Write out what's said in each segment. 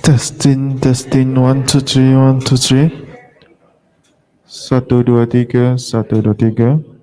Testing, testing, 1, 2, 3, 1, 2, 3. 1, 2, 3, 1, 2, 3.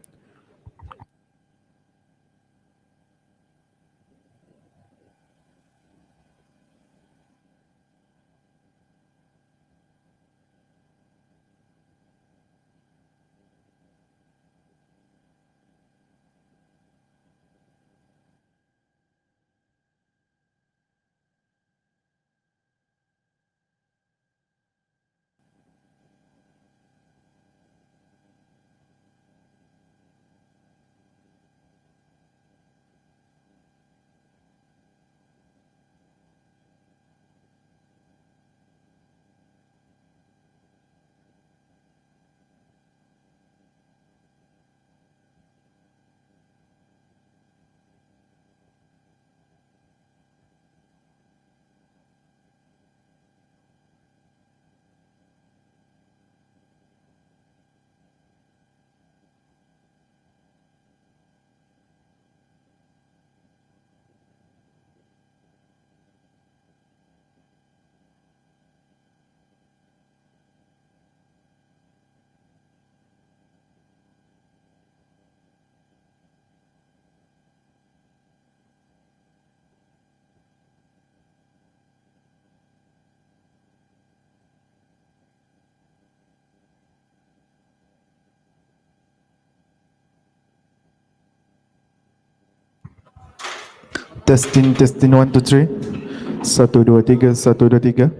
Testing, testing, 1, 2, 3. 1, 2, 3, 1, 2, 3.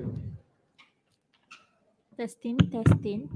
Testing, testing.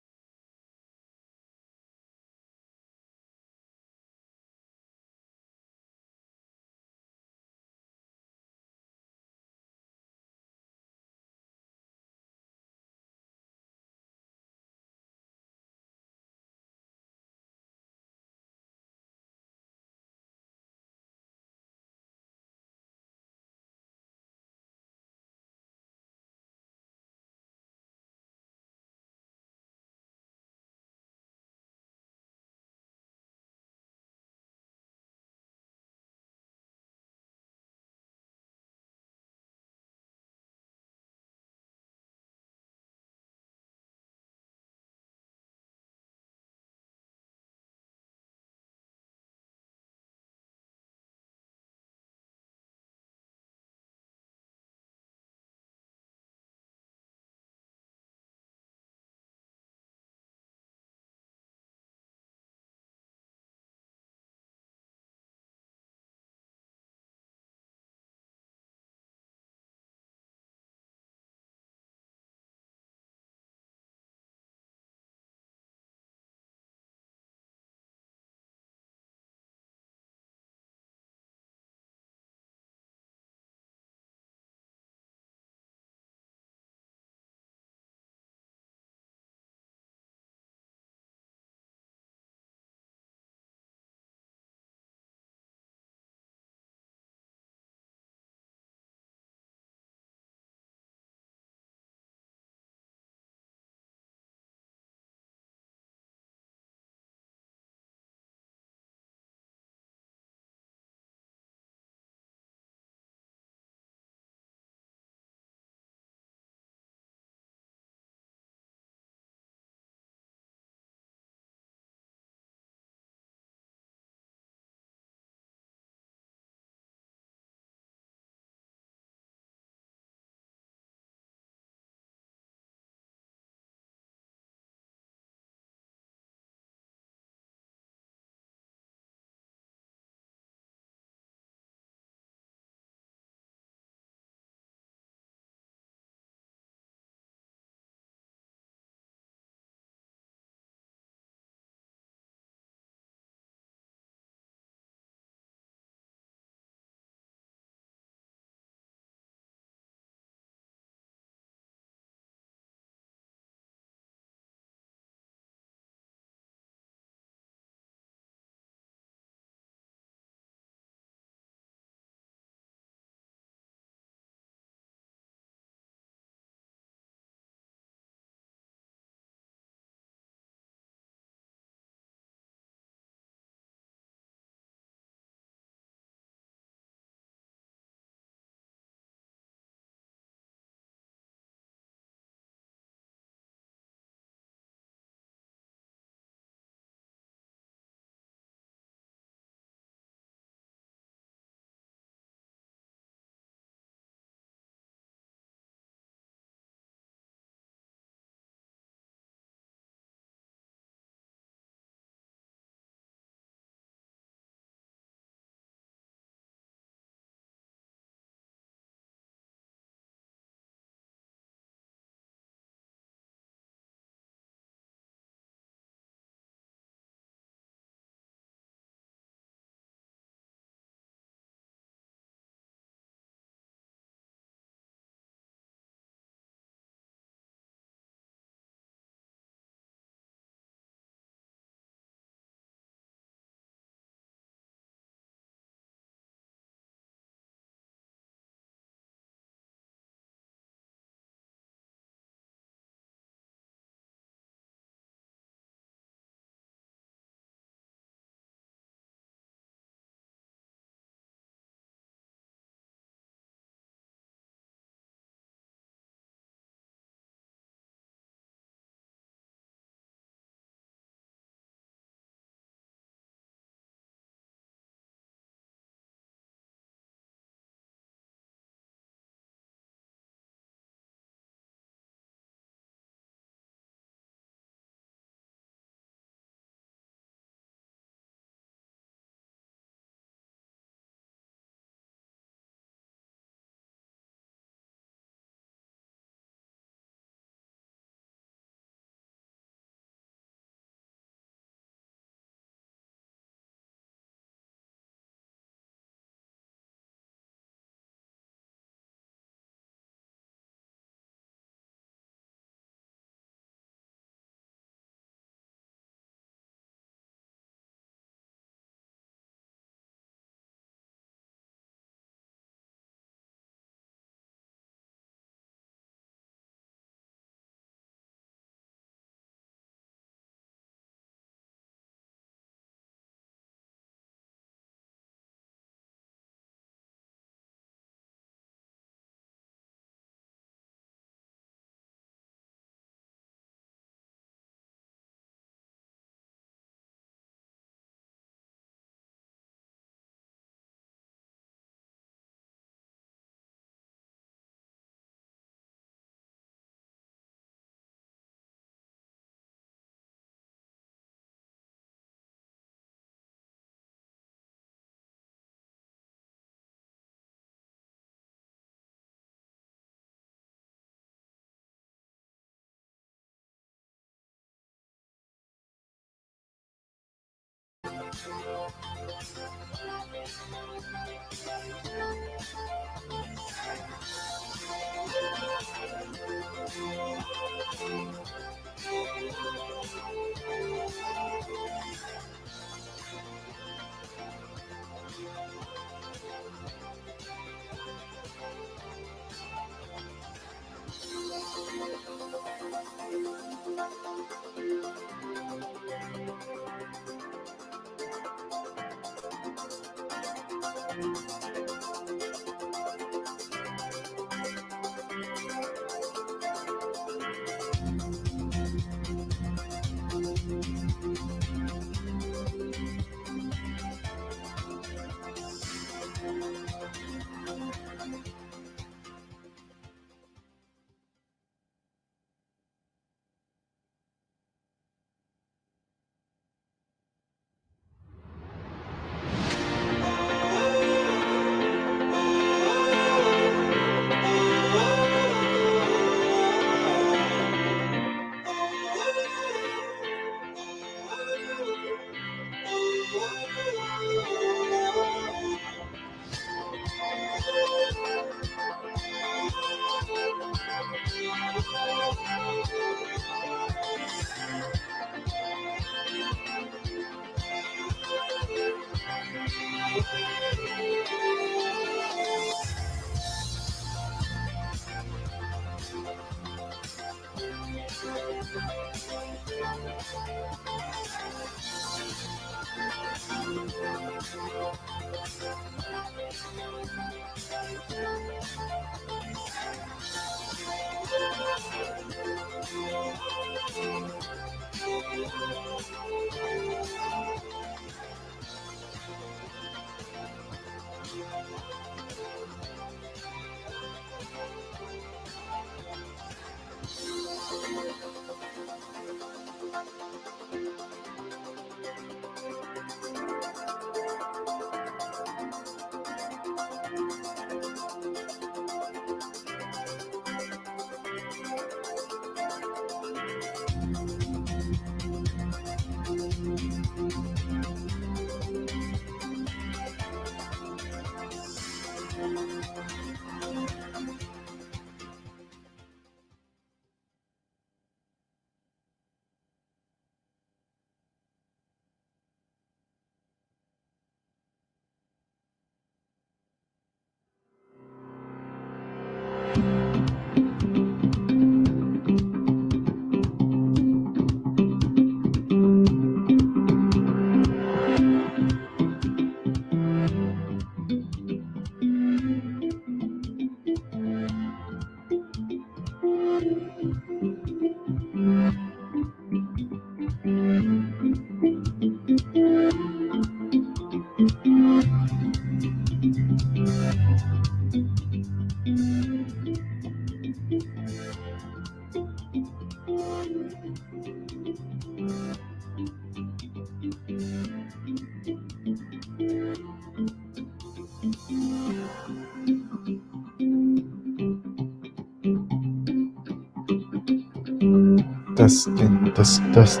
Testing, test, test.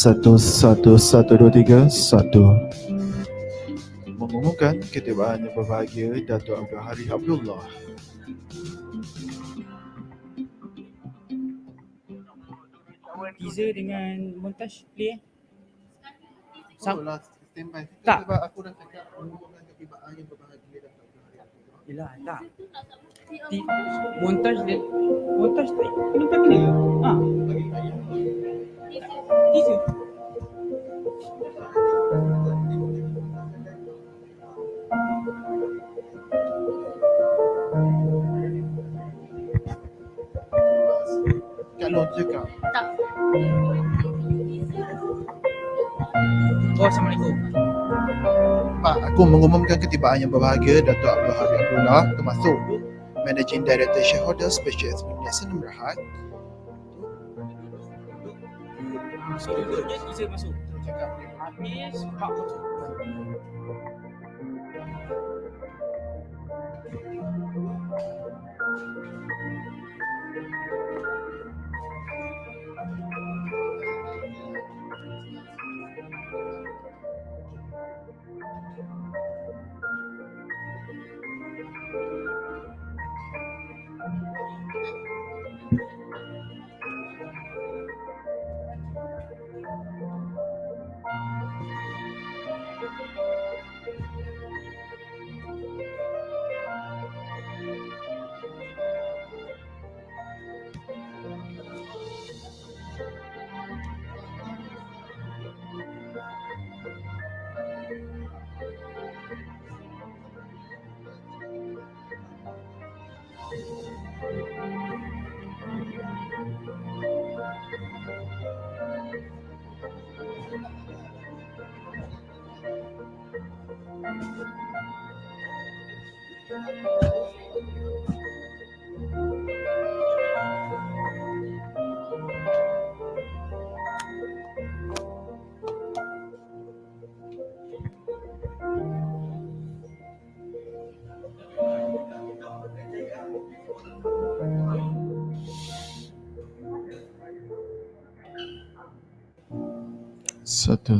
Satu, satu, satu, dua, tiga, satu. Mengumumkan ketibaannya berbahagia Datuk Abdul Hari Abdullah. Teaser dengan montage play Oh lah, standby. Tak. Sebab aku dah cakap mengumumkan ketibaan yang berbahagia dan tak berbahagia. Yelah, tak. Montage dia. Montage tak. Kenapa kena ke? Ha. Bagi ayah. Teaser. Kak Long cakap. Tak. Oh, Assalamualaikum. Pak, aku mengumumkan ketibaan yang berbahagia Datuk Abdul Hari Abdullah termasuk Managing Director Shareholder Special Explanation Berhad. Duduk je teaser masuk. Cakap Habis 4 masuk. Satu.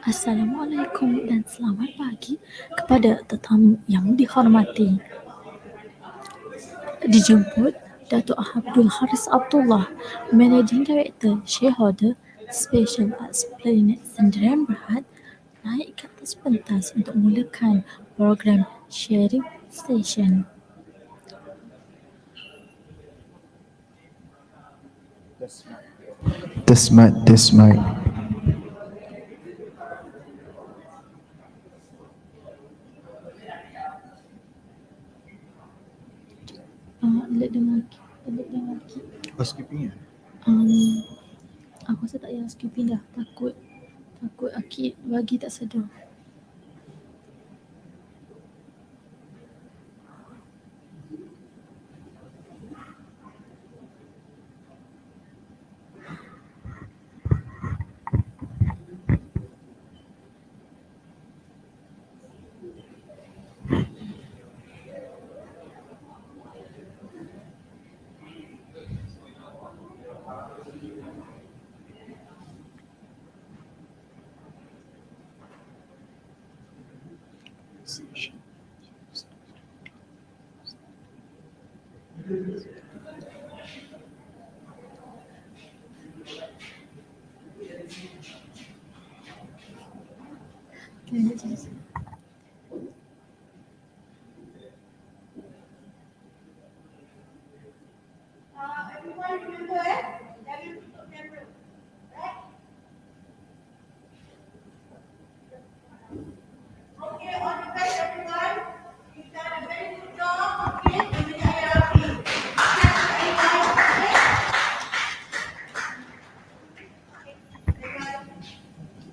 Assalamualaikum dan selamat pagi kepada tetamu yang dihormati. Dijemput Datuk Abdul Haris Abdullah, Managing Director Shareholder Special Esplanade Sendirian Berhad, naik ke atas pentas untuk mulakan program sharing station. Test mic, test mic. Let dengar sikit. Housekeeping ya? Aku rasa tak payah skipping dah. Takut Akid bagi tak sedar.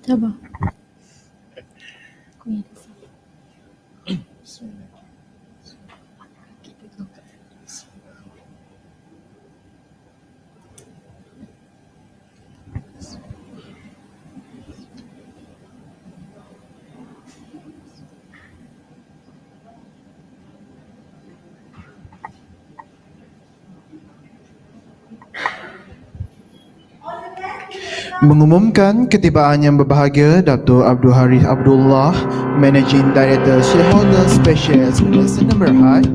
Sabar. Aku yang risau. Mengumumkan ketibaan yang berbahagia Datuk Abdul Haris Abdullah, Managing Director Shareholder Special Esplanade Sendirian Berhad.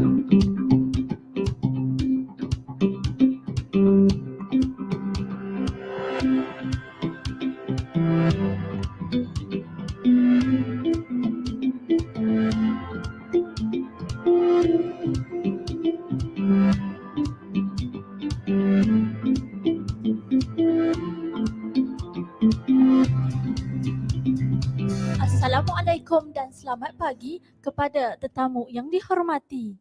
Assalamualaikum dan selamat pagi kepada tetamu yang dihormati.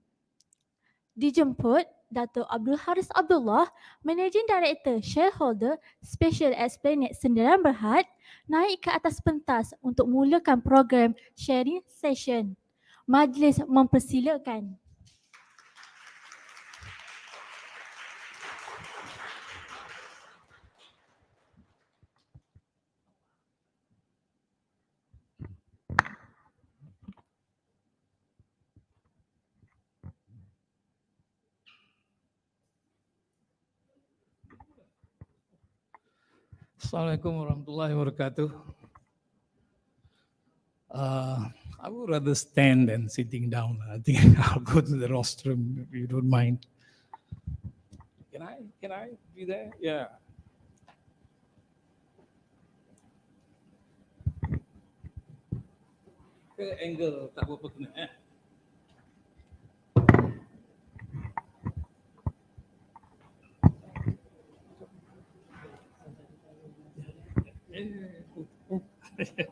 Dijemput Datuk Abdul Haris Abdullah, Managing Director Shareholder Special Esplanade Sendirian Berhad, naik ke atas pentas untuk mulakan program sharing session. Majlis mempersilakan. Assalamualaikum warahmatullahi wabarakatuh. I would rather stand than sitting down. I think I'll go to the rostrum if you don't mind. Can I be there? Yeah. Ke angle tak berapa kena eh?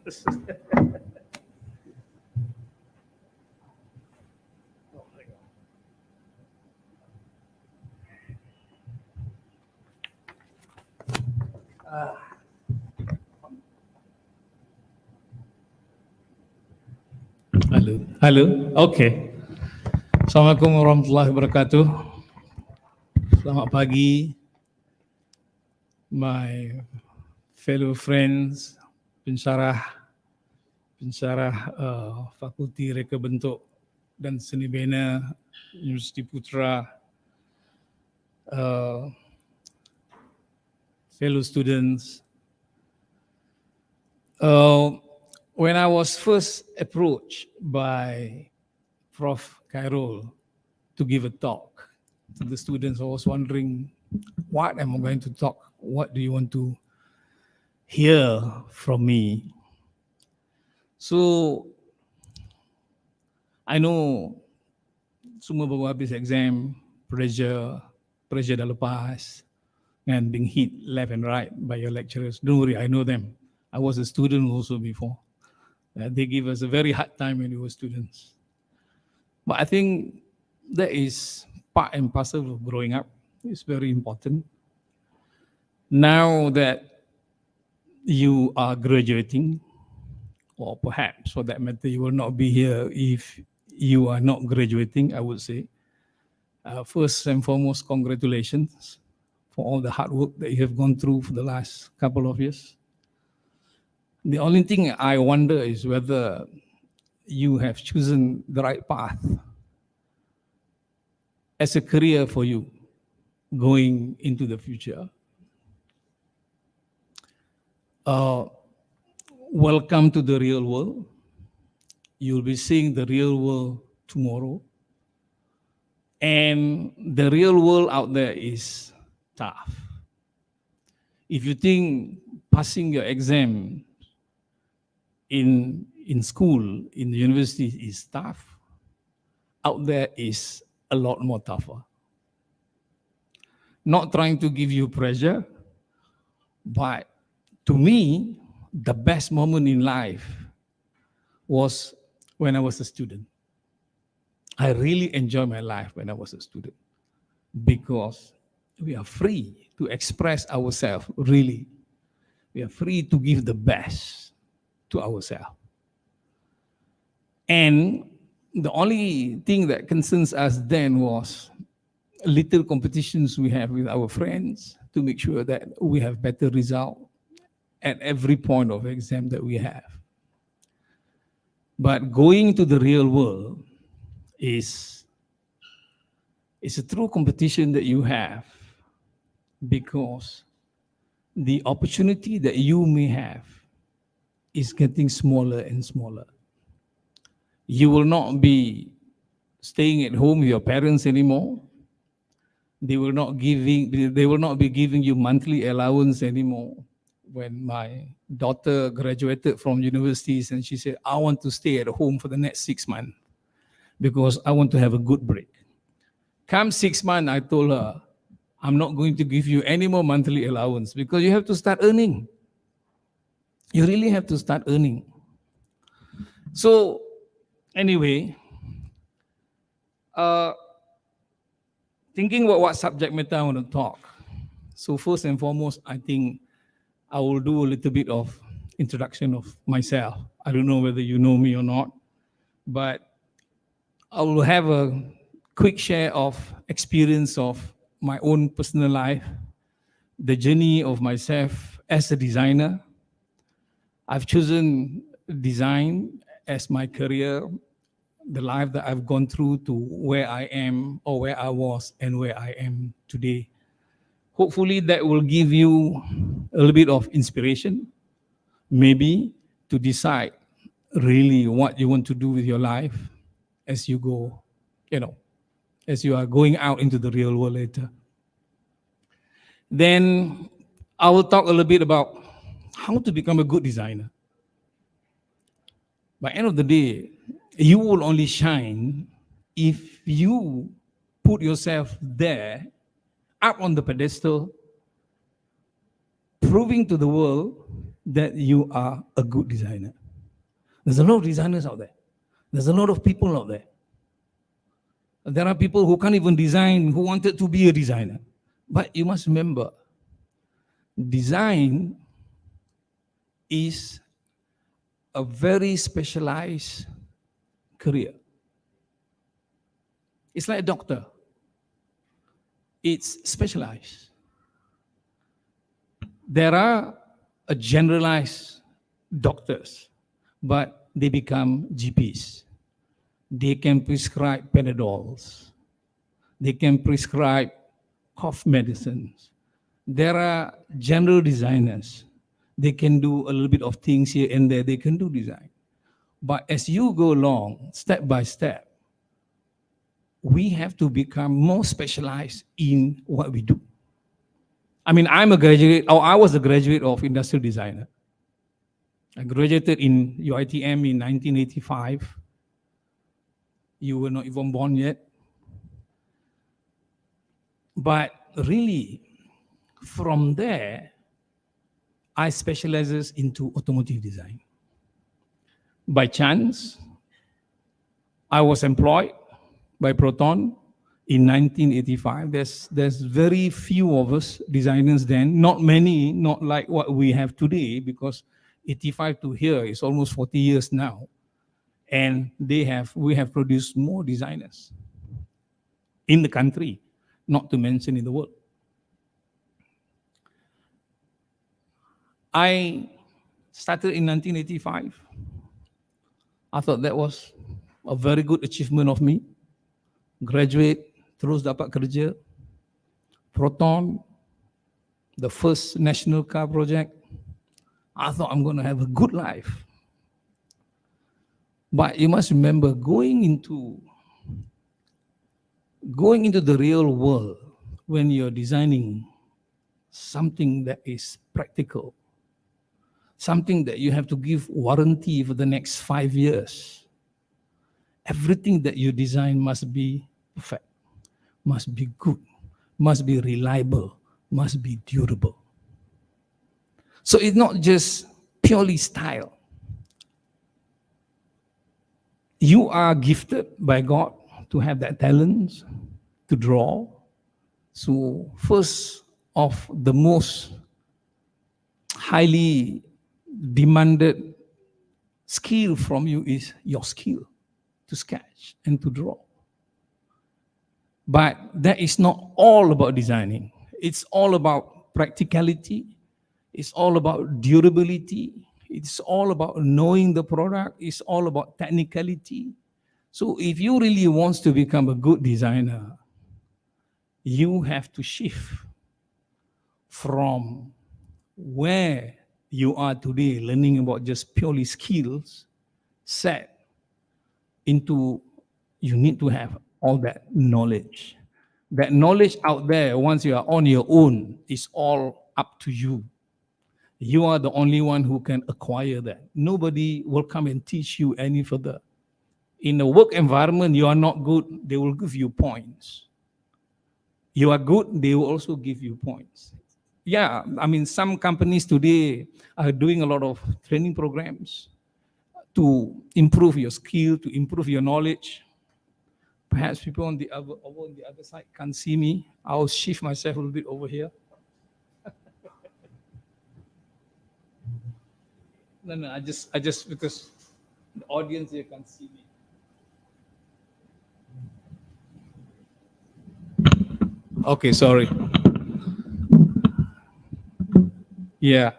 Yes. Halo. Okay. Assalamualaikum warahmatullahi wabarakatuh. Selamat pagi, my fellow friends, pensyarah Fakulti Reka Bentuk dan Seni Bina Universiti Putra, fellow students, When I was first approached by Prof. Khairul to give a talk to the students, I was wondering, what am I going to talk? What do you want to hear from me? So I know semua baru habis exam, pressure dah lepas, and being hit left and right by your lecturers. Don't worry, I know them. I was a student also before. They give us a very hard time when we were students. But I think that is part and parcel of growing up. It's very important. Now that you are graduating, or perhaps for that matter, you will not be here if you are not graduating, I would say. First and foremost, congratulations for all the hard work that you have gone through for the last couple of years. The only thing I wonder is whether you have chosen the right path as a career for you going into the future. Welcome to the real world. You'll be seeing the real world tomorrow. And the real world out there is tough. If you think passing your exam in school, in the university is tough, out there is a lot more tougher. Not trying to give you pressure, but to me, the best moment in life was when I was a student. I really enjoyed my life when I was a student because we are free to express ourselves, really. We are free to give the best to ourselves. And the only thing that concerns us then was little competitions we have with our friends to make sure that we have better result at every point of exam that we have. But going to the real world is a true competition that you have because the opportunity that you may have is getting smaller and smaller. You will not be staying at home with your parents anymore. They will not be giving you monthly allowance anymore. When my daughter graduated from universities and she said, I want to stay at home for the next 6 months because I want to have a good break. Come 6 months, I told her, I'm not going to give you any more monthly allowance because you have to start earning. You really have to start earning. So anyway, thinking about what subject matter I want to talk. So first and foremost, I think I will do a little bit of introduction of myself. I don't know whether you know me or not, but I will have a quick share of experience of my own personal life, the journey of myself as a designer. I've chosen design as my career, the life that I've gone through to where I am or where I was and where I am today. Hopefully that will give you a little bit of inspiration, maybe to decide really what you want to do with your life as you go, as you are going out into the real world later. Then I will talk a little bit about how to become a good designer. By the end of the day, you will only shine if you put yourself there, up on the pedestal, proving to the world that you are a good designer. There's a lot of designers out there. There's a lot of people out there. There are people who can't even design, who wanted to be a designer. But you must remember, design is a very specialized career. It's like a doctor. It's specialized. There are a generalized doctors, but they become GPs. They can prescribe Panadols. They can prescribe cough medicines. There are general designers. They can do a little bit of things here and there. They can do design. But as you go along, step by step, we have to become more specialized in what we do. I mean, I was a graduate of industrial designer. I graduated in UITM in 1985. You were not even born yet. But really, from there, I specializes into automotive design. By chance, I was employed by Proton in 1985. There's very few of us designers then, not many, not like what we have today, because 85 to here is almost 40 years now. And we have produced more designers in the country, not to mention in the world. I started in 1985. I thought that was a very good achievement of me. Graduate, terus dapat kerja. Proton, the first national car project. I thought I'm going to have a good life. But you must remember, going into the real world, when you're designing something that is practical, something that you have to give warranty for the next 5 years, everything that you design must be perfect, must be good, must be reliable, must be durable. So it's not just purely style. You are gifted by God to have that talent to draw. So first of the most highly demanded skill from you is your skill to sketch and to draw. But that is not all about designing. It's all about practicality. It's all about durability. It's all about knowing the product. It's all about technicality. So if you really want to become a good designer, you have to shift from where you are today, learning about just purely skills, set into you need to have all that knowledge. That knowledge out there, once you are on your own, is all up to you. You are the only one who can acquire that. Nobody will come and teach you any further. In a work environment, you are not good, they will give you points. You are good, they will also give you points. Yeah, I mean, some companies today are doing a lot of training programs to improve your skill, to improve your knowledge. Perhaps people on the other side can't see me. I'll shift myself a little bit over here. No, I just because the audience here can't see me. Okay, sorry. Yeah,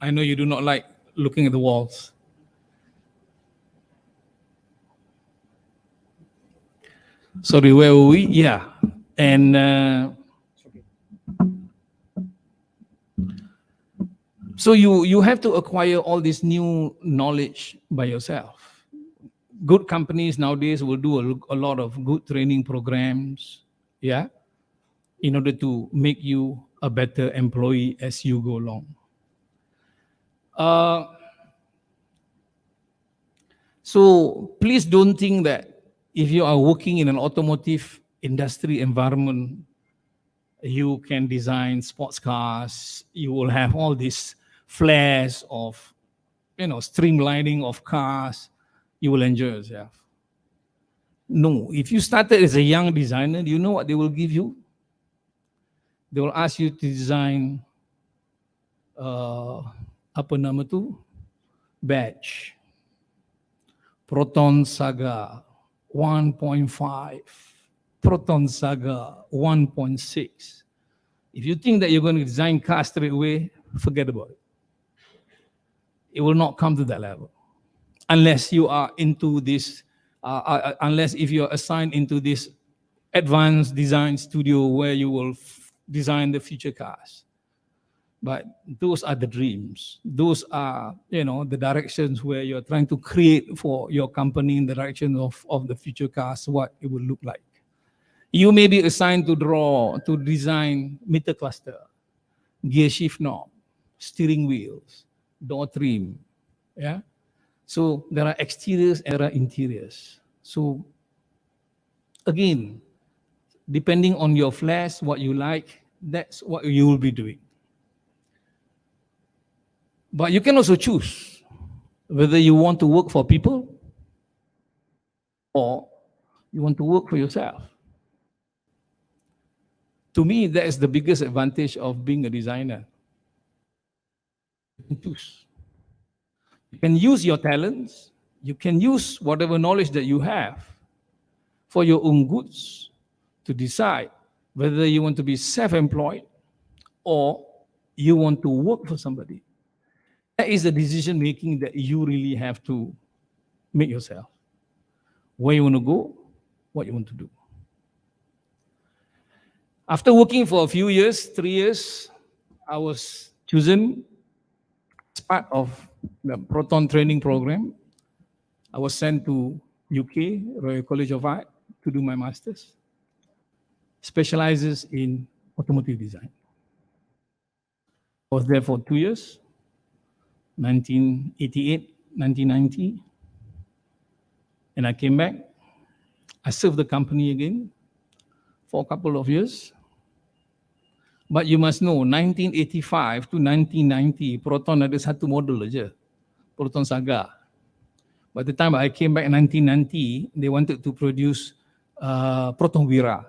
I know you do not like looking at the walls. Sorry, where were we? Yeah, and so you have to acquire all this new knowledge by yourself. Good companies nowadays will do a lot of good training programs, yeah, in order to make you a better employee as you go along. So please don't think that if you are working in an automotive industry environment, you can design sports cars, you will have all these flares of, streamlining of cars, you will enjoy yourself. No, if you started as a young designer, you know what they will give you? They will ask you to design, badge. Proton Saga 1.5, Proton Saga 1.6. If you think that you're going to design cars straight away, forget about it. It will not come to that level. Unless you are into this, unless if you're assigned into this advanced design studio where you will design the future cars. But those are the dreams. Those are, the directions where you're trying to create for your company in the direction of the future cars, what it will look like. You may be assigned to design meter cluster, gear shift knob, steering wheels, door trim. Yeah. So there are exteriors and there are interiors. So again, depending on your flash, what you like, that's what you will be doing. But you can also choose whether you want to work for people or you want to work for yourself. To me, that is the biggest advantage of being a designer. You can choose. You can use your talents, you can use whatever knowledge that you have for your own goods to decide whether you want to be self-employed or you want to work for somebody. That is the decision making that you really have to make yourself. Where you want to go, what you want to do. After working for a few years, 3 years, I was chosen as part of the Proton training program. I was sent to UK, Royal College of Art, to do my master's. Specializes in automotive design. I was there for 2 years, 1988, 1990. And I came back. I served the company again for a couple of years. But you must know, 1985 to 1990, Proton ada satu model aja, Proton Saga. By the time I came back in 1990, they wanted to produce Proton Wira.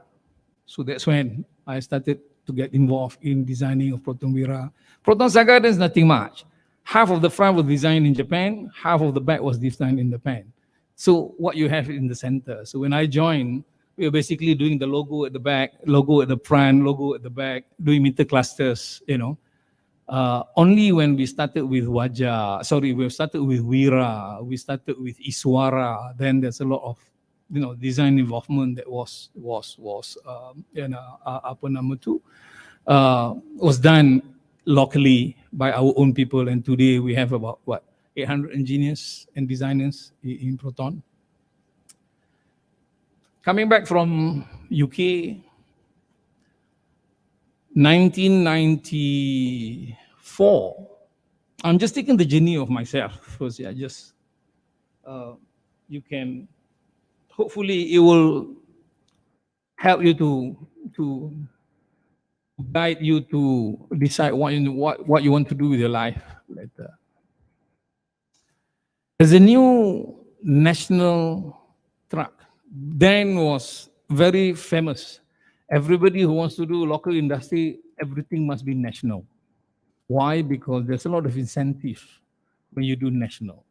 So that's when I started to get involved in designing of Proton Wira. Proton Saga, there's nothing much. Half of the front was designed in Japan, half of the back was designed in Japan. So what you have in the center. So when I joined, we were basically doing the logo at the back, logo at the front, logo at the back, doing meter clusters, Only when we started with we started with Wira, we started with Iswara, then there's a lot of, design involvement that was done locally by our own people. And today we have about 800 engineers and designers in Proton. Coming back from UK, 1994, I'm just taking the journey of myself first. Yeah, you can, hopefully it will help you to guide you to decide what you want to do with your life later. There's a new national truck. Then was very famous. Everybody who wants to do local industry, everything must be national. Why? Because there's a lot of incentive when you do national.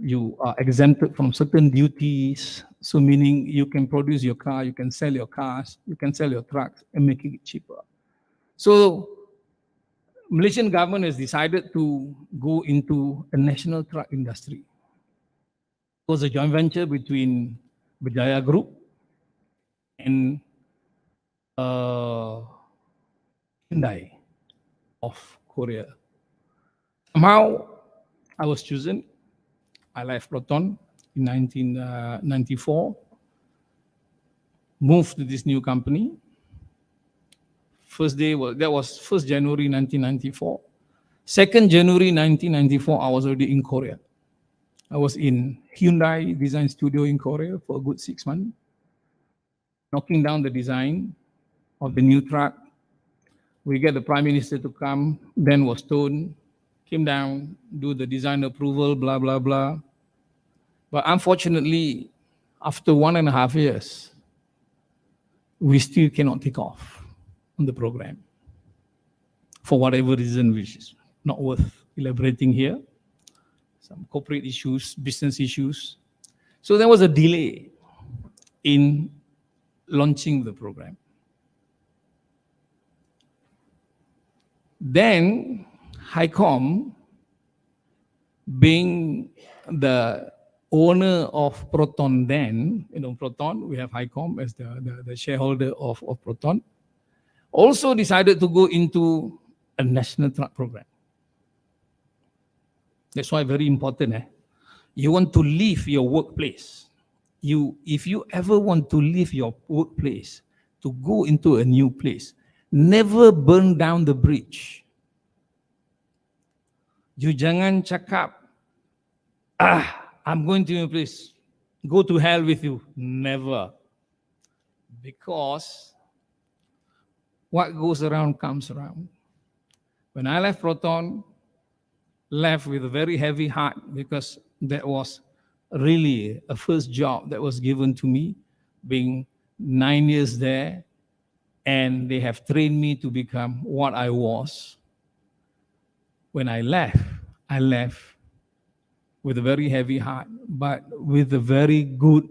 You are exempted from certain duties. So meaning you can produce your car, you can sell your cars, you can sell your trucks and making it cheaper. So Malaysian government has decided to go into a national truck industry. It was a joint venture between Berjaya Group and Hyundai of Korea. Somehow I was chosen. I left Proton in 1994, moved to this new company. First day that was 1st January 1994. 2nd January 1994, I was already in Korea. I was in Hyundai Design Studio in Korea for a good 6 months, knocking down the design of the new truck. We get the Prime Minister to come, then was told, came down, do the design approval, blah, blah, blah. But unfortunately, after 1.5 years, we still cannot take off on the program for whatever reason, which is not worth elaborating here. Some corporate issues, business issues. So there was a delay in launching the program. Then HiCom, being the owner of Proton then, Proton, we have HiCom as the shareholder of Proton, also decided to go into a national truck program. That's why very important. You want to leave your workplace. If you ever want to leave your workplace to go into a new place, never burn down the bridge. You jangan cakap, I'm going to a new place. Go to hell with you. Never. Because what goes around comes around. When I left Proton, left with a very heavy heart because that was really a first job that was given to me, being 9 years there, and they have trained me to become what I was. When I left with a very heavy heart, but with a very good,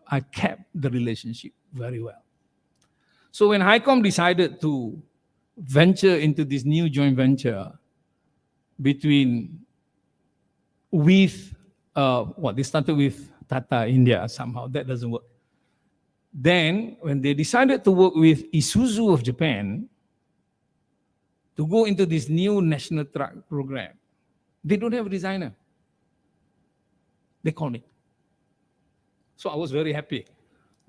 I kept the relationship very well. So when HiCom decided to venture into this new joint venture between they started with Tata India somehow, that doesn't work. Then when they decided to work with Isuzu of Japan to go into this new national truck program, they don't have a designer. They called me. So I was very happy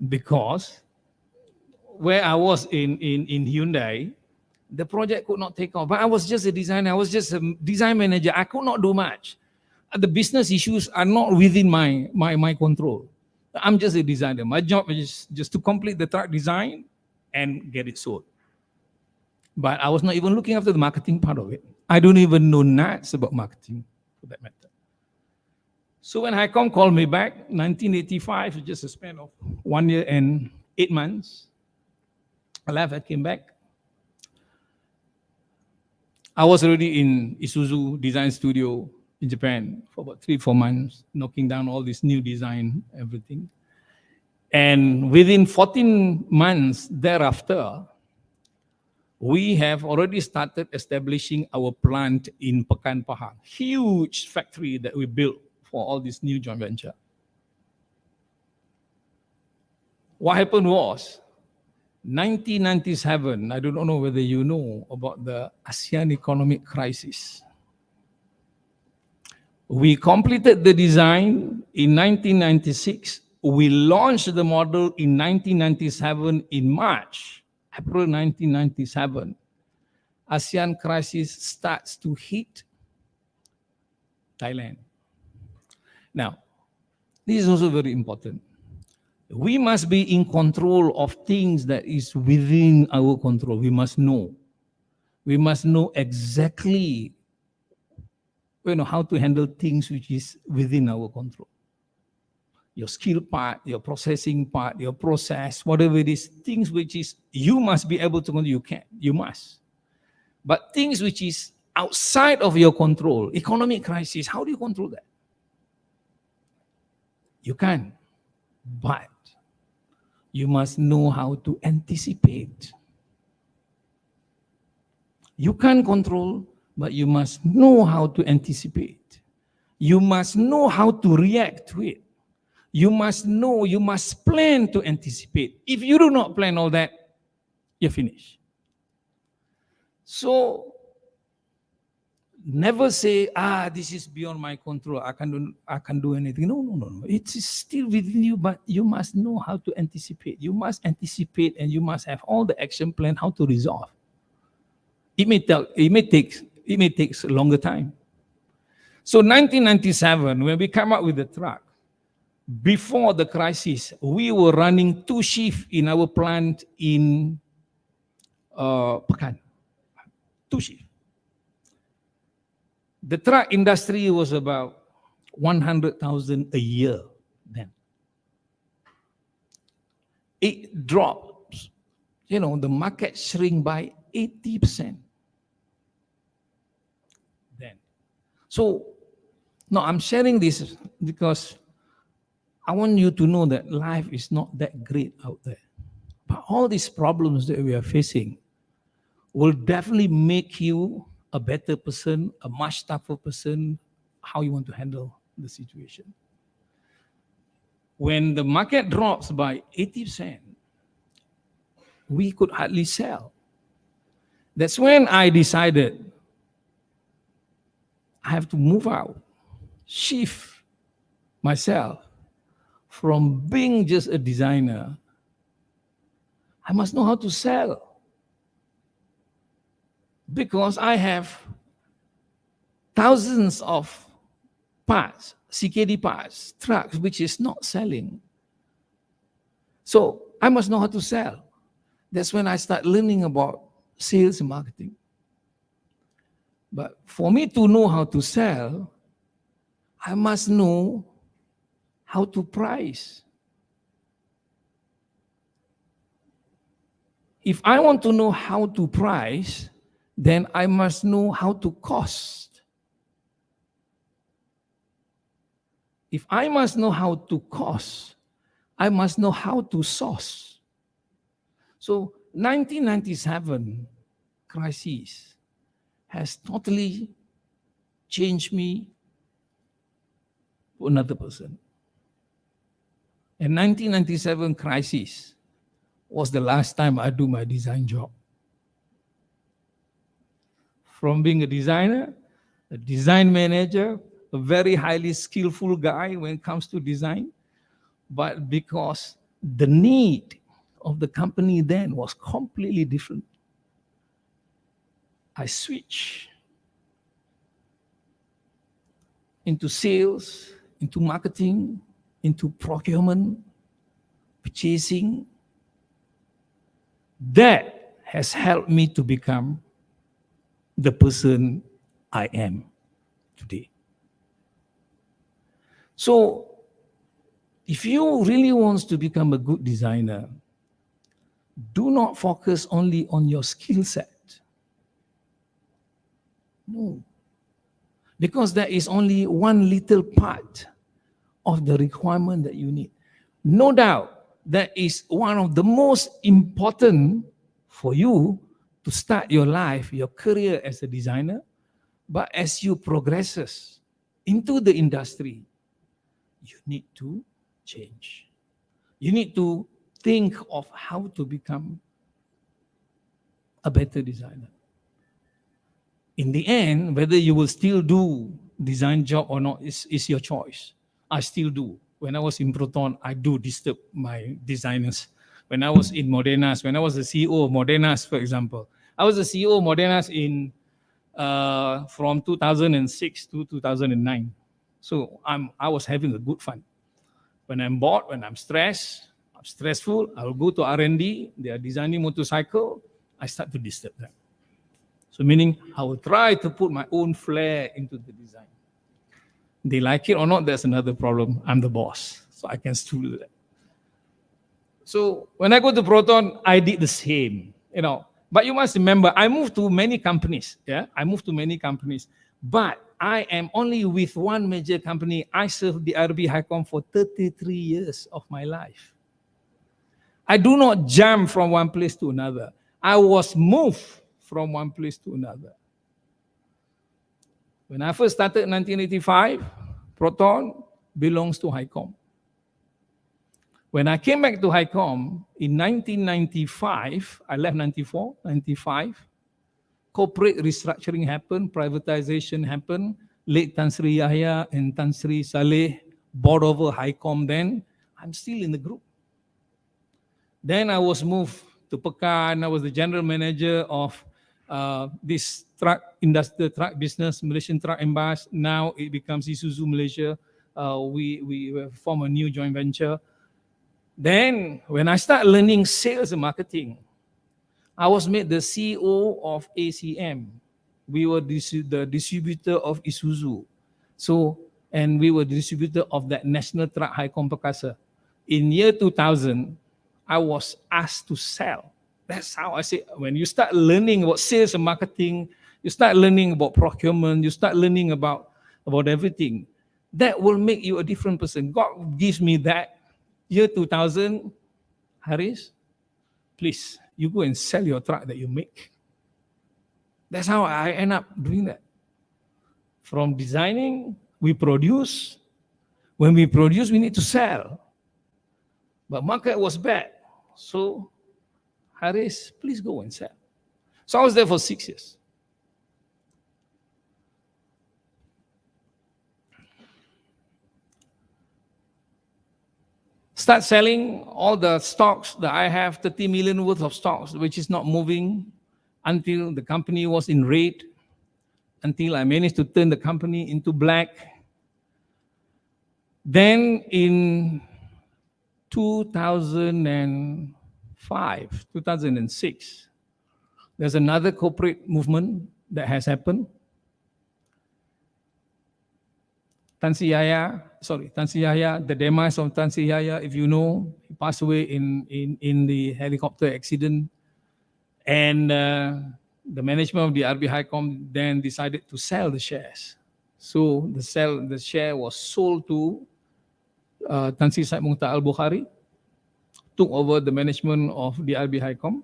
because where I was in Hyundai, the project could not take off. But I was just a designer. I was just a design manager. I could not do much. The business issues are not within my control. I'm just a designer. My job is just to complete the truck design and get it sold. But I was not even looking after the marketing part of it. I don't even know nuts about marketing, for that matter. So when HiCom called me back, 1985, just a span of 1 year and 8 months, I left, I came back. I was already in Isuzu Design Studio in Japan for about 3-4 months, knocking down all this new design, everything. And within 14 months thereafter, we have already started establishing our plant in Pekan Pahang, huge factory that we built for all this new joint venture. What happened was, 1997, I don't know whether you know about the ASEAN economic crisis. We completed the design in 1996. We launched the model in 1997 in March, April 1997. ASEAN crisis starts to hit Thailand. Now, this is also very important. We must be in control of things that is within our control. We must know. We must know exactly how to handle things which is within our control. Your skill part, your processing part, your process, whatever it is, things which is you must be able to control. You must. But things which is outside of your control, economic crisis, how do you control that? You can, but you must know how to anticipate. You can control, but you must know how to anticipate. You must know how to react to it. You must know, you must plan to anticipate. If you do not plan all that, you're finished. So, never say, this is beyond my control. I can't do anything. No. It is still within you, but you must know how to anticipate. You must anticipate, and you must have all the action plan how to resolve. It may take a longer time. So 1997, when we come up with the truck, before the crisis, we were running 2 shifts in our plant in Pekan. 2 shifts. The truck industry was about 100,000 a year then. It drops. The market shrink by 80% then. So, no, I'm sharing this because I want you to know that life is not that great out there. But all these problems that we are facing will definitely make you a better person, a much tougher person, how you want to handle the situation. When the market drops by 80%, we could hardly sell. That's when I decided I have to move out, shift myself from being just a designer. I must know how to sell, because I have thousands of parts, CKD parts, trucks, which is not selling. So I must know how to sell. That's when I start learning about sales and marketing. But for me to know how to sell, I must know how to price. If I want to know how to price, then I must know how to cost. If I must know how to cost, I must know how to source. So 1997 crisis has totally changed me to another person. And 1997 crisis was the last time I do my design job. From being a designer, a design manager, a very highly skillful guy when it comes to design, but because the need of the company then was completely different, I switched into sales, into marketing, into procurement, purchasing. That has helped me to become the person I am today. So, if you really want to become a good designer, do not focus only on your skill set. No. Because that is only one little part of the requirement that you need. No doubt, that is one of the most important for you to start your life, your career as a designer. But as you progresses into the industry, you need to change. You need to think of how to become a better designer. In the end, whether you will still do design job or not is your choice. I still do. When I was in Proton, I do disturb my designers. When I was in Modernas, when I was the CEO of Modernas, for example, I was the CEO of Modernas in from 2006 to 2009. So I was having a good fun. When I'm bored, when I'm stressful, I will go to R&D. They are designing motorcycle. I start to disturb them. So meaning I will try to put my own flair into the design. They like it or not, that's another problem. I'm the boss, so I can still do that. So when I go to Proton, I did the same, But you must remember, I moved to many companies. I moved to many companies. But I am only with one major company. I served the RB Highcom for 33 years of my life. I do not jump from one place to another. I was moved from one place to another. When I first started in 1985, Proton belongs to Highcom. When I came back to Highcom in 1995, I left 94, 95, corporate restructuring happened, privatization happened, late Tan Sri Yahya and Tan Sri Saleh bought over Highcom then. I'm still in the group. Then I was moved to Pekan. I was the general manager of this truck industry, truck business, Malaysian Truck and Bus. Now it becomes Isuzu Malaysia. We form a new joint venture. Then when I started learning sales and marketing, I was made the CEO of ACM. We were the distributor of Isuzu. And we were distributor of that National Truck Highcom Perkasa. In year 2000, I was asked to sell. That's how I say, when you start learning about sales and marketing, you start learning about procurement, you start learning about everything. That will make you a different person. God gives me that. Year 2000, Haris, please, you go and sell your truck that you make. That's how I end up doing that. From designing, we produce. When we produce, we need to sell. But market was bad. So, Haris, please go and sell. So I was there for 6 years. Start selling all the stocks that I have, 30 million worth of stocks, which is not moving until the company was in red, until I managed to turn the company into black. Then in 2005, 2006, there's another corporate movement that has happened. Tan Sri Yahya, the demise of Tan Sri Yahya, if you know, he passed away in the helicopter accident. And the management of the RB Highcom then decided to sell the shares. So the share was sold to Tan Sri Said Mukhtar Al-Bukhari, took over the management of the RB Highcom.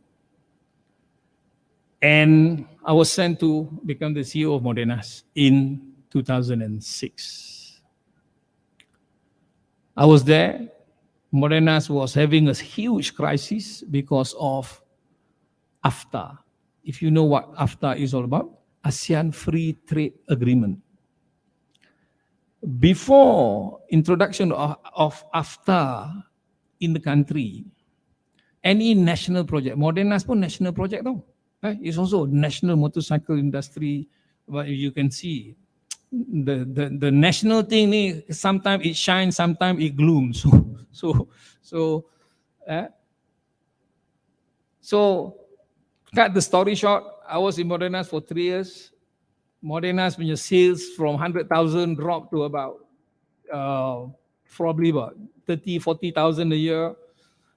And I was sent to become the CEO of Modernas in 2006. I was there. Modernas was having a huge crisis because of AFTA. If you know what AFTA is all about, ASEAN Free Trade Agreement. Before introduction of AFTA in the country, any national project, Modernas pun national project tau. It's also national motorcycle industry, but you can see the national thing ni, sometimes it shines, sometimes it glooms. So cut the story short, I was in Modernas for 3 years. Modernas punya sales from 100,000 dropped to about probably about 30, 40,000 a year.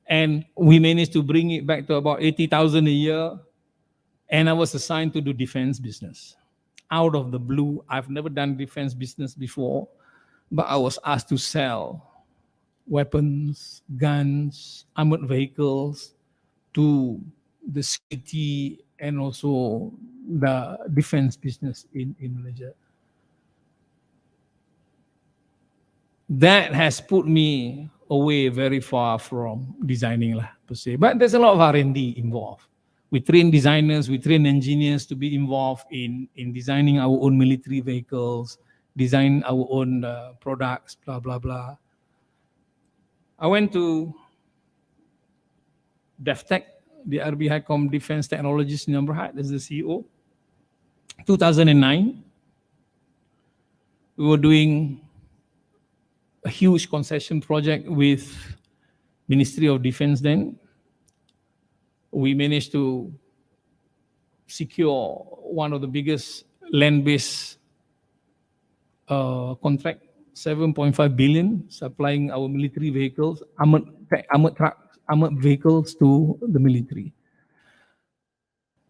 And we managed to bring it back to about 80,000 a year. And I was assigned to do defense business. Out of the blue, I've never done defense business before, but I was asked to sell weapons, guns, armored vehicles to the security and also the defense business in Malaysia. That has put me away very far from designing lah, per se. But there's a lot of R&D involved. We train designers, we train engineers to be involved in designing our own military vehicles, design our own products, blah, blah, blah. I went to DefTech, the RB Highcom Defense Technologies in Berhad as the CEO. 2009, we were doing a huge concession project with Ministry of Defense then. We managed to secure one of the biggest land-based contract, 7.5 billion, supplying our military vehicles, armored trucks, armored vehicles to the military.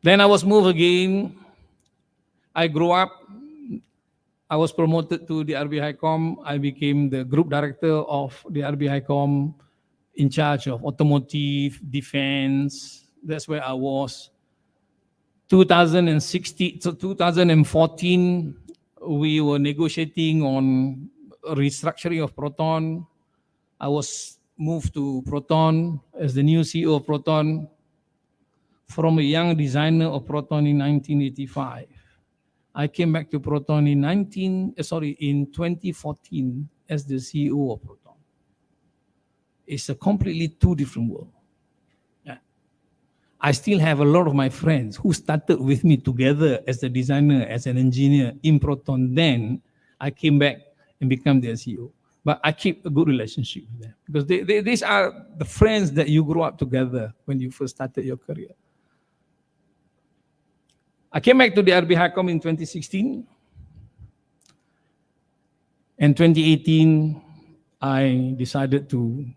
Then I was moved again. I grew up. I was promoted to the RB Highcom. I became the group director of the RB Highcom, in charge of automotive, defense. That's where I was. 2016 to 2014, we were negotiating on restructuring of Proton. I was moved to Proton as the new CEO of Proton from a young designer of Proton in 1985. I came back to Proton in 2014 as the CEO of Proton. It's a completely two different world. I still have a lot of my friends who started with me together as a designer, as an engineer in Proton. Then I came back and became their CEO. But I keep a good relationship with them because these are the friends that you grew up together when you first started your career. I came back to the RB Highcom in 2016. In 2018, I decided to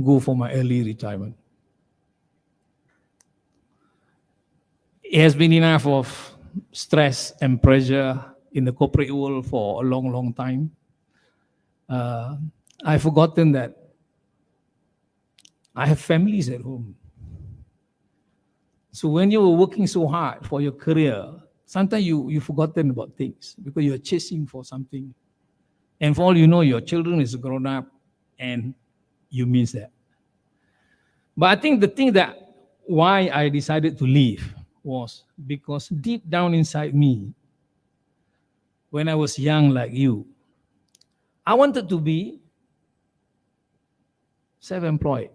go for my early retirement. It has been enough of stress and pressure in the corporate world for a long, long time. I've forgotten that I have families at home. So when you were working so hard for your career, sometimes you've forgotten about things because you're chasing for something. And for all you know, your children is grown up and you miss that. But I think the thing that why I decided to leave was because deep down inside me, when I was young like you, I wanted to be self-employed.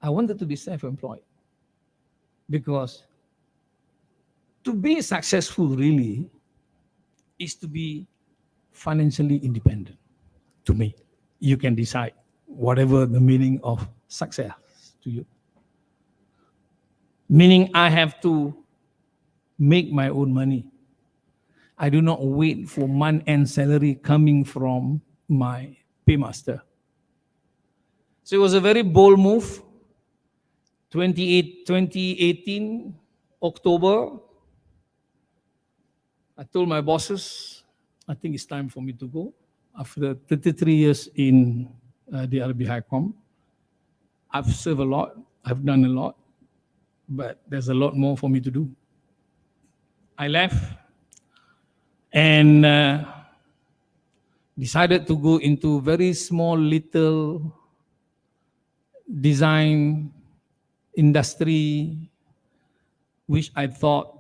I wanted to be self-employed because to be successful really is to be financially independent. To me, you can decide whatever the meaning of success to you. Meaning I have to make my own money. I do not wait for month-end salary coming from my paymaster. So it was a very bold move. 2018, October, I told my bosses, I think it's time for me to go. After 33 years in the RB Highcom, I've served a lot, I've done a lot, but there's a lot more for me to do. I left and decided to go into very small little design industry, which I thought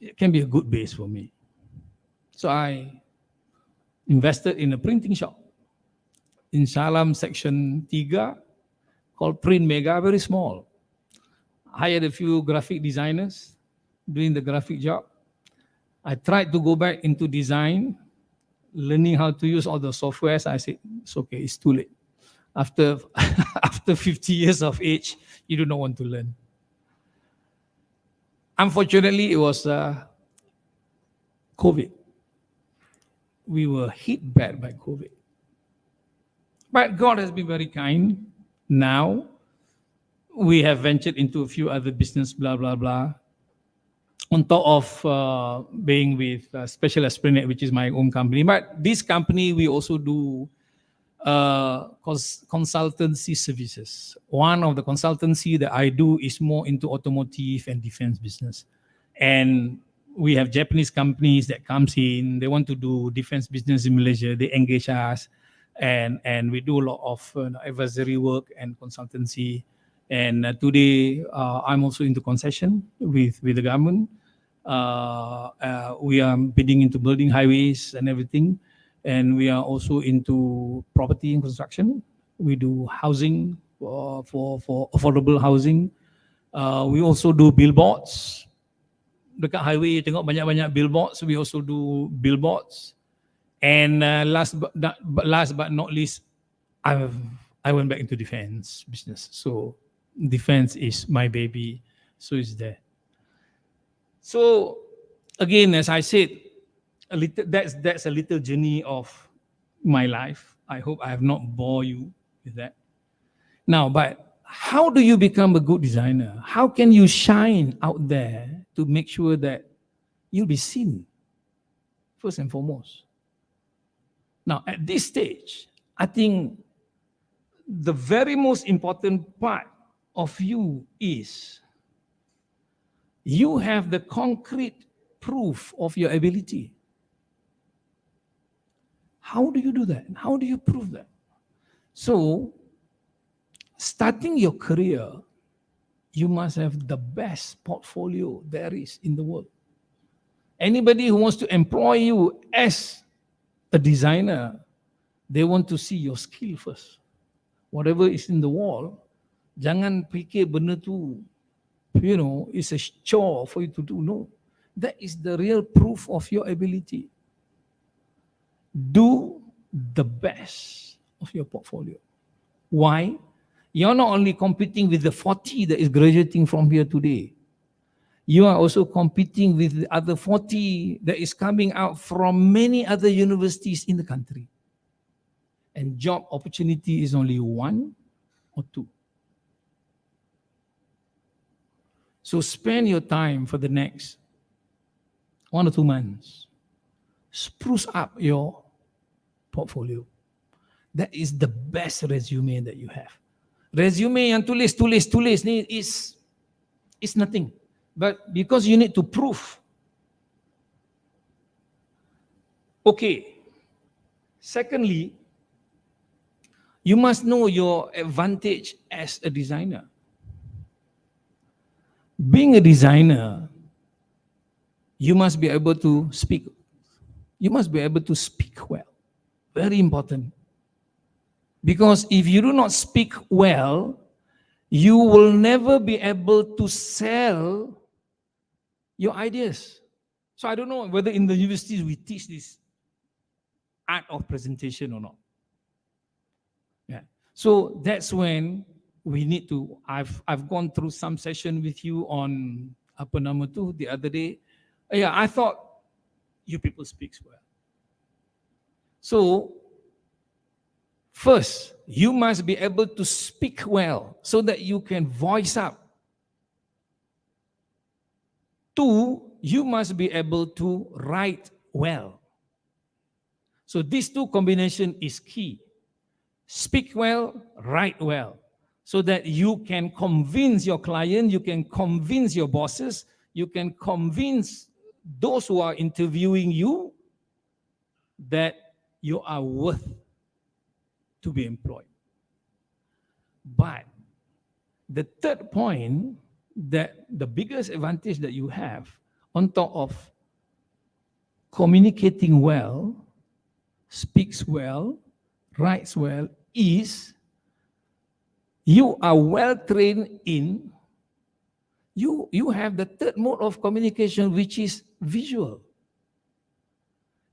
it can be a good base for me. So I invested in a printing shop in Salam Section 3 called Print Mega, very small. Hired a few graphic designers doing the graphic job. I tried to go back into design, learning how to use all the softwares. I said, it's okay, it's too late. After 50 years of age, you do not want to learn. Unfortunately, it was COVID. We were hit bad by COVID. But God has been very kind. Now, we have ventured into a few other business, blah, blah, blah. On top of being with Special Esplanade, which is my own company. But this company, we also do consultancy services. One of the consultancy that I do is more into automotive and defense business. And we have Japanese companies that comes in, they want to do defense business in Malaysia, they engage us, and we do a lot of advisory work and consultancy. And today, I'm also into concession with the government. We are bidding into building highways and everything. And we are also into property and construction. We do housing for affordable housing. We also do billboards. Dekat highway, tengok banyak-banyak billboards. We also do billboards. And last but not least, I went back into defense business. So defense is my baby. So it's there. So again, as I said, that's a little journey of my life. I hope I have not bored you with that. Now, but how do you become a good designer? How can you shine out there to make sure that you'll be seen, first and foremost? Now, at this stage, I think the very most important part of you is you have the concrete proof of your ability. How do you do that? How do you prove that? So, starting your career, you must have the best portfolio there is in the world. Anybody who wants to employ you as a designer, they want to see your skill first. Whatever is in the wall, jangan fikir benda tu, it's a chore for you to do. No, that is the real proof of your ability. Do the best of your portfolio. Why? You're not only competing with the 40 that is graduating from here today. You are also competing with the other 40 that is coming out from many other universities in the country. And job opportunity is only 1 or 2. So spend your time for the next 1 or 2 months. Spruce up your portfolio. That is the best resume that you have. Resume yang tulis ni is nothing. But because you need to prove. Okay. Secondly, you must know your advantage as a designer. Being a designer, you must be able to speak. You must be able to speak well. Very important. Because if you do not speak well, you will never be able to sell your ideas. So I don't know whether in the universities we teach this art of presentation or not. Yeah. So that's when we need to, I've gone through some session with you on apa nama tu the other day. Yeah, I thought you people speak well. So first, you must be able to speak well so that you can voice up. Two, you must be able to write well. So these two combination is key. Speak well, write well, so that you can convince your client, you can convince your bosses, you can convince those who are interviewing you that you are worth to be employed. But the third point, that the biggest advantage that you have on top of communicating well, speaks well, writes well, is you are well trained in, you have the third mode of communication, which is visual.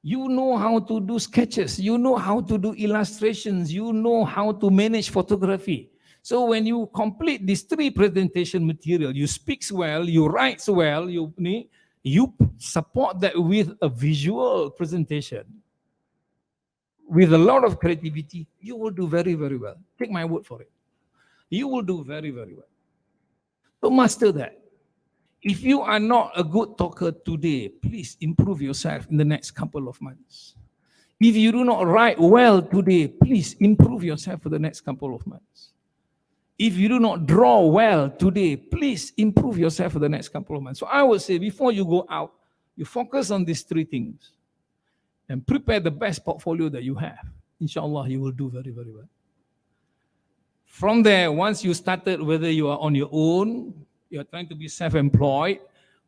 You know how to do sketches, you know how to do illustrations, you know how to manage photography. So when you complete these three presentation material, you speak well, you write well, you support that with a visual presentation, with a lot of creativity, you will do very, very well. Take my word for it. You will do very, very well. So master that. If you are not a good talker today, please improve yourself in the next couple of months. If you do not write well today, please improve yourself for the next couple of months. If you do not draw well today, please improve yourself for the next couple of months. So I would say before you go out, you focus on these three things and prepare the best portfolio that you have. Inshallah, you will do very, very well. From there, once you started, whether you are on your own, you're trying to be self-employed,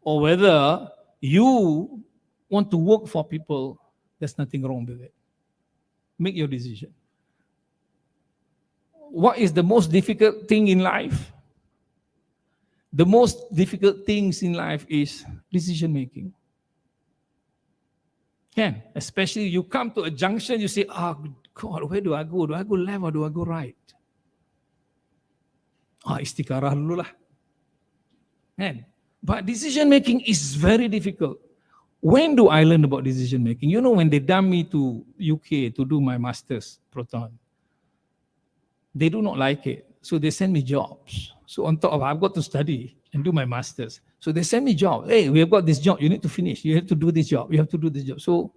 or whether you want to work for people, there's nothing wrong with it. Make your decision. What is the most difficult thing in life? The most difficult things in life is decision making. Can, especially you come to a junction, you say, oh God, where do I go? Do I go left or do I go right? Istiqarah dulu lah. Kan? But decision making is very difficult. When do I learn about decision making? You know, when they dump me to UK to do my master's proton, they do not like it. So they send me jobs. So on top of I've got to study and do my master's. So they send me jobs. Hey, we have got this job. You need to finish. You have to do this job. You have to do this job. So,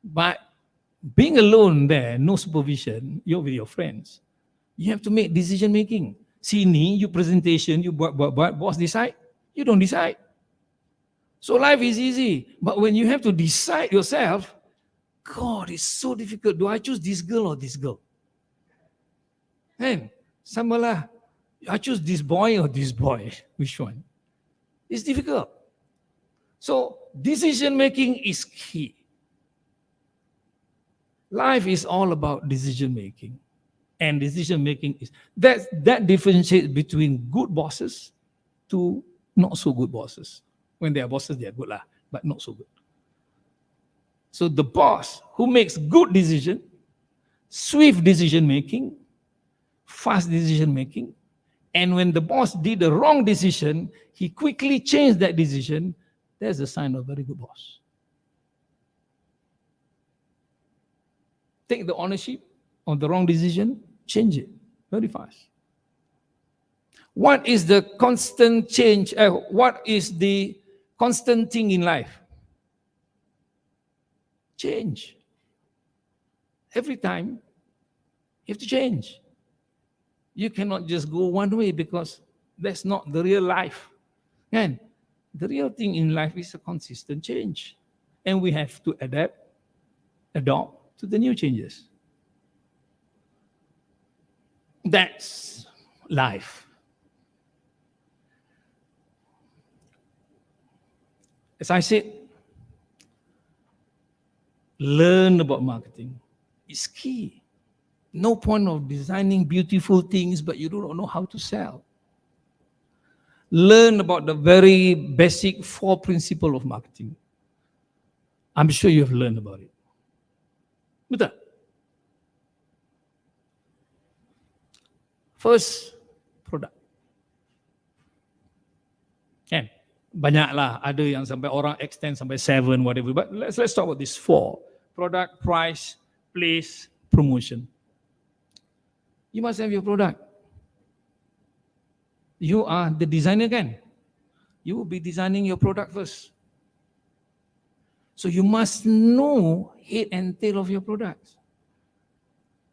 but being alone there, no supervision, you're with your friends. You have to make decision making. Sini, you presentation, you buat, boss decide. You don't decide. So life is easy. But when you have to decide yourself, God, it's so difficult. Do I choose this girl or this girl? Hey, samalah. I choose this boy or this boy. Which one? It's difficult. So decision making is key. Life is all about decision making. And decision making is, that differentiates between good bosses to not so good bosses. When they are bosses, they are good lah, but not so good. So the boss who makes good decision, swift decision making, fast decision making, and when the boss did the wrong decision, he quickly changed that decision, that's a sign of a very good boss. Take the ownership of the wrong decision, change it very fast. What is the constant change? What is the constant thing in life? Change. Every time, you have to change. You cannot just go one way because that's not the real life. And the real thing in life is a consistent change. And we have to adopt to the new changes. That's life. As I said, learn about marketing is key. No point of designing beautiful things, but you don't know how to sell. Learn about the very basic 4 principles of marketing. I'm sure you have learned about it. Betul? First, product. Kan? Banyaklah, ada yang sampai orang extend sampai 7, whatever. But let's talk about this 4. Product, price, place, promotion. You must have your product. You are the designer, kan? You will be designing your product first. So you must know head and tail of your products.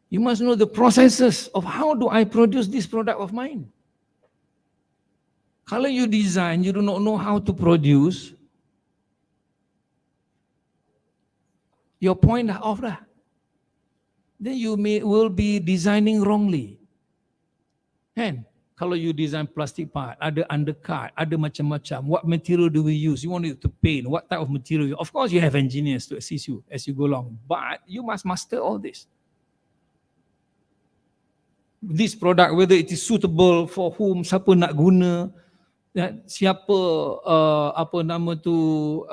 You must know the processes of how do I produce this product of mine. Kalau you design, you do not know how to produce, your point dah off dah. Then you will be designing wrongly. Kan? Kalau you design plastic part, ada undercut, ada macam-macam. What material do we use? You want it to paint. What type of material? Of course, you have engineers to assist you as you go along. But you must master all this. This product, whether it is suitable for whom, siapa nak guna, siapa, apa nama tu,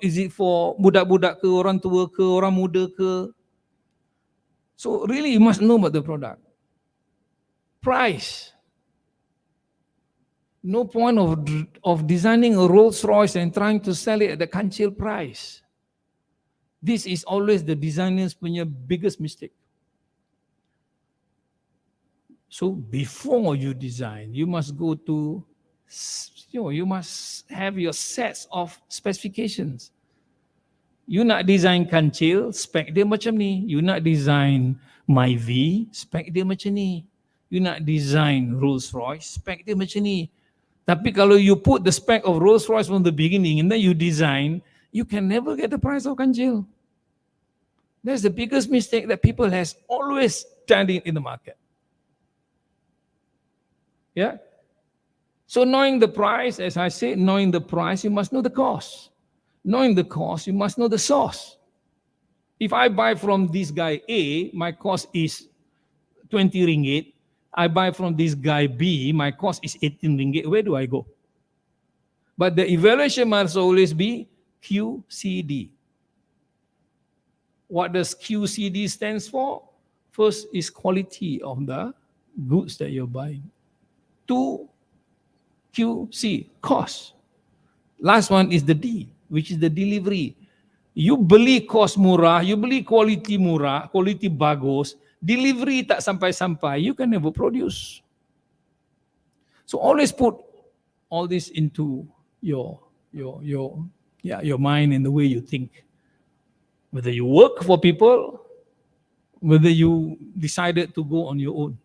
is it for budak-budak ke, orang tua ke, orang muda ke. So really you must know about the product. Price. No point of designing a Rolls Royce and trying to sell it at the kancil price. This is always the designer's punya biggest mistake. So before you design, you must go to, you must have your sets of specifications. You nak design kancil, spek dia macam ni. You nak design Myvi, spek dia macam ni. You nak design Rolls Royce, spek dia macam ni. Tapi kalau you put the spec of Rolls Royce from the beginning and then you design, you can never get the price of kancil. That's the biggest mistake that people has always done in the market. Yeah. So knowing the price, as I said, knowing the price, you must know the cost. Knowing the cost, you must know the source. If I buy from this guy A, my cost is 20 ringgit. I buy from this guy B, my cost is 18 ringgit. Where do I go? But the evaluation must always be QCD. What does QCD stands for? First is quality of the goods that you're buying. 2, QC, cost. Last one is the D, which is the delivery. You beli cost murah, you beli quality murah, quality bagus, delivery tak sampai-sampai, you can never produce. So always put all this into your mind and the way you think. Whether you work for people, whether you decided to go on your own.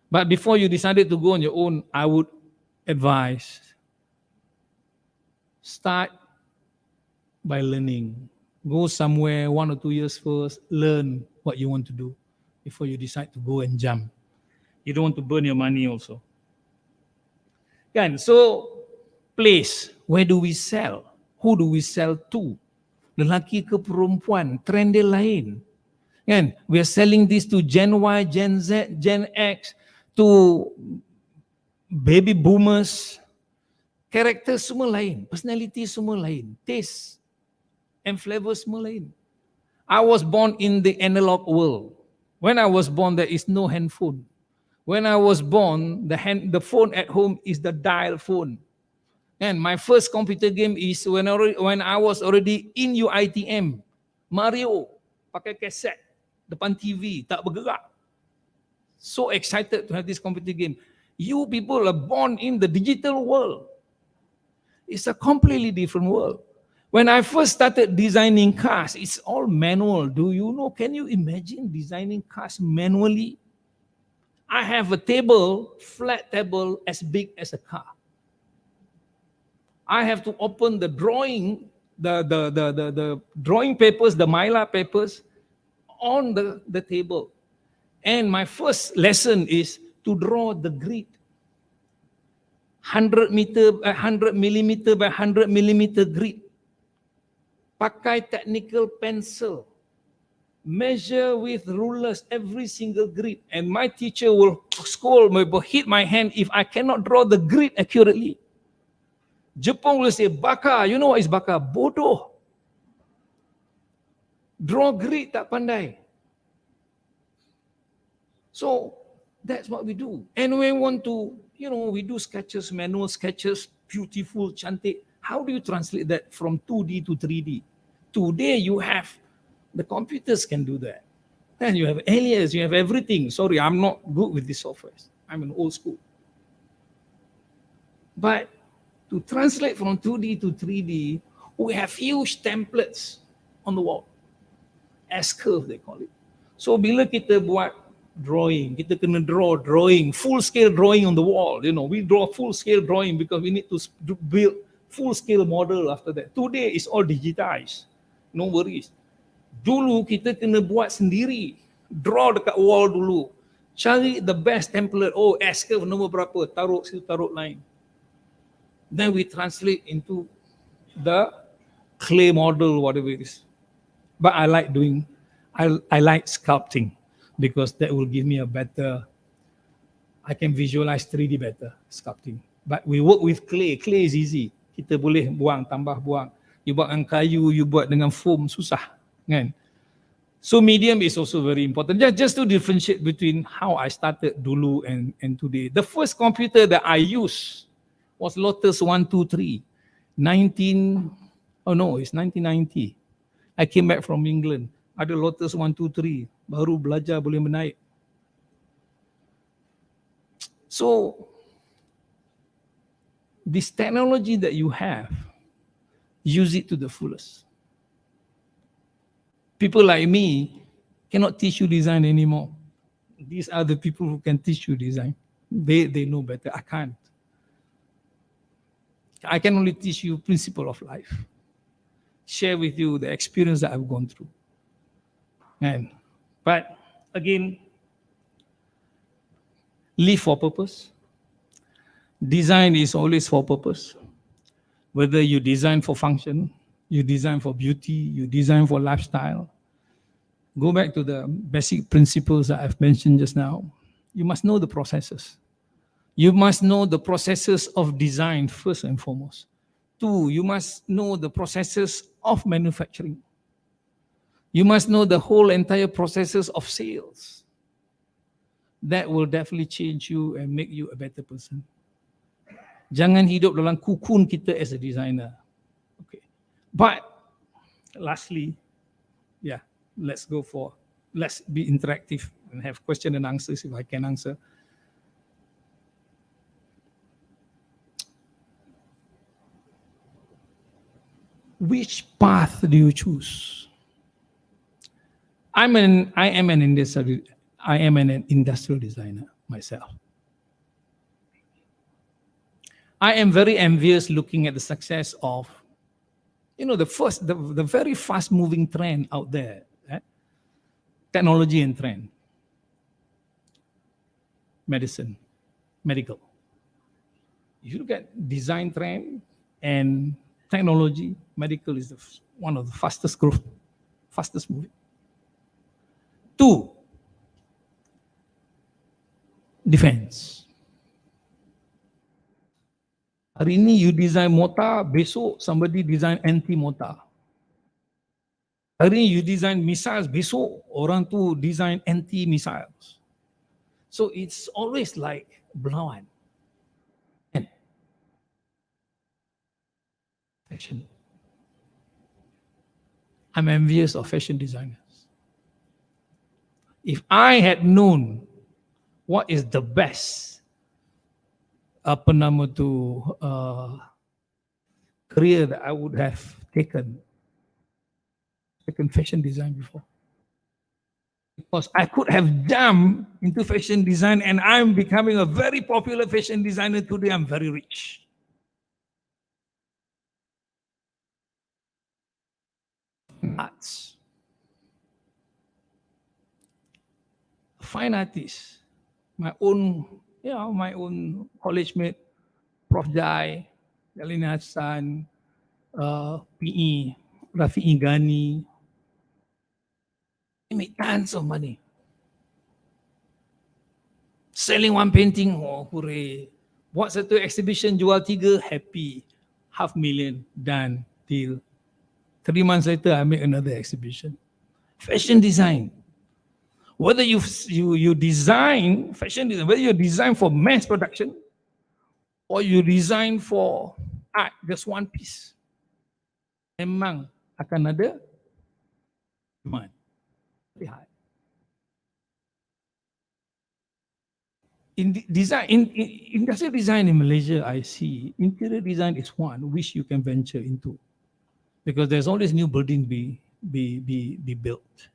But before you decided to go on your own, I would advise, start by learning. Go somewhere 1 or 2 years first, learn what you want to do before you decide to go and jump. You don't want to burn your money also. Kan? So, place, where do we sell? Who do we sell to? Lelaki ke perempuan, trend dia lain. Kan? We are selling this to Gen Y, Gen Z, Gen X, to baby boomers. Karakter semua lain, personality semua lain, taste and flavor semua lain. I was born in the analog world. When I was born, there is no handphone. When I was born, the phone at home is the dial phone. And my first computer game is when I was already in UITM. Mario, pakai kaset, depan TV, tak bergerak. So excited to have this computer game. You people are born in the digital world. It's a completely different world. When I first started designing cars, it's all manual. Do you know, can you imagine designing cars manually? I have a table, flat table, as big as a car. I have to open the drawing, the drawing papers, the Mylar papers on the table. And my first lesson is to draw the grid. 100 millimeter by 100 millimeter grid. Pakai technical pencil. measure with rulers every single grid. And my teacher will scold me, will hit my hand if I cannot draw the grid accurately. Jepang will say, baka, you know what is baka? Bodoh. Draw grid tak pandai. So that's what we do. And we want to, we do sketches, manual sketches, beautiful, cantik. How do you translate that from 2D to 3D? Today you have, the computers can do that. And you have alias, you have everything. Sorry, I'm not good with this software. I'm an old school. But to translate from 2D to 3D, we have huge templates on the wall. S-curve they call it. So bila kita buat drawing, kita kena draw drawing, full scale drawing on the wall. We draw full scale drawing because we need to build full scale model after that. Today is all digitized. No worries. Dulu kita kena buat sendiri. Draw dekat wall dulu. Cari the best template. Oh, S-curve nombor berapa? Taruh situ, taruh line. Then we translate into the clay model, whatever it is. But I like sculpting because that will give me I can visualize 3D better, sculpting. But we work with clay. Clay is easy. Kita boleh buang, tambah buang. You buat dengan kayu, you buat dengan foam, susah. Kan? So medium is also very important. Just to differentiate between how I started dulu and today. The first computer that I used was Lotus 123. It's 1990. I came back from England. Ada Lotus 123. Baru belajar boleh menaik. So, this technology that you have, use it to the fullest. People like me cannot teach you design anymore. These are the people who can teach you design. They know better. I can't. I can only teach you principle of life. Share with you the experience that I've gone through. But again, live for purpose. Design is always for purpose. Whether you design for function, you design for beauty, you design for lifestyle. Go back to the basic principles that I've mentioned just now. You must know the processes. You must know the processes of design first and foremost. 2, you must know the processes of manufacturing. You must know the whole entire processes of sales. That will definitely change you and make you a better person. Jangan hidup dalam cocoon kita as a designer. Okay. But lastly, let's be interactive and have question and answers if I can answer. Which path do you choose? I am an industrial designer myself. I am very envious looking at the success of, the very fast moving trend out there, technology and trend, medical. If you look at design trend and technology, medical is one of the fastest moving. 2, defense. Hari ini you design mortar, besok somebody design anti-mortar. Hari ini you design missiles, besok orang tu design anti-missiles. So it's always like berlawan. Fashion. I'm envious of fashion designers. If I had known what is the best career that I would have taken fashion design before. Because I could have jumped into fashion design and I'm becoming a very popular fashion designer today. I'm very rich. Arts. Fine artist. My own college mate, Prof. Jai, Yalina Hassan, PE, Rafi Igani. They make tons of money. Selling one painting, oh hooray. Buat satu exhibition, jual 3, happy. 500,000, done, deal. 3 months later, I make another exhibition. Fashion design. Whether you design, fashion design, whether you design for mass production or you design for art, just one piece, memang akan ada demand. Very high. In industrial design in Malaysia, I see interior design is one which you can venture into, because there's always new building be built,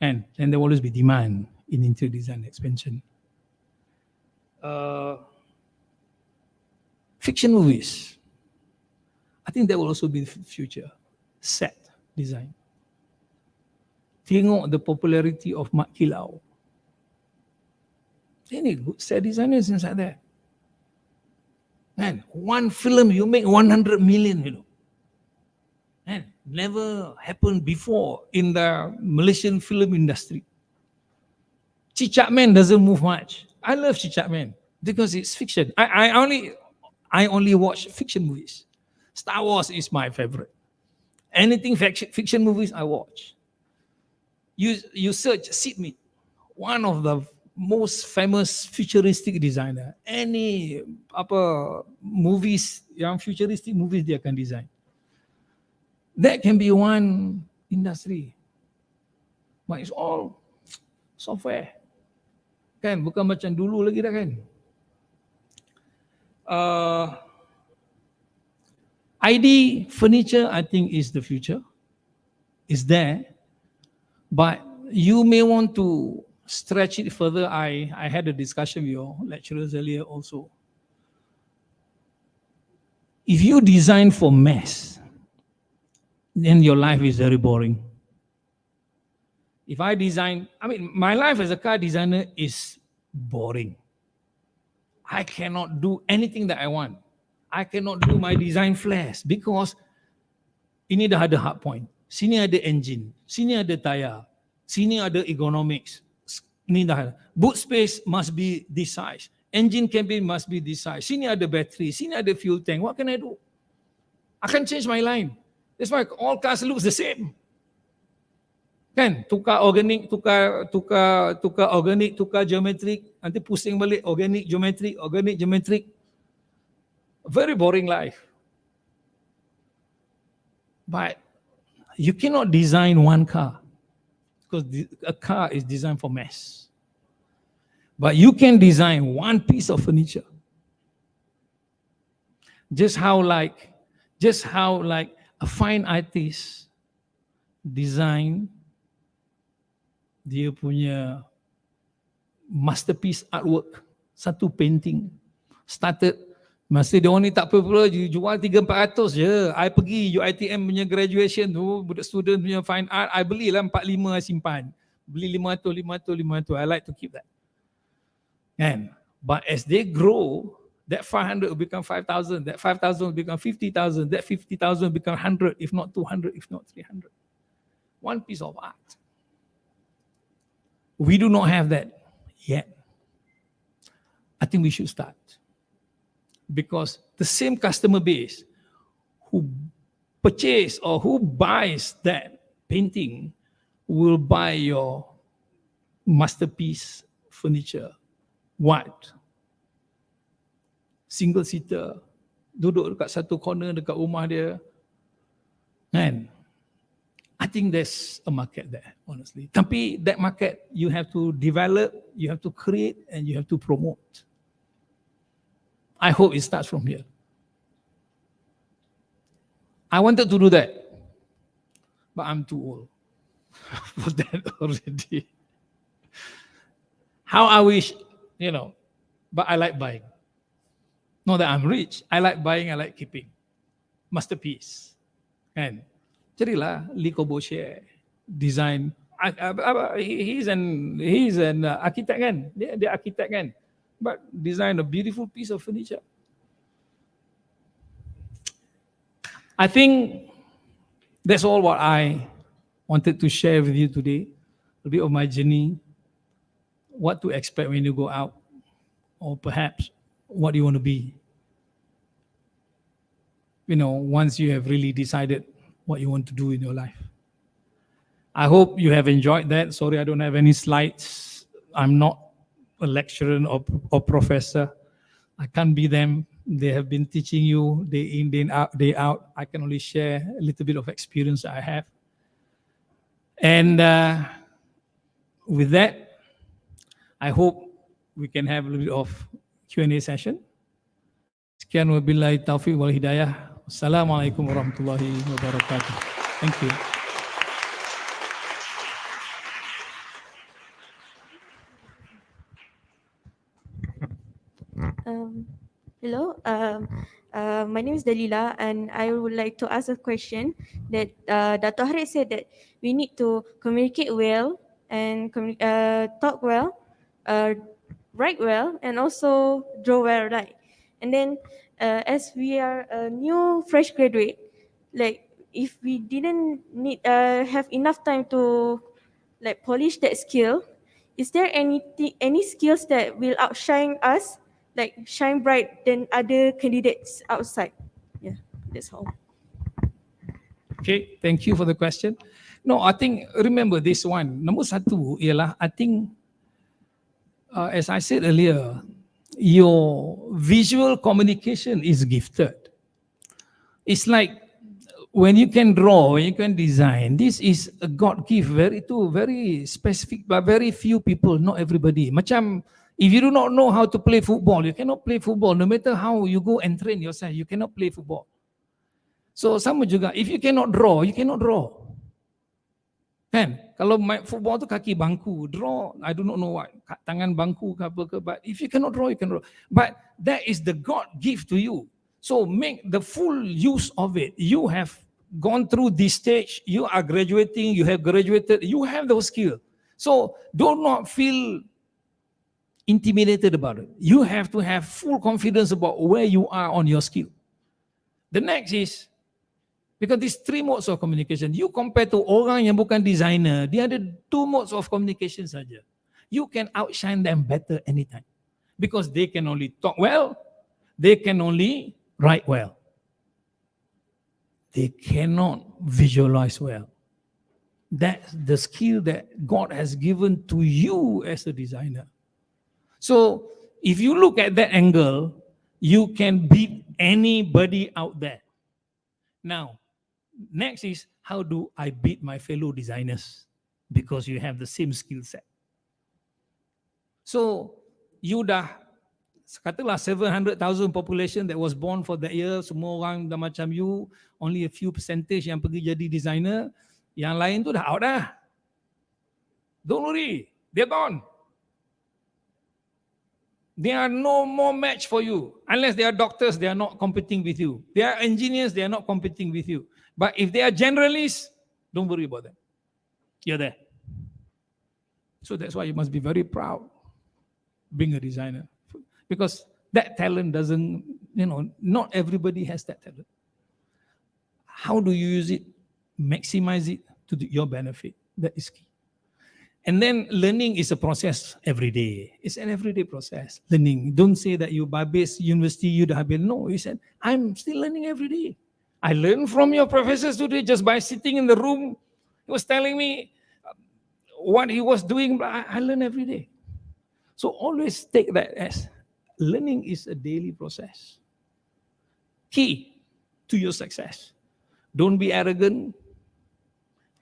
and there will always be demand in interior design expansion. Fiction movies, I think that will also be the future. Set design. Tengok the popularity of Mat Kilau. They need good set designers inside there. And one film you make 100 million, you know. And never happened before in the Malaysian film industry. Cicak Man doesn't move much. I love Cicak Man because it's fiction. I only watch fiction movies. Star Wars is my favorite. Anything fiction movies I watch. You search Sid Mead, one of the most famous futuristic designer. Any movies, yang futuristic movies dia akan design. That can be one industry. But it's all software. Kan, bukan macam dulu lagi dah kan. ID furniture, I think, is the future. Is there. But you may want to stretch it further. I had a discussion with your lecturers earlier also. If you design for mass, then your life is very boring. If I design, my life as a car designer is boring. I cannot do anything that I want. I cannot do my design flares because ini dah ada hard point. Sini ada engine, sini ada tayar, sini ada ergonomics. Ni dah ada. Boot space must be this size. Engine cabin must be this size. Sini ada battery, sini ada fuel tank. What can I do? I can change my line. That's why all cars looks the same. Kan? Tukar organic, tukar organic, tukar geometric, nanti pusing balik organic, geometric. Very boring life. But you cannot design one car because a car is designed for mass. But you can design one piece of furniture. Just how like a fine artist design dia punya masterpiece artwork, satu painting. Started, masa dia orang ni tak apa-apa, jual 300-400 je. I pergi UiTM punya graduation tu, budak student punya fine art, I belilah 4-5 I simpan. Beli 500. I like to keep that. And, but as they grow, that 500 will become 5,000, that 5,000 will become 50,000, that 50,000 will become 100, if not 200, if not 300. One piece of art. We do not have that yet. I think we should start. Because the same customer base who purchase or who buys that painting will buy your masterpiece furniture. What? Single seater, duduk dekat satu corner dekat rumah dia. Kan? I think there's a market there, honestly. Tapi that market you have to develop, you have to create, and you have to promote. I hope it starts from here. I wanted to do that, but I'm too old for that already. How I wish, but I like buying. Not that I'm rich. I like buying, I like keeping. Masterpiece. And carilah Le Corbusier design. He's an architect kan. Dia architect kan. But design a beautiful piece of furniture. I think that's all what I wanted to share with you today. a bit of my journey, what to expect when you go out, or perhaps what you want to be. Once you have really decided what you want to do in your life. I hope you have enjoyed that. Sorry, I don't have any slides. I'm not a lecturer or professor. I can't be them. They have been teaching you day in, day out. I can only share a little bit of experience I have. And with that, I hope we can have a little bit of Q&A session. Sekian wabillahi taufiq wal hidayah. Assalamualaikum warahmatullahi wabarakatuh. Thank you. Hello, my name is Dalila, and I would like to ask a question that Dato' Harid said that we need to communicate well and talk well, write well, and also draw well, right? And then as we are a new fresh graduate, like if we didn't need have enough time to like polish that skill, is there any skills that will outshine us, like shine bright than other candidates outside? Yeah, that's all. Okay, thank you for the question. No, I think, remember this one. Nombor satu ialah, I think, as I said earlier, your visual communication is gifted. It's like when you can draw, when you can design, this is a God gift, very specific, but very few people, not everybody. Macam, if you do not know how to play football, you cannot play football. No matter how you go and train yourself, you cannot play football. So sama juga, if you cannot draw, you cannot draw. Kan? Kalau main football tu kaki bangku, draw, I do not know what, tangan bangku ke apa ke, but if you cannot draw, you can draw. But that is the God gift to you. So make the full use of it. You have gone through this stage, you are graduating, you have graduated, you have those skills. So do not feel intimidated about it. You have to have full confidence about where you are on your skill. The next is, because these three modes of communication, you compare to orang yang bukan designer, dia ada two modes of communication saja. You can outshine them better anytime. Because they can only talk well, they can only write well. They cannot visualize well. That's the skill that God has given to you as a designer. So if you look at that angle, you can beat anybody out there. Now, next is, how do I beat my fellow designers? Because you have the same skill set. So you dah, katalah 700,000 population that was born for that year, semua orang dah macam you, only a few percentage yang pergi jadi designer, yang lain tu dah out dah. Don't worry, they're gone. They are no more match for you. Unless they are doctors, they are not competing with you. They are engineers, they are not competing with you. But if they are generalists, don't worry about them. You're there. So that's why you must be very proud being a designer. Because that talent doesn't, not everybody has that talent. How do you use it? Maximize it to your benefit. That is key. And then learning is a process every day. It's an everyday process, learning. Don't say that you Babis University, you dah habis. No, you said, I'm still learning every day. I learned from your professors today just by sitting in the room. He was telling me what he was doing, but I learn every day. So always take that as learning is a daily process. Key to your success. Don't be arrogant.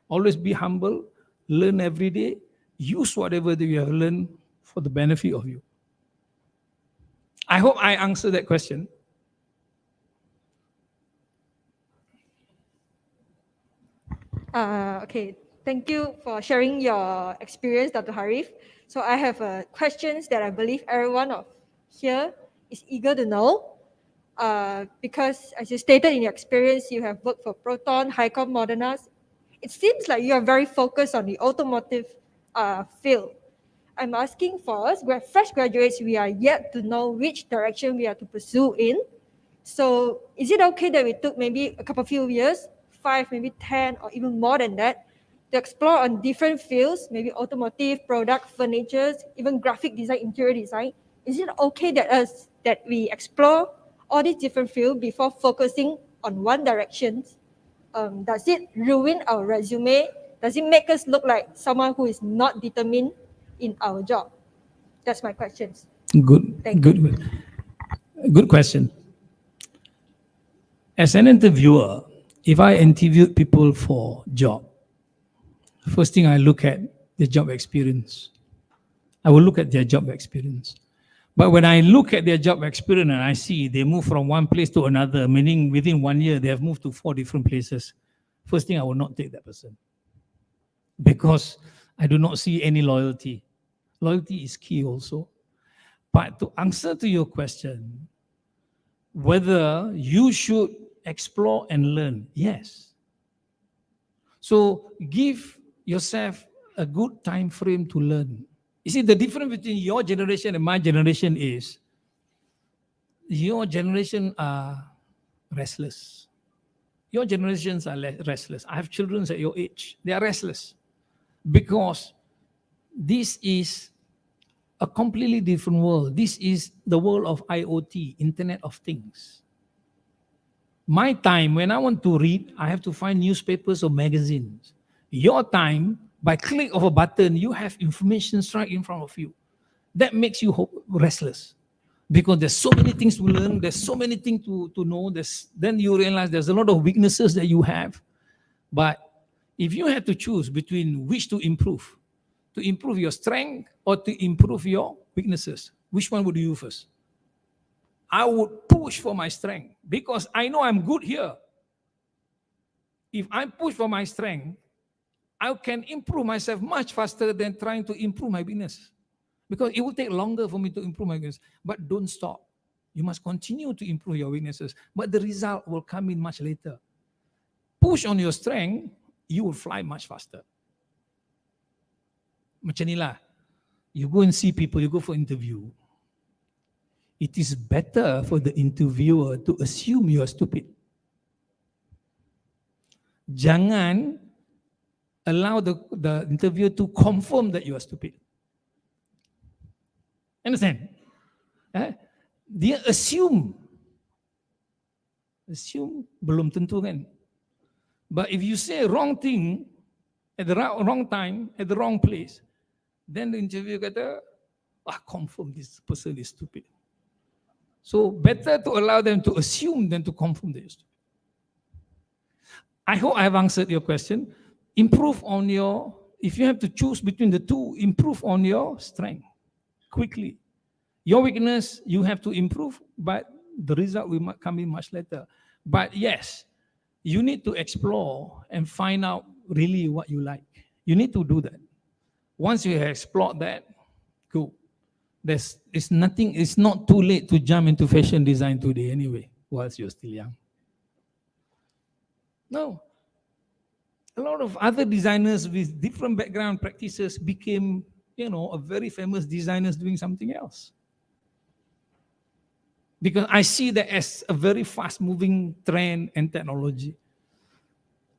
Always be humble. Learn every day. Use whatever that you have learned for the benefit of you. I hope I answered that question. Okay, thank you for sharing your experience, Dr. Harif. So I have questions that I believe everyone of here is eager to know. Because as you stated in your experience, you have worked for Proton, Hycom, Modernas. It seems like you are very focused on the automotive field. I'm asking for us, we're fresh graduates, we are yet to know which direction we are to pursue in. So is it okay that we took maybe a couple few years, 5, maybe 10, or even more than that, to explore on different fields, maybe automotive, product, furniture, even graphic design, interior design? Is it okay that we explore all these different fields before focusing on one direction? Does it ruin our resume? Does it make us look like someone who is not determined in our job? That's my questions. Good, Thank good, good. Good question. As an interviewer, if I interview people for job, first thing I look at their job experience. I will look at their job experience. But when I look at their job experience and I see they move from one place to another, meaning within 1 year they have moved to 4 different places, first thing I will not take that person. Because I do not see any loyalty. Loyalty is key also. But to answer to your question, whether you should explore and learn, yes. So give yourself a good time frame to learn. You see, the difference between your generation and my generation is your generation are restless. Your generations are restless. I have children at your age. They are restless because this is a completely different world. This is the world of IoT, Internet of Things. My time, when I want to read, I have to find newspapers or magazines. Your time, by click of a button, you have information right in front of you. That makes you restless because there's so many things to learn, there's so many things to know. Then you realize there's a lot of weaknesses that you have. But if you had to choose between which to improve your strength or to improve your weaknesses, which one would you do first? I would push for my strength because I know I'm good here. If I push for my strength, I can improve myself much faster than trying to improve my weakness. Because it will take longer for me to improve my weakness. But don't stop. You must continue to improve your weaknesses. But the result will come in much later. Push on your strength, you will fly much faster. Macam ni lah. You go and see people, you go for interview. It is better for the interviewer to assume you are stupid. Jangan allow the interviewer to confirm that you are stupid. Understand? Dia assume belum tentu kan. But if you say wrong thing at the wrong time, at the wrong place, then the interviewer kata, confirm this person is stupid. So better to allow them to assume than to confirm they are stupid. I hope I have answered your question. Improve on if you have to choose between the two, improve on your strength quickly. Your weakness, you have to improve, but the result will come in much later. But yes, you need to explore and find out really what you like. You need to do that. Once you have explored that, go. It's not too late to jump into fashion design today anyway, whilst you're still young. No. A lot of other designers with different background practices became, a very famous designers doing something else. Because I see that as a very fast-moving trend and technology.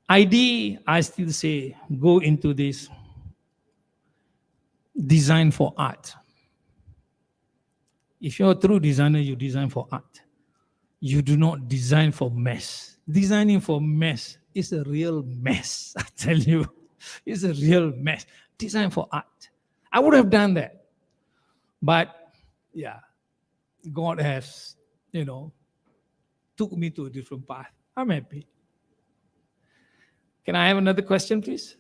I still say, go into this design for art. If you're a true designer, you design for art. You do not design for mess. Designing for mess is a real mess, I tell you. It's a real mess. Design for art. I would have done that. But, yeah, God has, took me to a different path. I'm happy. Can I have another question, please?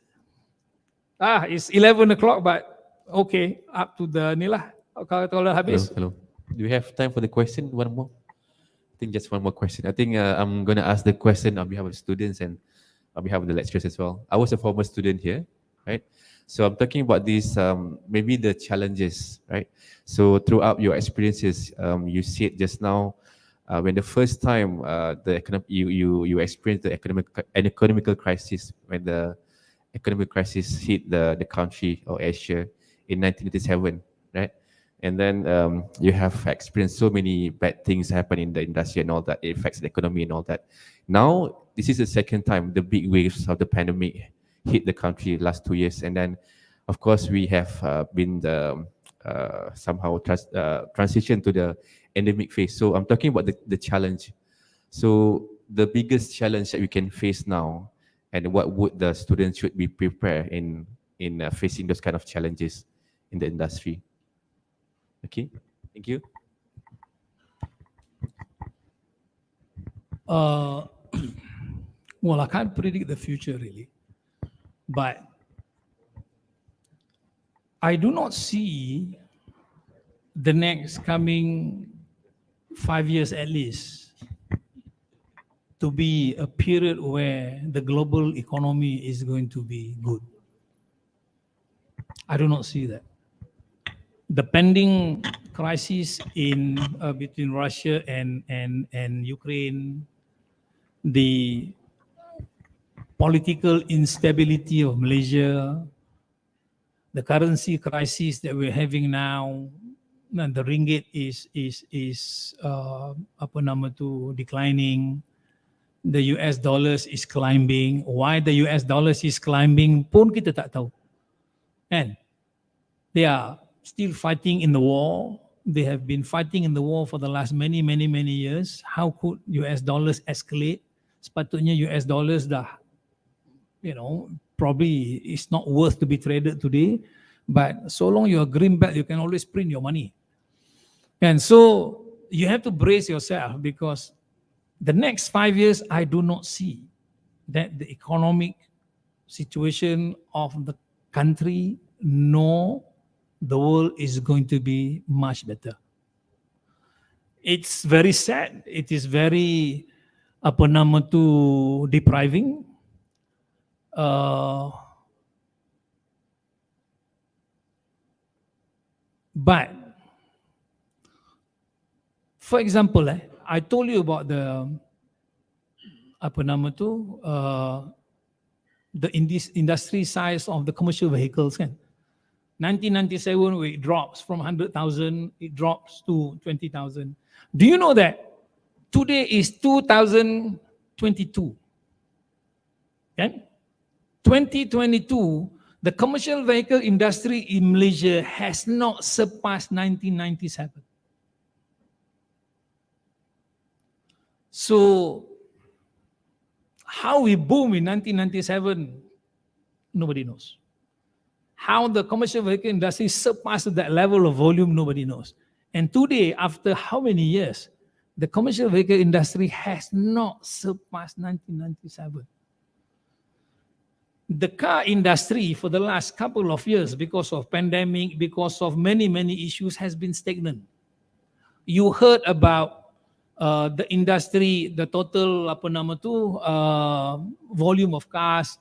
It's 11 o'clock, but okay, up to the Nila. Kalau habis. Hello. Do you have time for the question? One more? I think just one more question. I think I'm going to ask the question on behalf of the students and on behalf of the lecturers as well. I was a former student here, right? So I'm talking about these, maybe the challenges, right? So throughout your experiences, you said just now, when the first time you experienced an economical crisis, when the economic crisis hit the country or Asia in 1987, right? And then you have experienced so many bad things happen in the industry and all that. It affects the economy and all that. Now, this is the second time the big waves of the pandemic hit the country last 2 years. And then, of course, we have been somehow transitioned to the endemic phase. So I'm talking about the challenge. So the biggest challenge that we can face now, and what would the students should be prepared in facing those kind of challenges in the industry. Okay, thank you. Well, I can't predict the future really, but I do not see the next coming 5 years at least to be a period where the global economy is going to be good. I do not see that. The pending crisis in between Russia and Ukraine, the political instability of Malaysia, the currency crisis that we're having now, and the ringgit is declining. The US dollars is climbing. Why the US dollars is climbing pun kita tak tahu. And they are still fighting in the war. They have been fighting in the war for the last many years. How could US dollars escalate? Sepatutnya US dollars dah, probably it's not worth to be traded today. But so long you're greenback, you can always print your money. And so you have to brace yourself, because the next 5 years, I do not see that the economic situation of the country nor the world is going to be much better. It's very sad. It is very depriving. But for example, I told you about the industry size of the commercial vehicles. 1997, it drops from 100,000, it drops to 20,000. Do you know that today is 2022? Okay? 2022, the commercial vehicle industry in Malaysia has not surpassed 1997. So, how we boom in 1997, nobody knows. How the commercial vehicle industry surpassed that level of volume, nobody knows. And today, after how many years, the commercial vehicle industry has not surpassed 1997. The car industry for the last couple of years, because of pandemic, because of many issues, has been stagnant. You heard about the industry, the total volume of cars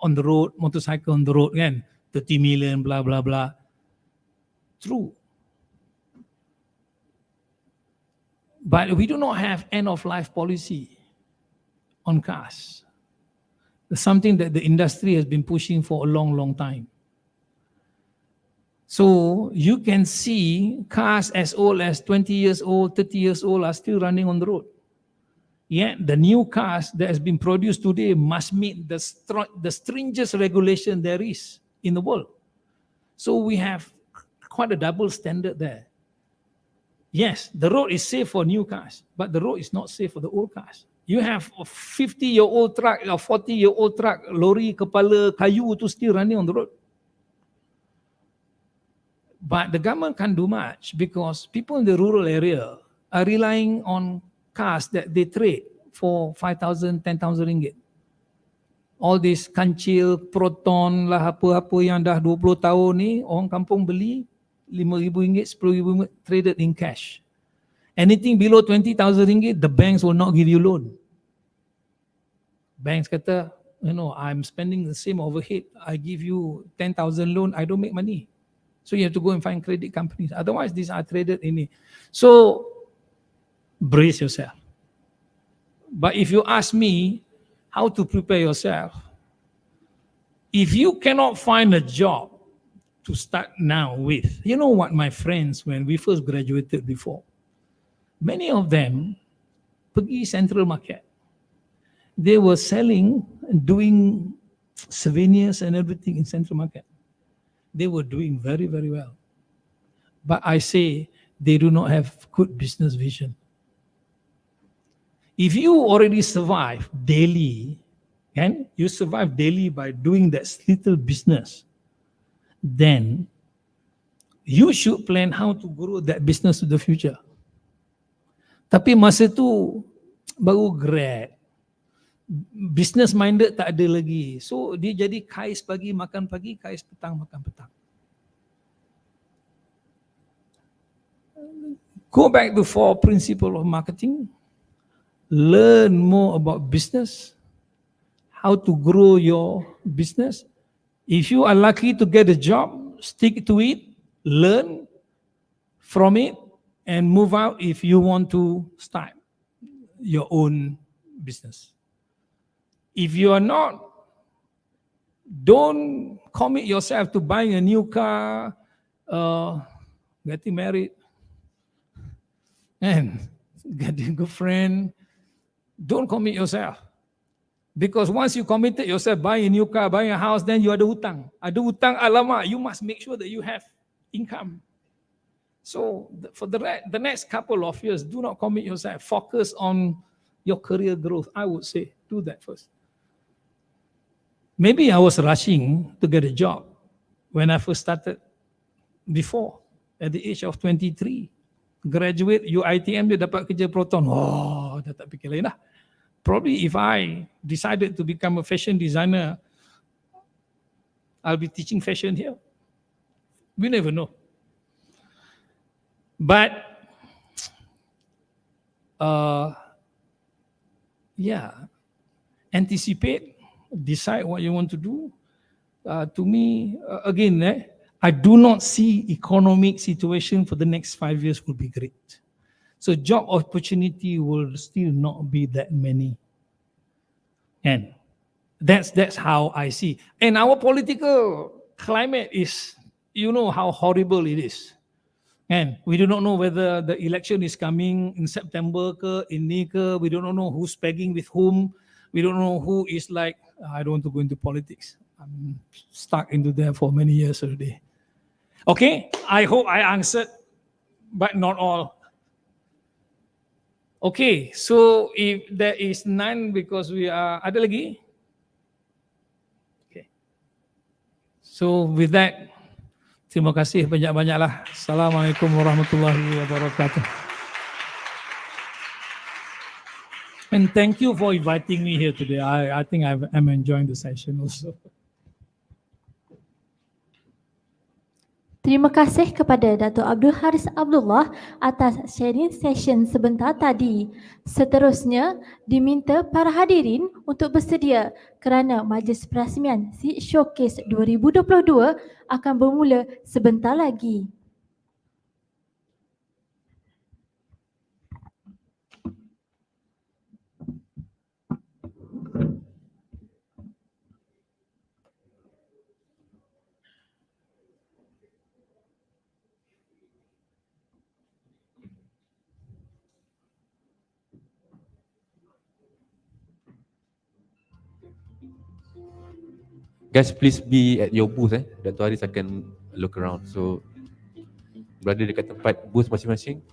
on the road, motorcycle on the road, 30 million, blah, blah, blah. True. But we do not have end-of-life policy on cars. It's something that the industry has been pushing for a long time. So you can see cars as old as 20 years old, 30 years old are still running on the road. Yet the new cars that has been produced today must meet the stringent regulation there is in the world. So we have quite a double standard there. Yes, the road is safe for new cars, but the road is not safe for the old cars. You have a 50-year-old truck or 40-year-old truck, lorry kepala kayu to still running on the road. But the government can't do much, because people in the rural area are relying on cars that they trade for 5,000, 10,000 ringgit. All this kancil, proton lah, apa-apa yang dah 20 tahun ni, orang kampung beli 5,000 ringgit, 10,000 ringgit, traded in cash. Anything below 20,000 ringgit, the banks will not give you loan. Banks kata, I'm spending the same overhead. I give you 10,000 loan, I don't make money. So you have to go and find credit companies. Otherwise, these are traded in it. So brace yourself. But if you ask me how to prepare yourself, if you cannot find a job to start now with, you know what, my friends, when we first graduated before, many of them pergi central market. They were selling, doing souvenirs and everything in Central Market. They were doing very, very well. But I say they do not have good business vision. If you already survive daily, and you survive daily by doing that little business, then you should plan how to grow that business to the future. Tapi masa tu baru grad, business minded tak ada lagi. So dia jadi kais pagi makan pagi, kais petang makan petang. Go back to 4 principles of marketing. Learn more about business, how to grow your business. If you are lucky to get a job, stick to it, learn from it, and move out if you want to start your own business. If you are not, don't commit yourself to buying a new car, getting married, and getting a good friend. Don't commit yourself. Because once you committed yourself buying a new car, buying a house, then you ada hutang. Ada hutang, alamak, you must make sure that you have income. So for the next couple of years, do not commit yourself. Focus on your career growth. I would say, do that first. Maybe I was rushing to get a job when I first started before, at the age of 23. Graduate UiTM, dia dapat kerja Proton. Oh, dah tak fikir lain dah. Probably if I decided to become a fashion designer, I'll be teaching fashion here. We never know. But, anticipate, decide what you want to do. To me, again, I do not see economic situation for the next 5 years will be great. So job opportunity will still not be that many. And that's how I see. And our political climate is, you know how horrible it is. And we do not know whether the election is coming in September ke, in May ke. We don't know who's pegging with whom. We don't know who is like, I don't want to go into politics. I'm stuck into there for many years already. Okay, I hope I answered, but not all. Okay, so if there is none because we are, ada lagi? Okay. So with that, terima kasih banyak-banyaklah. Assalamualaikum warahmatullahi wabarakatuh. And thank you for inviting me here today. I think I'm enjoying the session also. Terima kasih kepada Dato' Abdul Haris Abdullah atas sharing session sebentar tadi. Seterusnya, diminta para hadirin untuk bersedia kerana Majlis Perasmian Seed Showcase 2022 akan bermula sebentar lagi. Guys, please be at your booth. Dato' Haris akan look around. So, berada dekat tempat booth masing-masing.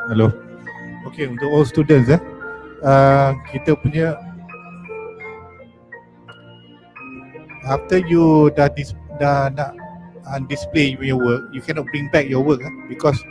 Hello. Okay, untuk all students kita punya after you dah nak display your work, you cannot bring back your work because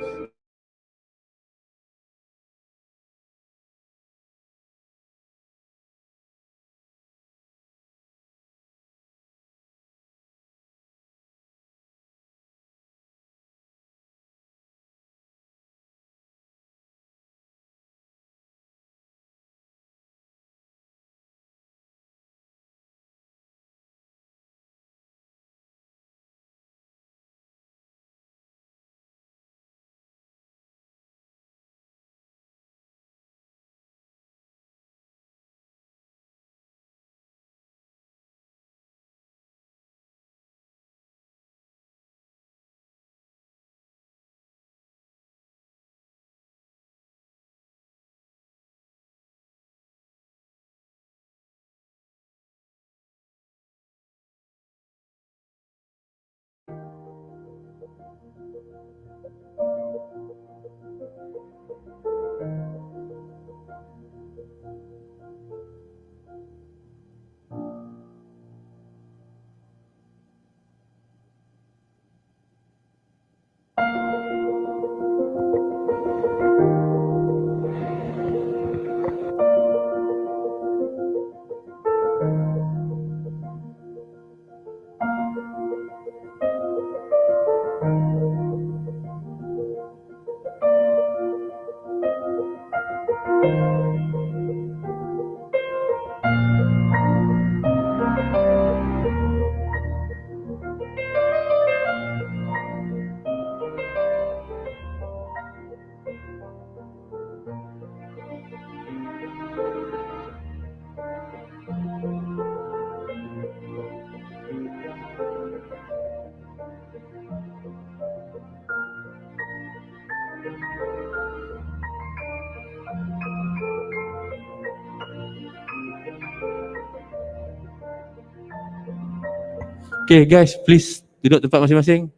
Okay guys, please duduk tempat masing-masing.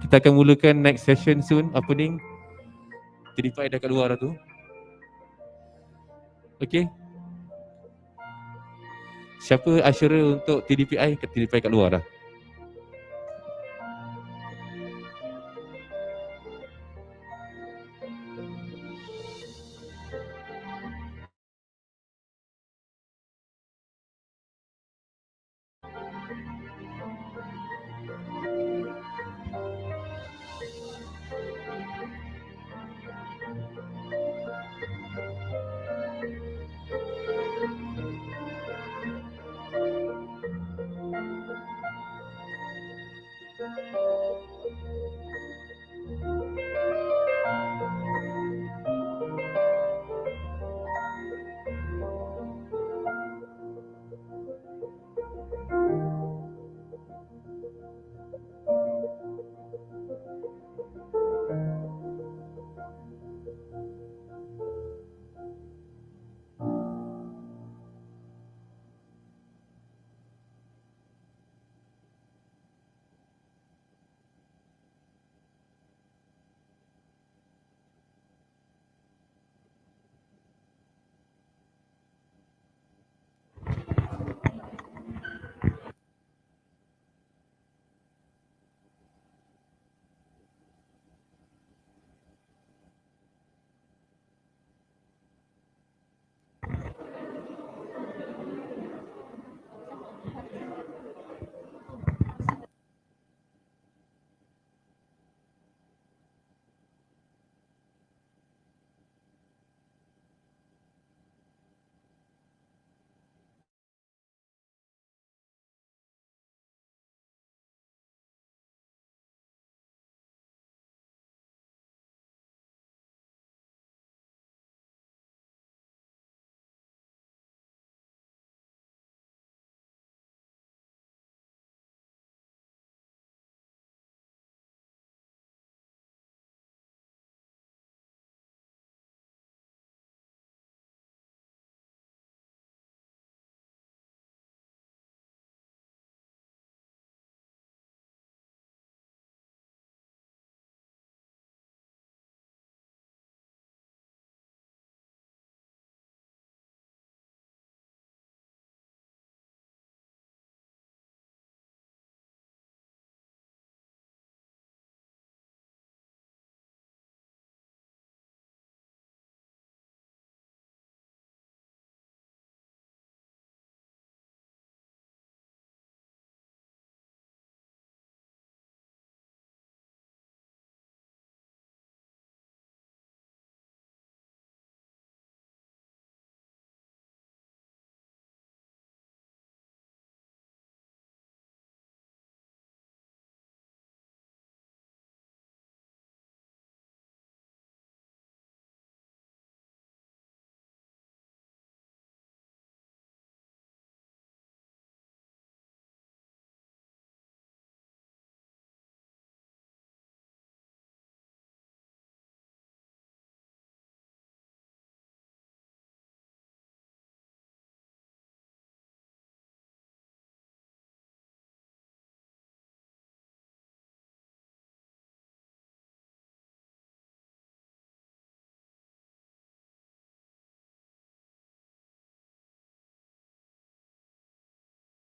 Kita akan mulakan next session soon, opening. Tiripai dah kat luar dah tu. Okay. Siapa usherer untuk TDPI? TDPI kat luar dah.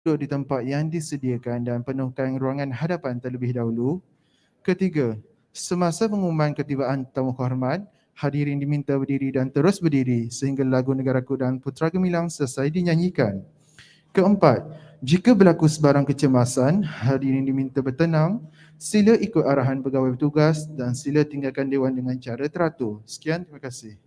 duduk di tempat yang disediakan dan penuhkan ruangan hadapan terlebih dahulu. Ketiga, semasa pengumuman ketibaan tetamu hormat, hadirin diminta berdiri dan terus berdiri sehingga lagu Negaraku dan Putra Gemilang selesai dinyanyikan. Keempat, jika berlaku sebarang kecemasan, hadirin diminta bertenang, sila ikut arahan pegawai bertugas dan sila tinggalkan dewan dengan cara teratur. Sekian, terima kasih.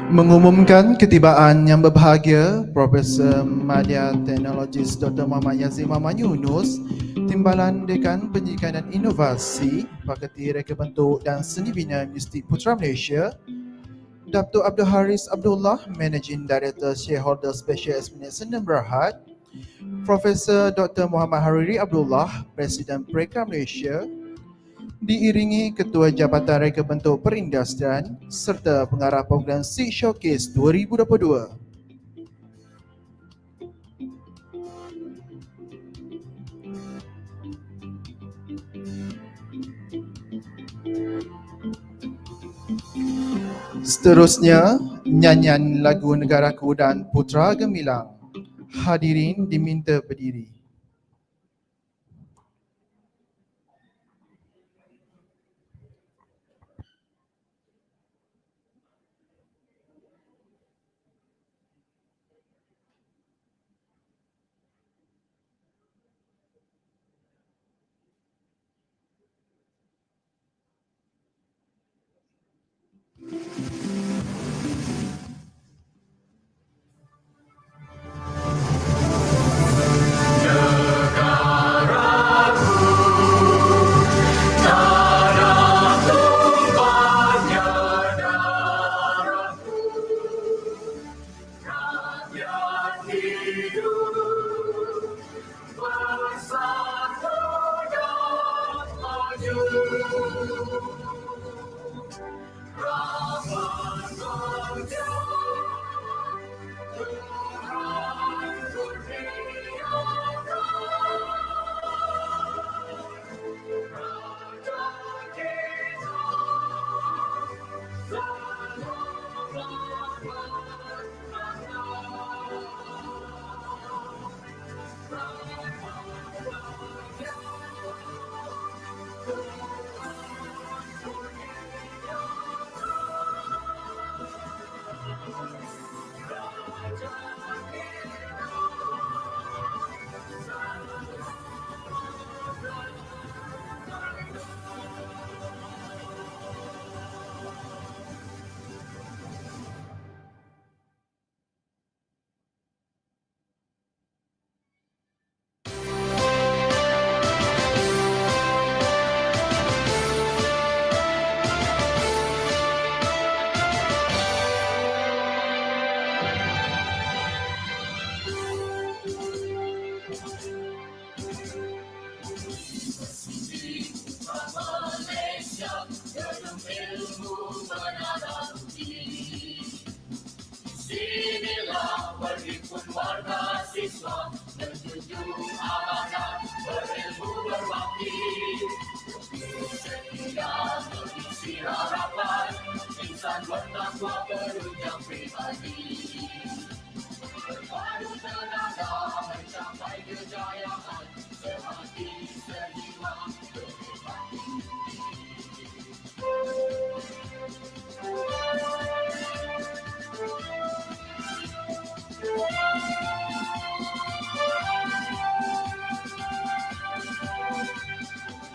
Mengumumkan ketibaan yang berbahagia Profesor Madya Teknologis Dr. Muhammad Yazid Muhammad Yunus, Timbalan Dekan Pendidikan dan Inovasi, Fakulti Reka Bentuk dan Seni Bina Universiti Putra Malaysia, Dr. Abdul Haris Abdullah, Managing Director Shareholder Special Explanation dan Berhad, Profesor Dr. Muhammad Hariri Abdullah, Presiden Preka Malaysia, diiringi Ketua Jabatan Reka Bentuk Perindustrian serta pengarah program Seed Showcase 2022. Seterusnya, nyanyian lagu Negaraku dan Putra Gemilang. Hadirin diminta berdiri.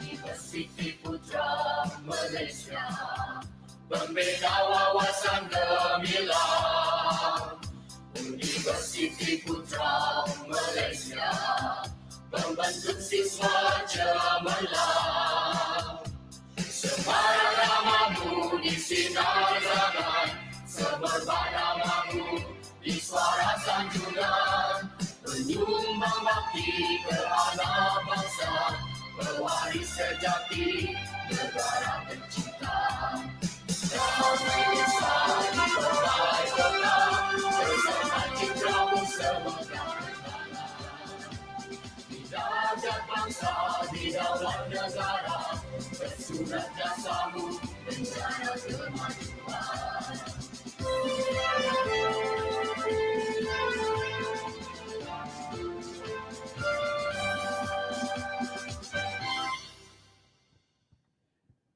Universiti Putra Malaysia, pembina wawasan gemilang. Universiti Putra Malaysia, pembentuk siswa cemerlang. Semarang namamu di sinar zaman, semerbak namamu di suara sanjungan. Penyumbang bakti ke anak bangsa, pewaris sejati negara tercinta. Damai besar di berbagai kota, bersama citramu semegah negara. Di darjat bangsa, di daulat negara, bersurat jasamu menjana kemajuan.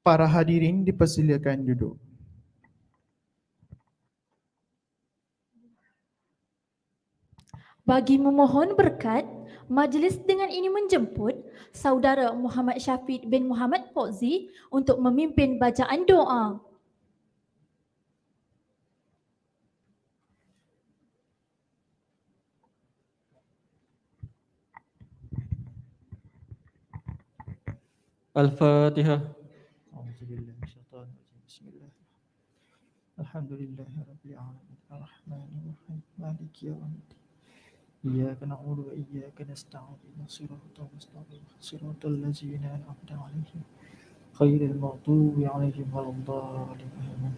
Para hadirin dipersilakan duduk. Bagi memohon berkat, majlis dengan ini menjemput Saudara Muhammad Syafiq bin Muhammad Fauzi untuk memimpin bacaan doa. Al-Fatihah. Alhamdulillahirabbil alamin. Arrahmanir rahim. Maliki yaumiddin. Iyyaka na'budu wa iyyaka nasta'in. Shiratal mustaqim. Shiratal ladzina an'amta 'alaihim ghairil maghdubi 'alaihim waladdallin. Amin.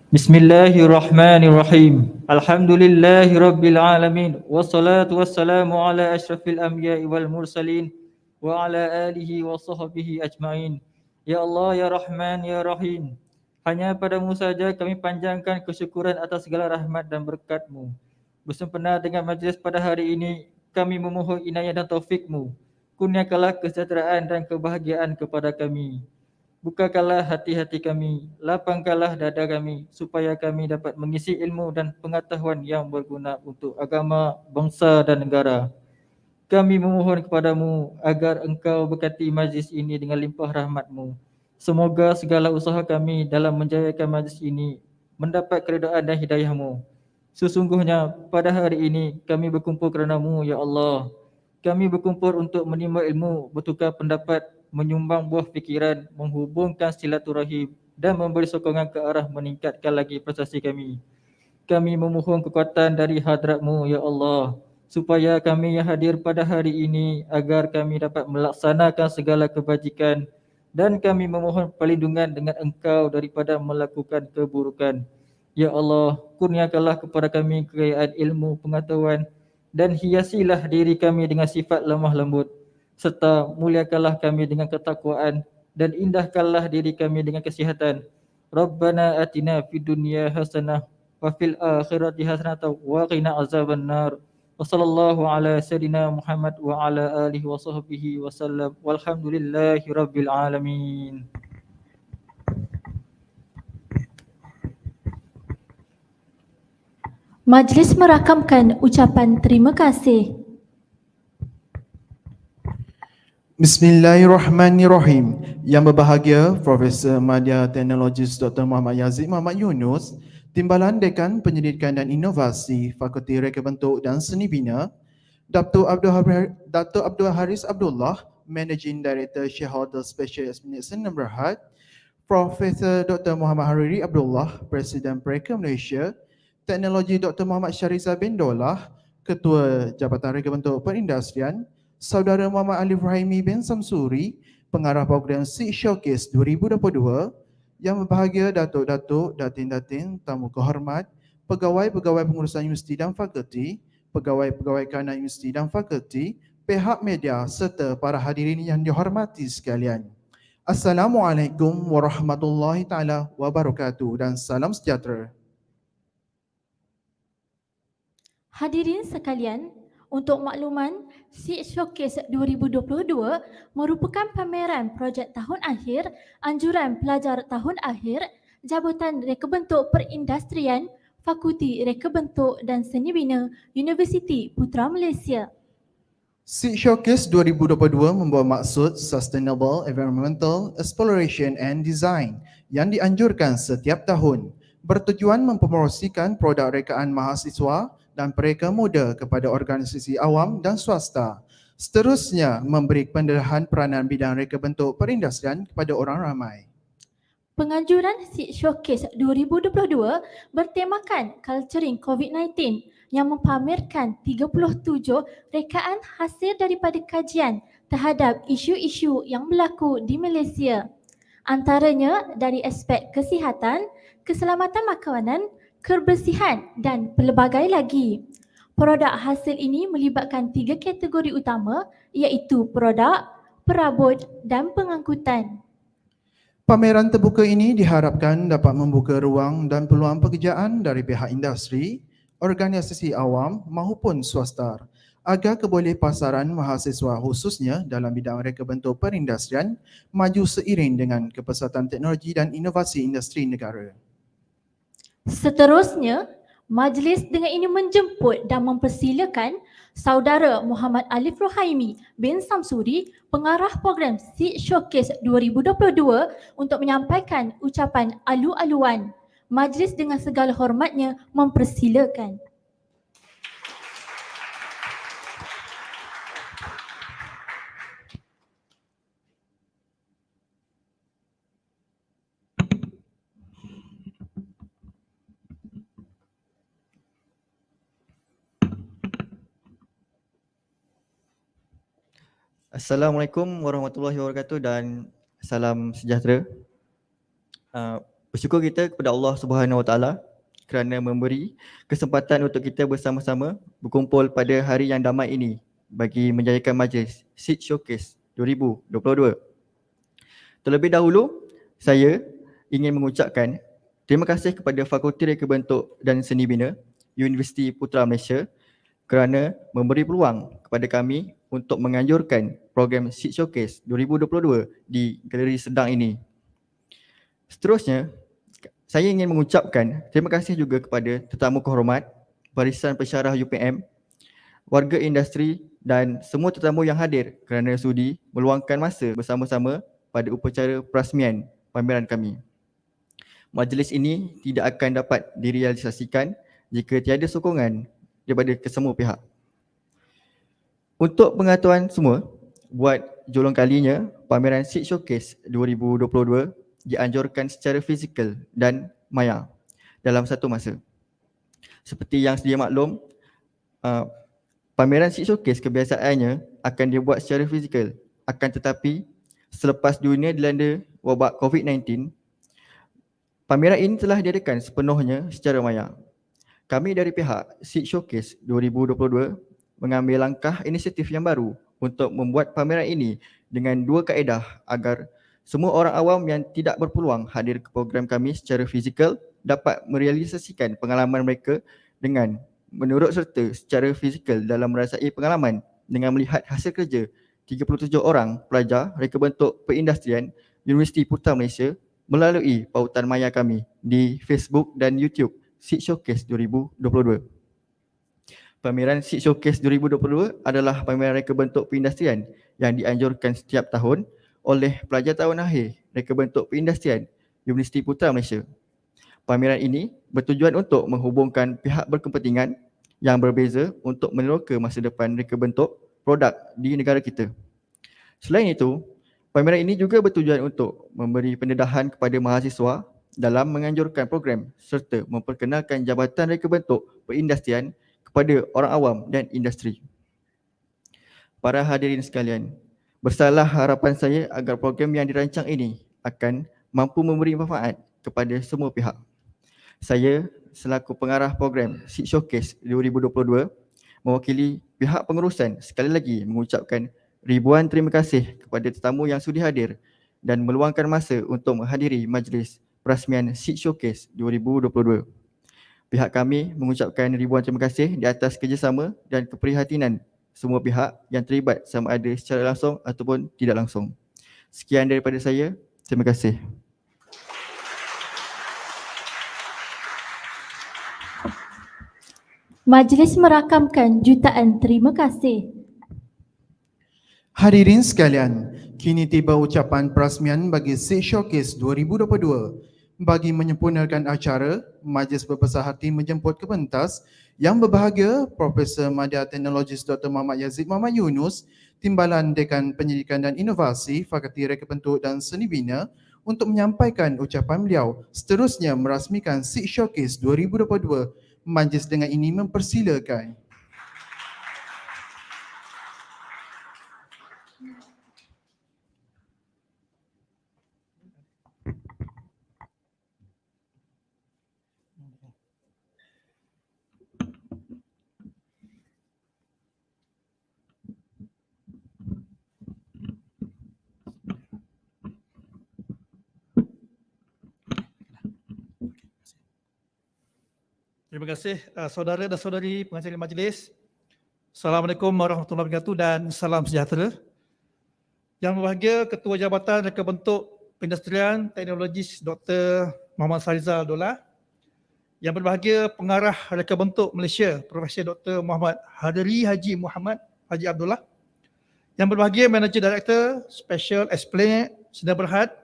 Bismillahirrahmanirrahim. Alhamdulillahirabbil alamin. Wassalatu wassalamu ala asyrafil anbiya'i wal mursalin wa ala alihi wa sahbihi ajma'in. Ya Allah, ya Rahman, ya Rahim. Hanya padamu saja kami panjangkan kesyukuran atas segala rahmat dan berkat-Mu. Bersempena dengan majlis pada hari ini, kami memohon inayah dan taufik-Mu. Kurniakanlah kesejahteraan dan kebahagiaan kepada kami. Bukakanlah hati-hati kami, lapangkanlah dada kami, supaya kami dapat mengisi ilmu dan pengetahuan yang berguna untuk agama, bangsa dan negara. Kami memohon kepadamu agar Engkau berkati majlis ini dengan limpah rahmat-Mu. Semoga segala usaha kami dalam menjayakan majlis ini mendapat keredaan dan hidayah-Mu. Sesungguhnya pada hari ini kami berkumpul kerana-Mu, ya Allah. Kami berkumpul untuk menimba ilmu, bertukar pendapat, menyumbang buah fikiran, menghubungkan silaturahim dan memberi sokongan ke arah meningkatkan lagi prestasi kami. Kami memohon kekuatan dari hadrat-Mu, ya Allah, supaya kami yang hadir pada hari ini agar kami dapat melaksanakan segala kebajikan, dan kami memohon perlindungan dengan Engkau daripada melakukan keburukan. Ya Allah, kurniakanlah kepada kami kekayaan ilmu pengetahuan dan hiasilah diri kami dengan sifat lemah lembut, serta muliakanlah kami dengan ketakwaan dan indahkanlah diri kami dengan kesihatan. Rabbana atina fid dunya hasanah wa fil akhirati hasanah wa qina azabannar. Wa sallallahu ala sayyidina Muhammad wa ala alihi wa sahbihi wa sallam. Walhamdulillahi rabbil alamin. Majlis merakamkan ucapan terima kasih. Bismillahirrahmanirrahim. Yang berbahagia Profesor Madya Teknologis Dr. Muhammad Yazid Muhammad Yunus, Timbalan Dekan Pendidikan dan Inovasi Fakulti Reka Bentuk dan Seni Bina, Dr. Abdul Haris Abdullah, Managing Director Shareholder Special Explanation Berhad, Profesor Dr. Muhammad Hariri Abdullah, Presiden Pereka Malaysia, Teknologi Dr. Muhammad Syariza bin Dolah, Ketua Jabatan Reka Bentuk Perindustrian, Saudara Muhammad Alif Rahimi bin Samsuri, Pengarah Program Seed Showcase 2022, yang berbahagia Datuk-Datuk, Datin-Datin, tamu kehormat, pegawai-pegawai pengurusan universiti dan fakulti, pegawai-pegawai kanan universiti dan fakulti, pihak media serta para hadirin yang dihormati sekalian. Assalamualaikum warahmatullahi taala wabarakatuh dan salam sejahtera. Hadirin sekalian, untuk makluman, SEED Showcase 2022 merupakan pameran projek tahun akhir, anjuran pelajar tahun akhir, Jabatan Reka Bentuk Perindustrian, Fakulti Reka Bentuk dan Seni Bina, Universiti Putra Malaysia. SEED Showcase 2022 membawa maksud Sustainable Environmental Exploration and Design yang dianjurkan setiap tahun, bertujuan mempromosikan produk rekaan mahasiswa dan pereka muda kepada organisasi awam dan swasta. Seterusnya, memberi pendedahan peranan bidang reka bentuk perindustrian kepada orang ramai. Penganjuran SEED Showcase 2022 bertemakan Culturing COVID-19 yang mempamerkan 37 rekaan hasil daripada kajian terhadap isu-isu yang berlaku di Malaysia. Antaranya dari aspek kesihatan, keselamatan makanan, kebersihan dan pelbagai lagi. Produk hasil ini melibatkan 3 kategori utama iaitu produk, perabot dan pengangkutan. Pameran terbuka ini diharapkan dapat membuka ruang dan peluang pekerjaan dari pihak industri, organisasi awam maupun swasta agar kebolehpasaran mahasiswa khususnya dalam bidang reka bentuk perindustrian maju seiring dengan kepesatan teknologi dan inovasi industri negara. Seterusnya, majlis dengan ini menjemput dan mempersilakan Saudara Muhammad Alif Rohaimi bin Samsuri, pengarah program SEED Showcase 2022 untuk menyampaikan ucapan alu-aluan. Majlis dengan segala hormatnya mempersilakan. Assalamualaikum warahmatullahi wabarakatuh dan salam sejahtera. Bersyukur kita kepada Allah Subhanahu Wa Taala kerana memberi kesempatan untuk kita bersama-sama berkumpul pada hari yang damai ini bagi menjayakan majlis SEED Showcase 2022. Terlebih dahulu, saya ingin mengucapkan terima kasih kepada Fakulti Reka Bentuk dan Seni Bina Universiti Putra Malaysia kerana memberi peluang kepada kami untuk menganjurkan program SEED Showcase 2022 di Galeri Serdang ini. Seterusnya, saya ingin mengucapkan terima kasih juga kepada tetamu kehormat, barisan pensyarah UPM, warga industri dan semua tetamu yang hadir kerana sudi meluangkan masa bersama-sama pada upacara perasmian pameran kami. Majlis ini tidak akan dapat direalisasikan jika tiada sokongan daripada kesemua pihak. Untuk pengetahuan semua, buat julung kalinya, pameran SEED Showcase 2022 dianjurkan secara fizikal dan maya dalam satu masa. Seperti yang sedia maklum, pameran SEED Showcase kebiasaannya akan dibuat secara fizikal. Akan tetapi, selepas dunia dilanda wabak COVID-19, pameran ini telah diadakan sepenuhnya secara maya. Kami dari pihak SEED Showcase 2022 mengambil langkah inisiatif yang baru untuk membuat pameran ini dengan dua kaedah agar semua orang awam yang tidak berpeluang hadir ke program kami secara fizikal dapat merealisasikan pengalaman mereka dengan menurut serta secara fizikal dalam merasai pengalaman dengan melihat hasil kerja 37 orang pelajar reka bentuk perindustrian Universiti Putra Malaysia melalui pautan maya kami di Facebook dan YouTube SEED Showcase 2022. Pameran SEED Showcase 2022 adalah pameran reka bentuk perindustrian yang dianjurkan setiap tahun oleh pelajar tahun akhir reka bentuk perindustrian Universiti Putra Malaysia. Pameran ini bertujuan untuk menghubungkan pihak berkepentingan yang berbeza untuk meneroka masa depan reka bentuk produk di negara kita. Selain itu, pameran ini juga bertujuan untuk memberi pendedahan kepada mahasiswa dalam menganjurkan program serta memperkenalkan Jabatan Reka Bentuk Perindustrian kepada orang awam dan industri. Para hadirin sekalian, besarlah harapan saya agar program yang dirancang ini akan mampu memberi manfaat kepada semua pihak. Saya selaku pengarah program SEED Showcase 2022 mewakili pihak pengurusan sekali lagi mengucapkan ribuan terima kasih kepada tetamu yang sudi hadir dan meluangkan masa untuk menghadiri majlis perasmian Seed Showcase 2022. Pihak kami mengucapkan ribuan terima kasih di atas kerjasama dan keprihatinan semua pihak yang terlibat sama ada secara langsung ataupun tidak langsung. Sekian daripada saya. Terima kasih. Majlis merakamkan jutaan terima kasih. Hadirin sekalian, kini tiba ucapan perasmian bagi Seed Showcase 2022. Bagi menyempurnakan acara, majlis berbesar hati menjemput ke pentas yang berbahagia Profesor Madya Teknologis Dr. Muhammad Yazid Muhammad Yunus, Timbalan Dekan Pendidikan dan Inovasi Fakulti Reka Bentuk dan Seni Bina untuk menyampaikan ucapan beliau. Seterusnya merasmikan Seed Showcase 2022. Majlis dengan ini mempersilakan Terima kasih saudara dan saudari penghadiri majlis. Assalamualaikum warahmatullahi wabarakatuh dan salam sejahtera. Yang berbahagia Ketua Jabatan Reka Bentuk Perindustrian Teknologis Dr. Muhammad Farizal Abdullah. Yang berbahagia Pengarah Reka Bentuk Malaysia Profesor Dr. Muhammad Hadri Haji Muhammad Haji Abdullah. Yang berbahagia Manager Director Special Esplanade Serdang Berhad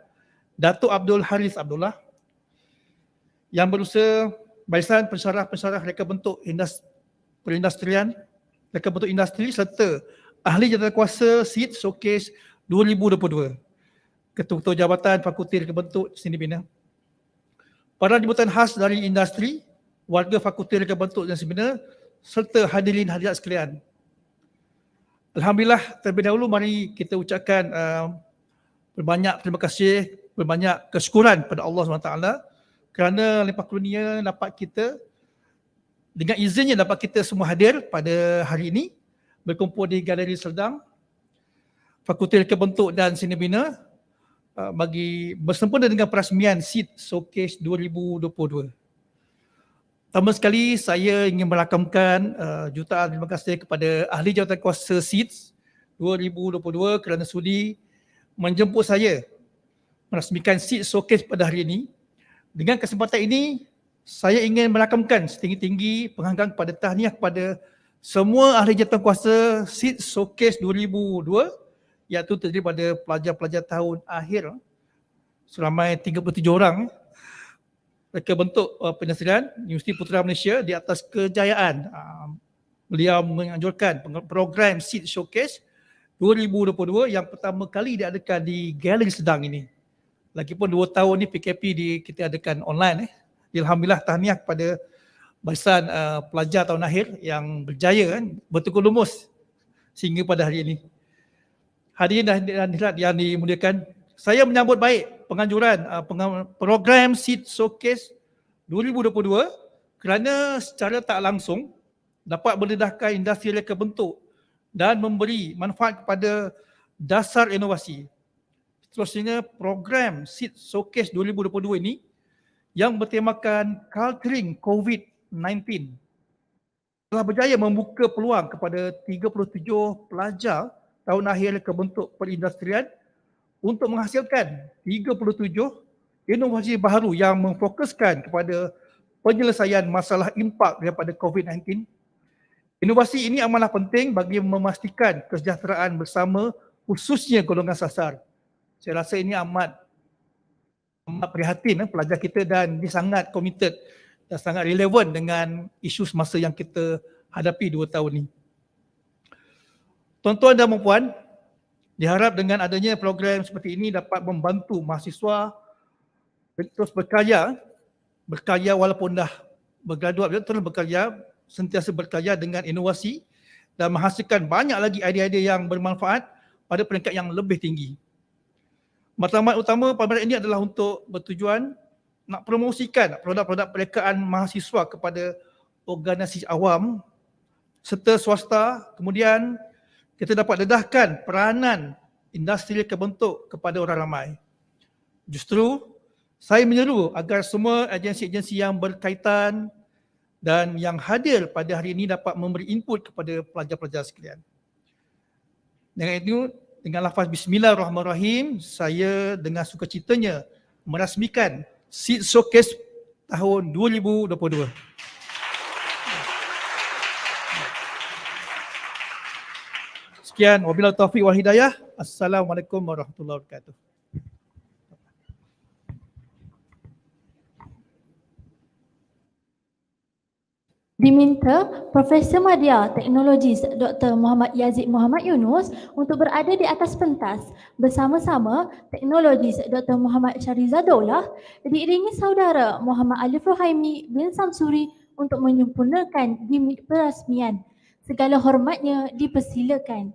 Datuk Abdul Haris Abdullah. Yang berusaha Barisan Pensyarah-Pensyarah Reka Bentuk Perindustrian, Reka Bentuk Industri serta Ahli Jawatankuasa Seed Showcase 2022. Ketua Jabatan Fakulti Reka Bentuk Seni Bina. Para jemputan khas dari industri, warga Fakulti Reka Bentuk dan Seni Bina serta hadirin hadirat sekalian. Alhamdulillah, terlebih dahulu mari kita ucapkan berbanyak terima kasih, berbanyak kesyukuran pada Allah SWT kerana limpah kurnia dapat kita, dengan izinnya dapat kita semua hadir pada hari ini berkumpul di Galeri Serdang, Fakulti Reka Bentuk dan Seni Bina bagi bersempena dengan perasmian Seed Showcase 2022. Pertama sekali saya ingin merakamkan jutaan terima kasih kepada Ahli Jawatankuasa Seed 2022 kerana sudi menjemput saya merasmikan Seed Showcase pada hari ini. Dengan kesempatan ini, saya ingin merakamkan setinggi-tinggi penghargaan kepada tahniah kepada semua ahli jawatankuasa Seed Showcase 2002 iaitu terdiri pada pelajar-pelajar tahun akhir seramai 37 orang Reka Bentuk Perindustrian Universiti Putra Malaysia di atas kejayaan beliau menganjurkan program Seed Showcase 2022 yang pertama kali diadakan di Galeri Serdang ini. Lagipun 2 tahun ni PKP kita adakan online. Alhamdulillah tahniah kepada barisan pelajar tahun akhir yang berjaya bertukar lumus sehingga pada hari ini. Hadirin dan hadirat yang dimuliakan, saya menyambut baik penganjuran program Seed Showcase 2022 kerana secara tak langsung dapat mendedahkan industri reka bentuk dan memberi manfaat kepada dasar inovasi. Seterusnya program Seed Showcase 2022 ini yang bertemakan Culturing COVID-19 telah berjaya membuka peluang kepada 37 pelajar tahun akhir reka bentuk perindustrian untuk menghasilkan 37 inovasi baharu yang memfokuskan kepada penyelesaian masalah impak daripada COVID-19. Inovasi ini amatlah penting bagi memastikan kesejahteraan bersama khususnya golongan sasar. Saya rasa ini amat prihatin pelajar kita dan dia sangat committed dan sangat relevan dengan isu semasa yang kita hadapi 2 tahun ini. Tuan-tuan dan puan, diharap dengan adanya program seperti ini dapat membantu mahasiswa terus berkarya walaupun dah bergraduat, terus berkarya, sentiasa berkarya dengan inovasi dan menghasilkan banyak lagi idea-idea yang bermanfaat pada peringkat yang lebih tinggi. Matlamat utama pameran ini adalah untuk bertujuan nak promosikan produk-produk perekaan mahasiswa kepada organisasi awam serta swasta. Kemudian kita dapat dedahkan peranan industri reka bentuk kepada orang ramai. Justru saya menyeru agar semua agensi-agensi yang berkaitan dan yang hadir pada hari ini dapat memberi input kepada pelajar-pelajar sekalian. Dengan itu, dengan lafaz Bismillahirrahmanirrahim, saya dengan sukacitanya merasmikan Seed Showcase tahun 2022. Sekian, wabillahi taufiq wal hidayah. Assalamualaikum warahmatullahi wabarakatuh. Diminta Profesor Madya Teknologis Dr. Muhammad Yazid Muhammad Yunus untuk berada di atas pentas bersama-sama Teknologis Dr. Muhammad Syarizadullah diiringi saudara Muhammad Alif Rohaimi bin Samsuri untuk menyempurnakan gimik perasmian. Segala hormatnya dipersilakan.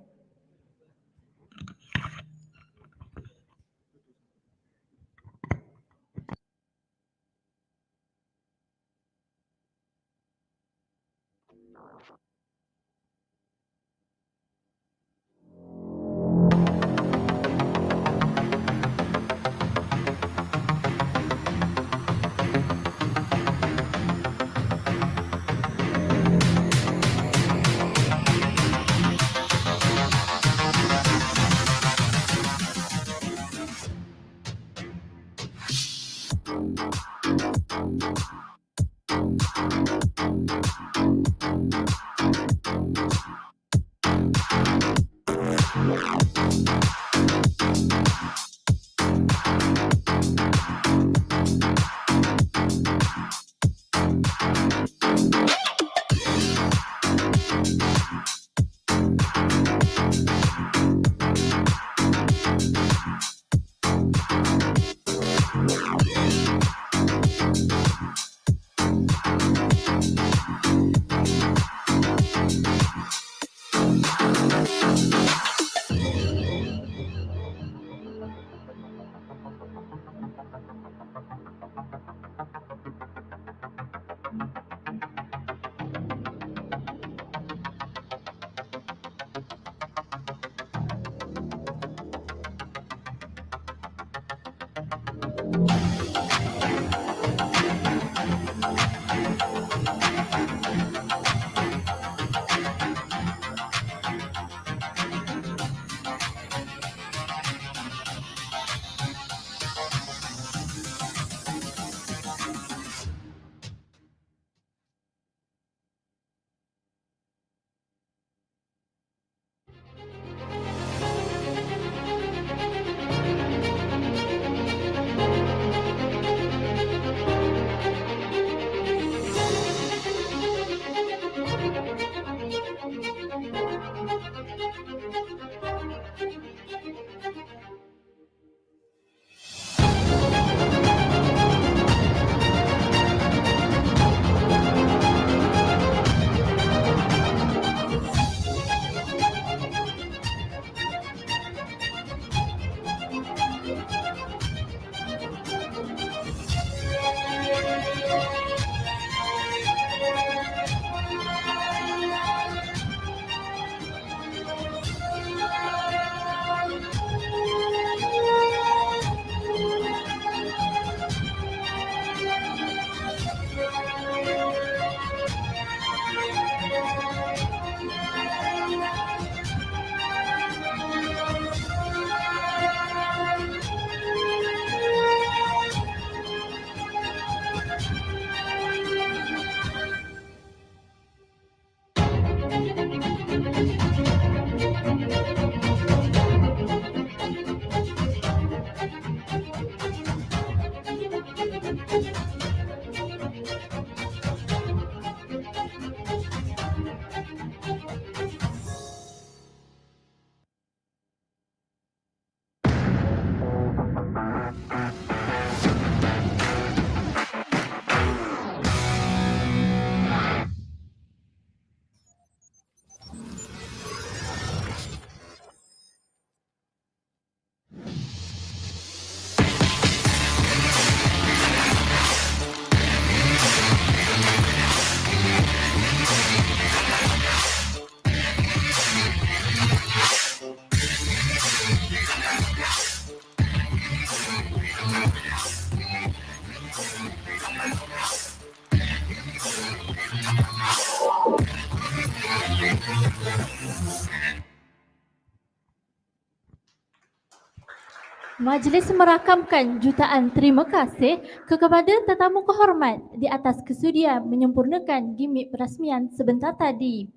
Majlis merakamkan jutaan terima kasih kepada tetamu kehormat di atas kesudian menyempurnakan gimik perasmian sebentar tadi.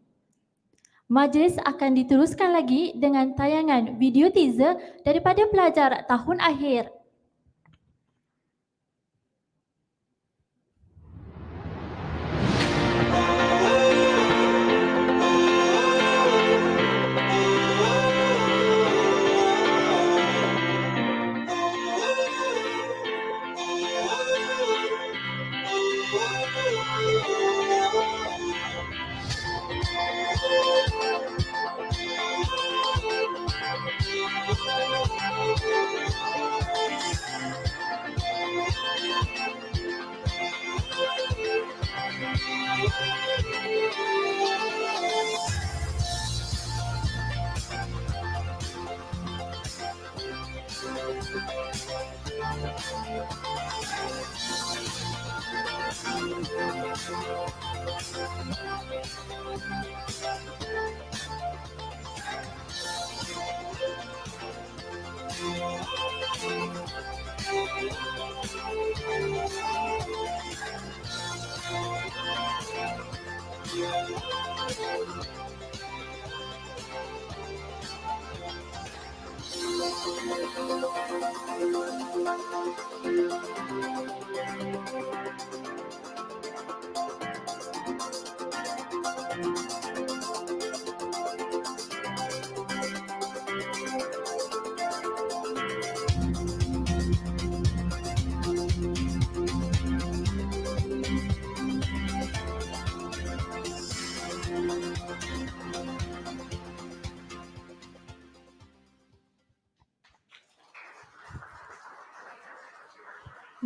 Majlis akan diteruskan lagi dengan tayangan video teaser daripada pelajar tahun akhir.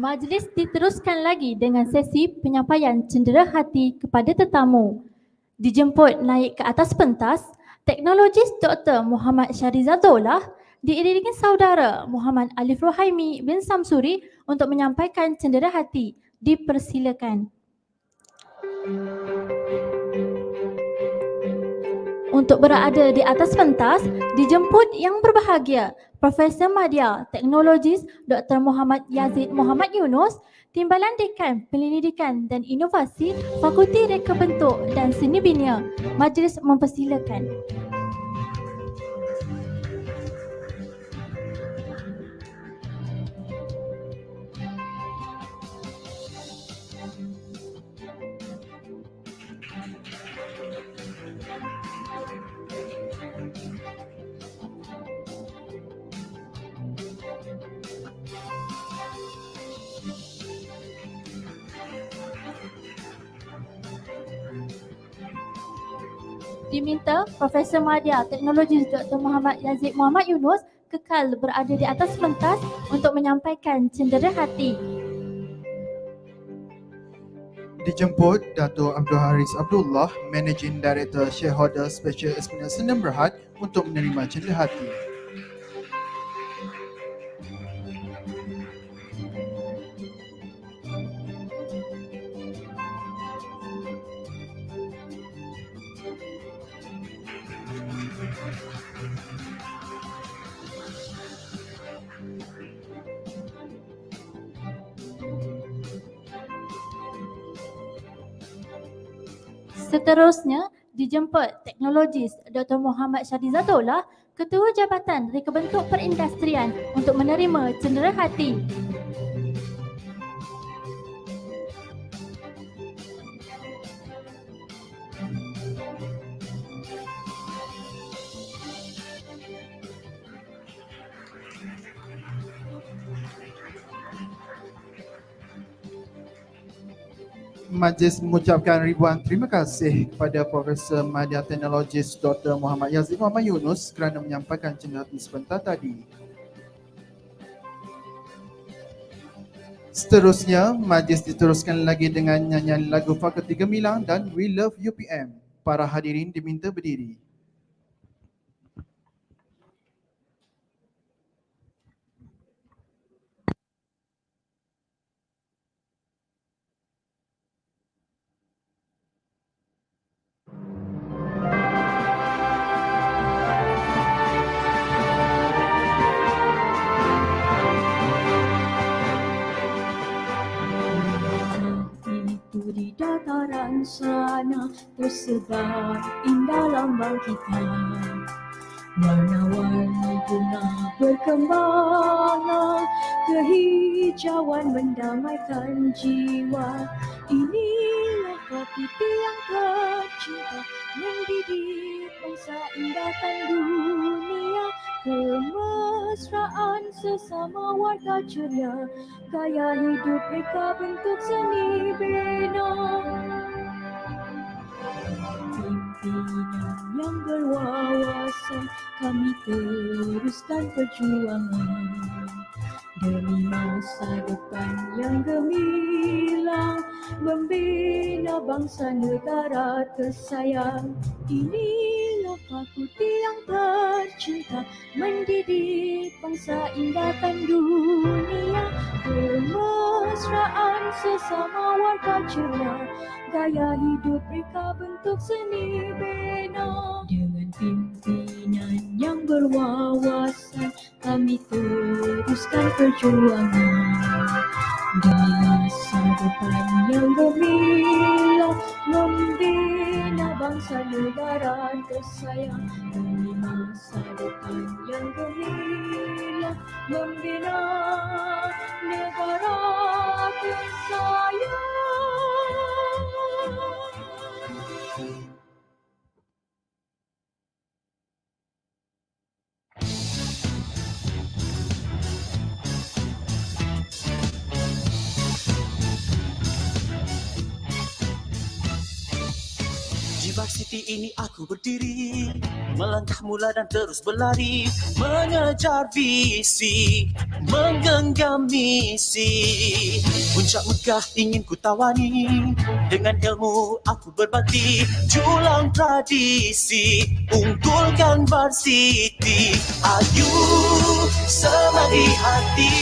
Majlis diteruskan lagi dengan sesi penyampaian cendera hati kepada tetamu. Dijemput naik ke atas pentas, teknologis Dr. Muhammad Syarizadullah diiringi saudara Muhammad Alif Rohaimi bin Samsuri untuk menyampaikan cendera hati. Dipersilakan. Untuk berada di atas pentas, dijemput yang berbahagia Profesor Madya Teknologis Dr. Muhammad Yazid Muhammad Yunus, Timbalan Dekan Penyelidikan dan Inovasi Fakulti Reka Bentuk dan Seni Bina. Majlis mempersilakan. Diminta Profesor Madya Teknologis Dr. Muhammad Yazid Muhammad Yunus kekal berada di atas pentas untuk menyampaikan cendera hati. Dijemput Dato' Abdul Haris Abdullah, Managing Director Shareholder Special Esplanade Sdn Bhd untuk menerima cendera hati. Seterusnya, dijemput Teknologis Dr. Muhammad Syarizadullah, Ketua Jabatan Reka Bentuk Perindustrian untuk menerima cendera hati. Majlis mengucapkan ribuan terima kasih kepada Profesor Madya Teknologis Dr. Muhammad Yazid Muhammad Yunus kerana menyampaikan cendera hati sebentar tadi. Seterusnya, majlis diteruskan lagi dengan nyanyian lagu Fakulti Gemilang dan We Love UPM. Para hadirin diminta berdiri. di dataran sana tersebar indah lambang kita. Warna-warni bunga berkembang, kehijauan mendamaikan jiwa. Inilah Kapiti yang tercinta, mendidik bangsa indahkan dunia. Kemesraan sesama warga ceria, gaya hidup mereka bentuk seni bina. Pimpinan yang berwawasan, kami teruskan perjuangan demi masa depan yang gemilang, membina bangsa negara tersayang. Inilah fakulti yang tercinta, mendidik bangsa indahkan dunia. Kemesraan sesama warga ceria, gaya hidup mereka bentuk seni bina. Dengan pimpinan yang berwawasan, kami teruskan perjuangan demi masa depan yang gemilang, membina bangsa negara tersayang. Demi masa depan yang gemilang, membina negara tersayang. Di varsity ini aku berdiri, melangkah mula dan terus berlari, mengejar visi, menggenggam misi. Puncak megah ingin ku tawani, dengan ilmu aku berbakti, julang tradisi, unggulkan varsity. Ayu semadi hati,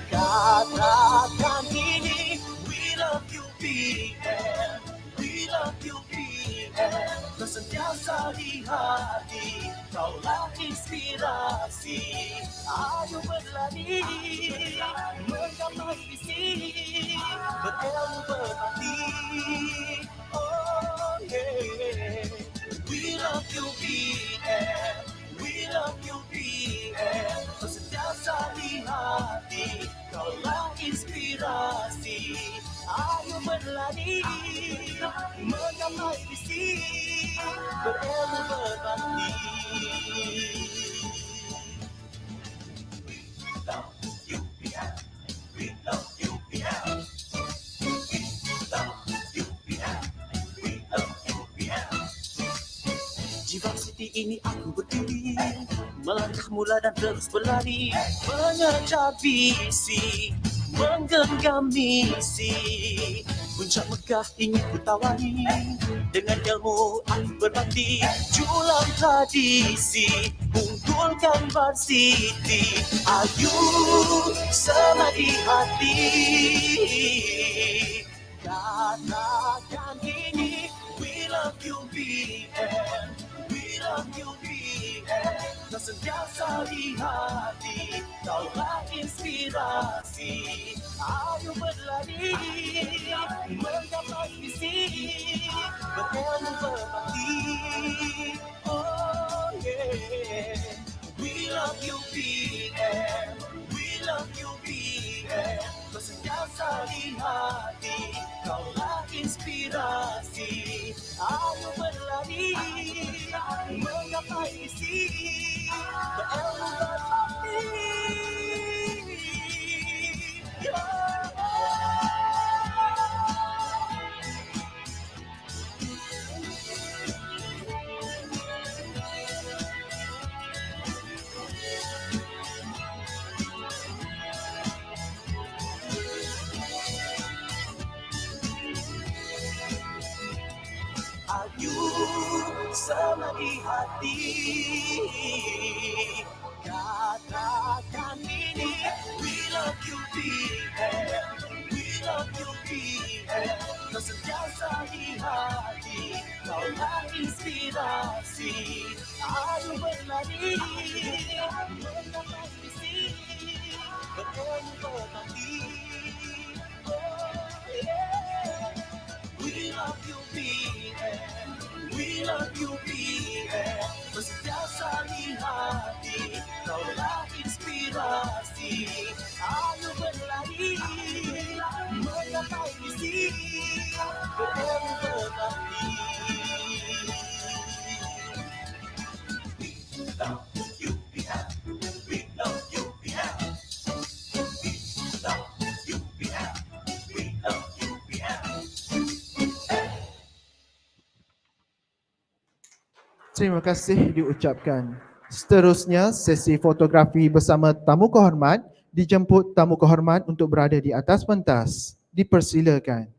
katakan ini, we love you PM. We love you PM, kau sentiasa di hati, kaulah inspirasi. Ayo berlari, menggapai visi, berilmu berbakti. Oh yeah, we love you PM, we love you PM, kau sentiasa di hati, kaulah inspirasi. Ayo berlari, menggapai visi, berilmu berbakti. We love UPM, we love UPM, we love UPM, we love UPM. Di varsity ini aku berdiri, melangkah mula dan terus berlari, mengejar visi, menggenggam misi. Puncak megah ingin ku tawani, dengan ilmu aku berbakti, julang tradisi, unggulkan varsity. Ayu semadi hati, katakan ini, we love you PM, we love you PM, kau sentiasa di hati, kaulah inspirasi. Ayo berlari, menggapai visi, berilmu berbakti. Oh yeah, we love you PM, we love you PM, kau sentiasa di hati, kaulah inspirasi. Ayo berlari, menggapai visi, berilmu berbakti. Ayu semadi hati, katakan ini, we love you PM, we love you PM, kau sentiasa di hati, kaulah inspirasi. Ayo berlari, menggapai visi, berilmu berbakti. Oh Terima kasih diucapkan. Seterusnya, sesi fotografi bersama tamu kehormat. Dijemput tamu kehormat untuk berada di atas pentas. Dipersilakan.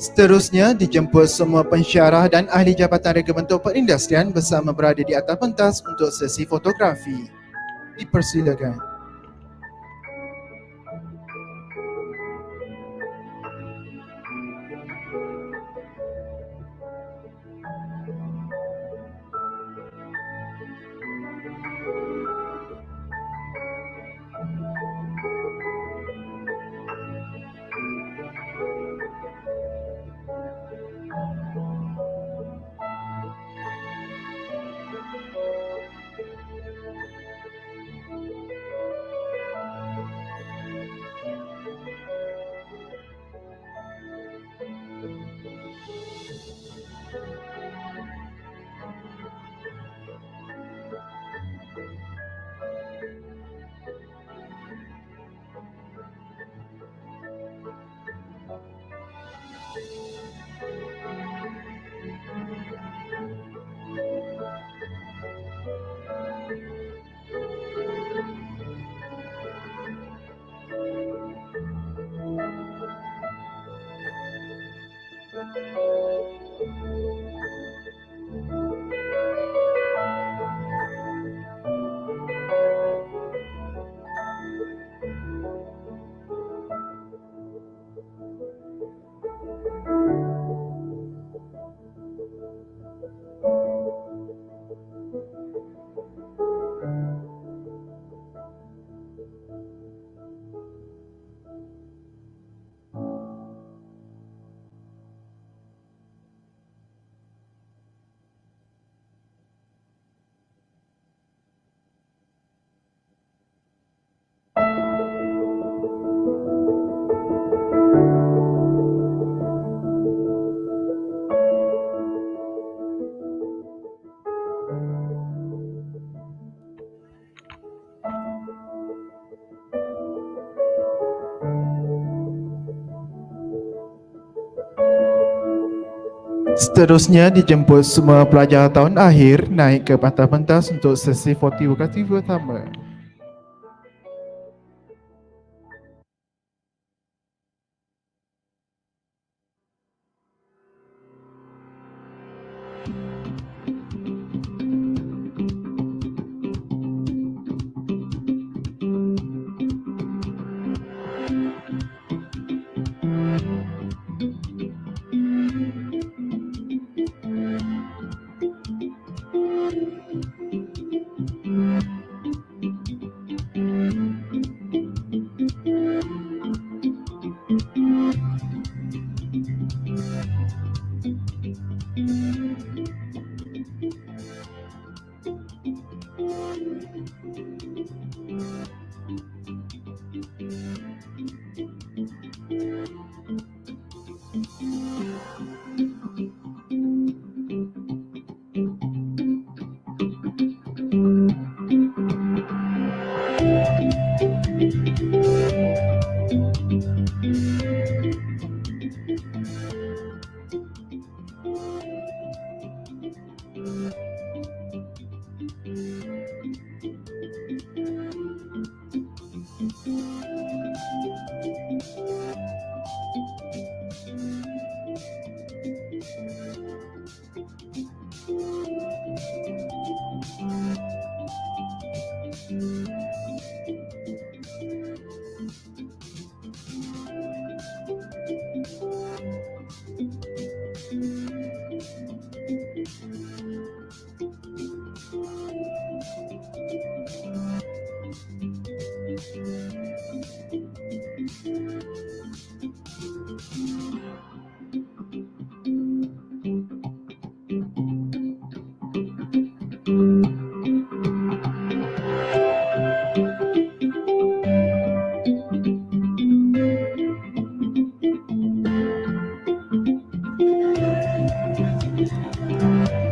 Seterusnya, dijemput semua pensyarah dan ahli jabatan rega bentuk perindustrian bersama berada di atas pentas untuk sesi fotografi. Dipersilakan. Seterusnya, dijemput semua pelajar tahun akhir naik ke pantas pentas untuk sesi fotografi pertama.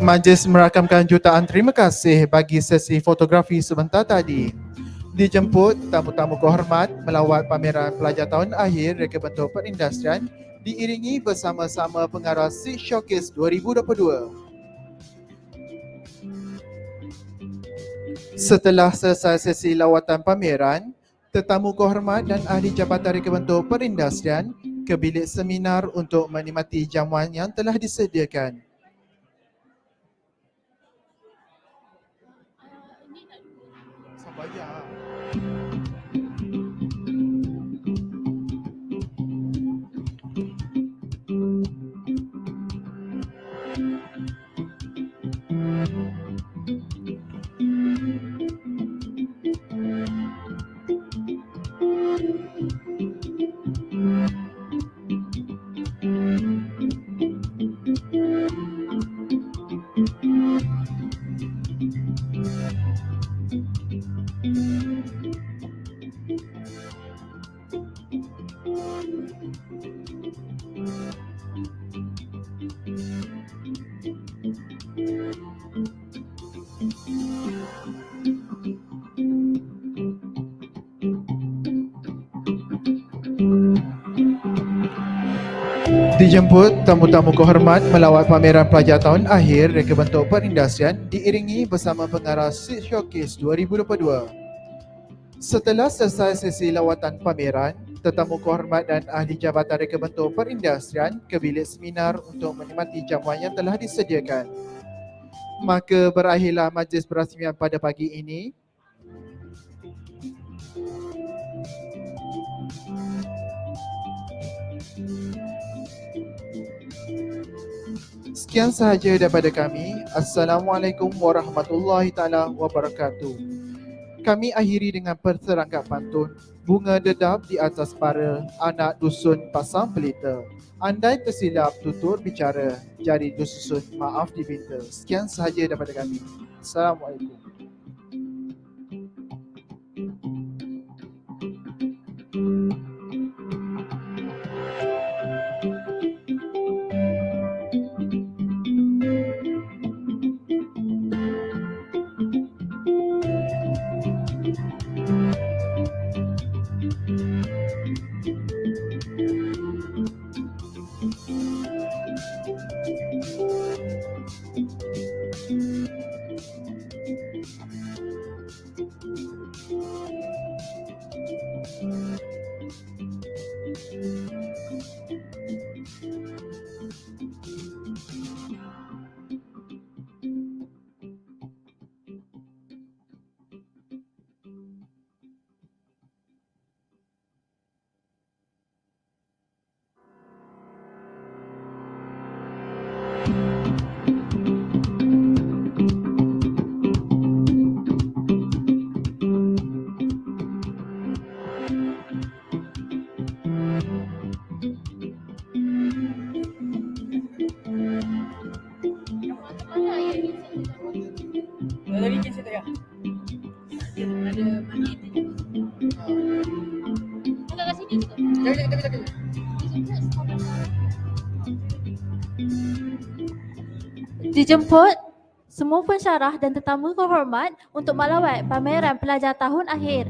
Majlis merakamkan jutaan terima kasih bagi sesi fotografi sebentar tadi. Dijemput tamu-tamu kehormat melawat pameran pelajar tahun akhir reka bentuk perindustrian diiringi bersama-sama pengarah Seed Showcase 2022. Setelah selesai sesi lawatan pameran, tetamu kehormat dan ahli Jabatan Reka Bentuk Perindustrian ke bilik seminar untuk menikmati jamuan yang telah disediakan. Dijemput tamu-tamu kehormat melawat pameran pelajar tahun akhir reka bentuk perindustrian diiringi bersama pengarah Seed Showcase 2022. Setelah selesai sesi lawatan pameran, tetamu kehormat dan ahli Jabatan Reka Bentuk Perindustrian ke bilik seminar untuk menikmati jamuan yang telah disediakan. Maka berakhirlah majlis perasmian pada pagi ini. Sekian sahaja daripada kami. Assalamualaikum warahmatullahi taala wabarakatuh. Kami akhiri dengan perserangkap pantun Bunga Dedap di Atas Para, Anak Dusun Pasang Pelita. Andai tersilap tutur bicara, jari disusun maaf dibinta. Sekian sahaja daripada kami. Assalamualaikum. Galeri cancel tak ya? Ada money. Bukan kat sini juga. Jaga. Dijemput semua pensyarah dan tetamu kehormat untuk melawat pameran pelajar tahun akhir.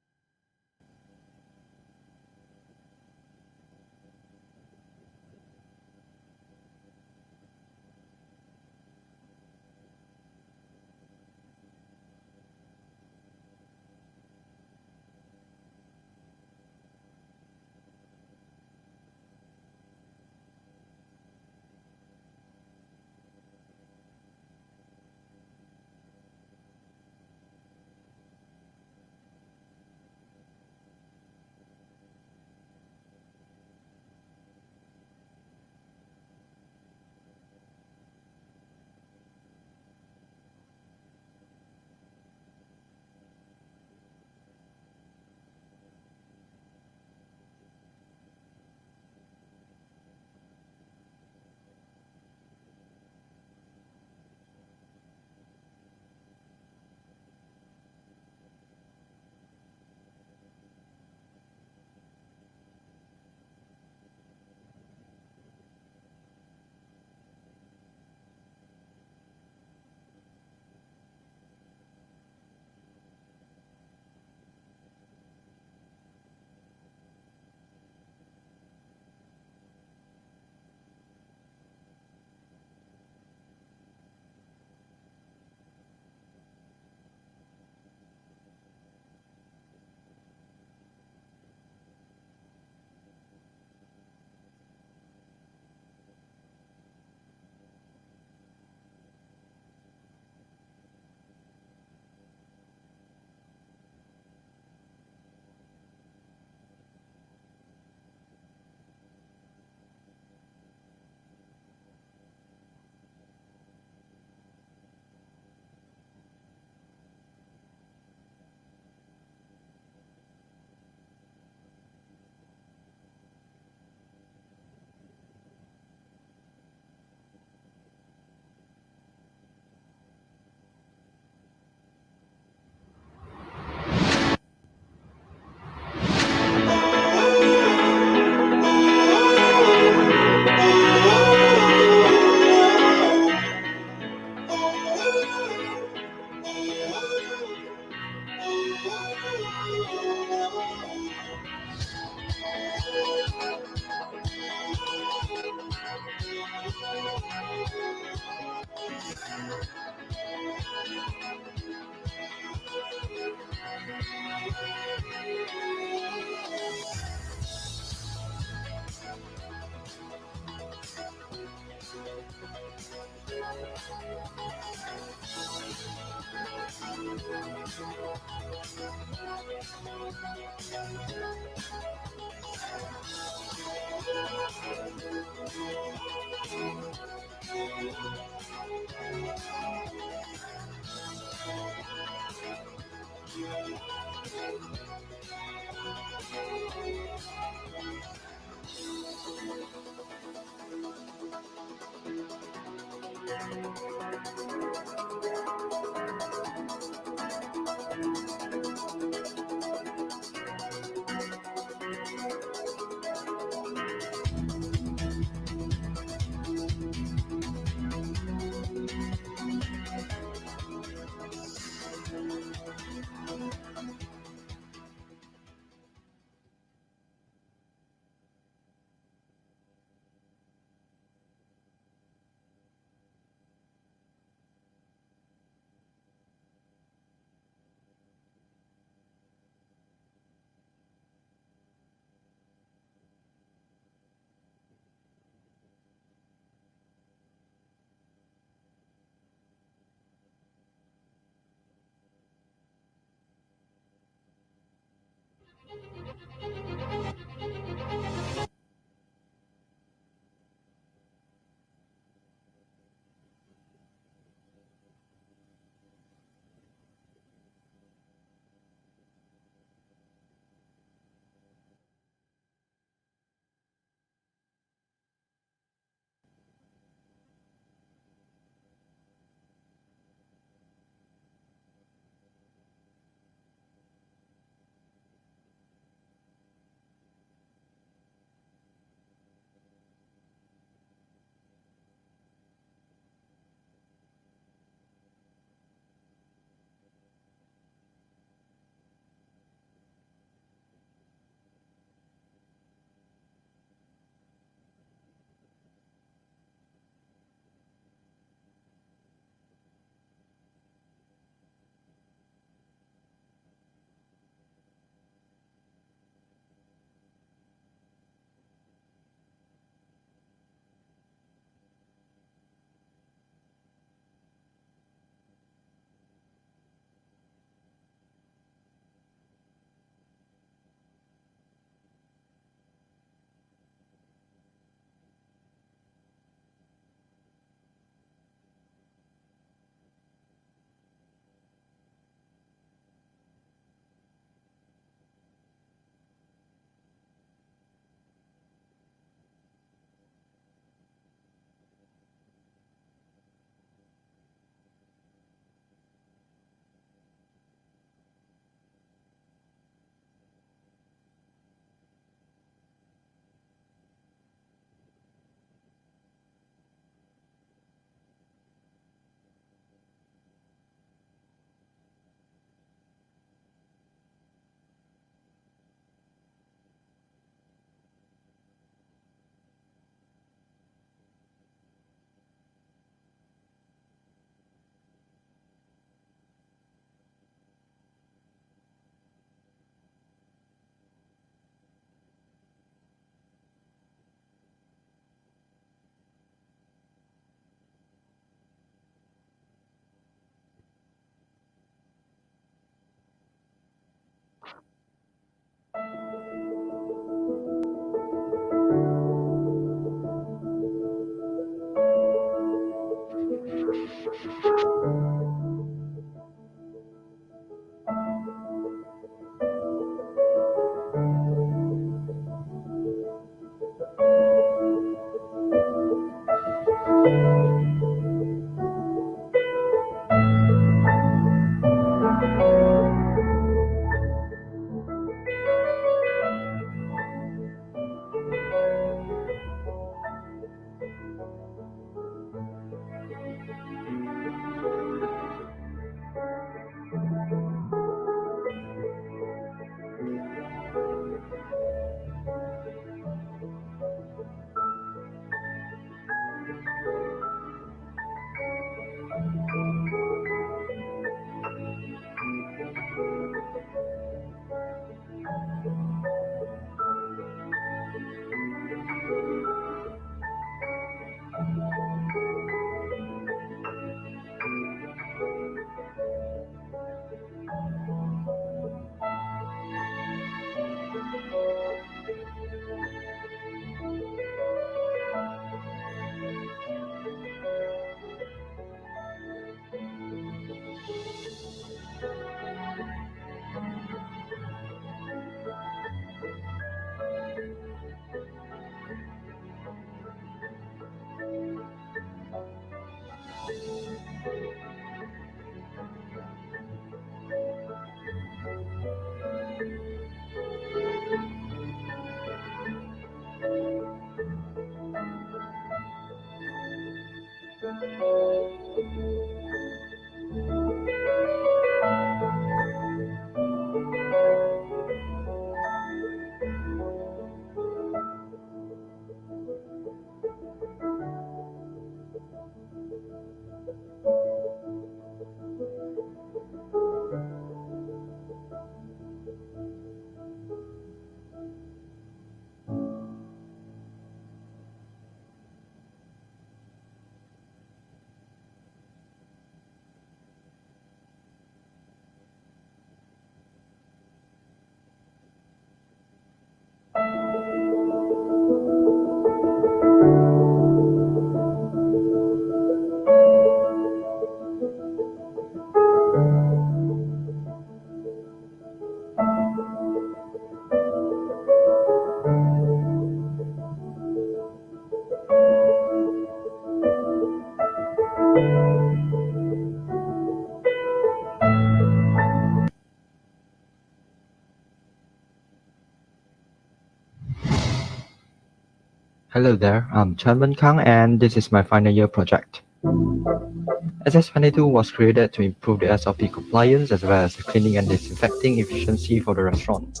Hello there, I'm Chanman Kang and this is my final year project. SS22 was created to improve the SOP compliance as well as the cleaning and disinfecting efficiency for the restaurant.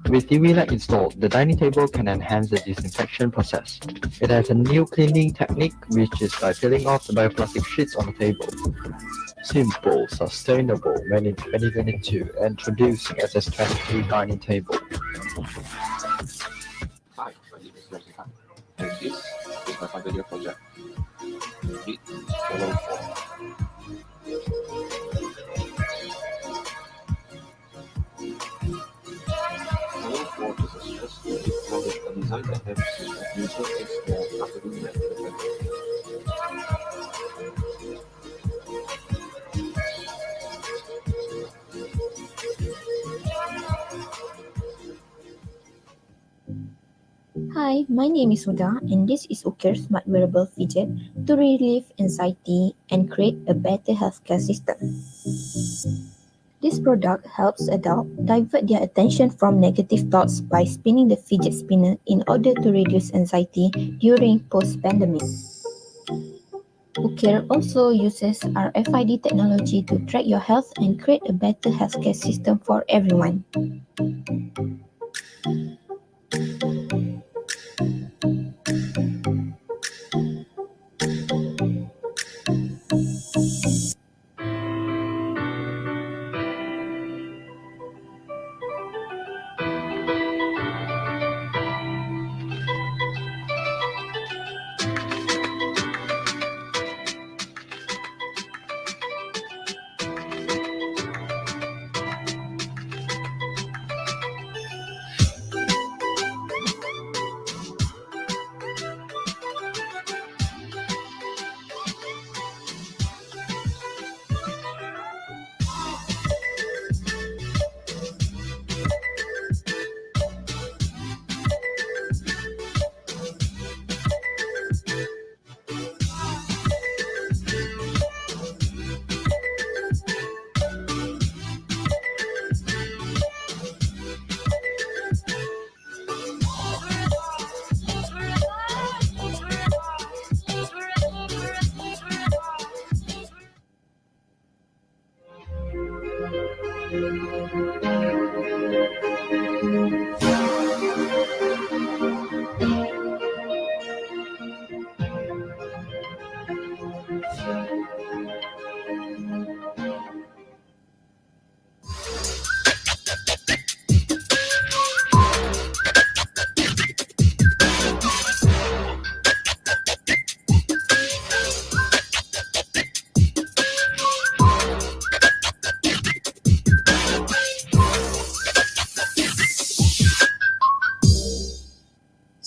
With UV light installed, the dining table can enhance the disinfection process. It has a new cleaning technique which is by peeling off the bioplastic sheets on the table. Simple, sustainable, made in 2022, introducing SS22 dining table. Hi, my name is Ramzi Khan, and this is my final year project. Read, follow, form. Follow form is a stressful, logical design that emphasizes that user takes more after doing that. Hi, my name is Huda and this is Ukir Smart Wearable Fidget to relieve anxiety and create a better healthcare system. This product helps adults divert their attention from negative thoughts by spinning the fidget spinner in order to reduce anxiety during post-pandemic. Ukir also uses RFID technology to track your health and create a better healthcare system for everyone.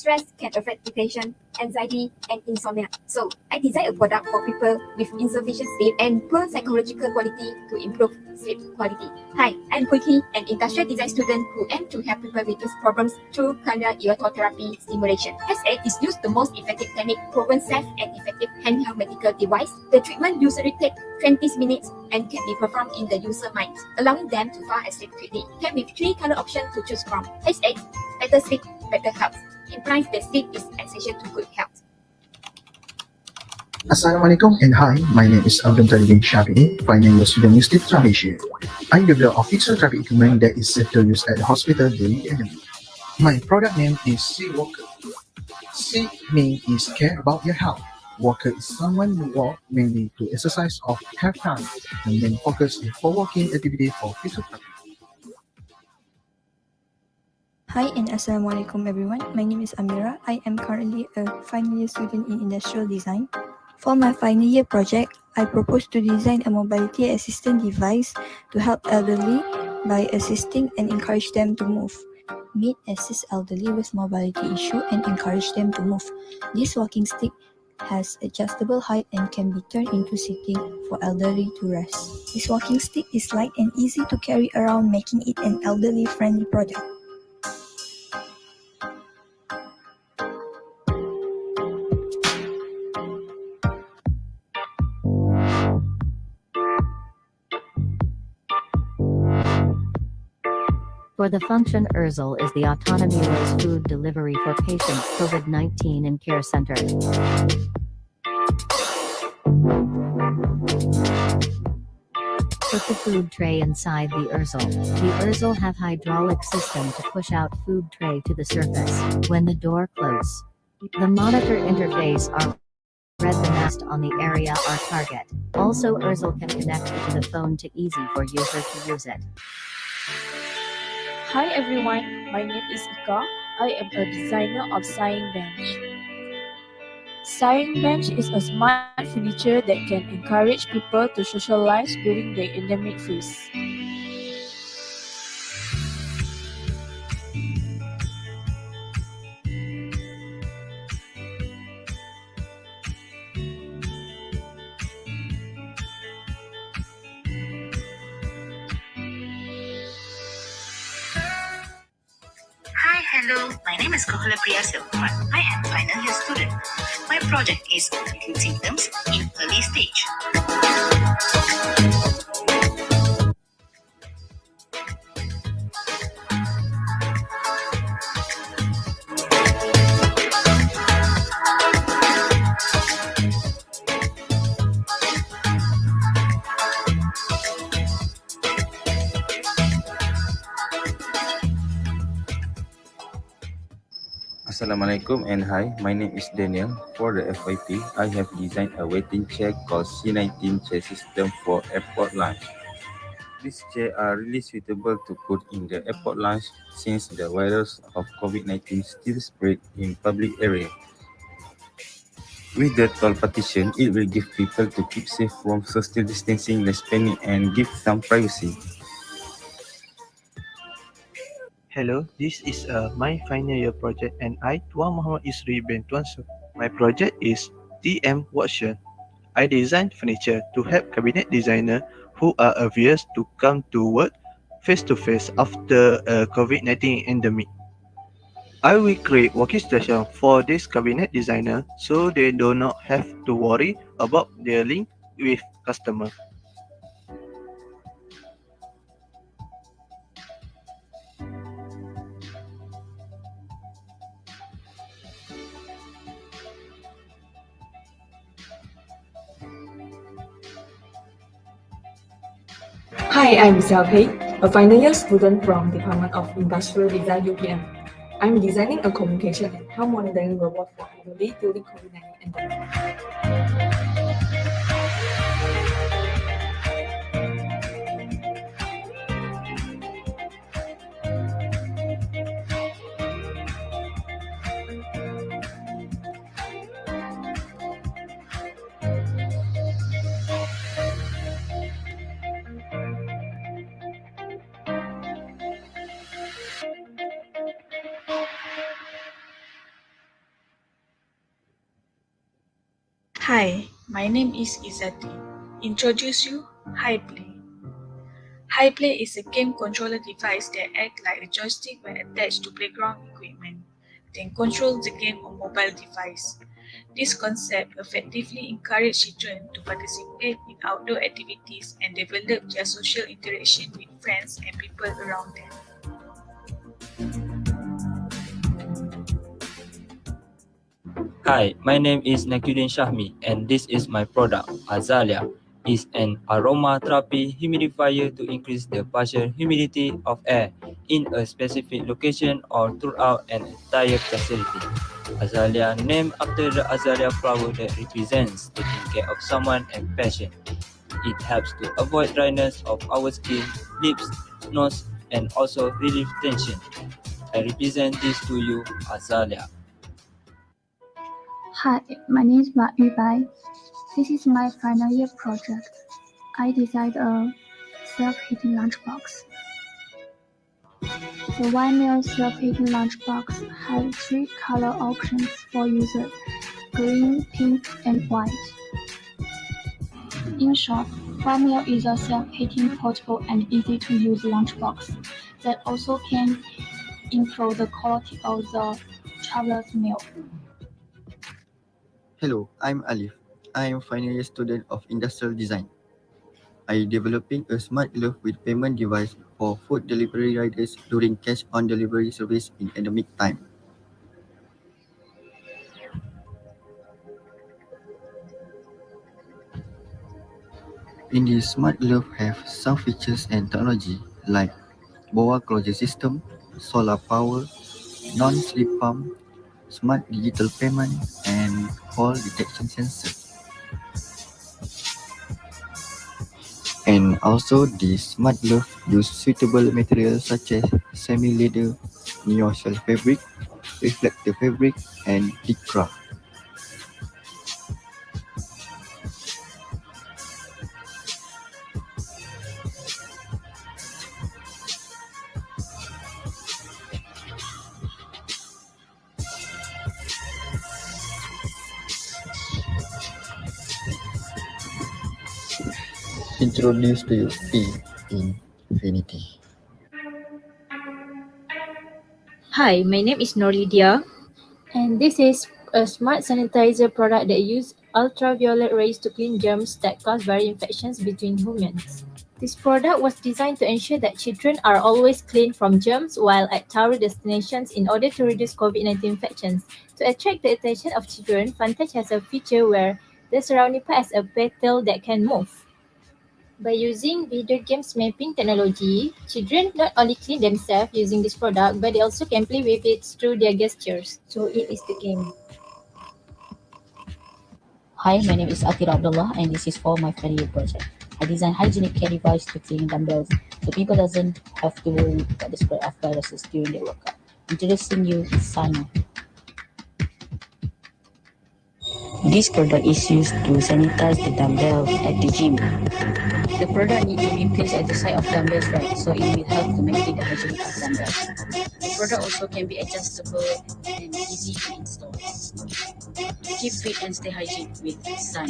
Stress can affect depression, anxiety, and insomnia. So, I designed a product for people with insufficient sleep and poor psychological quality to improve sleep quality. Hi, I'm Pui, an industrial design student who aim to help people with these problems through cranial electrotherapy stimulation. S8 is used the most effective technique, proven safe and effective handheld medical device. The treatment usually takes 20 minutes and can be performed in the user mind, allowing them to fall asleep quickly. Came with 3 color options to choose from. S8, better sleep, better health. Implies that sleep is essential to good health. Assalamualaikum and hi, my name is Abdul Talibin Shafi'i, final year student Institute Malaysia. I develop official traffic equipment that is safe to use at the hospital daily and my product name is Sea Walker. Sea means is care about your health. Walker is someone who walk mainly to exercise or have fun, and then focus is for walking activity for physiotherapy. Hi and Assalamualaikum everyone. My name is Amira. I am currently a final year student in industrial design. For my final year project, I propose to design a mobility assistant device to help elderly by assisting and encourage them to move. Meet assist elderly with mobility issue and encourage them to move. This walking stick has adjustable height and can be turned into sitting for elderly to rest. This walking stick is light and easy to carry around, making it an elderly friendly product. For the function, Urzel is the autonomy-less food delivery for patients COVID-19 in care center. Put the food tray inside the Urzel. The Urzel have hydraulic system to push out food tray to the surface when the door close. The monitor interface are read the mast on the area are target. Also Urzel can connect it to the phone to easy for user to use it. Hi everyone, my name is Ika. I am a designer of Sighing Bench. Sighing Bench is a smart furniture that can encourage people to socialize during the endemic phase. Hi, hello. My name is Kohala Priya Silkumar. I am final year student. My project is treating symptoms in early stage. Assalamualaikum and hi, my name is Daniel. For the FYP, I have designed a waiting chair called C19 chair system for airport lounge. These chairs are really suitable to put in the airport lounge since the virus of COVID-19 still spread in public area. With the tall partition, it will give people to keep safe from social distancing, less panic, and give some privacy. Hello, this is my final year project and I, Tuan Muhammad Isri bin Tuan Su. My project is TM Watcher. I designed furniture to help cabinet designer who are averse to come to work face-to-face after a COVID-19 endemic. I will create working station for this cabinet designer so they do not have to worry about their link with customer. Hi, I'm Xiaopei, a final year student from Department of Industrial Design UPM. I'm designing a communication and health monitoring robot for elderly during COVID-19 endemic. Hi, my name is Izati. Introduce you Hi Play. Hi Play is a game controller device that acts like a joystick when attached to playground equipment, then controls the game on mobile device. This concept effectively encourages children to participate in outdoor activities and develop their social interaction with friends and people around them. Hi, my name is Nakudin Shahmi and this is my product, Azalea. Is an aromatherapy humidifier to increase the partial humidity of air in a specific location or throughout an entire facility. Azalea named after the azalea flower that represents taking care of someone and passion. It helps to avoid dryness of our skin, lips, nose, and also relieve tension. I represent this to you, Azalea. Hi, my name is Ma Yubai. This is my final year project. I designed a self-heating lunchbox. The 1 meal self-heating lunchbox has 3 color options for users: green, pink, and white. In short, 1 meal is a self-heating, portable, and easy-to-use lunchbox that also can improve the quality of the traveler's meal. Hello, I'm Alif. I am final year student of industrial design. I developing a smart glove with payment device for food delivery riders during cash on delivery service in endemic time. In this smart glove have some features and technology like BOA closure system, solar power, non-slip pump, smart digital payment, and fall detection sensor. And also this smart glove use suitable materials such as semi-leather, neo-shell fabric, reflective fabric, and lycra. Introduce to you T in Infinity. Hi, my name is Norlidia. And this is a smart sanitizer product that uses ultraviolet rays to clean germs that cause viral infections between humans. This product was designed to ensure that children are always clean from germs while at tourist destinations in order to reduce COVID-19 infections. To attract the attention of children, Fantech has a feature where the surrounding part has a petal that can move. By using video games mapping technology, children not only clean themselves using this product, but they also can play with it through their gestures. So it is the game. Hi, my name is Atir Abdullah and this is for my final year project. I designed hygienic care device to clean dumbbells so people doesn't have to worry about the spread of viruses during their workout. Introducing you Sana. This product is used to sanitize the dumbbells at the gym. The product needs to be placed at the side of dumbbells, right? So it will help to maintain the hygiene of dumbbells. The product also can be adjustable and easy to install. Keep fit and stay hygienic with Sun.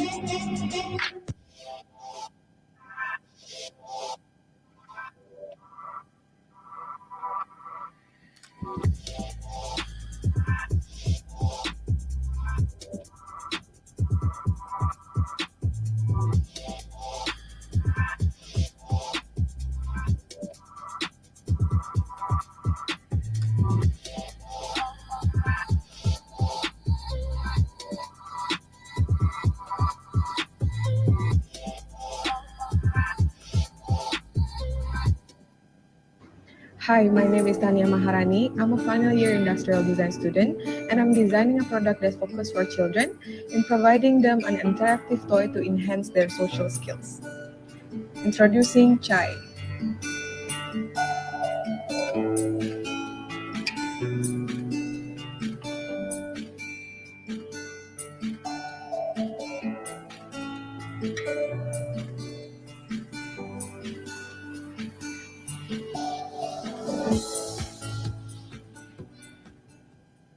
Hi, my name is Tania Maharani. I'm a final year industrial design student and I'm designing a product that's focused for children in providing them an interactive toy to enhance their social skills. Introducing Chai.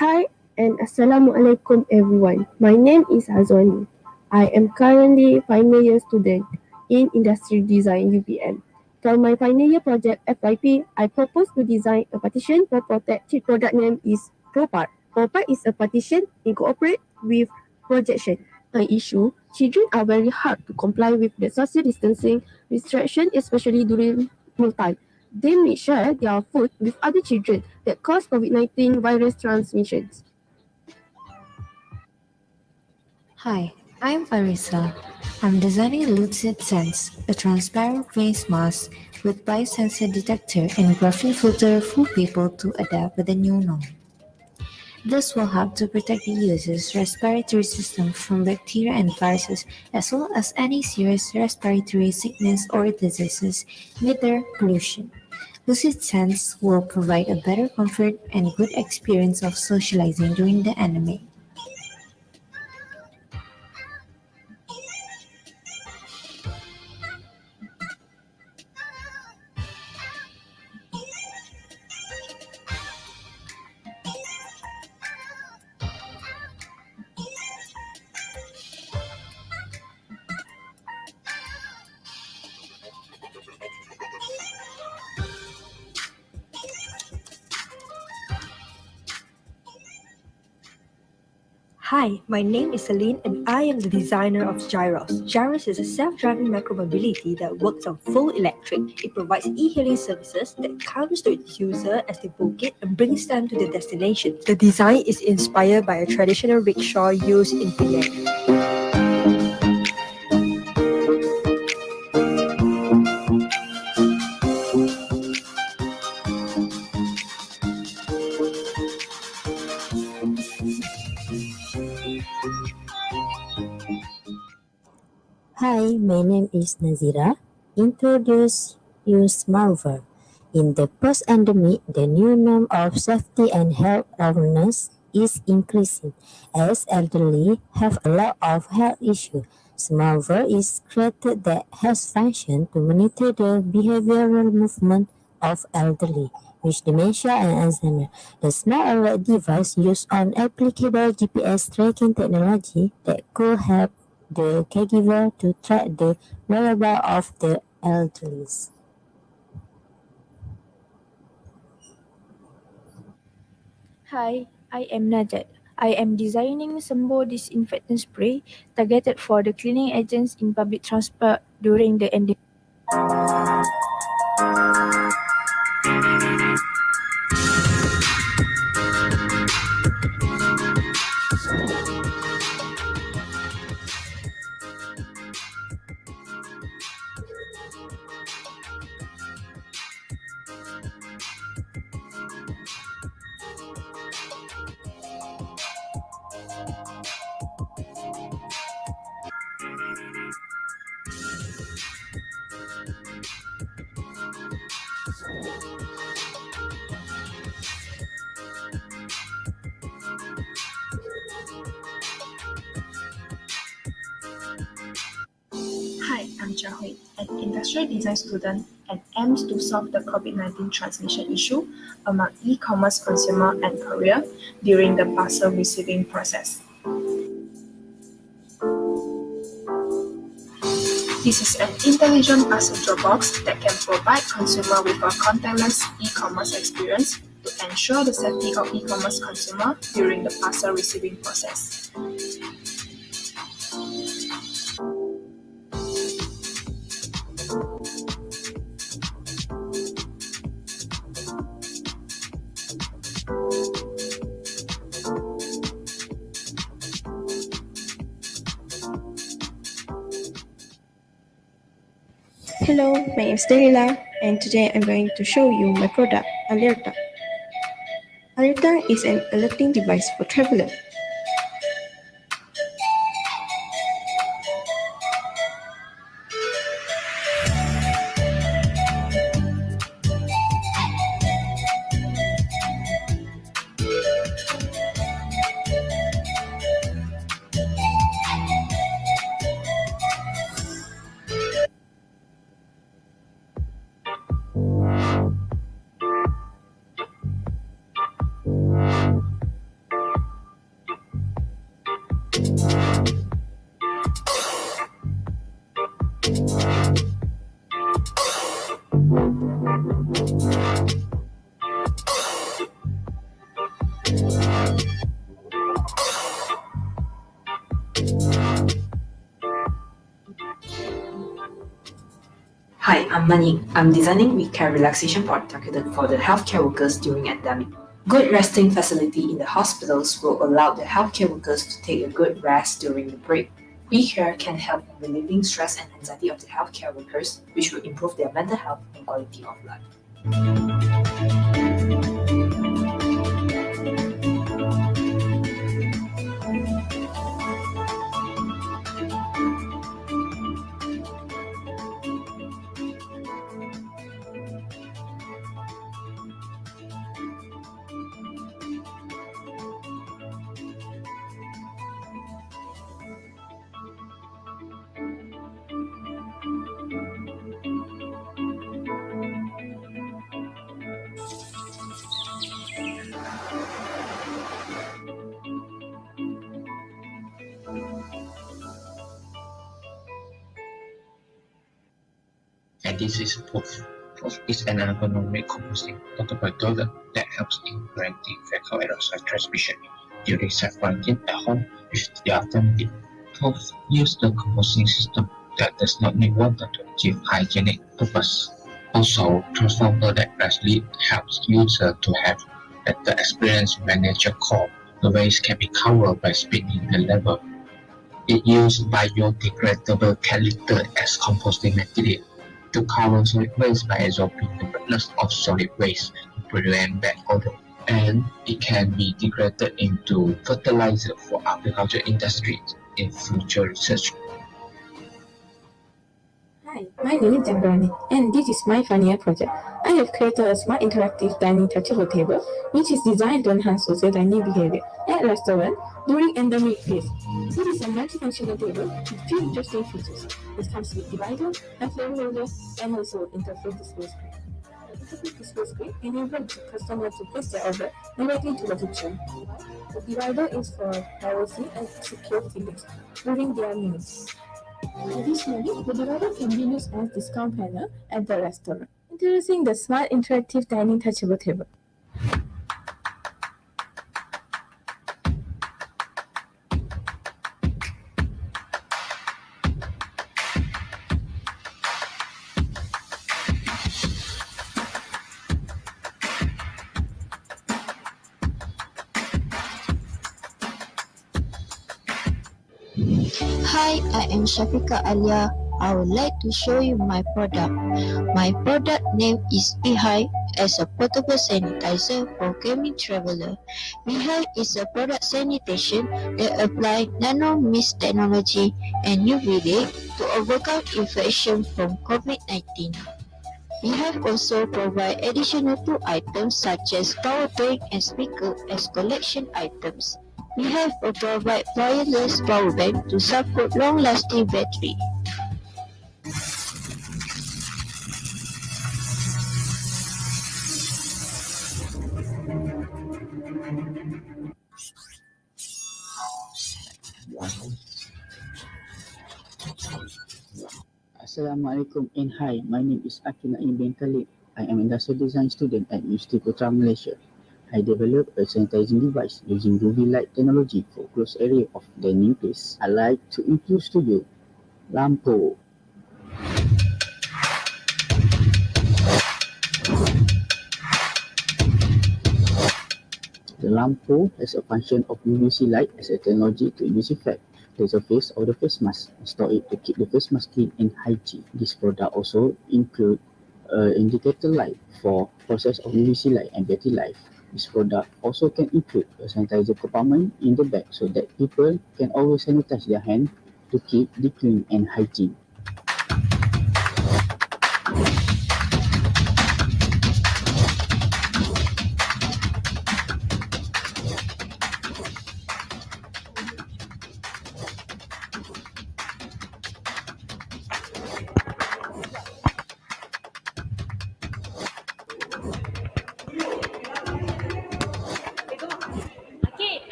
Hi and Assalamualaikum everyone. My name is Azwani. I am currently final year student in Industrial Design UPM. For my final year project FYP, I propose to design a partition for protected product name is ProPart. ProPart is a partition incorporate with projection. An issue, children are very hard to comply with the social distancing restriction, especially during mealtime. They may share their food with other children that cause COVID-19 virus transmissions. Hi, I'm Arisa. I'm designing Lucid Sense, a transparent face mask with biosensor detector and graphene filter for people to adapt with the new norm. This will help to protect the user's respiratory system from bacteria and viruses, as well as any serious respiratory sickness or diseases with their pollution. Lucid Sense will provide a better comfort and good experience of socializing during the anime. Hi, my name is Celine and I am the designer of Gyros. Gyros is a self-driving micromobility that works on full electric. It provides e-hailing services that comes to its user as they book it and brings them to their destination. The design is inspired by a traditional rickshaw used in Penang. Hi, my name is Nazira. Introduce use Marver. In the post-pandemic, the new norm of safety and health awareness is increasing as elderly have a lot of health issues. Smartver is created that has function to monitor the behavioral movement of elderly with dementia and Alzheimer. The smart alert device uses on applicable GPS tracking technology that could help the caregiver to track the whereabouts of the elderly. Hi, I am Najat. I am designing Sembo disinfectant spray targeted for the cleaning agents in public transport during the endemic. Hi, I'm Jahui, an industrial design student and aims to solve the COVID-19 transmission issue among e-commerce consumer and courier during the parcel receiving process. This is an intelligent parcel drop box that can provide consumer with a contactless e-commerce experience to ensure the safety of e-commerce consumer during the parcel receiving process. Hello, my name is Delila, and today I'm going to show you my product, Alerta. Alerta is an alerting device for travelers. Hi, I'm Mani. I'm designing with care relaxation product targeted for the healthcare workers during endemic. Good resting facility in the hospitals will allow the healthcare workers to take a good rest during the break. We care can help in relieving stress and anxiety of the healthcare workers, which will improve their mental health and quality of life. And this is proof. Proof is an ergonomic composting portable toilet that helps in preventing fecal aerosol transmission during self-quarantine at home with their family. Proof use the composting system that does not need water to achieve hygienic purpose. Also, transformer that gradually helps user to have better experience when nature calls. The waste can be covered by spinning the lever. It uses biodegradable character as composting material to cover solid waste by absorbing the wetness of solid waste to prevent bad odor. And it can be degraded into fertilizer for agriculture industry in future research. Hi, my name is Jambrani, and this is my final year project. I have created a smart interactive dining touchable table, which is designed to enhance social dining behavior at restaurant during endemic phase. It is a multifunctional table with few interesting features. It comes with divider, a flame holder, and also interface display screen. The interface display screen enables the customer to place their order directly to the kitchen. The divider is for privacy and secure feelings during their meals. Additionally, the divider can be used as discount panel at the restaurant, introducing the smart interactive dining touchable table. Hi, I am Shafika Alia. I would like to show you my product. My product name is Beehive as a portable sanitizer for gaming traveler. Beehive is a product sanitation that apply nano mist technology and UV ray to overcome infection from COVID-19. Beehive also provide additional two items such as power bank and speaker as collection items. Beehive will provide wireless power bank to support long-lasting battery. Assalamualaikum and hi, my name is Akina bin Khalid. I am industrial design student at University Putra Malaysia. I developed a sanitizing device using UV light technology for closed area of the new place. I like to include studio, lampu. The lampu has a function of UVC light as a technology to disinfect the surface of the face mask and store it to keep the face mask clean and hygiene. This product also include indicator light for process of UVC light and battery life. This product also can include a sanitizer compartment in the back so that people can always sanitize their hand to keep the clean and hygiene.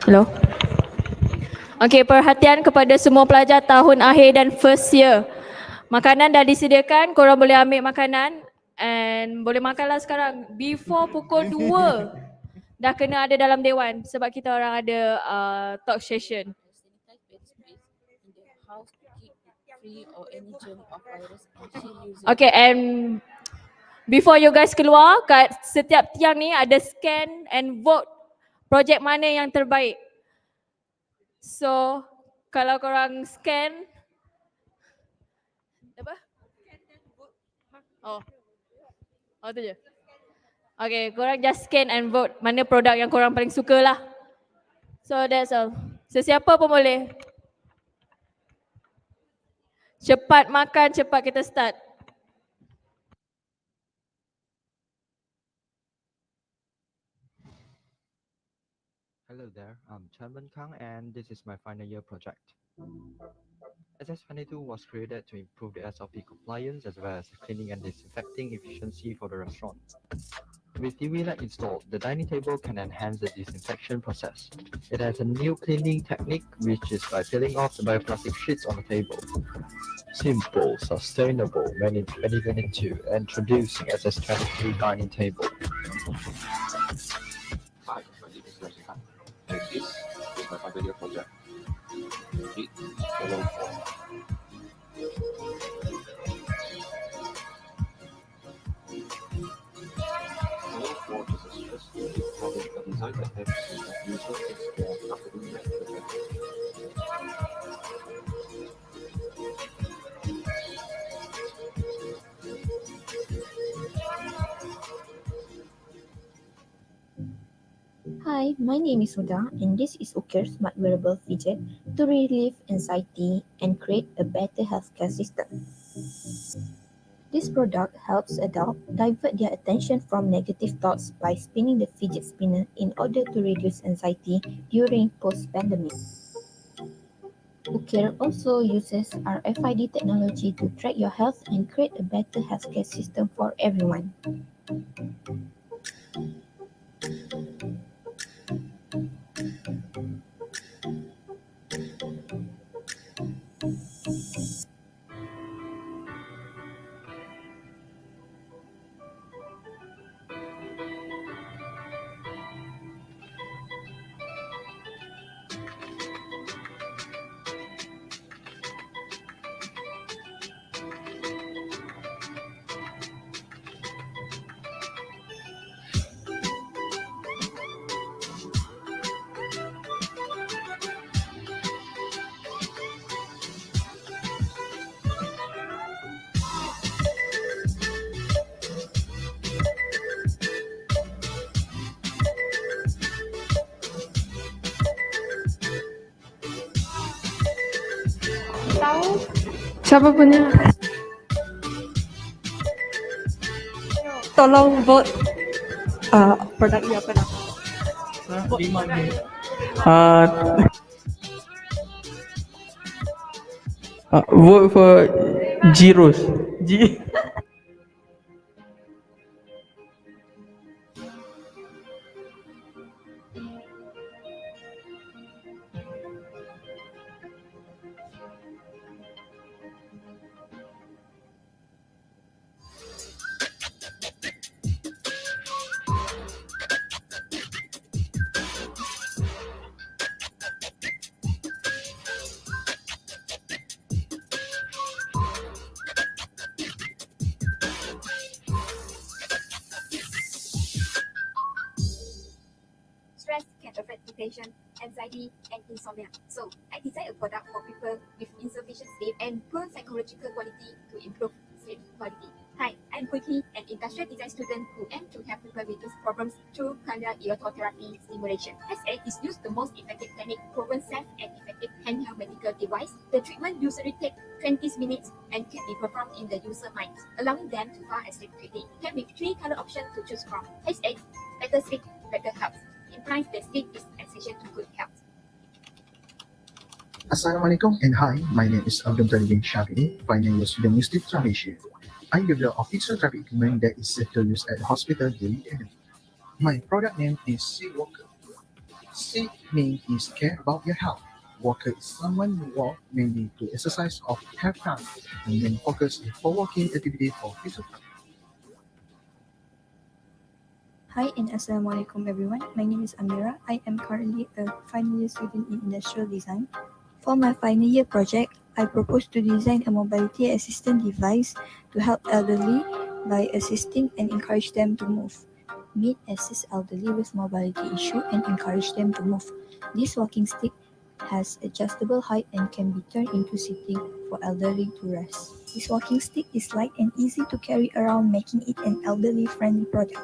Hello. Okey, perhatian kepada semua pelajar tahun akhir dan first year. Makanan dah disediakan, korang boleh ambil makanan and boleh makanlah sekarang. Before pukul 2 dah kena ada dalam dewan sebab kita orang ada talk session. free or any germ of virus and shield user. Okay, and before you guys keluar, kat setiap tiang ni ada scan and vote projek mana yang terbaik. So, kalau korang scan apa? Oh. Oh tu je. Okay, korang just scan and vote mana produk yang korang paling suka lah. So that's all. Sesiapa pun boleh. Cepat makan, cepat kita start. Hello there, I'm Chanban Kang and this is my final year project. SS22 was created to improve the SOP compliance as well as the cleaning and disinfecting efficiency for the restaurant. With UV light installed, the dining table can enhance the disinfection process. It has a new cleaning technique which is by peeling off the bioplastic sheets on the table. Simple, sustainable, many to introducing SS23 dining table. Hi, my name is Rajihan, and this is my final year project. Read, follow, follow. Follow for is a stress-free product that design that helps the user explore after doing that. Hi, my name is Huda and this is Ukir Smart Wearable Fidget to relieve anxiety and create a better healthcare system. This product helps adults divert their attention from negative thoughts by spinning the fidget spinner in order to reduce anxiety during post-pandemic. Ukir also uses RFID technology to track your health and create a better healthcare system for everyone. Tahu siapa punya? Tolong vote produknya apa nak? Vote for Gyros. Stress can affect depression, anxiety, and insomnia. So, I designed a product for people with insufficient sleep and poor psychological quality to improve sleep quality. Hi, I'm Kuiki, an industrial design student who aims to help people with these problems through cranial electrotherapy stimulation. SA is used the most effective technique, proven safe and effective handheld medical device. The treatment usually takes 20 minutes and can be performed in the user mind, allowing them to fall asleep quickly. Came with 3 color options to choose from. SA, better sleep, better health. Implies that sleep is essential to good health. Assalamualaikum and hi, my name is Abdul Talibin Shafi'i, final year student with Malaysia. I develop official traffic equipment that is safe to use at the hospital daily. My product name is Sea Walker. Sea means is care about your health. Walker is someone who walk mainly to exercise or have fun, and then focus for walking activity for physical. Hi and Assalamualaikum everyone. My name is Amira. I am currently a final year student in industrial design. For my final year project, I propose to design a mobility assistant device to help elderly by assisting and encourage them to move. Meet assist elderly with mobility issue and encourage them to move. This walking stick has adjustable height and can be turned into sitting for elderly to rest. This walking stick is light and easy to carry around, making it an elderly-friendly product.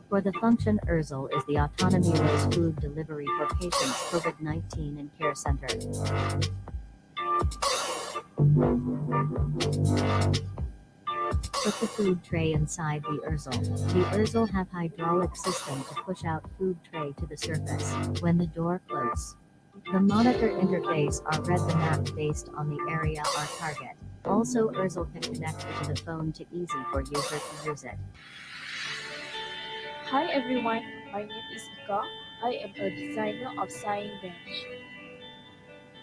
For the function, Urzel is the autonomy-based food delivery for patients COVID-19 in care center. Put the food tray inside the Urzel. The Urzel have hydraulic system to push out food tray to the surface when the door closes. The monitor interface are read the map based on the area or target. Also, Urzel can connect to the phone to easy for user to use it. Hi everyone, my name is Ika. I am a designer of Sign Bench.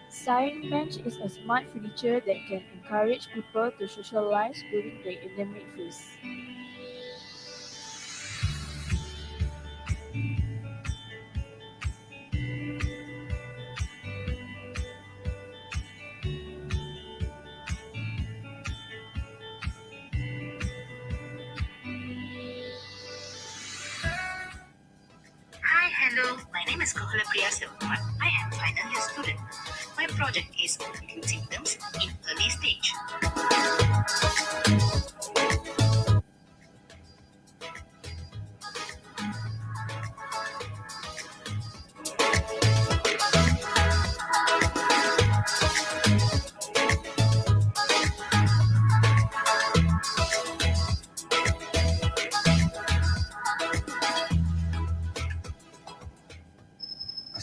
Sign Bench is a smart furniture that can encourage people to socialize during the endemic phase. Hi, hello. My name is Kohala Priya Selvaman. I am final year student. My project is on acute symptoms in early stage.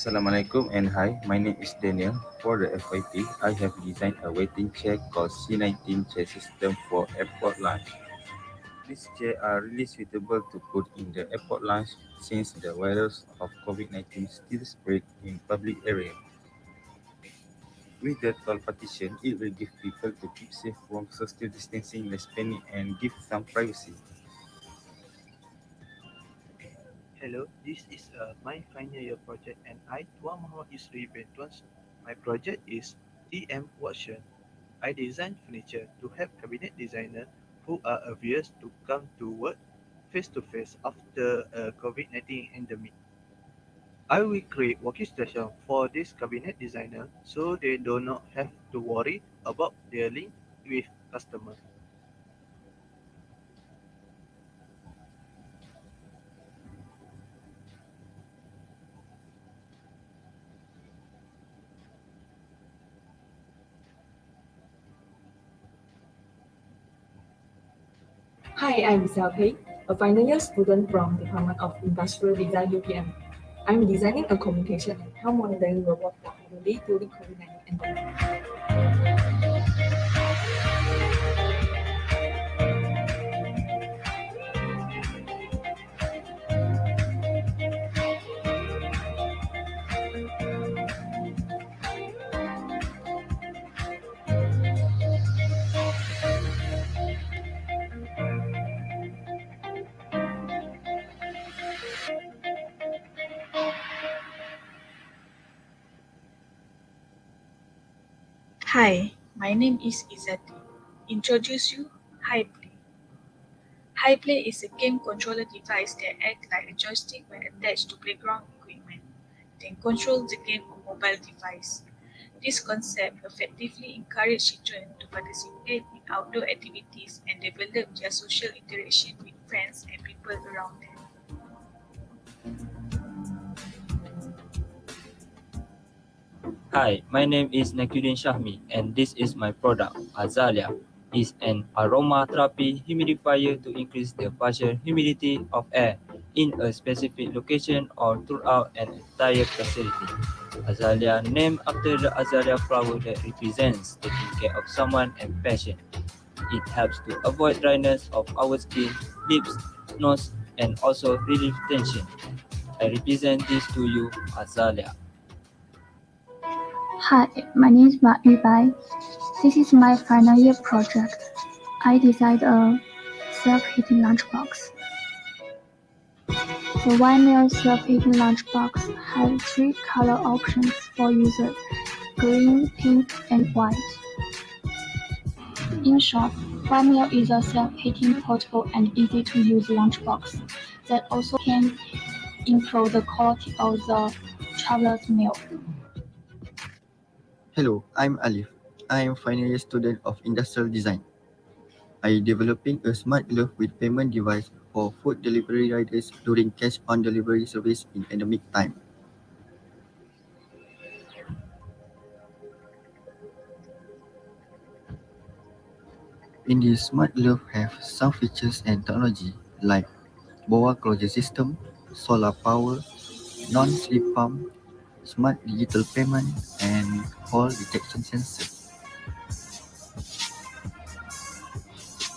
Assalamualaikum and hi, my name is Daniel. For the FYP, I have designed a waiting chair called C19 chair system for airport lounge. These chairs are really suitable to put in the airport lounge since the virus of COVID-19 still spread in public area. With the tall partition, it will give people to keep safe from social distancing, less panic, and give some privacy. Hello, this is my final year project and I, Tuan Muhammad Yusri bin Tuan Su. My project is TM Watson. I design furniture to help cabinet designers who are averse to come to work face-to-face after a COVID-19 endemic. I will create working station for this cabinet designer so they do not have to worry about dealing with customers. Hi, I'm Xiaopei, a final year student from Department of Industrial Design UPM. I'm designing a communication and health monitoring robot for elderly during COVID-19 pandemic. Hi, my name is Izati. Introduce you, HiPlay. HiPlay is a game controller device that acts like a joystick when attached to playground equipment, then controls the game on mobile device. This concept effectively encourages children to participate in outdoor activities and develop their social interaction with friends and people around them. Hi, my name is Nakudin Shahmi and this is my product, Azalea. Is an aromatherapy humidifier to increase the partial humidity of air in a specific location or throughout an entire facility. Azalea named after the azalea flower that represents taking care of someone and passion. It helps to avoid dryness of our skin, lips, nose, and also relieve tension. I represent this to you, Azalea. Hi, my name is Mark Yu Bai. This is my final year project. I designed a self-heating lunchbox. The one-meal self-heating lunchbox has 3 color options for users: green, pink, and white. In short, one meal is a self-heating, portable, and easy-to-use lunchbox that also can improve the quality of the traveler's meal. Hello, I'm Alif. I am final year student of industrial design. I developing a smart glove with payment device for food delivery riders during cash on delivery service in endemic time. In this smart glove have some features and technology like boa closure system, solar power, non-slip pump, smart digital payment, and fall detection sensor.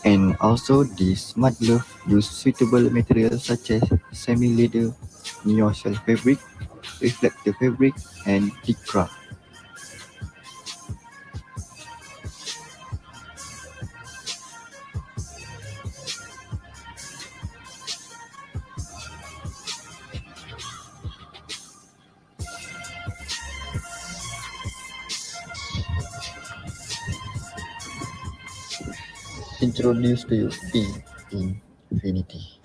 And also this smart glove use suitable materials such as semi-leather, neo-shell fabric, reflective fabric, and lycra. Introduce to you Infinity.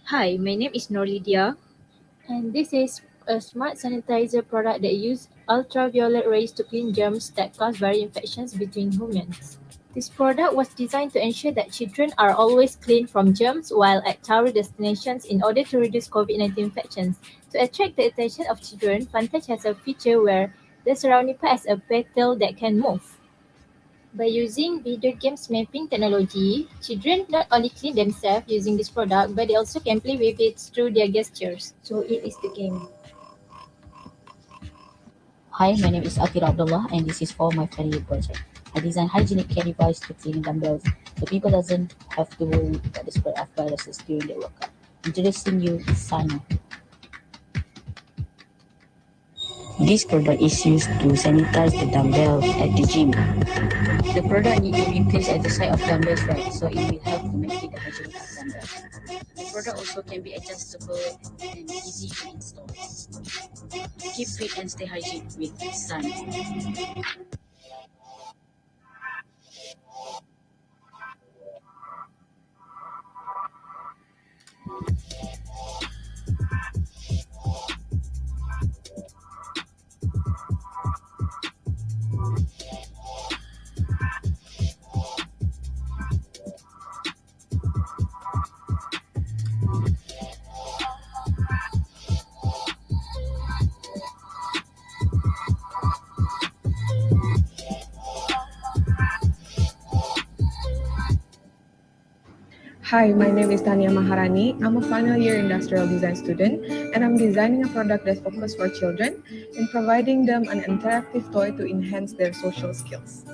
Hi, my name is Norlidia, and this is a smart sanitizer product that uses ultraviolet rays to clean germs that cause viral infections between humans. This product was designed to ensure that children are always clean from germs while at tourist destinations in order to reduce COVID-19 infections. To attract the attention of children, Fantouch has a feature where the surrounding part has a petal that can move. By using video games mapping technology, children not only clean themselves using this product, but they also can play with it through their gestures. So it is the game. Hi, my name is Akira Abdullah and this is for my final year project. I designed hygienic care device to clean dumbbells so people doesn't have to worry about the spread of viruses during their workout. Introducing you Sana. This product is used to sanitize the dumbbells at the gym. The product needs to be placed at the side of dumbbells, right? So it will help to maintain the hygiene of dumbbells. The product also can be adjustable and easy to install. Keep fit and stay hygienic with Sun. Hi, my name is Tania Maharani. I'm a final year industrial design student and I'm designing a product that's focused for children and providing them an interactive toy to enhance their social skills.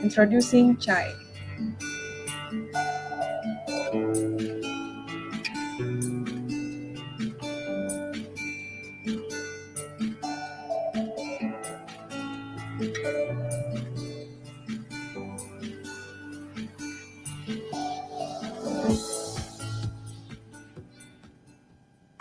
Introducing Chai.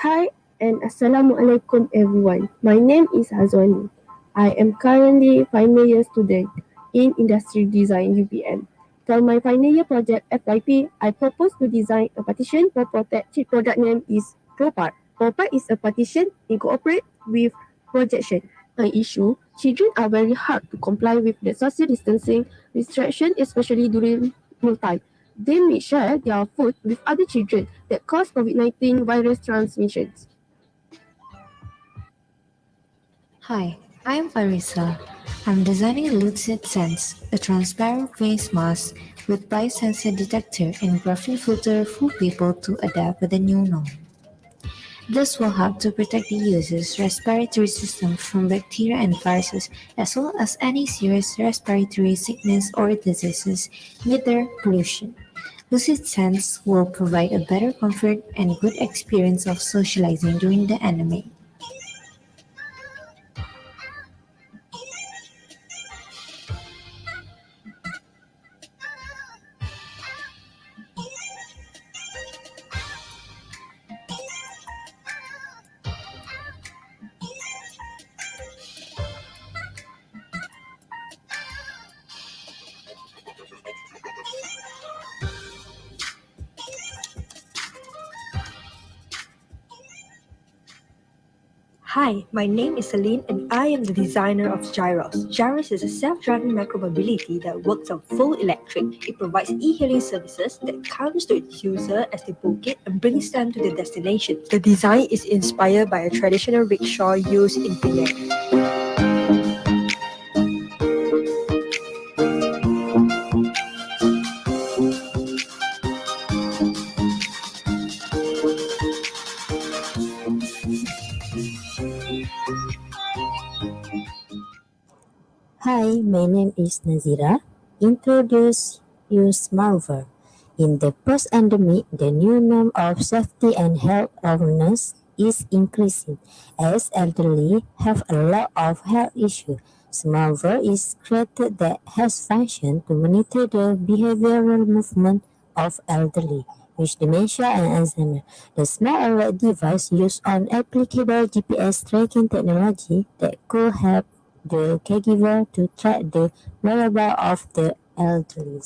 Hi and Assalamualaikum everyone. My name is Azwani. I am currently final year student in Industrial Design UPM. For my final year project FYP, I propose to design a partition for protect. Its product name is ProPart. ProPart is a partition incorporate with projection. An issue, children are very hard to comply with the social distancing restriction, especially during mealtime. They may share their food with other children that cause COVID-19 virus transmissions. Hi, I'm Farisa. I'm designing Lucid Sense, a transparent face mask with biosensor detector and graphene filter for people to adapt with the new norm. This will help to protect the user's respiratory system from bacteria and viruses, as well as any serious respiratory sickness or diseases with their pollution. Lucid Sense will provide a better comfort and good experience of socializing during the anime. Hi, my name is Celine and I am the designer of Gyros. Gyros is a self-driving micromobility that works on full electric. It provides e-hailing services that comes to its user as they book it and brings them to their destination. The design is inspired by a traditional rickshaw used in Penang. Hi, my name is Nazira. Introduce use Marver. In the post-pandemic, the new norm of safety and health awareness is increasing as elderly have a lot of health issues. Smartver is created that has function to monitor the behavioral movement of elderly with dementia and Alzheimer. The smart alert device uses on applicable GPS tracking technology that could help the caregiver to track the whereabouts of the elderly.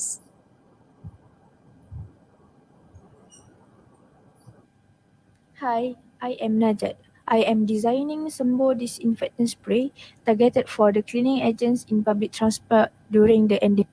Hi, I am Najat. I am designing Sembo disinfectant spray targeted for the cleaning agents in public transport during the endemic.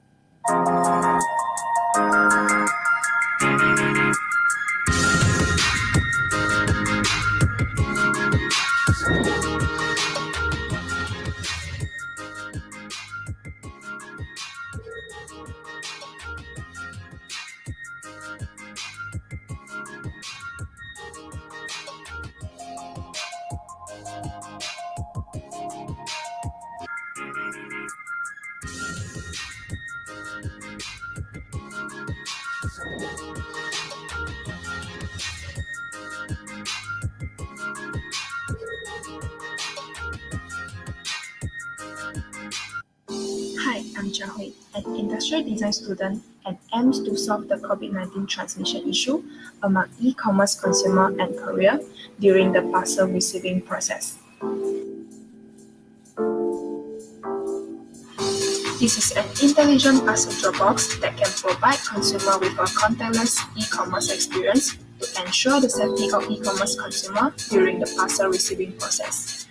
Hi, I'm Jiahui, an industrial design student and aims to solve the COVID-19 transmission issue among e-commerce consumer and courier during the parcel receiving process. This is an intelligent parcel drop box that can provide consumer with a contactless e-commerce experience to ensure the safety of e-commerce consumer during the parcel receiving process.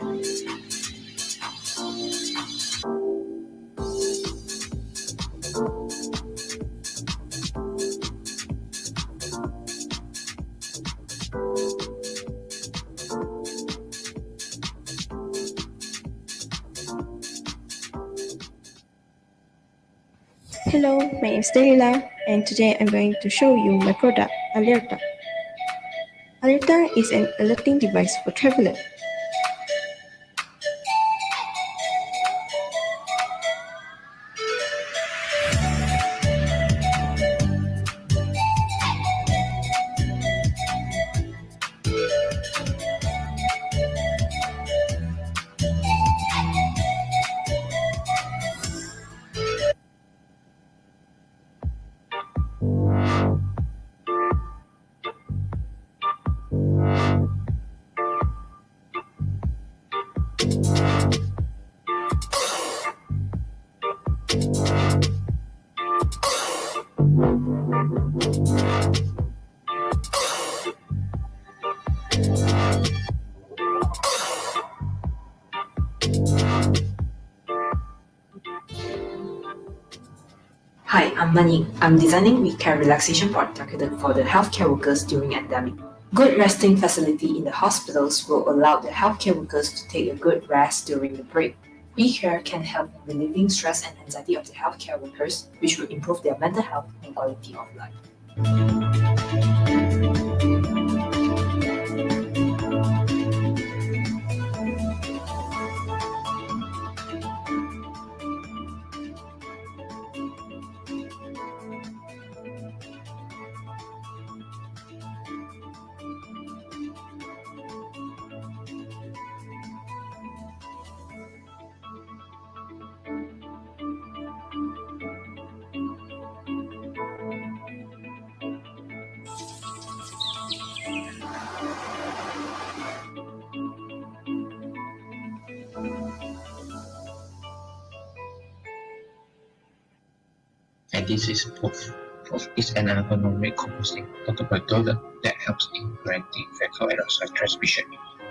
Hello, my name is Delila, and today I'm going to show you my product, Alerta. Alerta is an alerting device for travelers. Hi, I'm Mani. I'm designing week care relaxation product targeted for the healthcare workers during endemic. Good resting facility in the hospitals will allow the healthcare workers to take a good rest during the break. Week care can help in relieving stress and anxiety of the healthcare workers, which will improve their mental health and quality of life. And this is proof. Proof is an ergonomic composting portable toilet that helps in preventing fecal aerosol transmission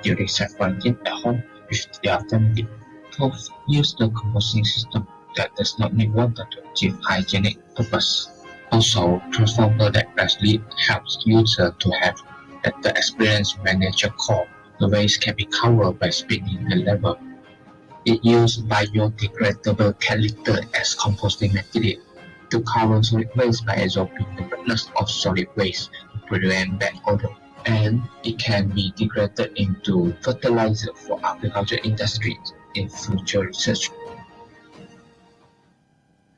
during self-quarantine at home with their family. 12. Use the composting system that does not need water to achieve hygienic purpose. Also, transform product actually helps user to have better experience when nature call. The waste can be covered by spinning the level. It used biodegradable cat litter as composting material to cover solid waste by absorbing the wetness of solid waste to prevent bad odor. And it can be degraded into fertilizer for agriculture industries in future research.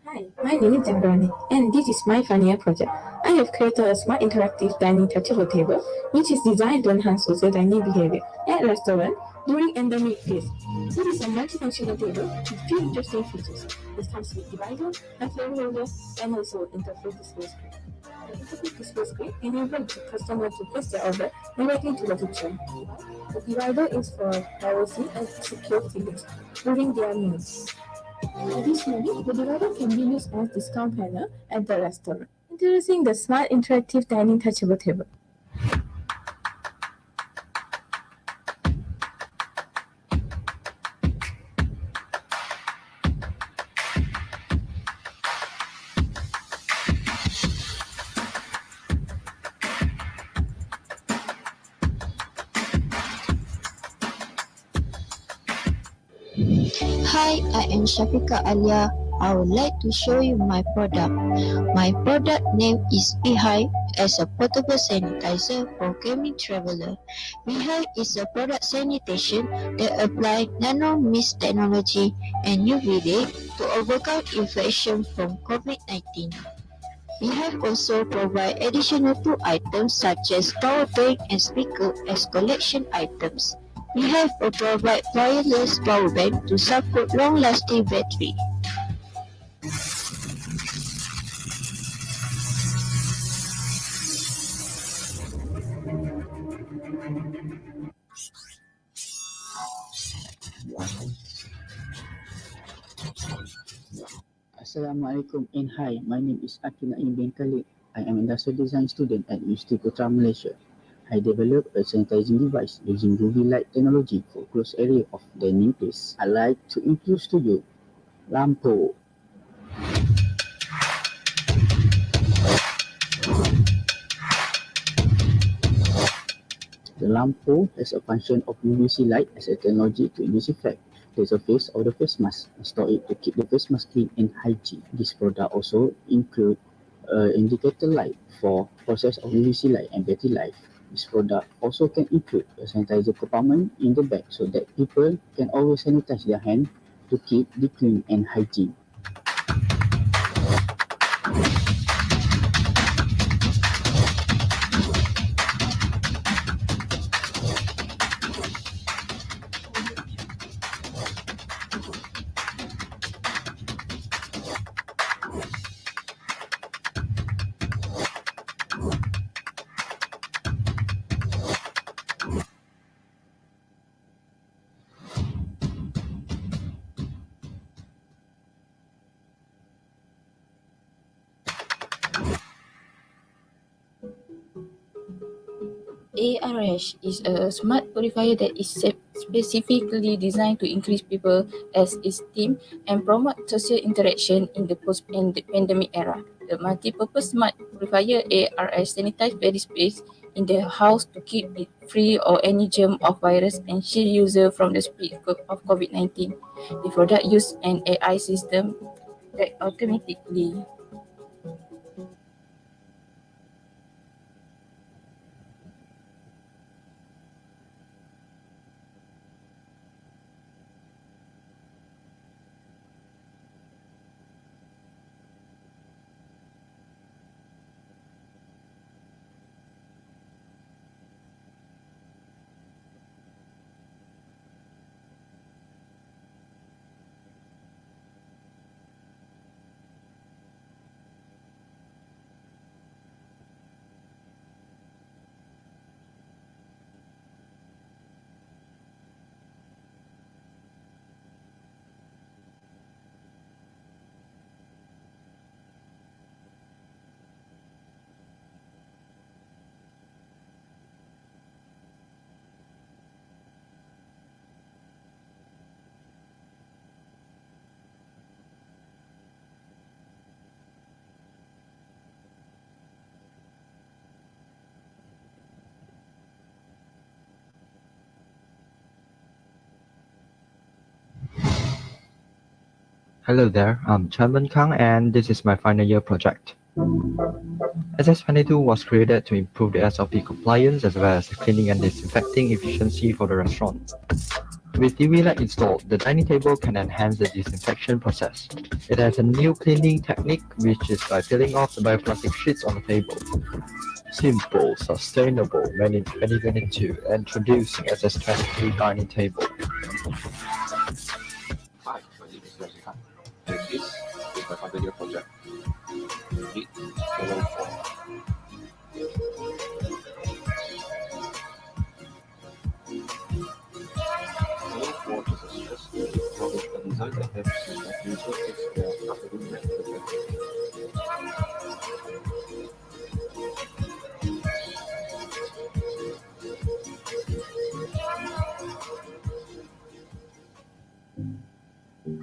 Hi, my name is Jambrani, and this is my final year project. I have created a smart interactive dining touchable table, which is designed to enhance social dining behavior at restaurant during endemic phase. It is a multifunctional table with few interesting features. It comes with divider, and flame holder, and also interface display screen. The interface display screen enables the customer to place their order directly to the kitchen. The divider is for privacy and security links during their meals. Additionally, the divider can be used as discount panel at the restaurant, introducing the smart interactive dining touchable table. Hi, I am Shafika Alia. I would like to show you my product. My product name is Beehive as a portable sanitizer for gaming traveler. Beehive is a product sanitation that apply nano mist technology and UV ray to overcome infection from COVID-19. Beehive also provide additional two items such as power bank and speaker as collection items. Beehive will provide wireless power bank to support long-lasting battery. Assalamualaikum and hi, my name is Akina bin Khalid. I am industrial design student at University Putra Malaysia. I developed a sanitizing device using UV light technology for closed area of dining place. I like to introduce to you lampu. The lampu has a function of UVC light as a technology to disinfect the surface of the face mask and store it to keep the face mask clean and hygiene. This product also include indicator light for process of UVC light and battery life. This product also can include a sanitizer compartment in the back so that people can always sanitize their hand to keep the clean and hygiene. ARH is a smart purifier that is specifically designed to increase people as esteem and promote social interaction in the post-pandemic era. The multi-purpose smart purifier ARH sanitizes various space in the house to keep it free of any germ or virus and shield user from the spread of COVID-19. The product uses an AI system that automatically Hello there, I'm Chanban Kang and this is my final year project. SS22 was created to improve the SOP compliance as well as the cleaning and disinfecting efficiency for the restaurant. With UV light installed, the dining table can enhance the disinfection process. It has a new cleaning technique which is by peeling off the bioplastic sheets on the table. Simple, sustainable, made in 2022, introducing SS22 dining table. Hi, my name is Rajihan, and this is my final year project. Meet Hello for Hello for is a stress-free technological design that helps the user fix their afternoon better.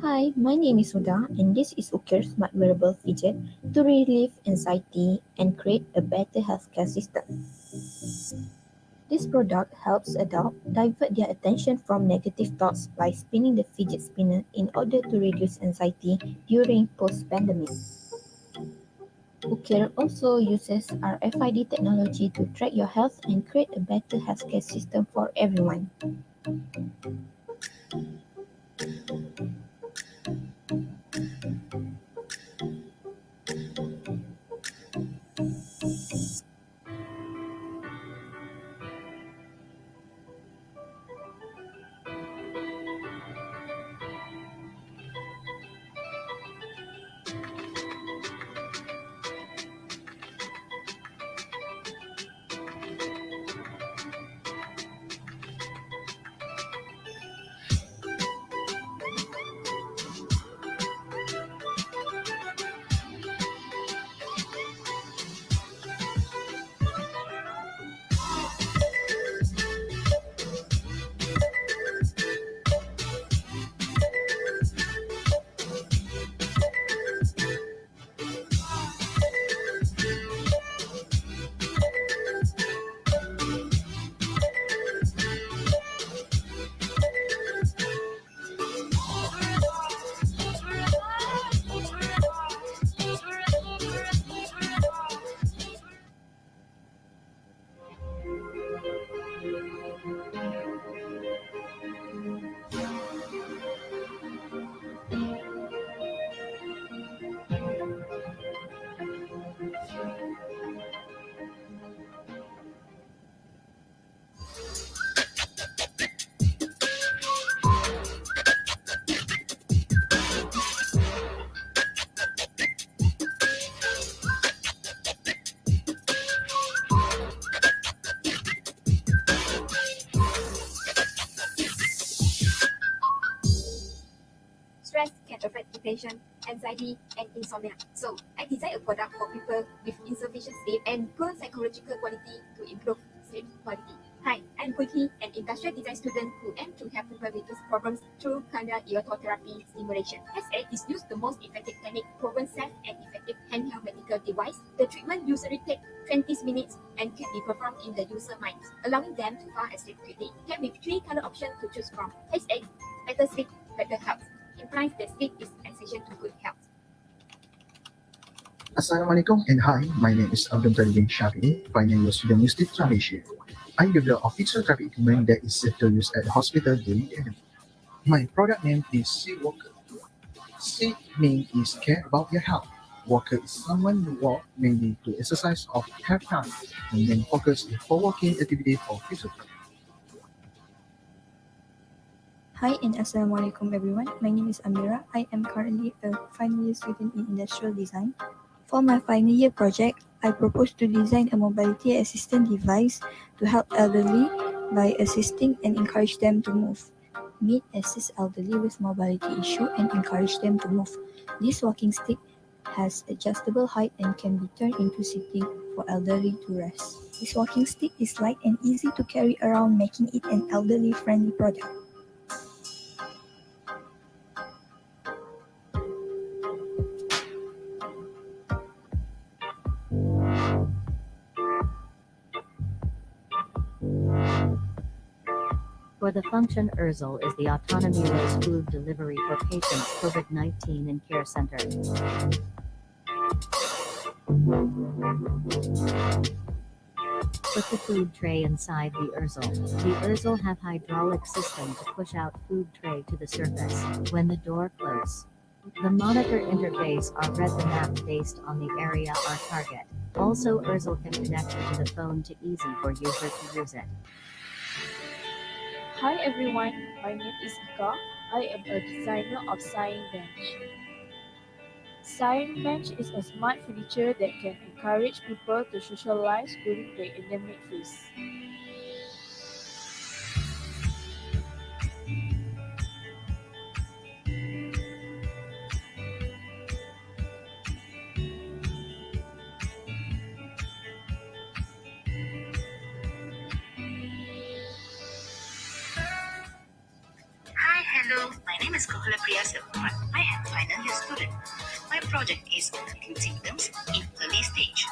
Hi, my name is Huda, and this is Ukir Smart Wearable Fidget to relieve anxiety and create a better healthcare system. This product helps adults divert their attention from negative thoughts by spinning the fidget spinner in order to reduce anxiety during post-pandemic. Ukir also uses RFID technology to track your health and create a better healthcare system for everyone. Stress can affect depression, anxiety, and insomnia. So, I designed a product for people with insufficient sleep and poor psychological quality to improve sleep quality. Hi, I'm Putri, an industrial design student who aims to help people with these problems through cranial electrotherapy stimulation. S8 is used the most effective technique, proven safe and effective handheld medical device. The treatment usually takes 20 minutes and can be performed in the user mind, allowing them to fall asleep quickly. Came with 3 color options to choose from. S8, better sleep, better health. Implies that sleep is essential to good health. Assalamualaikum and hi, my name is Abdul Jalil Shafi, final year student in State Malaysia. I develop a physiotherapy equipment that is safe to use at the hospital during the pandemic. My product name is Sea Walker. Sea means is care about your health. Walker is someone who walk mainly to exercise or have time, and then focus for walking activity for physiotherapy. Hi and Assalamualaikum everyone. My name is Amira. I am currently a final year student in industrial design. For my final year project, I propose to design a mobility assistant device to help elderly by assisting and encourage them to move. Meet assist elderly with mobility issue and encourage them to move. This walking stick has adjustable height and can be turned into sitting for elderly to rest. This walking stick is light and easy to carry around, making it an elderly friendly product. For the function, Urzel is the autonomy-less food delivery for patients COVID-19 in care center. Put the food tray inside the Urzel. The Urzel have hydraulic system to push out food tray to the surface when the door closes. The monitor interface are read the map based on the area or target. Also, Urzel can connect to the phone to easy for user to use it. Hi everyone, my name is Ika. I am a designer of Sign Bench. Sign Bench is a smart furniture that can encourage people to socialize during the endemic phase. Hi, hello. My name is Kokula Priya Selkumar. I am final year student. My project is on acute symptoms in early stage.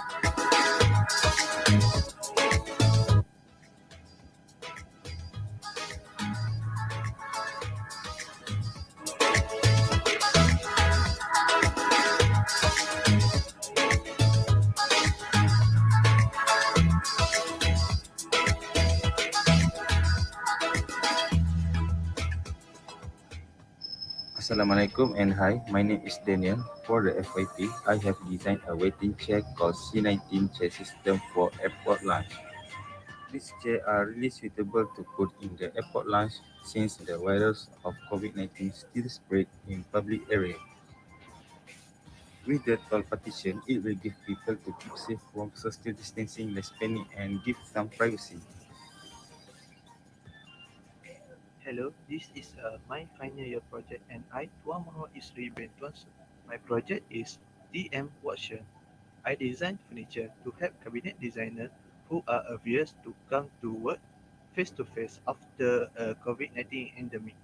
Assalamualaikum and hi, my name is Daniel. For the FYP, I have designed a waiting chair called C19 chair system for airport lounge. These chairs are really suitable to put in the airport lounge since the virus of COVID-19 still spread in public area. With the tall partition, it will give people to keep safe from social distancing, less panic, and give some privacy. Hello, this is my final year project and I, Tuan Muhammad Isri bin Tuan Su. My project is DM Watcher. I designed furniture to help cabinet designers who are averse to come to work face-to-face after a COVID-19 endemic.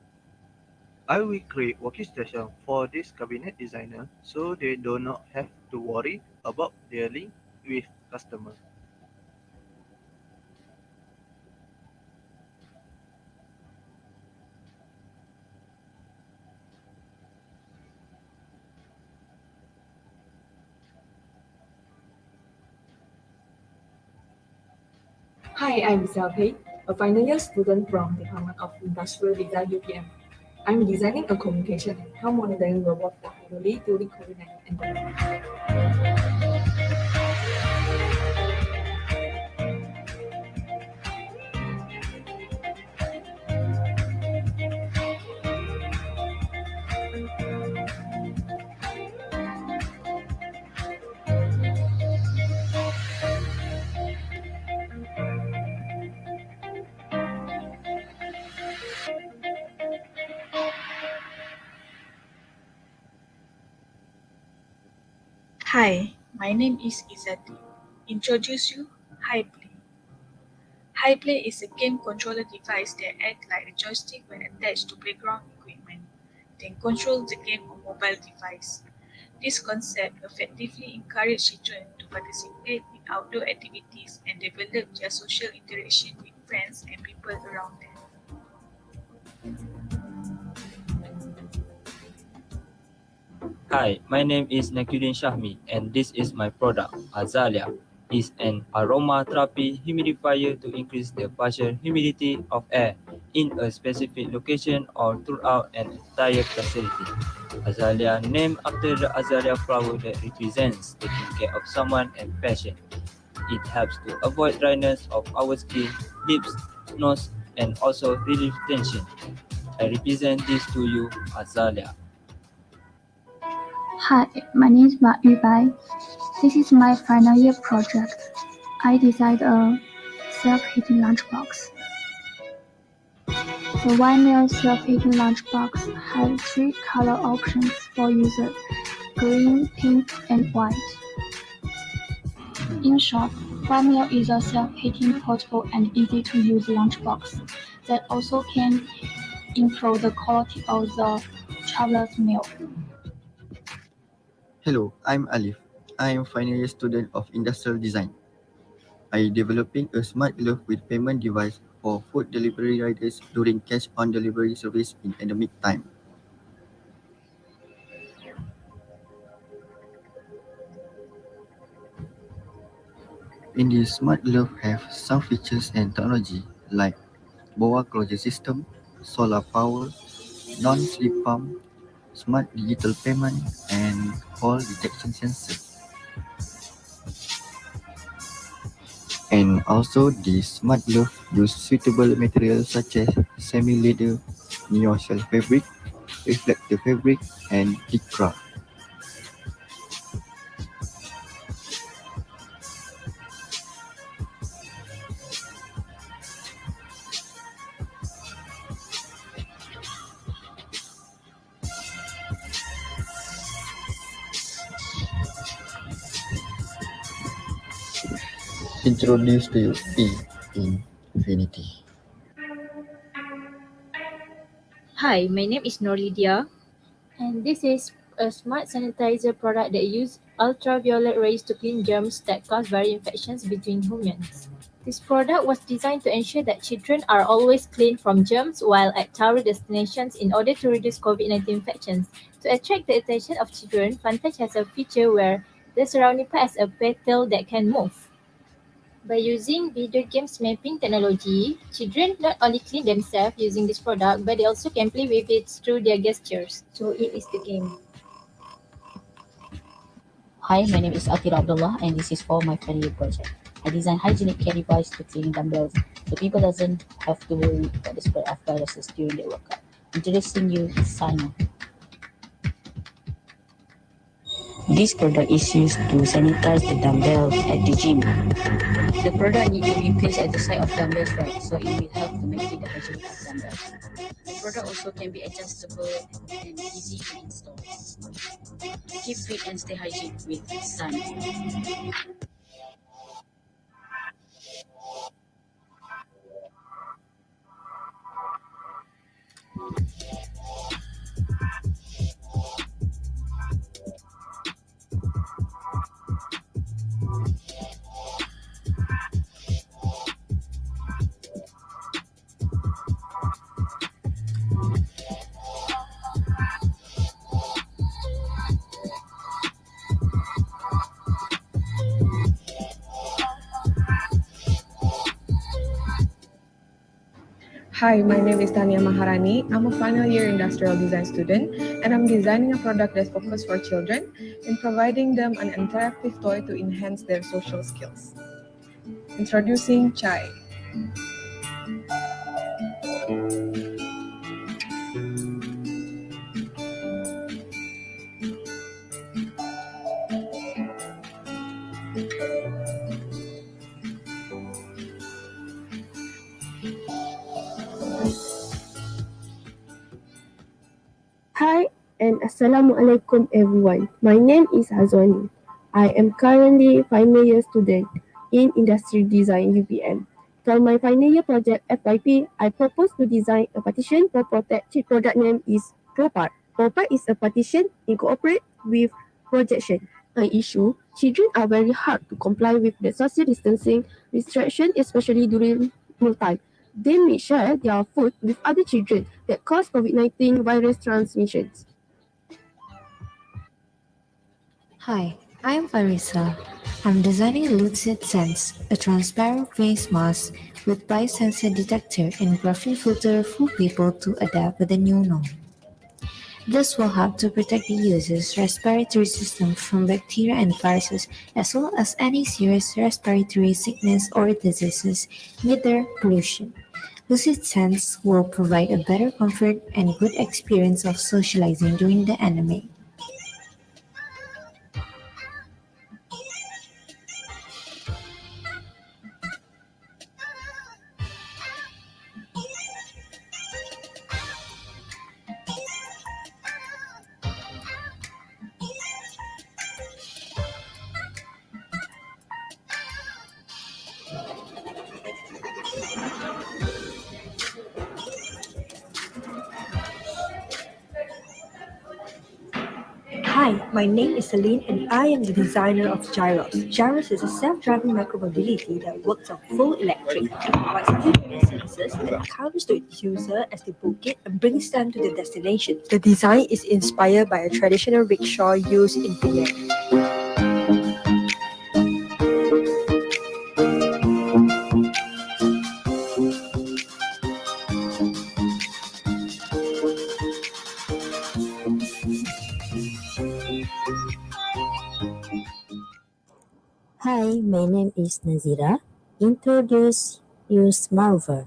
I will create workstation for this cabinet designer so they do not have to worry about dealing with customers. Hi, I'm Selvi, a final year student from Department of Industrial Design UPM. I'm designing a communication and health monitoring robot for elderly during COVID-19 pandemic. Hi, my name is Izati. Introduce you, HiPlay. HiPlay is a game controller device that acts like a joystick when attached to playground equipment, then controls the game on mobile device. This concept effectively encourages children to participate in outdoor activities and develop their social interaction with friends and people around them. Hi, my name is Nakuddin Shahmi and this is my product, Azalea. Is an aromatherapy humidifier to increase the partial humidity of air in a specific location or throughout an entire facility. Azalea named after the azalea flower that represents taking care of someone and passion. It helps to avoid dryness of our skin, lips, nose, and also relieve tension. I represent this to you, Azalea. Hi, my name is Ma Yubai. This is my final year project. I designed a self-heating lunchbox. The one-meal self-heating lunchbox has 3 color options for users: green, pink, and white. In short, one meal is a self-heating, portable, and easy-to-use lunchbox that also can improve the quality of the traveler's meal. Hello, I'm Alif. I am final year student of industrial design. I developing a smart glove with payment device for food delivery riders during cash on delivery service in endemic time. In the smart glove have some features and technology like boa closure system, solar power, non-slip pump, smart digital payment, and fall detection sensor. And also the smart glove use suitable materials such as semi-leather, neo-shell fabric, reflective fabric, and lycra. Introduced to P in Infinity. Hi, my name is Norlidia, and this is a smart sanitizer product that uses ultraviolet rays to clean germs that cause viral infections between humans. This product was designed to ensure that children are always clean from germs while at tourist destinations in order to reduce COVID-19 infections. To attract the attention of children, FunTouch has a feature where the surrounding part has a petal that can move. By using video games mapping technology, children not only clean themselves using this product, but they also can play with it through their gestures. So it is the game. Hi, my name is Akira Abdullah and this is for my final year project. I designed hygienic care device to clean dumbbells so people doesn't have to worry about the spread of viruses during their workout. Introducing you, Sana. This product is used to sanitize the dumbbells at the gym. The product needs to be placed at the side of dumbbells, right? So it will help to maintain the hygiene of dumbbells. The product also can be adjustable and easy to install. Keep fit and stay hygienic with Sun. Hi, my name is Tania Maharani. I'm a final year industrial design student and I'm designing a product that's focused for children and providing them an interactive toy to enhance their social skills. Introducing Chai. Hi and Assalamualaikum everyone. My name is Hazwani. I am currently final year student in Industrial Design UPM. For my final year project FYP, I propose to design a partition for protect. Product name is ProPart. ProPart is a partition incorporate with projection. An issue, children are very hard to comply with the social distancing restriction, especially during mealtime. They may share their food with other children that cause COVID-19 virus transmissions. Hi, I am Farisa. I'm designing Lucid Sense, a transparent face mask with biosensor detector and graphene filter for people to adapt with the new norm. This will help to protect the user's respiratory system from bacteria and viruses, as well as any serious respiratory sickness or diseases with their pollution. Lucid Sense will provide a better comfort and good experience of socializing during the anime. Hi, my name is Celine and I am the designer of Gyros. Gyros is a self-driving micromobility that works on full electric. It provides convenient services and comes to its user as they book it and brings them to their destination. The design is inspired by a traditional rickshaw used in Penang. Hi, my name is Nazira. Introduce you Smartver.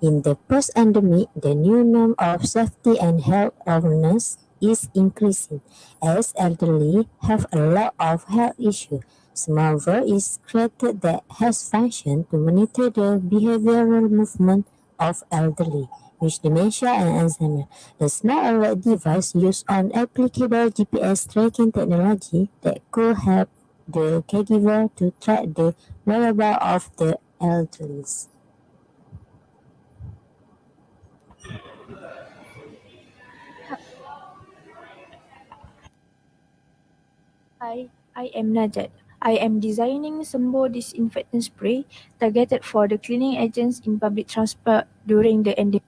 In the post-pandemic, the new norm of safety and health awareness is increasing as elderly have a lot of health issues. Smartver is created that has function to monitor the behavioral movement of elderly with dementia and Alzheimer. The smart alert device uses on applicable GPS tracking technology that could help the caregiver to track the whereabouts of the elderly. Hi, I am Najat. I am designing Sembo disinfectant spray targeted for the cleaning agents in public transport during the endemic.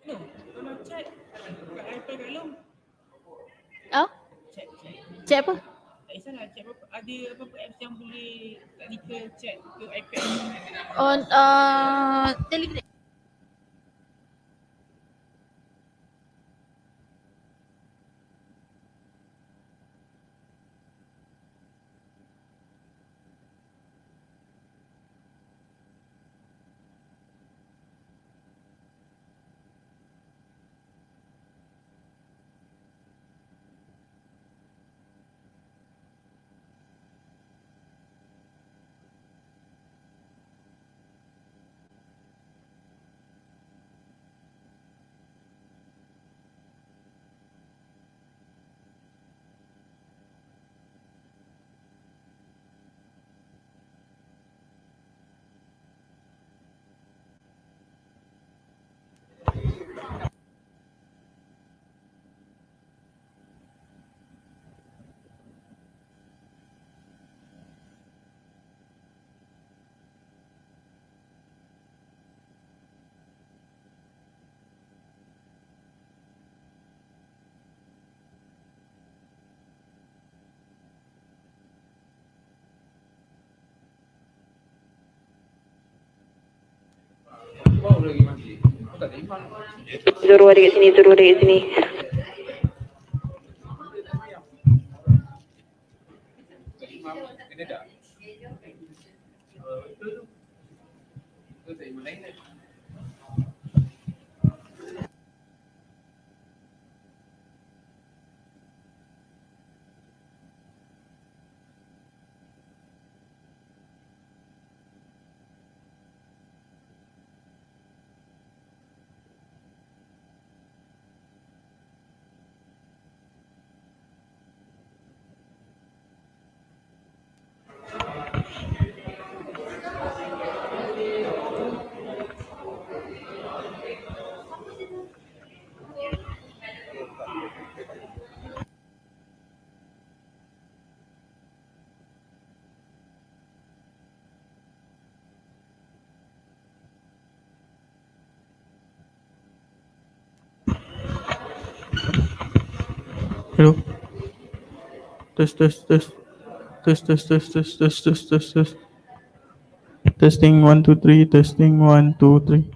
No, kalau chat kat iPad kat long. Ah? Chat. Chat apa? Tak kisahlah chat apa, ada apa-apa apps yang boleh technical chat ke iPad. On Telegram. Suruh ada kat sini, suruh ada kat sini. Hello. Test test test. Test test test test test test test test. Testing 1 2 3. Testing 1 2 3.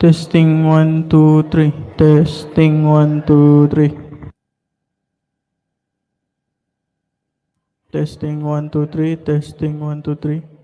Testing 1 2 3. Testing 1 2 3. Testing 1 2 3. Testing 1 2 3.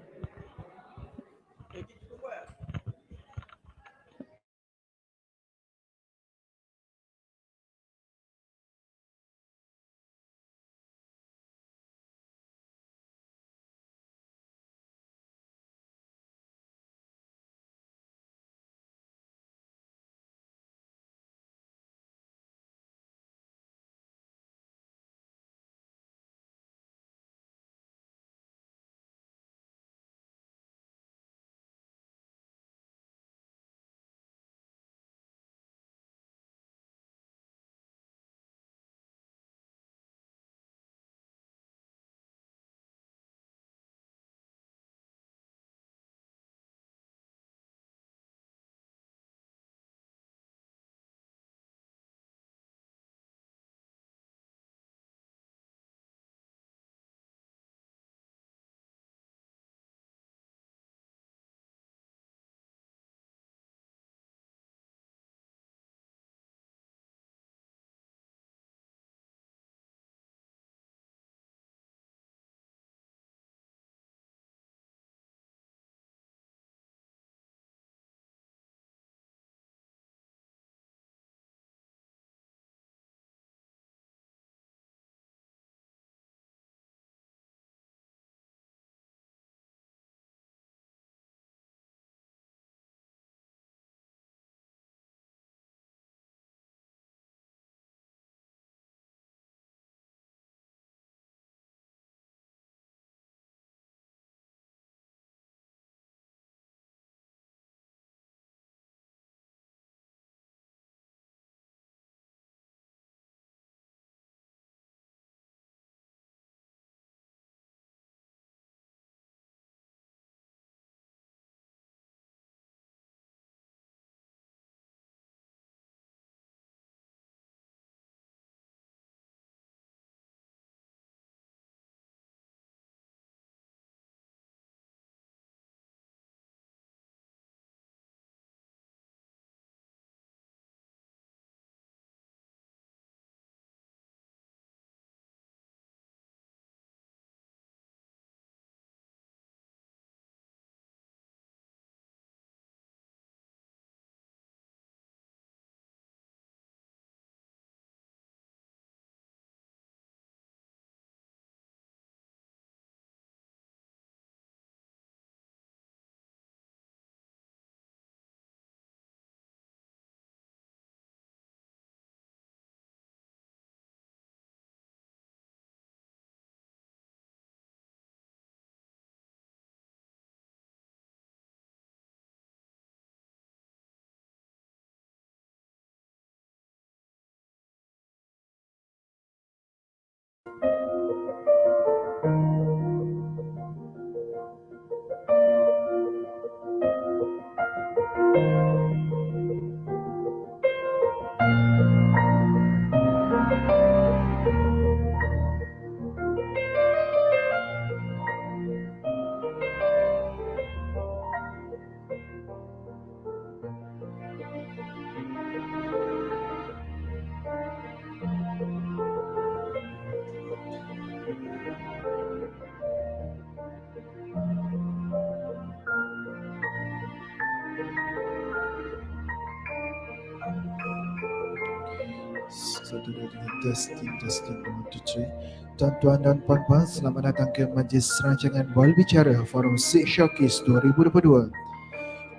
Satu, dua, tiga, testing, 1, 2, 3. Tuan-tuan dan puan-puan, selamat datang ke Majlis Rancangan Bual Bicara Forum Six Showcase 2022.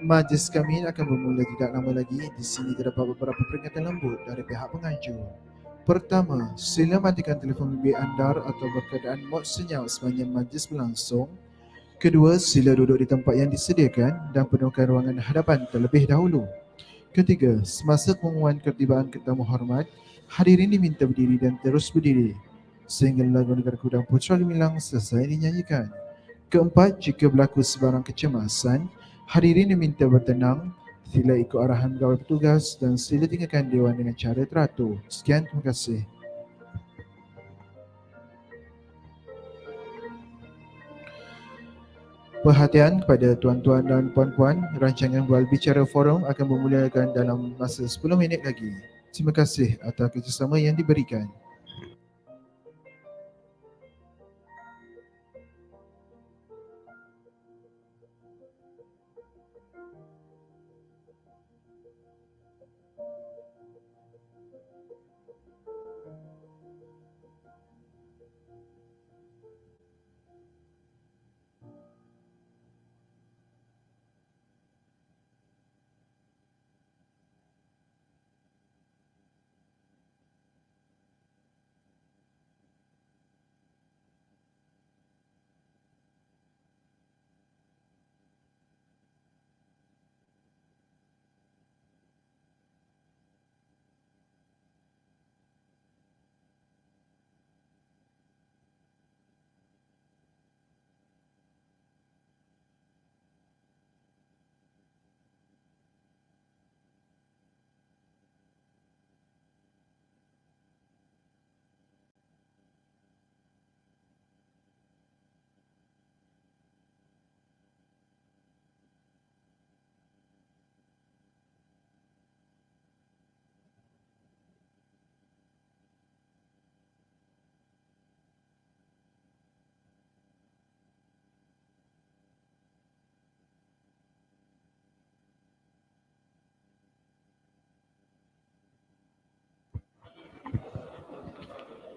Majlis kami akan bermula tidak lama lagi. Di sini terdapat beberapa peringatan lembut dari pihak penganjur. Pertama, sila matikan telefon bimbit anda atau berkeadaan mod senyap sepanjang majlis berlangsung. Kedua, sila duduk di tempat yang disediakan dan penuhkan ruangan hadapan terlebih dahulu. Ketiga, semasa pengumuman ketibaan tetamu hormat, hadirin diminta berdiri dan terus berdiri sehingga lagu Negara Kuda Putra Gemilang selesai dinyanyikan. Keempat, jika berlaku sebarang kecemasan, hadirin diminta bertenang, sila ikut arahan pegawai petugas dan sila tinggalkan dewan dengan cara teratur. Sekian, terima kasih. Perhatian kepada tuan-tuan dan puan-puan, rancangan Bual Bicara Forum akan bermulakan dalam masa 10 minit lagi. Terima kasih atas kerjasama yang diberikan.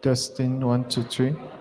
Testing 1, 2, 3.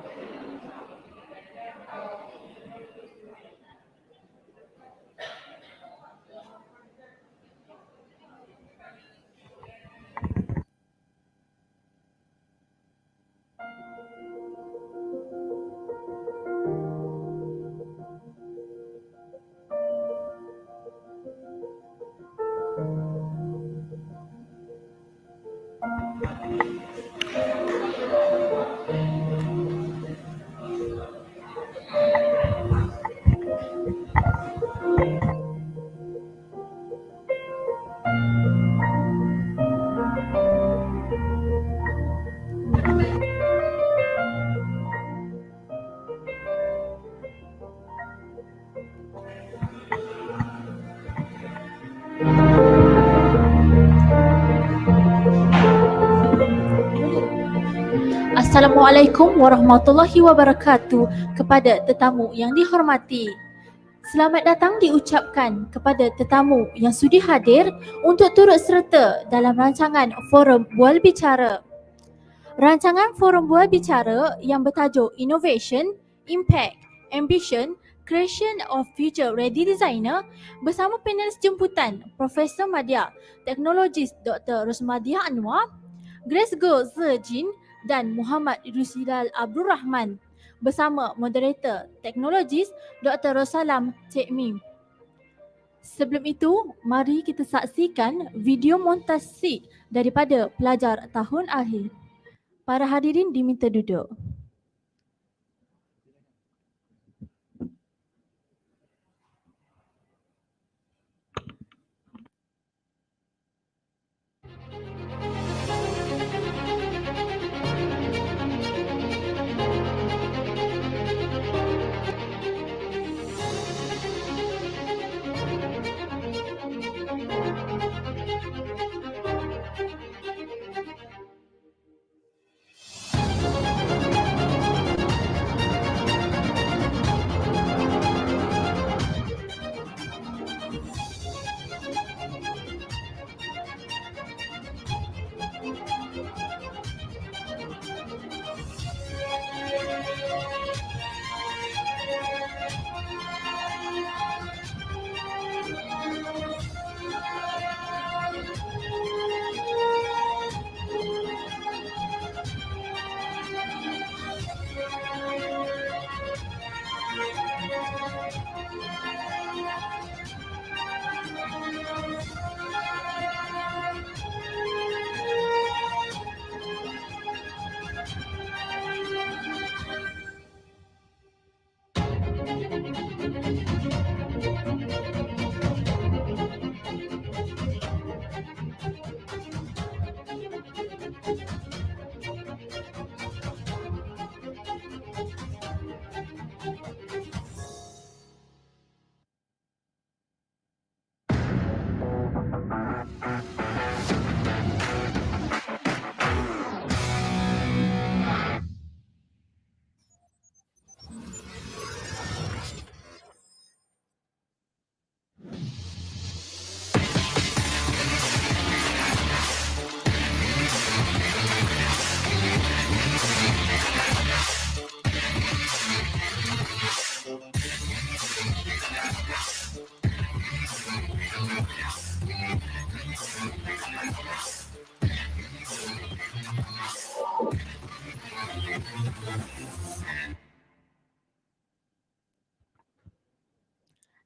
Assalamualaikum warahmatullahi wabarakatuh kepada tetamu yang dihormati. Selamat datang diucapkan kepada tetamu yang sudi hadir untuk turut serta dalam rancangan Forum Bual Bicara. Rancangan Forum Bual Bicara yang bertajuk Innovation, Impact, Ambition, Creation of Future Ready Designer bersama panelis jemputan Profesor Madya, Teknologis Dr. Rosmadiah Anwar, Grace Go Zejin dan Muhammad Rusilal Abdul Rahman bersama moderator teknologis Dr. Rosalam Cik Mim. Sebelum itu, mari kita saksikan video montasi daripada pelajar tahun akhir. Para hadirin diminta duduk.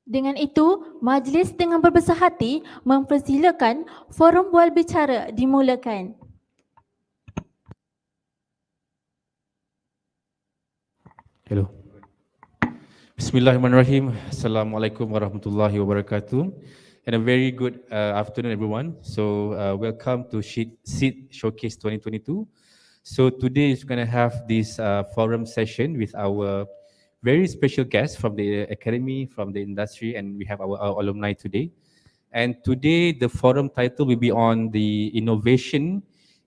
Dengan itu, majlis dengan berbesar hati mempersilakan forum bual bicara dimulakan. Hello. Bismillahirrahmanirrahim. Assalamualaikum warahmatullahi wabarakatuh. And a very good afternoon, everyone. So welcome to SEED Showcase 2022. So today is going to have this forum session with our very special guests from the academy, from the industry, and we have our alumni today. And today the forum title will be on the innovation,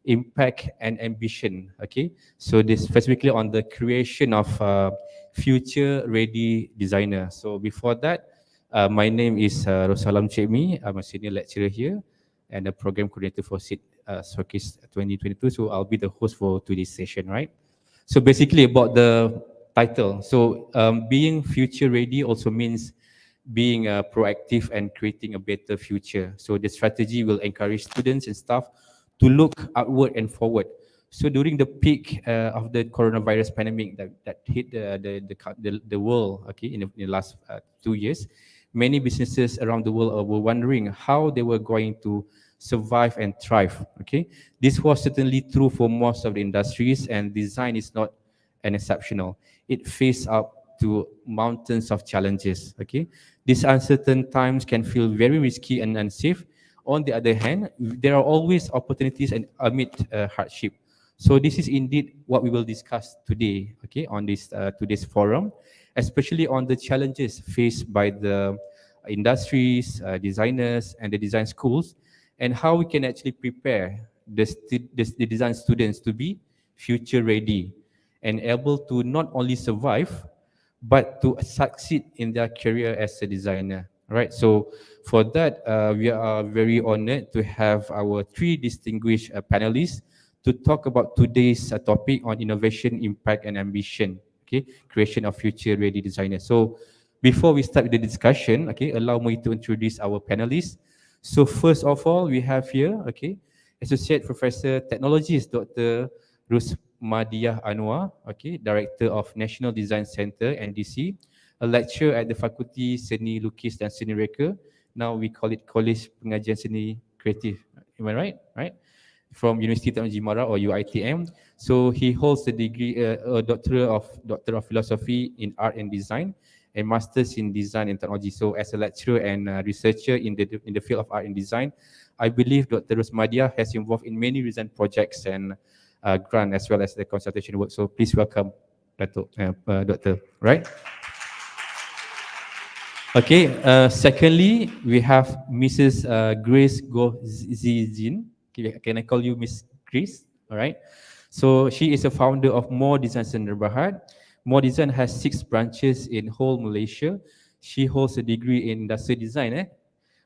impact, and ambition. Okay, so this specifically on the creation of future-ready designer. So before that, my name is Rosalam Chemi. I'm a senior lecturer here and a program coordinator for SEED Showcase 2022. So I'll be the host for today's session, right? So basically about the title. So being future-ready also means being proactive and creating a better future. So the strategy will encourage students and staff to look outward and forward. So during the peak of the coronavirus pandemic that hit the world, okay, in the last 2 years, many businesses around the world were wondering how they were going to survive and thrive. Okay, this was certainly true for most of the industries, and design is not an exceptional. It faced up to mountains of challenges. Okay, these uncertain times can feel very risky and unsafe. On the other hand, there are always opportunities and amid hardship. So this is indeed what we will discuss today, okay, on this today's forum, especially on the challenges faced by the industries, designers, and the design schools, and how we can actually prepare the design students to be future ready and able to not only survive but to succeed in their career as a designer. Right. So for that, we are very honored to have our three distinguished panelists to talk about today's topic on innovation, impact, and ambition. Okay, creation of future-ready designers. So before we start with the discussion, okay, allow me to introduce our panelists. So first of all, we have here, okay, Associate Professor Technologist Dr. Rusmadiah Anwar, okay, Director of National Design Center (NDC), a lecturer at the Fakulti Seni Lukis dan Seni Reka. Now we call it College Pengajian Seni Kreatif. Am I right? Right? From University Technology Mara or UITM. So he holds the degree, a Doctor of Philosophy in Art and Design, and Masters in Design and Technology. So as a lecturer and researcher in the field of art and design, I believe Dr. Rusmadiah has involved in many recent projects and grant as well as the consultation work. So please welcome Doctor. Right? Okay. Secondly, we have Mrs. Grace Gozizin. Can I call you Miss Grace? All right. So she is a founder of More Design Center Berhad. More Design has 6 branches in whole Malaysia. She holds a degree in industrial design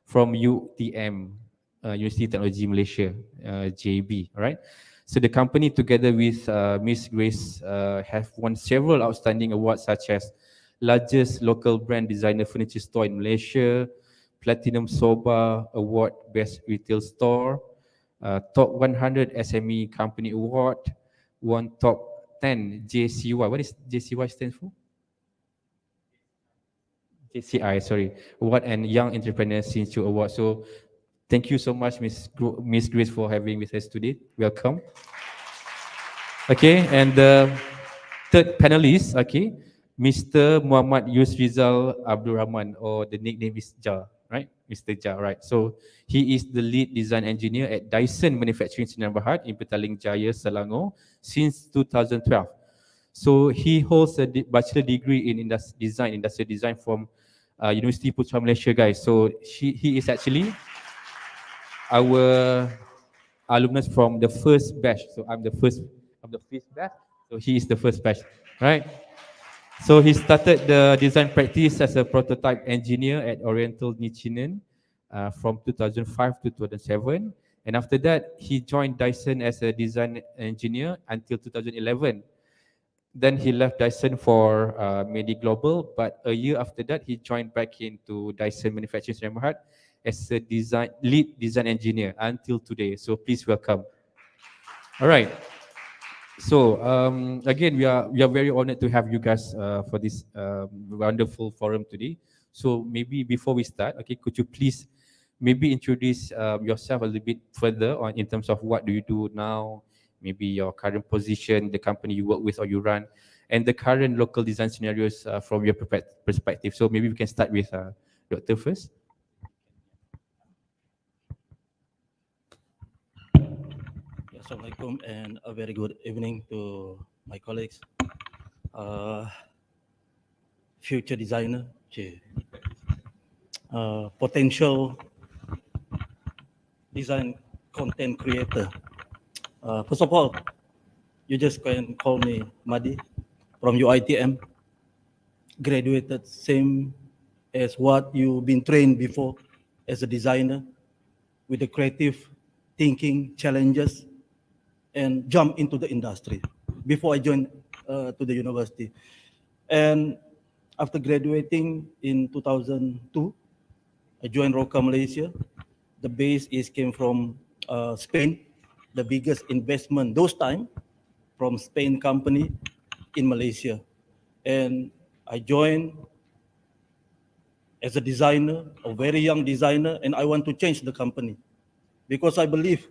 from UTM, University Technology Malaysia, JB. All right. So the company, together with Miss Grace, have won several outstanding awards such as largest local brand designer furniture store in Malaysia, Platinum Soba Award Best Retail Store, Top 100 SME Company Award, won Top 10 JCY. What is JCY stands for? JCI, sorry. Award and Young Entrepreneur Since You Award. So thank you so much, Miss Grace, for having with us today. Welcome. Okay, and the third panelist, okay, Mr. Muhammad Yusrizal Abdul Rahman, or the nickname is Ja, right? Mr. Ja, right? So he is the lead design engineer at Dyson Manufacturing Sdn Bhd in Petaling Jaya, Selangor since 2012. So he holds a bachelor degree in industrial design from University Putra Malaysia, guys. So he is actually our alumnus from the first batch. So I'm the first of the fifth batch. So he is the first batch, right? So he started the design practice as a prototype engineer at Oriental Nichinen from 2005 to 2007. And after that, he joined Dyson as a design engineer until 2011. Then he left Dyson for Medi Global, but a year after that, he joined back into Dyson Manufacturing Sdn Bhd as a lead design engineer until today. So please welcome. All right. So again, we are very honored to have you guys for this wonderful forum today. So maybe before we start, okay, could you please maybe introduce yourself a little bit further on in terms of what do you do now, maybe your current position, the company you work with or you run, and the current local design scenarios from your perspective. So maybe we can start with Doctor first. Assalamualaikum and a very good evening to my colleagues. Future designer, potential design content creator. First of all, you just can call me Madi from UITM. Graduated same as what you've been trained before as a designer with the creative thinking challenges and jump into the industry before I joined to the university. And after graduating in 2002, I joined Roca Malaysia. The base came from Spain, the biggest investment those time from Spain company in Malaysia. And I joined as a designer, a very young designer, and I want to change the company because I believe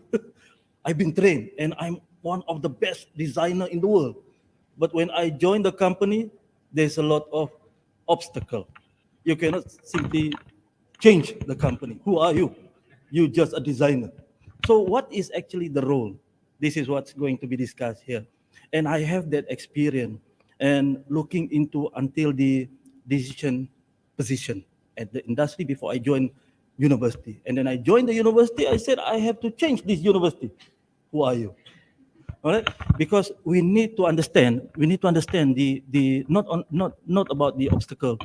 I've been trained and I'm one of the best designer in the world. But when I joined the company, there's a lot of obstacle. You cannot simply change the company. Who are you? You're just a designer. So what is actually the role? This is what's going to be discussed here. And I have that experience and looking into until the decision position at the industry before I joined university. And then I joined the university, I said, I have to change this university. Who are you? All right, because we need to understand the not about the obstacle,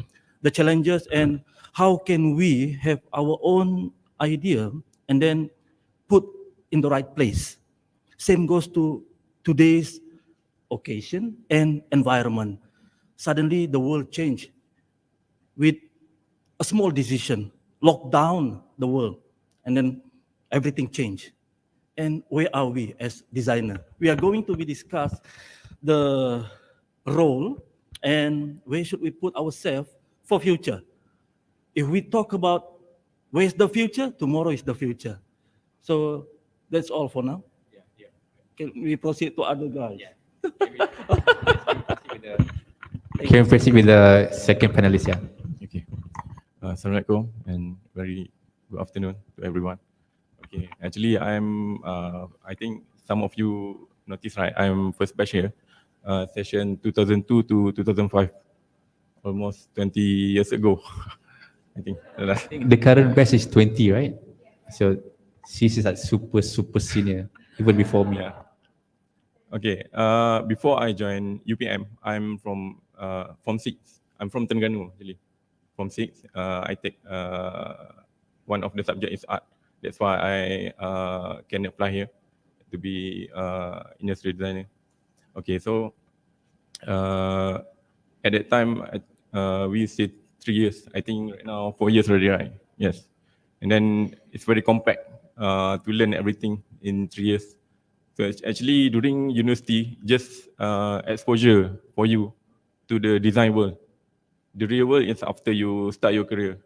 the challenges, and how can we have our own idea and then put in the right place. Same goes to today's occasion and environment. Suddenly the world changed with a small decision, lock down the world, and then everything changed. And where are we as designer? We are going to be discuss the role and where should we put ourselves for future. If we talk about where's the future, tomorrow is the future. So that's all for now. Can we proceed to other guys? Can we proceed with the second panelist? Yeah. Okay. Assalamualaikum and very good afternoon to everyone. Okay, actually I think some of you noticed, right? I'm first batch here, session 2002 to 2005, almost 20 years ago. I think. The current batch is 20, right? So she's like super senior, even before me. Yeah. Okay, before I joined UPM, I'm from Form 6. I'm from Terengganu, actually. Form 6, I take one of the subject is art. That's why I can apply here to be industrial designer. Okay, so at that time, we said 3 years. I think right now 4 years already, right? Yes. And then it's very compact to learn everything in 3 years. So actually during university, just exposure for you to the design world. The real world is after you start your career.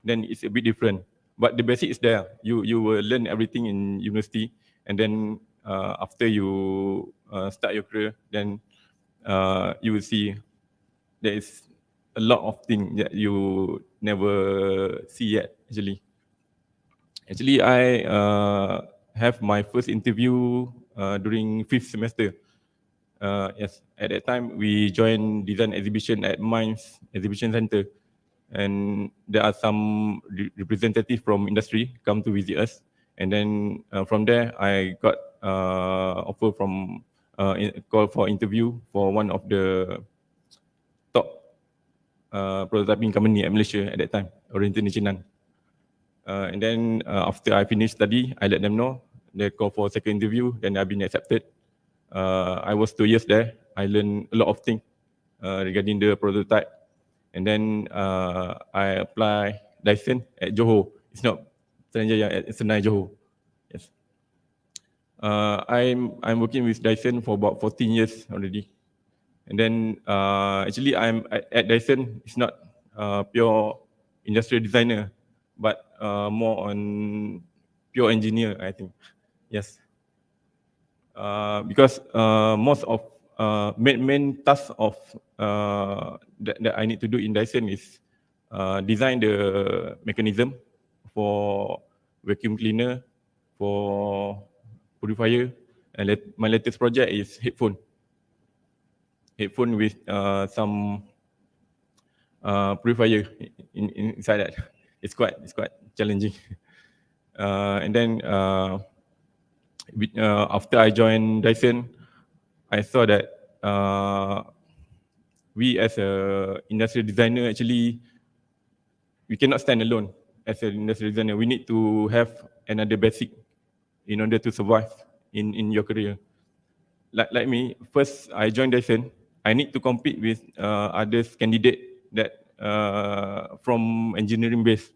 Then it's a bit different. But the basic is there. You will learn everything in university, and then after you start your career, then you will see there is a lot of things that you never see yet, actually. Actually, I have my first interview during 5th semester. Yes, at that time we joined design exhibition at Mines Exhibition Center, and there are some representatives from industry come to visit us, and then from there I got offer from call for interview for one of the top prototyping company at Malaysia at that time, Oriental Nationan. And then after I finished study, I let them know. They call for second interview, then I've been accepted. I was 2 years there. I learned a lot of things regarding the prototype. And then I apply license at Johor. It's not Seranjaya, it's Senai Johor. Yes. I'm working with Dyson for about 14 years already. And then actually I'm at Dyson. It's not pure industrial designer, but more on pure engineer, I think. Yes. Because most of main task of that I need to do in Dyson is design the mechanism for vacuum cleaner, for purifier, and my latest project is headphone with some purifier inside that. It's quite challenging. And then after I joined Dyson, I saw that we as a industrial designer actually we cannot stand alone as an industrial designer. We need to have another basic in order to survive in your career. Like me, first I joined Dyson. I need to compete with others candidate that from engineering base.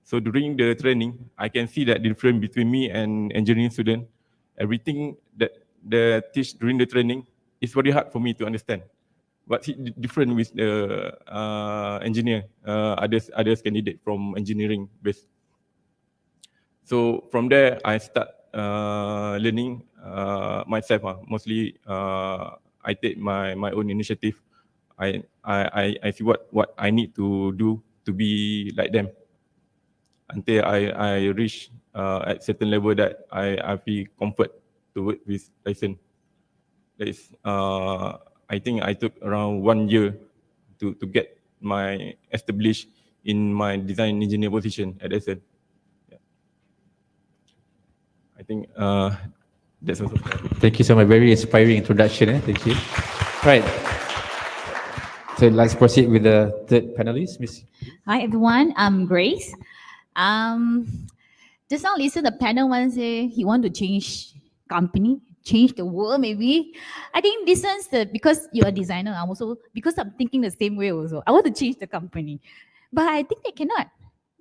So during the training, I can see that difference between me and engineering student. Everything that they teach during the training is very hard for me to understand. But it's different with the engineer, others candidate from engineering base. So from there, I start learning myself. Mostly, I take my own initiative. I see what I need to do to be like them until I reach at certain level that I feel comfort to work with Dyson. That is, I think I took around 1 year to get my established in my design engineer position at Dyson. Yeah. I think that's also. Thank you so much. Very inspiring introduction. Thank you. Right. So let's proceed with the third panelist, Miss. Hi everyone, I'm Grace. Just now listen the panel one say he want to change company, change the world maybe. I think this one's because you're a designer, I'm also because I'm thinking the same way also. I want to change the company. But I think they cannot.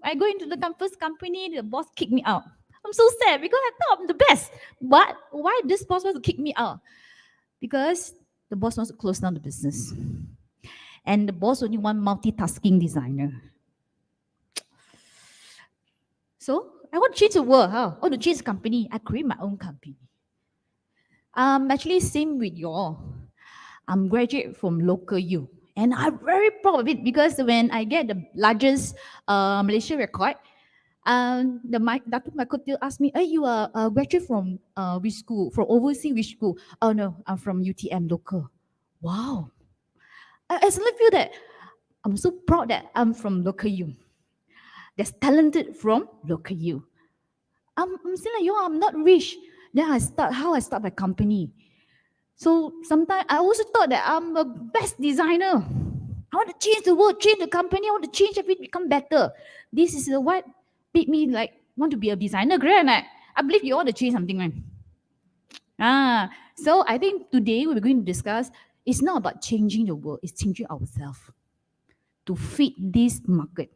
I go into the first company, the boss kicked me out. I'm so sad because I thought I'm the best. But why this boss wants to kick me out? Because the boss wants to close down the business. And the boss only want multitasking designer. So I want to change the world. How? I want to change the company. I create my own company. Actually, same with you all. I'm graduate from local U. And I'm very proud of it because when I get the largest Malaysia record, Dr. Michael Till asked me, hey, you are a graduate from which school? From overseas, which school? Oh no, I'm from UTM local. Wow. I suddenly feel that I'm so proud that I'm from local U. That's talented from local U. I'm still like, I'm not rich. Then I start my company. So sometimes I also thought that I'm the best designer. I want to change the world, change the company. I want to change everything, become better. This is what made me like want to be a designer. Great, I believe you want to change something, right? So I think today we're going to discuss. It's not about changing the world. It's changing ourselves to fit this market.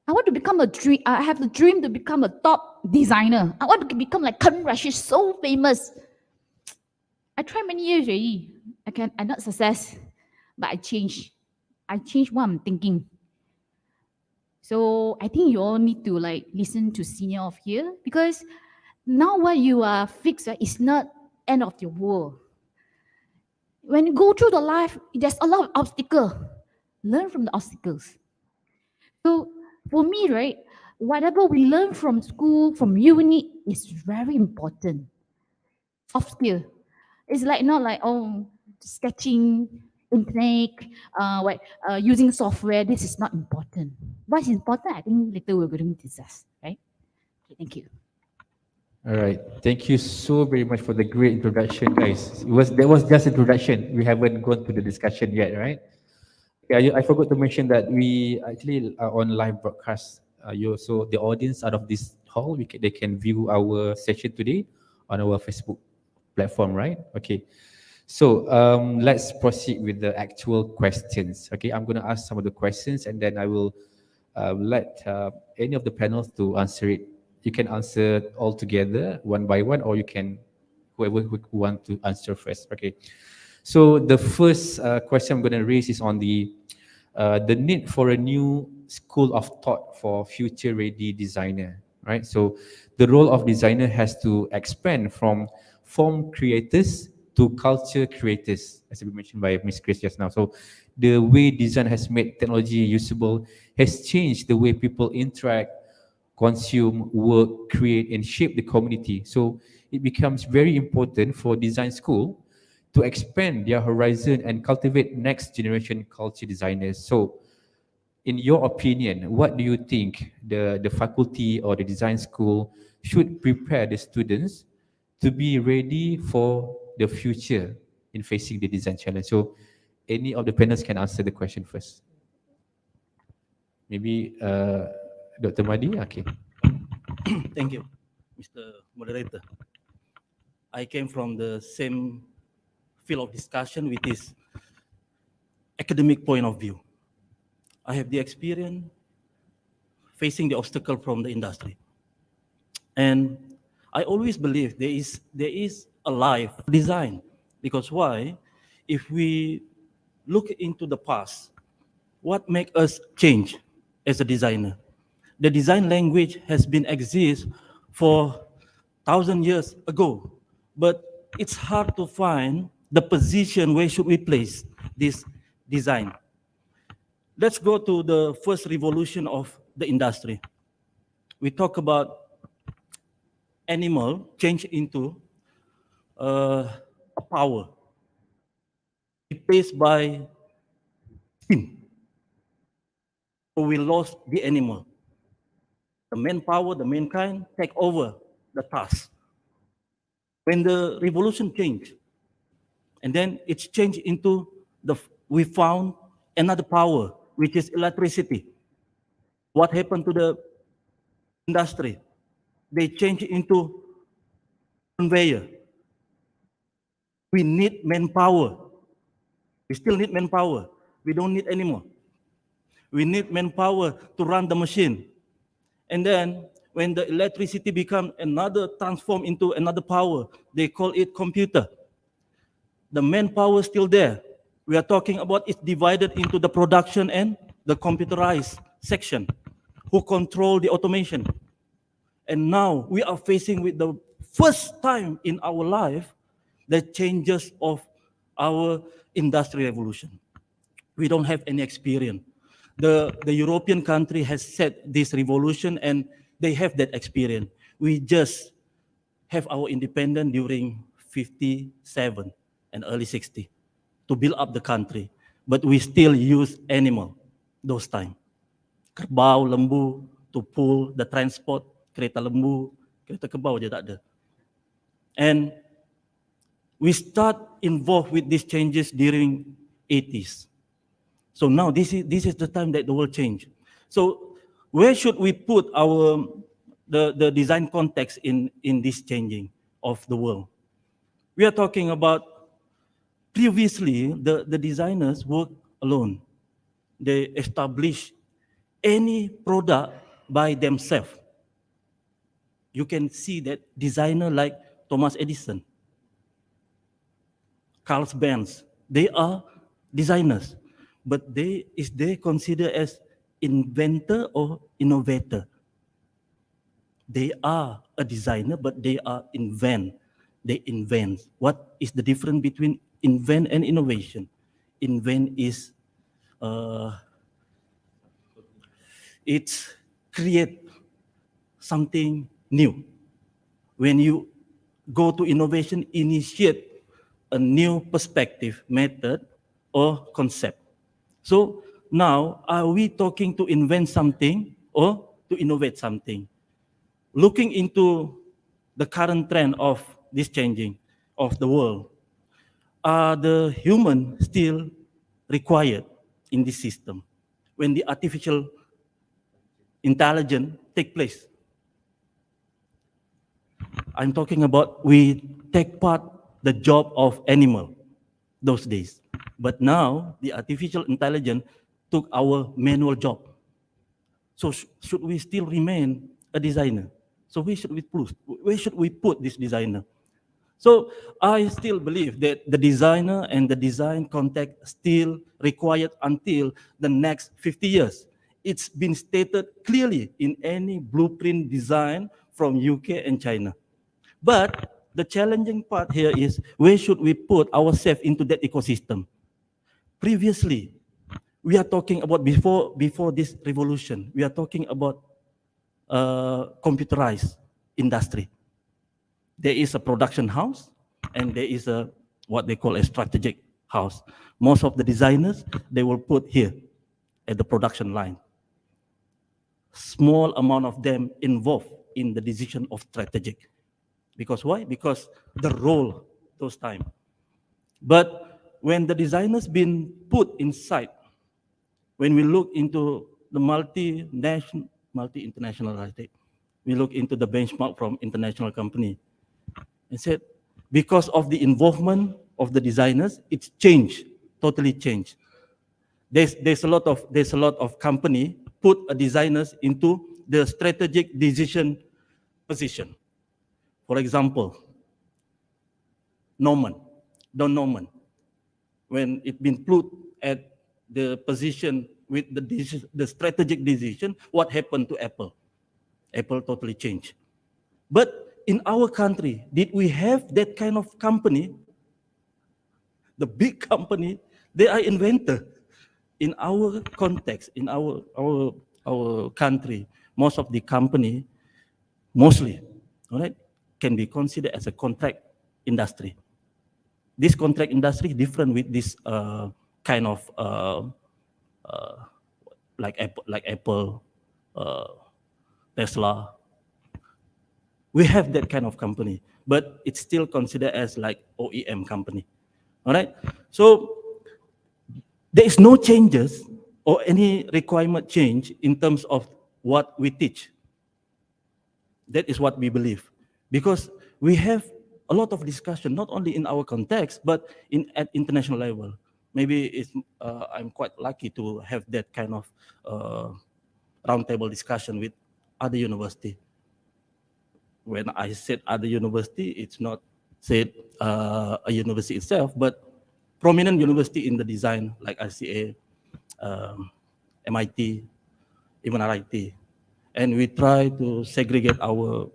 I want to become I have the dream to become a top designer. I want to become like Karim Rashid, so famous. I tried many years already. I'm not success, but I changed. I changed what I'm thinking. So I think you all need to like listen to senior of here because now what you are fixed is not end of your world. When you go through the life, there's a lot of obstacles. Learn from the obstacles. So for me, right, Whatever we learn from school, from uni, is very important. Soft skill. It's like not like sketching, internet, using software. This is not important. What's important? I think later we're going to discuss. Right? Okay, thank you. All right. Thank you so very much for the great introduction, guys. That was just introduction. We haven't gone to the discussion yet, right? Yeah, I forgot to mention that we actually are on live broadcast. So the audience out of this hall, they can view our session today on our Facebook platform, right? Okay. So let's proceed with the actual questions. Okay, I'm going to ask some of the questions and then I will let any of the panels to answer it. You can answer all together one by one, or you can whoever who want to answer first. Okay. So the first question I'm going to raise is on the need for a new school of thought for future-ready designer, right? So the role of designer has to expand from form creators to culture creators, as we mentioned by Ms. Chris just now. So the way design has made technology usable has changed the way people interact, consume, work, create, and shape the community. So it becomes very important for design school to expand their horizon and cultivate next generation culture designers. So in your opinion, what do you think the faculty or the design school should prepare the students to be ready for the future in facing the design challenge? So any of the panelists can answer the question first. Maybe Dr. Madi, okay. Thank you, Mr. Moderator. I came from the same field of discussion with this academic point of view. I have the experience facing the obstacle from the industry. And I always believe there is a life design. Because why? If we look into the past, what makes us change as a designer? The design language has been exist for 1,000 years ago, but it's hard to find the position where should we place this design. Let's go to the first revolution of the industry. We talk about animal change into a power replaced by team. So we lost the animal. The manpower, the mankind take over the task. When the revolution changed, and then it's changed into we found another power, which is electricity. What happened to the industry? They changed into conveyor. We need manpower. We still need manpower. We don't need anymore. We need manpower to run the machine. And then when the electricity become transform into another power, they call it computer. The manpower is still there. We are talking about it's divided into the production and the computerized section who control the automation. And now we are facing with the first time in our life the changes of our industrial revolution. We don't have any experience. The European country has set this revolution and they have that experience. We just have our independence during 57 and early 60 to build up the country. But we still use animal those time. Kerbau, lembu to pull the transport, kereta lembu, kereta kerbau je tak ada. And we start involved with these changes during 80s. So now this is the time that the world changed. So where should we put the design context in this changing of the world? We are talking about previously the designers work alone. They establish any product by themselves. You can see that designer like Thomas Edison, Carl Benz, they are designers, but is they considered as inventor or innovator? They are a designer, but they are They invent. What is the difference between invent and innovation? Invent is it's create something new. When you go to innovation, initiate a new perspective, method, or concept. So now, are we talking to invent something or to innovate something? Looking into the current trend of this changing of the world, are the human still required in this system when the artificial intelligence take place? I'm talking about we take part the job of animal those days. But now the artificial intelligence took our manual job. So should we still remain a designer? So where should we put this designer? So I still believe that the designer and the design contact still required until the next 50 years. It's been stated clearly in any blueprint design from UK and China. But the challenging part here is where should we put ourselves into that ecosystem? Previously, we are talking about before this revolution, we are talking about computerized industry. There is a production house and there is a what they call a strategic house. Most of the designers, they will put here at the production line. Small amount of them involved in the decision of strategic. Because why? Because the role those time. But when the designers been put inside, when we look into the multi-international, I think, we look into the benchmark from international company and said, because of the involvement of the designers, it's changed, totally changed. There's a lot of company put a designers into the strategic decision position. For example, Don Norman, when it been put at the position with the strategic decision, what happened to Apple? Apple totally changed. But in our country, did we have that kind of company? The big company, they are inventor. In our context, in our country, most of the company, mostly, all right, can be considered as a contract industry. This contract industry is different with this kind of like Apple, Tesla. We have that kind of company, but it's still considered as like OEM company. All right. So there is no changes or any requirement change in terms of what we teach. That is what we believe, because we have a lot of discussion, not only in our context, but at international level. Maybe I'm quite lucky to have that kind of roundtable discussion with other university. When I said other university, it's not said a university itself, but prominent university in the design like RCA, MIT, even RIT. And we try to segregate our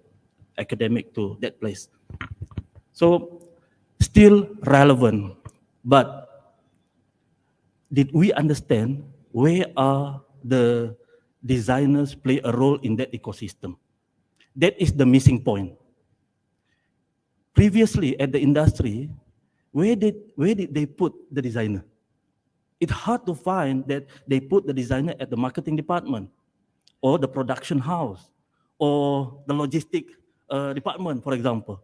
academic to that place. So still relevant, but did we understand where are the designers play a role in that ecosystem? That is the missing point. Previously at the industry, where did they put the designer? It's hard to find that they put the designer at the marketing department or the production house or the logistic department, for example.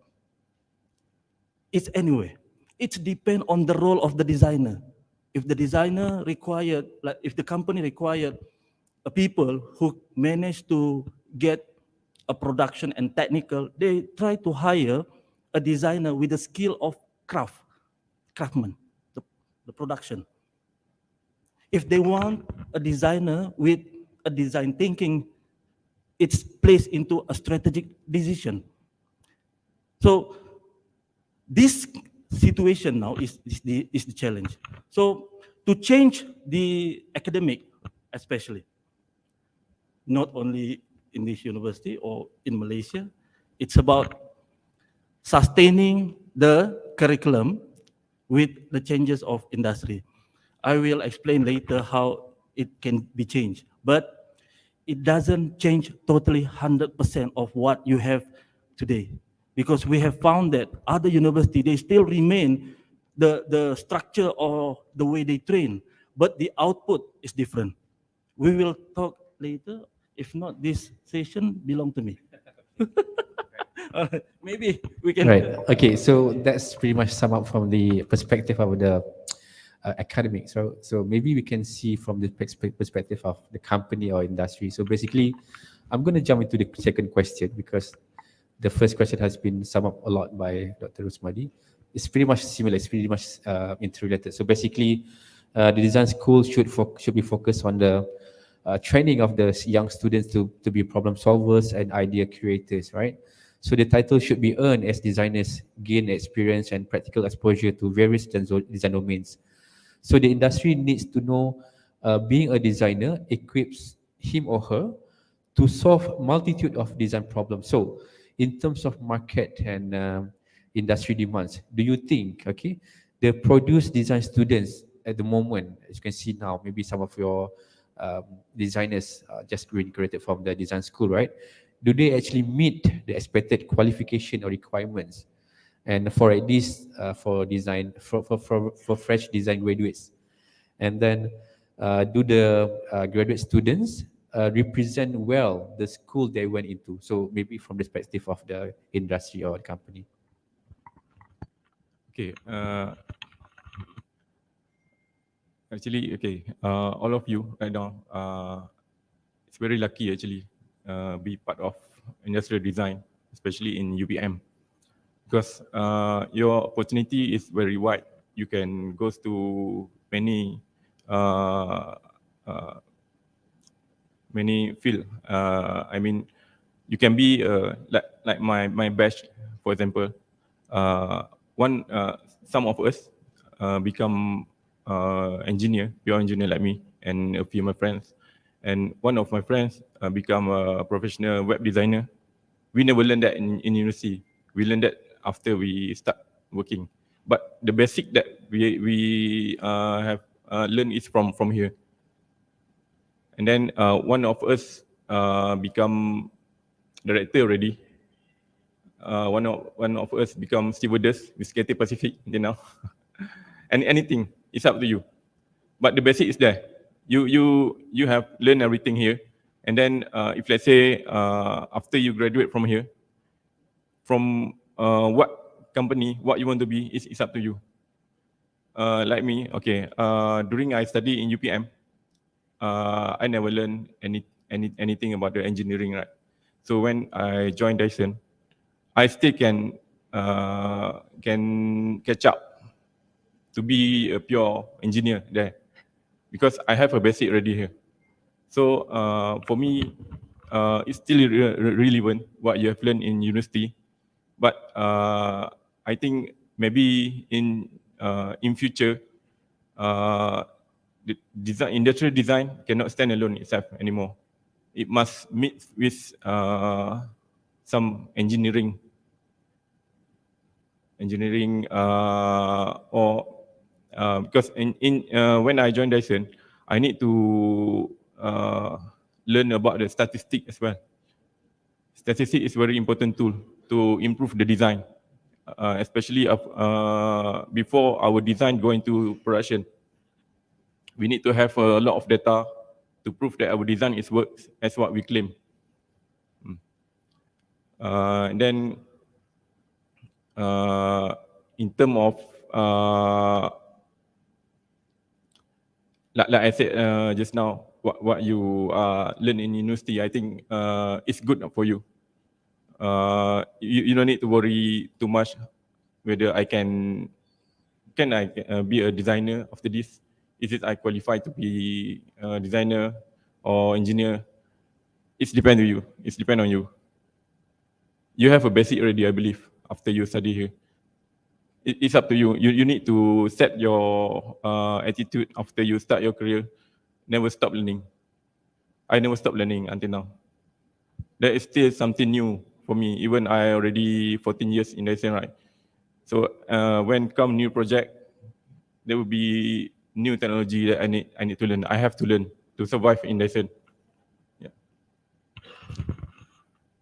It's anywhere. It depends on the role of the designer. If the designer required, like if the company required people who manage to get a production and technical, they try to hire a designer with the skill of craftsman, the production. If they want a designer with a design thinking, it's placed into a strategic decision. So this situation now is the challenge. So to change the academic, especially, not only in this university or in Malaysia, it's about sustaining the curriculum with the changes of industry. I will explain later how it can be changed. But it doesn't change totally 100% of what you have today. Because we have found that other universities, they still remain the structure or the way they train, but the output is different. We will talk later. If not, this session belong to me. Maybe we can. Right. Okay. So that's pretty much sum up from the perspective of the academic. So maybe we can see from the perspective of the company or industry. So basically, I'm going to jump into the second question because the first question has been summed up a lot by Dr. Rusmadi. It's pretty much similar. It's pretty much interrelated. So basically, the design school should be focused on the training of the young students to be problem solvers and idea creators, right? So the title should be earned as designers gain experience and practical exposure to various design domains. So the industry needs to know being a designer equips him or her to solve multitude of design problems. So in terms of market and industry demands, do you think, okay, the produce design students at the moment, as you can see now, maybe some of your designers just graduated from the design school, right? Do they actually meet the expected qualification or requirements? And for at least for design, for fresh design graduates. And then do the graduate students represent well the school they went into? So maybe from the perspective of the industry or the company. Okay. Actually, okay. All of you right now, it's very lucky actually be part of industrial design, especially in UPM, because your opportunity is very wide. You can go to many many field. I mean, you can be like my batch, for example. Some of us become engineer, pure engineer like me, and a few of my friends. And one of my friends become a professional web designer. We never learned that in university. We learned that after we start working. But the basic that we have learned is from here. And then one of us become director already. One of us become stewardess with Cathay Pacific until now. And anything, it's up to you. But the basic is there. You have learned everything here. And then if let's say after you graduate from here, from what company, what you want to be, it's up to you. Like me, okay. During I study in UPM, I never learned anything about the engineering, right? So when I joined Dyson, I still can catch up to be a pure engineer there, because I have a basic already here. So for me, it's still relevant what you have learned in university, but I think maybe in future, the industrial design cannot stand alone itself anymore. It must meet with some engineering or because when I joined Dyson, I need to learn about the statistic as well. Statistic is very important tool to improve the design, especially before our design go into production. We need to have a lot of data to prove that our design is works as what we claim. And then in terms of like I said just now, what you learn in university, I think it's good for you. You don't need to worry too much whether I can be a designer after this. Is it I qualified to be a designer or engineer? It's depend on you. It's depend on you. You have a basic already, I believe, after you study here. It's up to you. You need to set your attitude after you start your career. Never stop learning. I never stop learning until now. There is still something new for me, even I already 14 years in Dyson, right? So when come new project, there will be new technology that I need to learn. I have to learn to survive in Dyson. Yeah.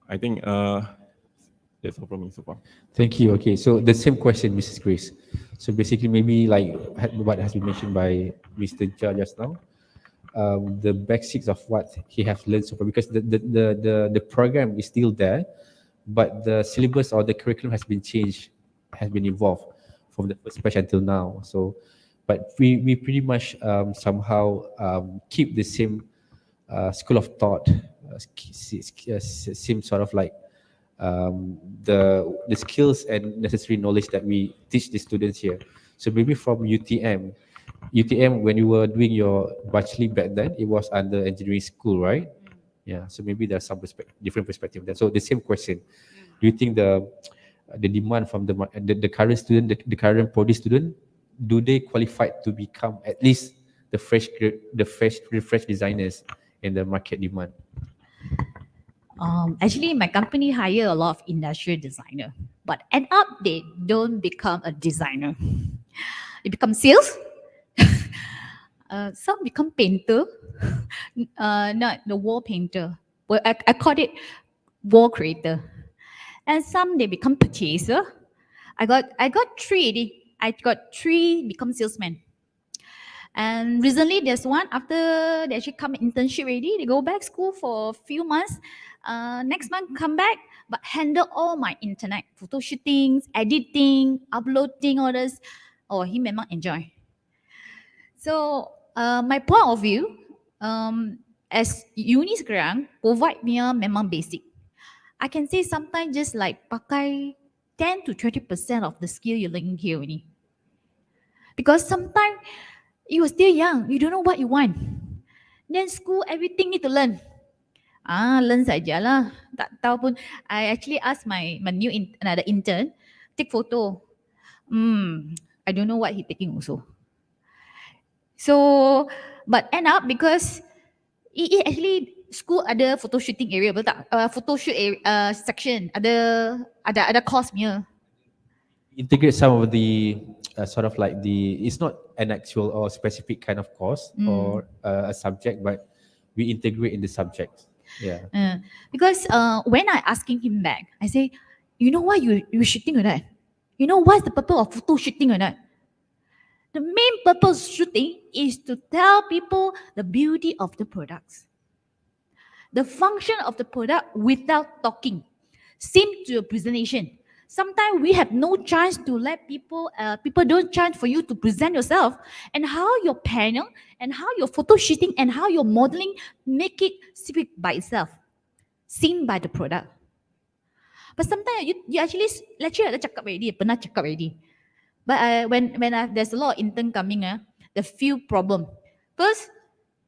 I think that's all from me so far. Thank you. Okay, so the same question, Mrs. Grace. So basically, maybe like what has been mentioned by Mr. Jha just now, the basics of what he has learned so far, because the program is still there, but the syllabus or the curriculum has been changed, has been evolved from the first batch until now. So, but we pretty much somehow keep the same school of thought, same sort of like the skills and necessary knowledge that we teach the students here. So maybe from UTM, when you were doing your bachelor back then, it was under engineering school, right? Yeah. So maybe there's some different perspective there. So the same question: do you think the demand from the current student, the current poly student, do they qualify to become at least the fresh designers in the market demand? Actually, my company hire a lot of industrial designer, but end up they don't become a designer. They become sales. Some become painter, not the wall painter. Well, I call it wall creator. And some they become purchaser. I got three. I got three become salesmen. And recently, there's one after they actually come internship already. They go back school for a few months. Next month come back, but handle all my internet photo shootings, editing, uploading, all this. Oh, he memang enjoy. So my point of view, as uni sekarang provide punya memang basic. I can say sometimes just like pakai 10 to 20% of the skill you learn here only. Because sometimes you are still young, you don't know what you want. Then school, everything need to learn. Learn sajalah. Tak tahu pun. I actually asked my new another intern, take photo. I don't know what he taking also. So, but end up because it actually school ada photo shooting area, betul tak? Photo shoot area, section, ada course punya. Integrate some of the sort of like it's not an actual or specific kind of course or a subject, but we integrate in the subject. Yeah. Because when I asking him back, I say, you know why you shooting or not? You know what's the purpose of photo shooting or not? The main purpose of shooting is to tell people the beauty of the products, the function of the product without talking. Same to your presentation. Sometimes we have no chance to let people don't chance for you to present yourself, and how your panel and how your photo shooting and how your modeling make it speak by itself, seen by the product. But sometimes you actually lecturer ada cakap already, pernah cakap already. But when there's a lot of intern coming, the few problem. First,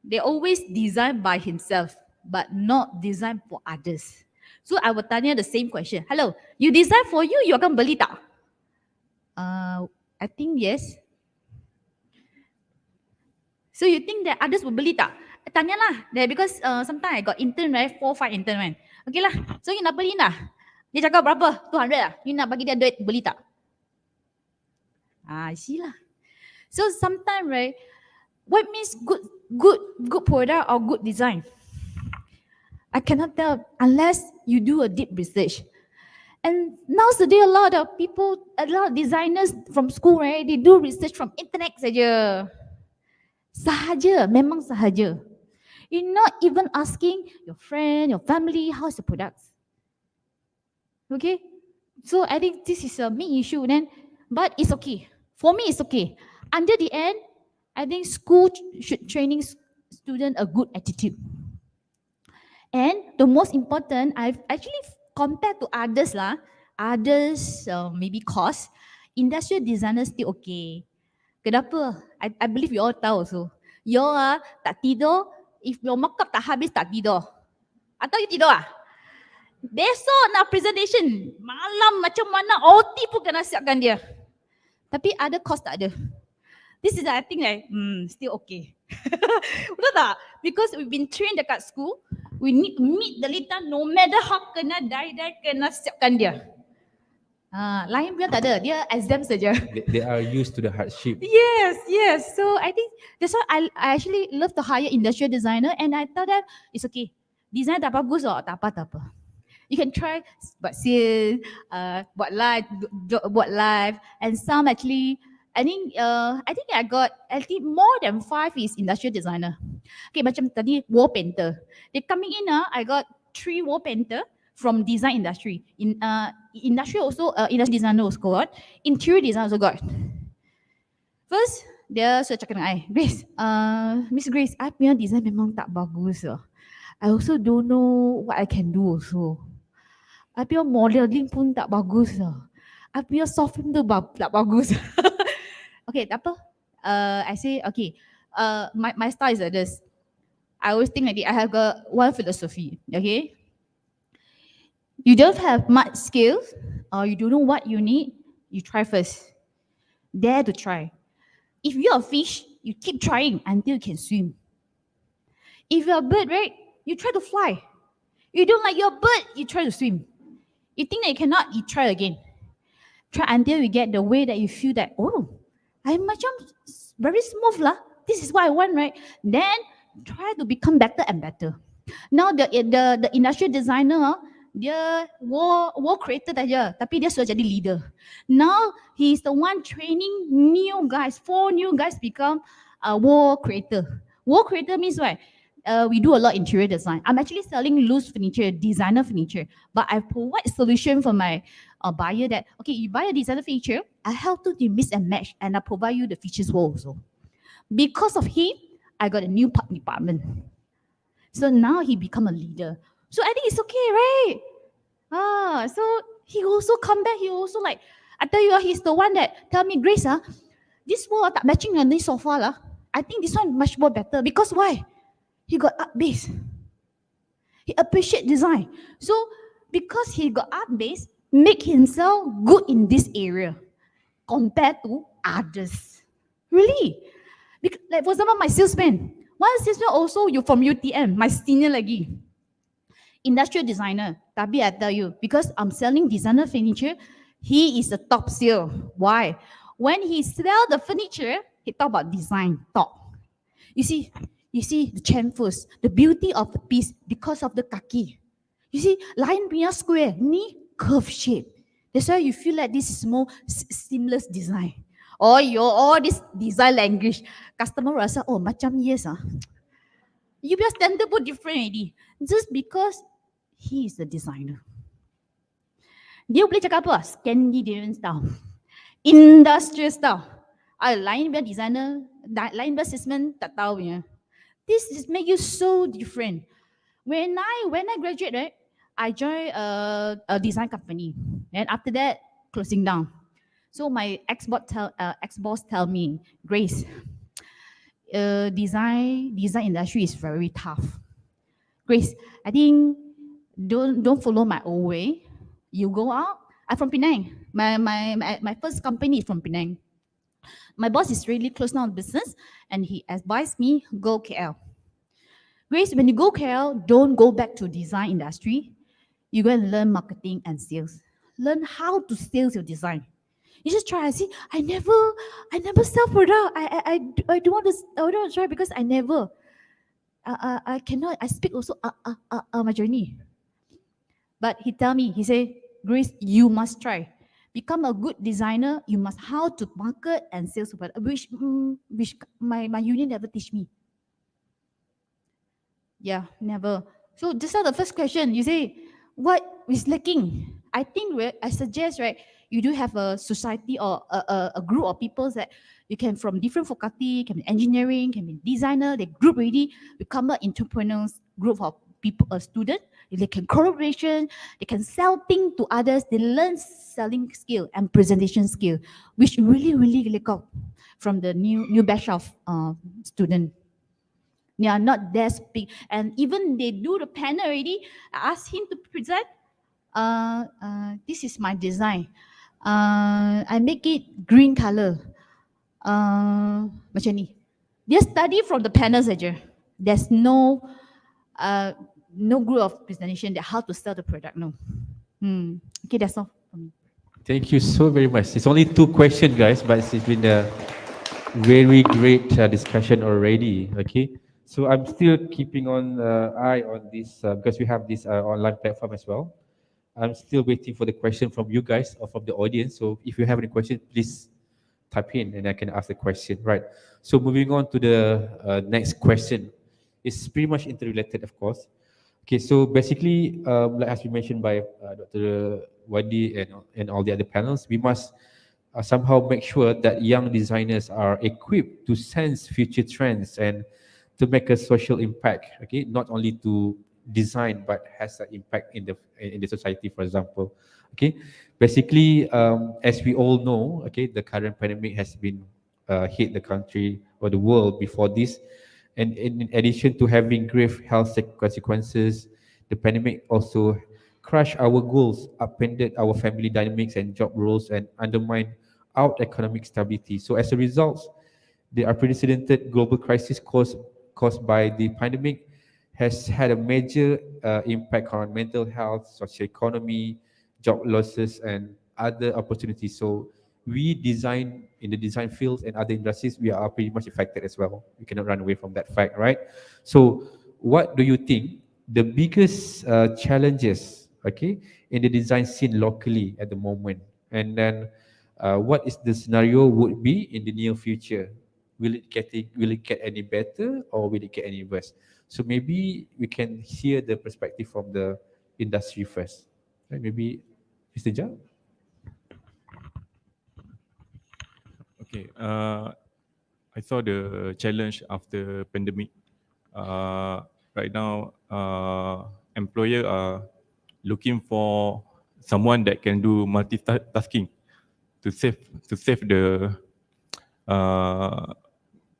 they always design by himself, but not design for others. So I will tanya the same question. Hello, you design for you akan beli tak? I think yes. So you think that others will beli tak? Tanyalah. Because sometimes I got intern, right? 4-5 intern, right? Okay lah. So you nak beli tak? Dia cakap berapa? 200 lah. You nak bagi dia duit, beli tak? I see lah. So sometimes, right, what means good product or good design? I cannot tell unless you do a deep research. And nowadays a lot of people, a lot of designers from school, right, they do research from internet saja. Sahaja, memang sahaja. You're not even asking your friend, your family, how's the products. Okay? So I think this is a main issue then, but it's okay. For me, it's okay. Until the end, I think school should training student a good attitude. And the most important, I've actually compared to others maybe course, industrial designers still okay. Kenapa? I believe you all tahu also. You all tak tidur, if your markup tak habis tak tidur. Atau you tidur besok nak presentation, malam macam mana OT pun kena siapkan dia. Tapi ada course tak ada. This is I think still okay. Betul tak? Because we've been trained dekat school, we need to meet the lead time no matter how kena die kena siapkan dia. Lain punya tak ada, dia exam saja. They are used to the hardship. Yes. So I think that's why I actually love to hire industrial designer, and I thought that it's okay. Design tak bagus tak apa. You can try buat sale, buat live, and some actually, I think I got more than 5 is industrial designer. Okay, macam tadi wall painter. They coming in, I got 3 wall painter from design industry. Industry also, industrial designer also got. Interior design also got. First, dia sudah cakap dengan I, Grace, Miss Grace, I punya design memang tak bagus. I also don't know what I can do also. I punya modeling pun tak bagus I punya software tu tak bagus. Okay, tak apa. I say, okay, my style is like this. I always think like this. I have got one philosophy, okay? You don't have much skills or you don't know what you need, you try first. Dare to try. If you're a fish, you keep trying until you can swim. If you're a bird, right, you try to fly. You don't like your bird, you try to swim. You think that you cannot, you try again. Try until you get the way that you feel that, oh, I'm macam very smooth lah. This is what I want, right? Then try to become better and better. Now the industrial designer, dia war creator saja, tapi dia sudah jadi leader. Now he's the one training new guys, 4 new guys become war creator. War creator means what? We do a lot interior design. I'm actually selling loose furniture, designer furniture, but I provide solution for my buyer that, okay, you buy a designer furniture, I help you to mix and match, and I provide you the features also. Because of him, I got a new department. So now he become a leader. So I think it's okay, right? So he also come back, he also like, I tell you, he's the one that tell me, Grace, this wall tak matching dengan this sofa lah. I think this one much more better. Because why? He got art base. He appreciate design. So because he got art base, make himself good in this area compared to others. Really? Because, like for example, my salesman. One salesman also you from UTM, my senior lagi. Industrial designer. Tapi I tell you, because I'm selling designer furniture, he is the top seller. Why? When he sell the furniture, he talk about design, talk. You see the chamfers, the beauty of the piece because of the kaki. You see, line punya square, ni curve shape. That's why you feel like this is more seamless design. Or all this design language, customer rasa, oh macam yes You punya standard pun different already. Just because he is the designer. Dia boleh cakap apa? Scandinavian style, industrial style. Lain punya designer, lain punya salesman tak tahu punya. This is make you so different. When I graduate, right, I joined a design company, and after that, closing down. So my ex-boss tell me, Grace, design industry is very tough. Grace, I think don't follow my old way. You go out. I'm from Penang. My first company is from Penang. My boss is really close now in business, and he advised me go KL. Grace, when you go KL, don't go back to design industry. You go and learn marketing and sales. Learn how to sales your design. You just try. See, I never sell product. I don't want to try because I never. I cannot. I speak also my journey. But he tell me, he say, Grace, you must try. Become a good designer. You must how to market and sales product, which my union never teach me. Yeah, never. So just now the first question, you say, what is lacking? I think I suggest, right, you do have a society or a group of people that you can from different faculty, can be engineering, can be designer, they group already become an entrepreneurs group of people, a student, they can collaboration, they can sell things to others, they learn selling skill and presentation skill, which really lack out from the new batch of student. They are not that big, and even they do the panel already. I asked him to present. This is my design. I make it green color. Macam ni. Dia study from the panel saja. There's no group of presentation that how to sell the product. No. Okay, that's all for me. Thank you so very much. It's only 2 questions, guys, but it's been a very great discussion already. Okay. So I'm still keeping on eye on this because we have this online platform as well. I'm still waiting for the question from you guys or from the audience. So if you have any question, please type in and I can ask the question. Right. So moving on to the next question. It's pretty much interrelated, of course. Okay, so basically, like as we mentioned by Dr. Wadi and all the other panels, we must somehow make sure that young designers are equipped to sense future trends and to make a social impact. Okay, not only to design but has an impact in the society, for example. Okay, basically, as we all know, okay, the current pandemic has been hit the country or the world before this, and in addition to having grave health consequences, the pandemic also crushed our goals, upended our family dynamics and job roles, and undermined our economic stability. So as a result, the unprecedented global crisis caused by the pandemic has had a major impact on mental health, social economy, job losses, and other opportunities. So we design in the design fields and other industries, we are pretty much affected as well. We cannot run away from that fact, right? So what do you think the biggest challenges, okay, in the design scene locally at the moment? And then what is the scenario would be in the near future? Will it get any better or will it get any worse? So maybe we can hear the perspective from the industry first. Right? Maybe Mr. Jha? Okay. I saw the challenge after pandemic. Right now, employer are looking for someone that can do multitasking to save the uh,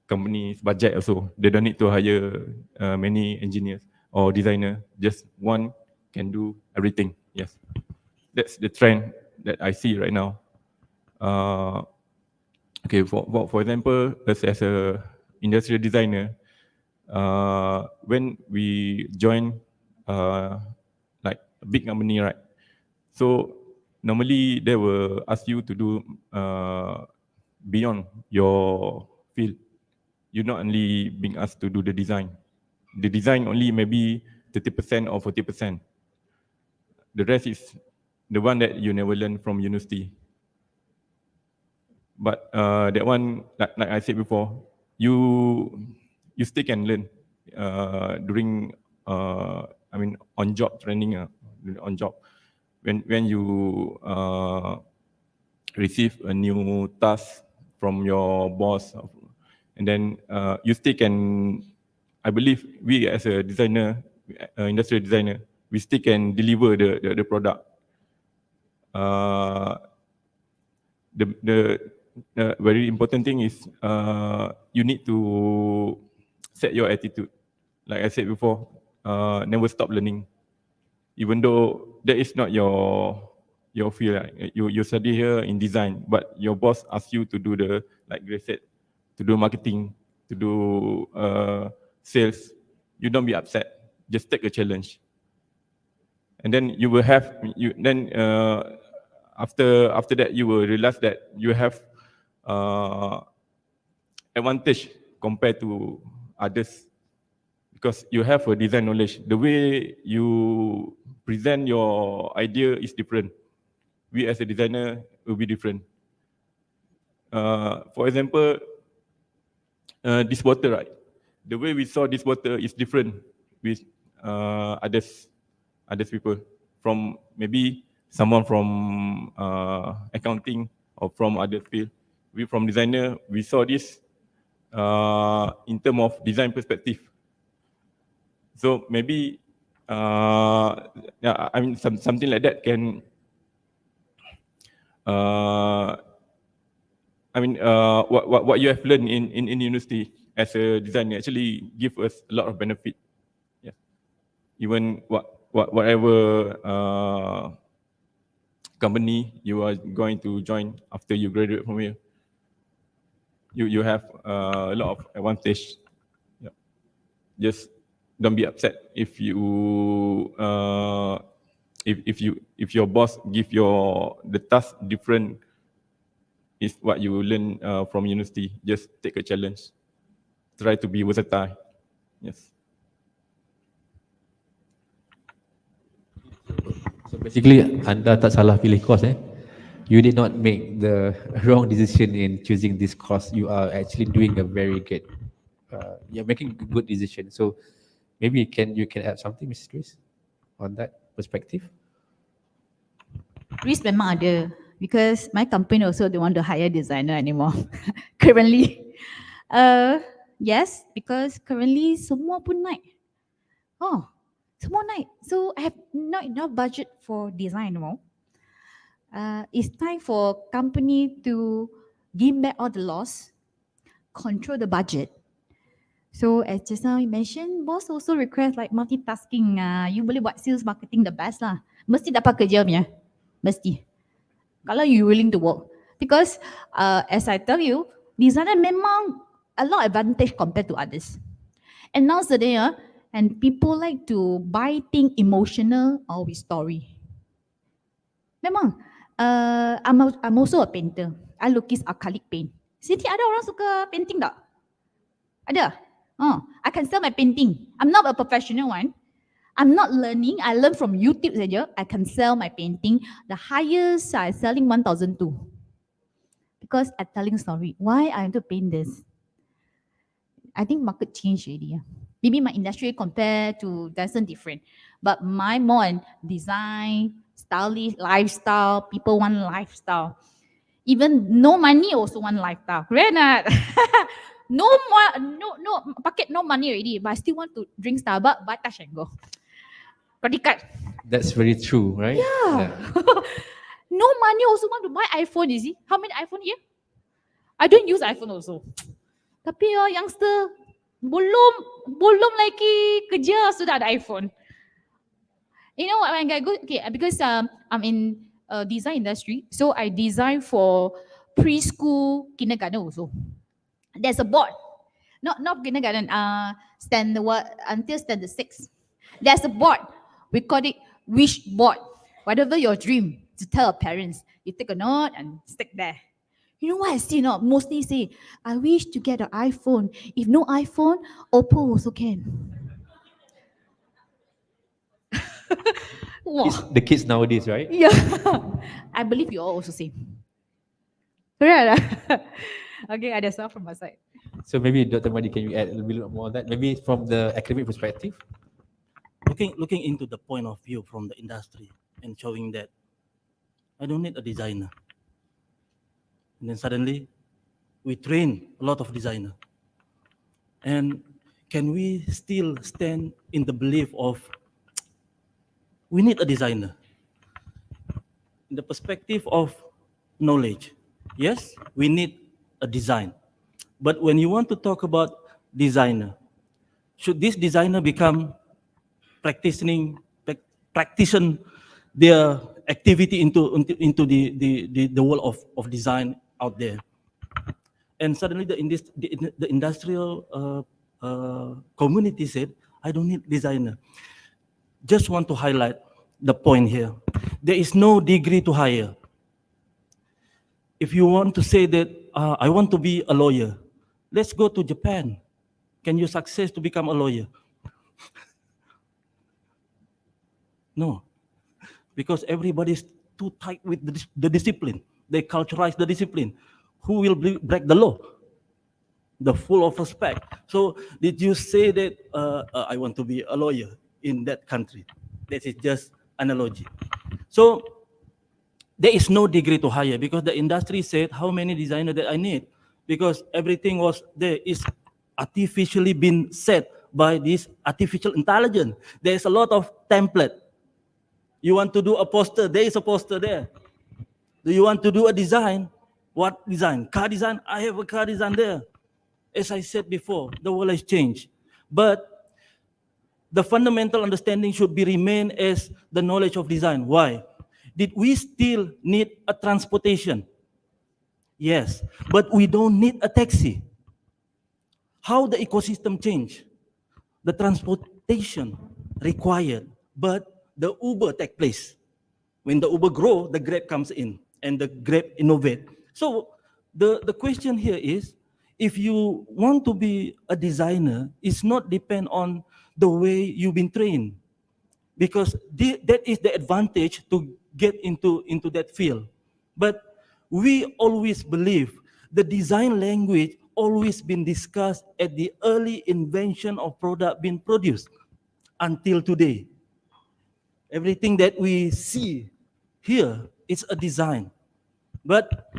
company's budget also. They don't need to hire many engineers or designer. Just one can do everything. Yes, that's the trend that I see right now. Okay, for example, as a industrial designer, when we join like a big company, right? So normally they will ask you to do beyond your field. You're not only being asked to do the design. The design only maybe 30% or 40%. The rest is the one that you never learn from university. But that one, like I said before, you still can learn during on job training, on job when you receive a new task from your boss, and then you still can. I believe we as a designer, industrial designer, we still can deliver the product. The very important thing is you need to set your attitude. Like I said before, never stop learning. Even though that is not your field, right? You study here in design, but your boss asks you to do like Grace said, to do marketing, to do sales. You don't be upset. Just take a challenge, and then you will have after that you will realize that you have advantage compared to others because you have a design knowledge. The way you present your idea is different. We as a designer will be different. For example, this bottle, right? The way we saw this bottle is different with others people. From maybe someone from accounting or from other field. We from designer, we saw this in terms of design perspective. So maybe something like that can what you have learned in university as a designer actually give us a lot of benefit. Yeah. Even whatever company you are going to join after you graduate from here, you have a lot of advantage. Yeah. Just don't be upset if you if your boss give the task different is what you learn from university. Just take a challenge. Try to be versatile. Yes. So basically, anda tak salah pilih course You did not make the wrong decision in choosing this course. You are actually doing a very good, you're making a good decision. So maybe you can add something, Mrs. Chris, on that perspective. Risk memang ada because my company also don't want to hire designer anymore currently. Yes, because currently semua pun naik. Oh, semua naik. So I have not enough budget for design anymore. It's time for company to give back all the loss, control the budget. So as just now you mentioned, boss also request like multitasking. You boleh buat sales marketing the best lah. Mesti dapat kerja punya. Mesti. Kalau you willing to work. Because as I tell you, designer memang a lot advantage compared to others. And nowadays, and people like to buy thing emotional or with story. Memang. I'm also a painter. I lukis acrylic paint. Sini ada orang suka painting tak? Ada? I can sell my painting. I'm not a professional one. I'm not learning. I learn from YouTube saja. I can sell my painting. The highest I selling 1,002. Because I'm telling story. Why I want to paint this? I think market change already. Maybe my industry compared to doesn't different. But my more on design, stylish, lifestyle, people want lifestyle. Even no money also want lifestyle. Correct not? no pocket no money already, but I still want to drink Starbucks, buy touch and go. Credit card. That's very true, right? Yeah. No money also want to buy iPhone, you see? How many iPhone here? I don't use iPhone also. Tapi youngster belum lagi kerja sudah ada iPhone. You know what? When I go, okay, because I'm in design industry, so I design for preschool, kindergarten also. There's a board, not kindergarten, standard until standard 6. There's a board. We call it wish board. Whatever your dream to tell parents, you take a note and stick there. You know what I see? No, mostly say, I wish to get an iPhone. If no iPhone, Oppo also can. The kids nowadays, right? Yeah. I believe you all also same. Correct. Okay, that's all from my side. So maybe Dr. Madi, can you add a little bit more on that? Maybe from the academic perspective? Looking into the point of view from the industry and showing that I don't need a designer. And then suddenly we train a lot of designer. And can we still stand in the belief of we need a designer? In the perspective of knowledge, yes, we need a design. But when you want to talk about designer, should this designer become practicing their activity into the world of design out there? And suddenly the industrial community said, I don't need designer. Just want to highlight the point here. There is no degree to hire. If you want to say that I want to be a lawyer, let's go to Japan. Can you success to become a lawyer? No, because everybody's too tight with the discipline. They culturalize the discipline. Who will break the law? The full of respect. So did you say that I want to be a lawyer in that country? That is just analogy. So there is no degree to hire because the industry said how many designers that I need, because everything was there is artificially been set by this artificial intelligence. There is a lot of template. You want to do a poster, there is a poster there. Do you want to do a design? What design? Car design? I have a car design there. As I said before, the world has changed. But the fundamental understanding should be remain as the knowledge of design. Why? Did we still need a transportation? Yes, but we don't need a taxi. How the ecosystem change? The transportation required, but the Uber take place. When the Uber grow, the Grab comes in and the Grab innovate. So the question here is, If you want to be a designer, it's not depend on the way you've been trained, because that is the advantage to get into that field. But we always believe the design language always been discussed at the early invention of product being produced until today. Everything that we see here is a design. But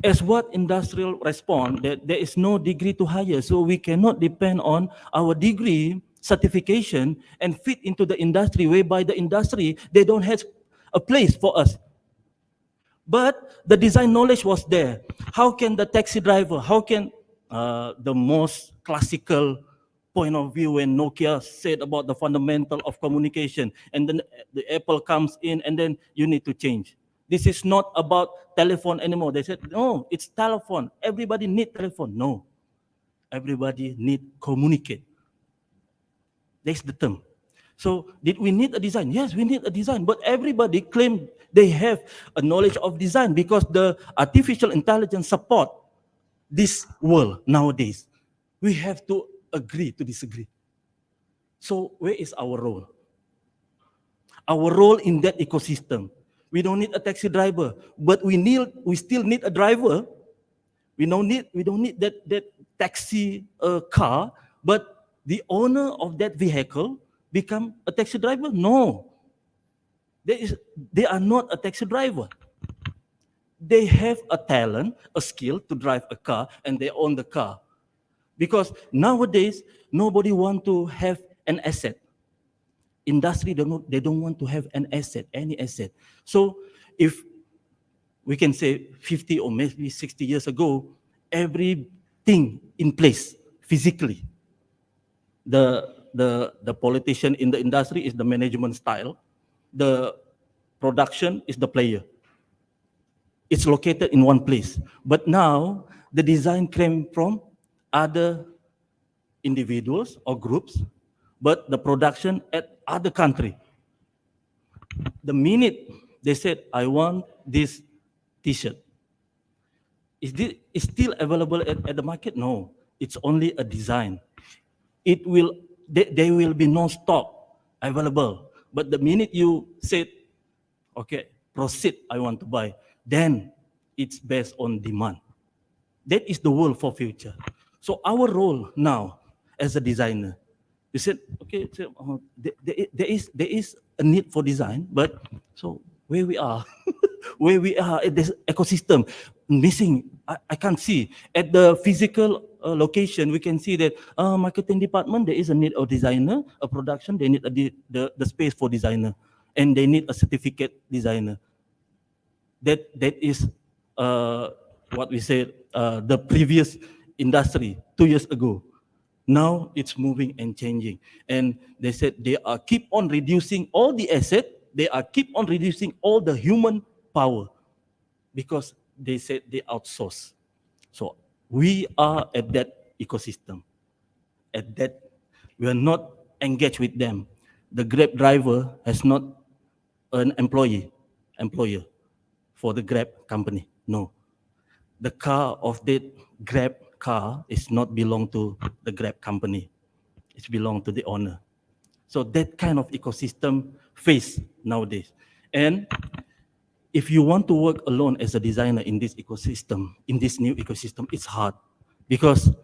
as what industrial respond, that there is no degree to hire, so we cannot depend on our degree certification and fit into the industry, whereby the industry, they don't have a place for us. But the design knowledge was there. How can the taxi driver, how can the most classical point of view when Nokia said about the fundamental of communication, and then the Apple comes in and then you need to change. This is not about telephone anymore. They said, no, it's telephone. Everybody need telephone. No, everybody need communicate. That's the term. So did we need a design? Yes, we need a design, but everybody claim they have a knowledge of design because the artificial intelligence support this world nowadays. We have to agree to disagree. So where is our role? Our role in that ecosystem. We don't need a taxi driver, but we still need a driver. We don't need that taxi car, but the owner of that vehicle become a taxi driver? No. They are not a taxi driver. They have a talent, a skill to drive a car, and they own the car. Because nowadays, nobody want to have an asset. Industry, they don't want to have an asset, any asset. So if we can say 50 or maybe 60 years ago, everything in place physically. The politician in the industry is the management style. The production is the player. It's located in one place. But now the design came from other individuals or groups, but the production at other country. The minute they said, I want this t-shirt, is still available at the market? No, it's only a design. There will be no stock available. But the minute you said, okay, proceed, I want to buy, then it's based on demand. That is the world for future. So our role now as a designer, you said, okay, so, there is a need for design, but so where we are, where we are at this ecosystem, missing, I can't see. At the physical location, we can see that marketing department, there is a need of designer, a production, they need the space for designer, and they need a certificate designer. That is what we said, the previous industry 2 years ago. Now it's moving and changing. And they said they are keep on reducing all the asset, they are keep on reducing all the human power because they said they outsource. So we are at that ecosystem. At that, we are not engaged with them. The Grab driver has not an employer for the Grab company. No. The car of that Grab car is not belong to the Grab company. It belong to the owner. So that kind of ecosystem face nowadays. And if you want to work alone as a designer in this ecosystem, in this new ecosystem, it's hard because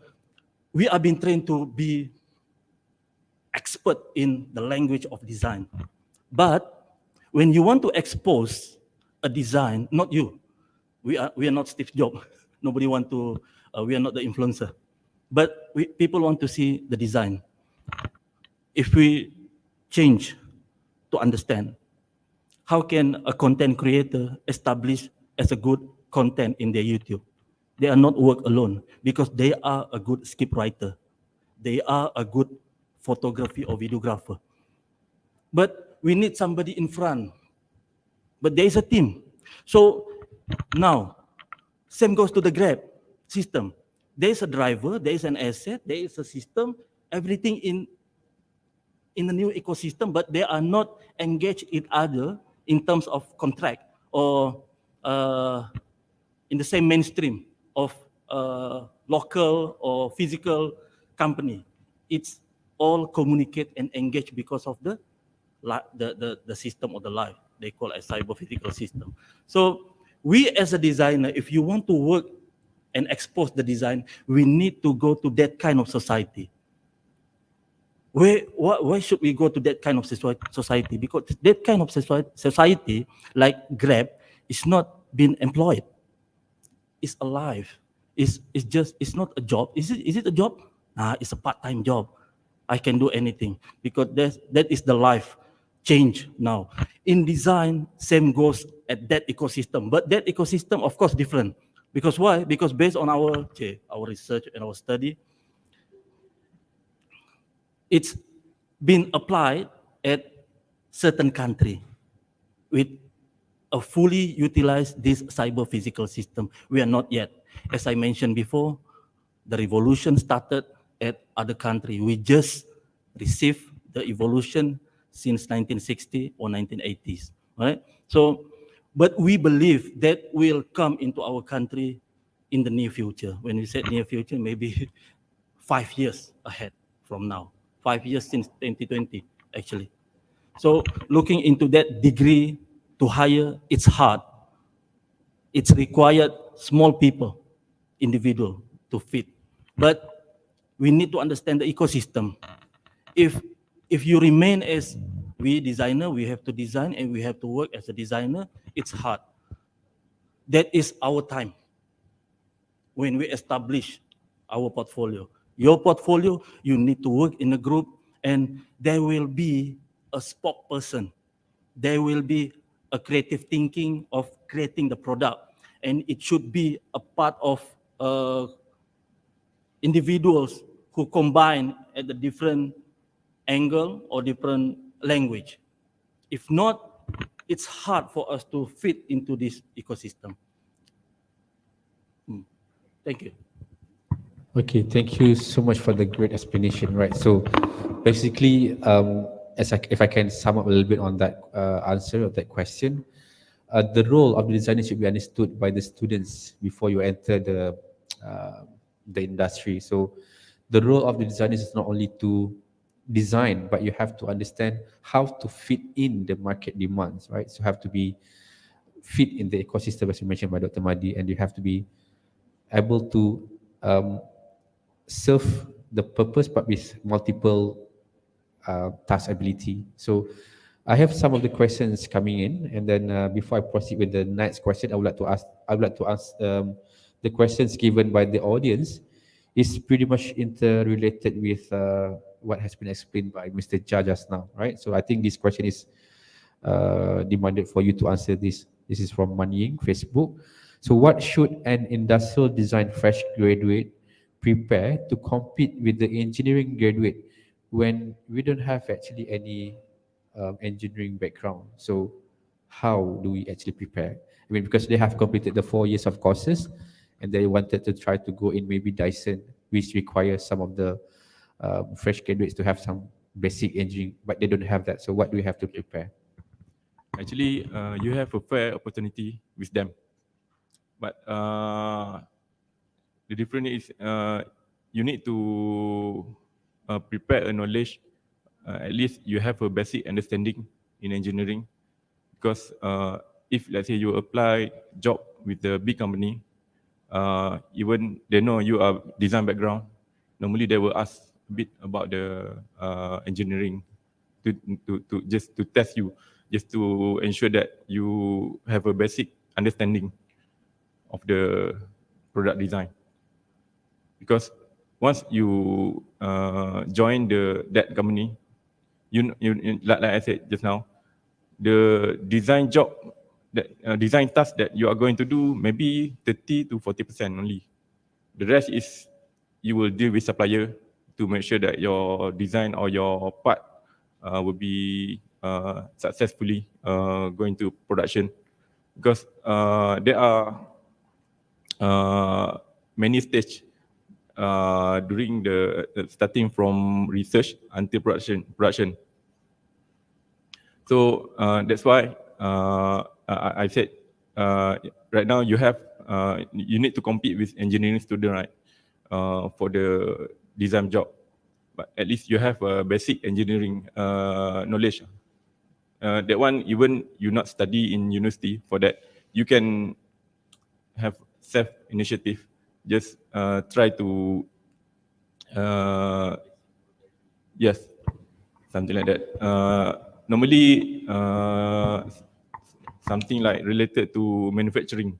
we are being trained to be expert in the language of design. But when you want to expose a design, not you, we are not Steve Jobs. Nobody want to, we are not the influencer. But people want to see the design. If we change to understand, how can a content creator establish as a good content in their YouTube? They are not work alone because they are a good script writer. They are a good photography or videographer. But we need somebody in front. But there is a team. So now, same goes to the Grab system. There is a driver, there is an asset, there is a system, everything in the new ecosystem, but they are not engaged each other in terms of contract or in the same mainstream of local or physical company. It's all communicate and engage because of the system of the life. They call it a cyber-physical system. So we as a designer, if you want to work and expose the design, we need to go to that kind of society. Why should we go to that kind of society? Because that kind of society, like Grab, is not being employed. It's alive. It's not a job. Is it a job? It's a part-time job. I can do anything because that is the life change now. In design, same goes at that ecosystem, but that ecosystem, of course, different. Because why? Because based on our research and our study, it's been applied at certain country with a fully utilized this cyber physical system. We are not yet. As I mentioned before, the revolution started at other country. We just received the evolution since 1960 or 1980s, right? So, but we believe that will come into our country in the near future. When we say near future, maybe 5 years ahead from now. 5 years since 2020, actually. So looking into that degree to hire, it's hard. It's required small people, individual to fit. But we need to understand the ecosystem. If you remain as we designer, we have to design and we have to work as a designer, it's hard. That is our time when we establish our portfolio. Your portfolio, you need to work in a group and there will be a spokesperson. There will be a creative thinking of creating the product. And it should be a part of individuals who combine at the different angle or different language. If not, it's hard for us to fit into this ecosystem. Thank you. Okay, thank you so much for the great explanation. Right, so basically, if I can sum up a little bit on that answer of that question, the role of the designer should be understood by the students before you enter the industry. So the role of the designer is not only to design, but you have to understand how to fit in the market demands, right? So you have to be fit in the ecosystem as you mentioned by Dr. Madi, and you have to be able to serve the purpose but with multiple task ability. So I have some of the questions coming in, and then before I proceed with the next question, I would like to ask the questions given by the audience is pretty much interrelated with what has been explained by Mr. Jha just now, right? So I think this question is demanded for you to answer this. This is from Manying, Facebook. So what should an industrial design fresh graduate prepare to compete with the engineering graduate when we don't have actually any engineering background? So how do we actually prepare? I mean, because they have completed the 4 years of courses and they wanted to try to go in maybe Dyson, which requires some of the fresh graduates to have some basic engineering, but they don't have that. So what do we have to prepare? Actually, you have a fair opportunity with them. But the difference is you need to prepare a knowledge. At least you have a basic understanding in engineering. Because if let's say you apply job with a big company, even they know you are design background, normally they will ask a bit about the engineering to just to test you, just to ensure that you have a basic understanding of the product design. Because once you join that company, you like I said just now, the design job, that design task that you are going to do, maybe 30 to 40% only. The rest is you will deal with supplier to make sure that your design or your part will be successfully going to production. Because there are many stages during the starting from research until production. So that's why I said right now you have you need to compete with engineering student, right? For the design job, but at least you have a basic engineering knowledge. That one, even you not study in university for that, you can have self initiative. Just try to yes, something like that. Normally, something like related to manufacturing.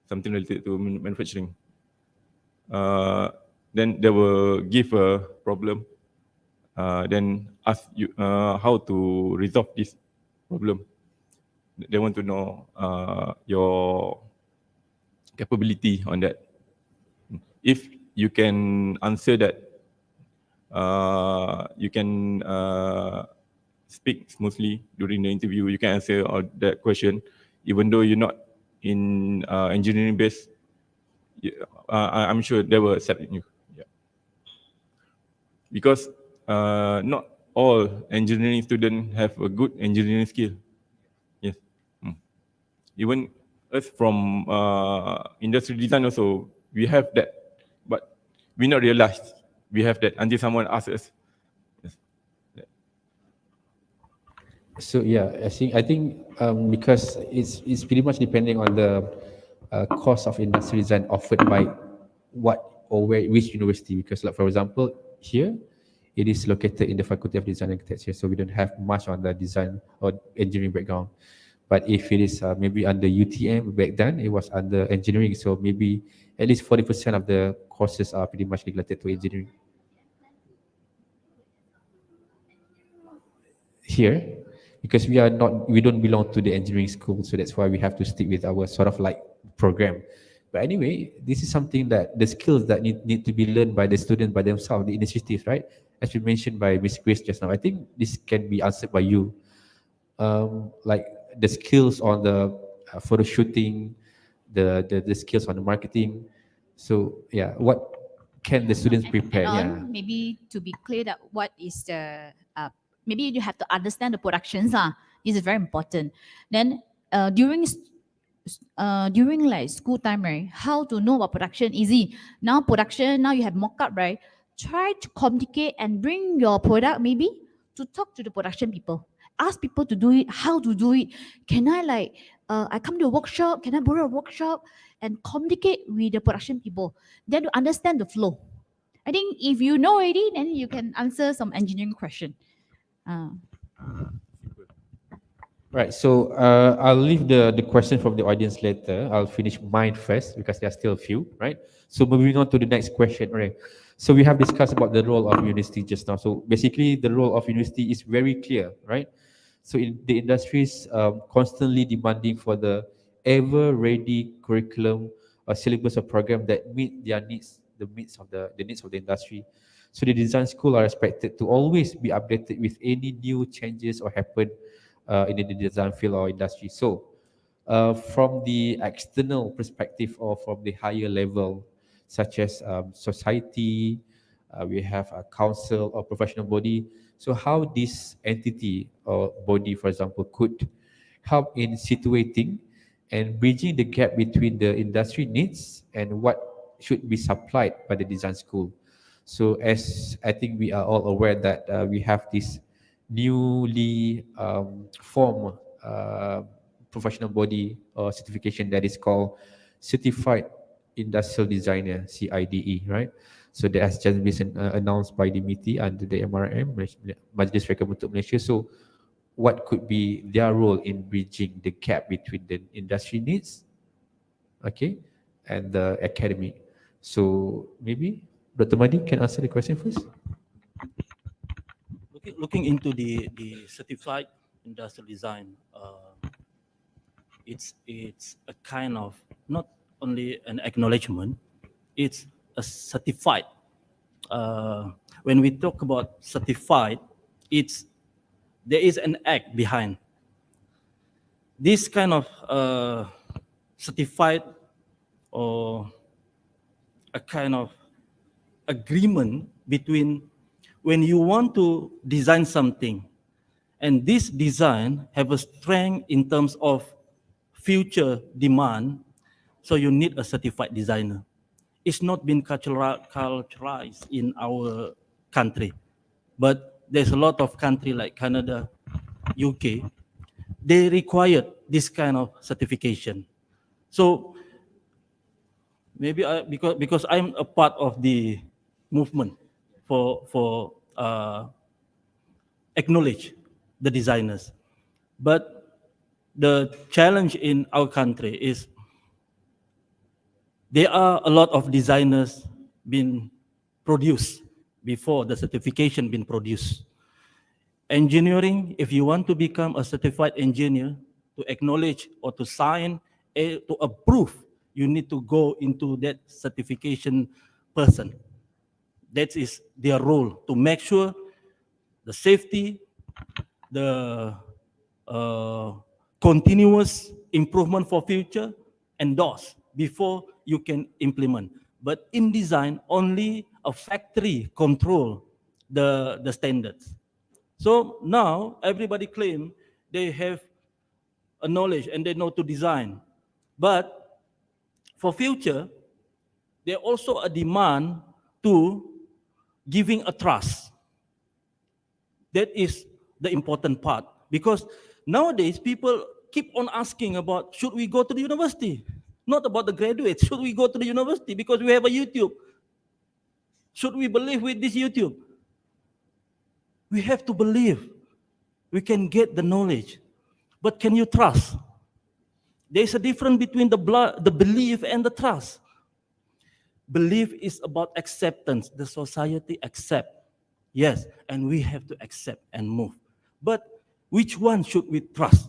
Something related to manufacturing. Then they will give a problem. Then ask you how to resolve this problem. They want to know your capability on that. If you can answer that, you can speak smoothly during the interview. You can answer all that question, even though you're not in engineering base. I'm sure they will accept you. Yeah. Because not all engineering students have a good engineering skill. Yes. Even us from industrial design also, we have that, but we not realize we have that until someone asks us. Yes. So yeah, I think because it's pretty much depending on the course of industrial design offered by what or which university. Because like for example here, it is located in the Faculty of Design and Architecture, so we don't have much on the design or engineering background. But if it is maybe under UTM back then, it was under engineering, so maybe at least 40% of the courses are pretty much related to engineering. Here, because we don't belong to the engineering school, so that's why we have to stick with our sort of like program. But anyway, this is something that the skills that need to be learned by the students by themselves, the initiatives, right? As you mentioned by Miss Grace just now, I think this can be answered by you. Like the skills on the photo shooting, the skills on the marketing. So yeah, what can the students prepare? Yeah. Maybe to be clear that what is the maybe you have to understand the productions. This is very important. Then during like school time, right? How to know about production? Easy. Now production, now you have mock-up, right? Try to communicate and bring your product maybe to talk to the production people. Ask people to do it, how to do it. Can I like, I come to a workshop, can I borrow a workshop and communicate with the production people? Then to understand the flow. I think if you know already, then you can answer some engineering question. Right, so I'll leave the question from the audience later. I'll finish mine first because there are still a few, right? So moving on to the next question, right? So we have discussed about the role of university just now. So basically the role of university is very clear, right? So in the industry is constantly demanding for the ever-ready curriculum or syllabus or program that meet their needs, the needs of the industry. So the design school are expected to always be updated with any new changes or happen in the design field or industry. So from the external perspective or from the higher level, such as society, we have a council or professional body. So how this entity or body, for example, could help in situating and bridging the gap between the industry needs and what should be supplied by the design school. So as I think we are all aware that we have this newly formed professional body or certification that is called Certified Industrial Designer, CIDE, right? So that has just been announced by the MITI under the MRM, Majlis Rekam untuk Malaysia. So what could be their role in bridging the gap between the industry needs, okay, and the academy? So maybe Dr. Madi can answer the question first. Looking into the certified industrial design, it's a kind of not only an acknowledgement, it's a certified. When we talk about certified, there is an act behind. This kind of certified or a kind of agreement between when you want to design something and this design have a strength in terms of future demand So you need a certified designer. It's not been culturalized in our country, but there's a lot of country like Canada, UK, they require this kind of certification. So maybe because I'm a part of the movement for acknowledge the designers, but the challenge in our country is there are a lot of designers being produced before the certification been produced. Engineering, if you want to become a certified engineer, to acknowledge or to sign, to approve, you need to go into that certification person. That is their role, to make sure the safety, the continuous improvement for future, endorse before you can implement. But in design, only a factory control the standards. So now everybody claim they have a knowledge and they know to design. But for future, there also a demand to giving a trust. That is the important part, because nowadays people keep on asking about should we go to the university? Not about the graduates. Should we go to the university because we have a YouTube? Should we believe with this YouTube? We have to believe. We can get the knowledge. But can you trust? There's a difference between the belief and the trust. Belief is about acceptance. The society accept. Yes, and we have to accept and move. But which one should we trust?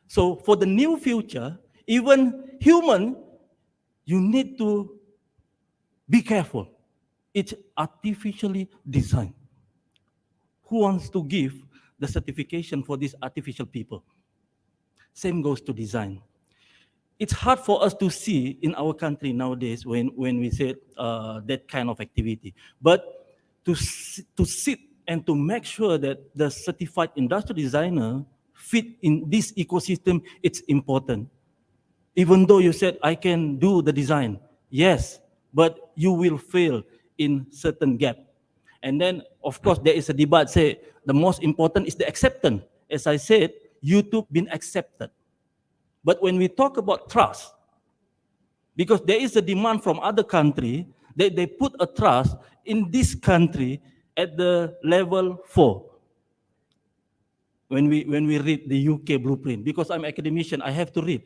So for the new future, even human, you need to be careful. It's artificially designed. Who wants to give the certification for these artificial people? Same goes to design. It's hard for us to see in our country nowadays when we say that kind of activity. But to sit and to make sure that the certified industrial designer fit in this ecosystem, it's important. Even though you said, I can do the design, yes, but you will fail in certain gap. And then, of course, there is a debate, say, the most important is the acceptance. As I said, YouTube been accepted. But when we talk about trust, because there is a demand from other country, they put a trust in this country at the level 4. When we read the UK blueprint, because I'm an academician, I have to read.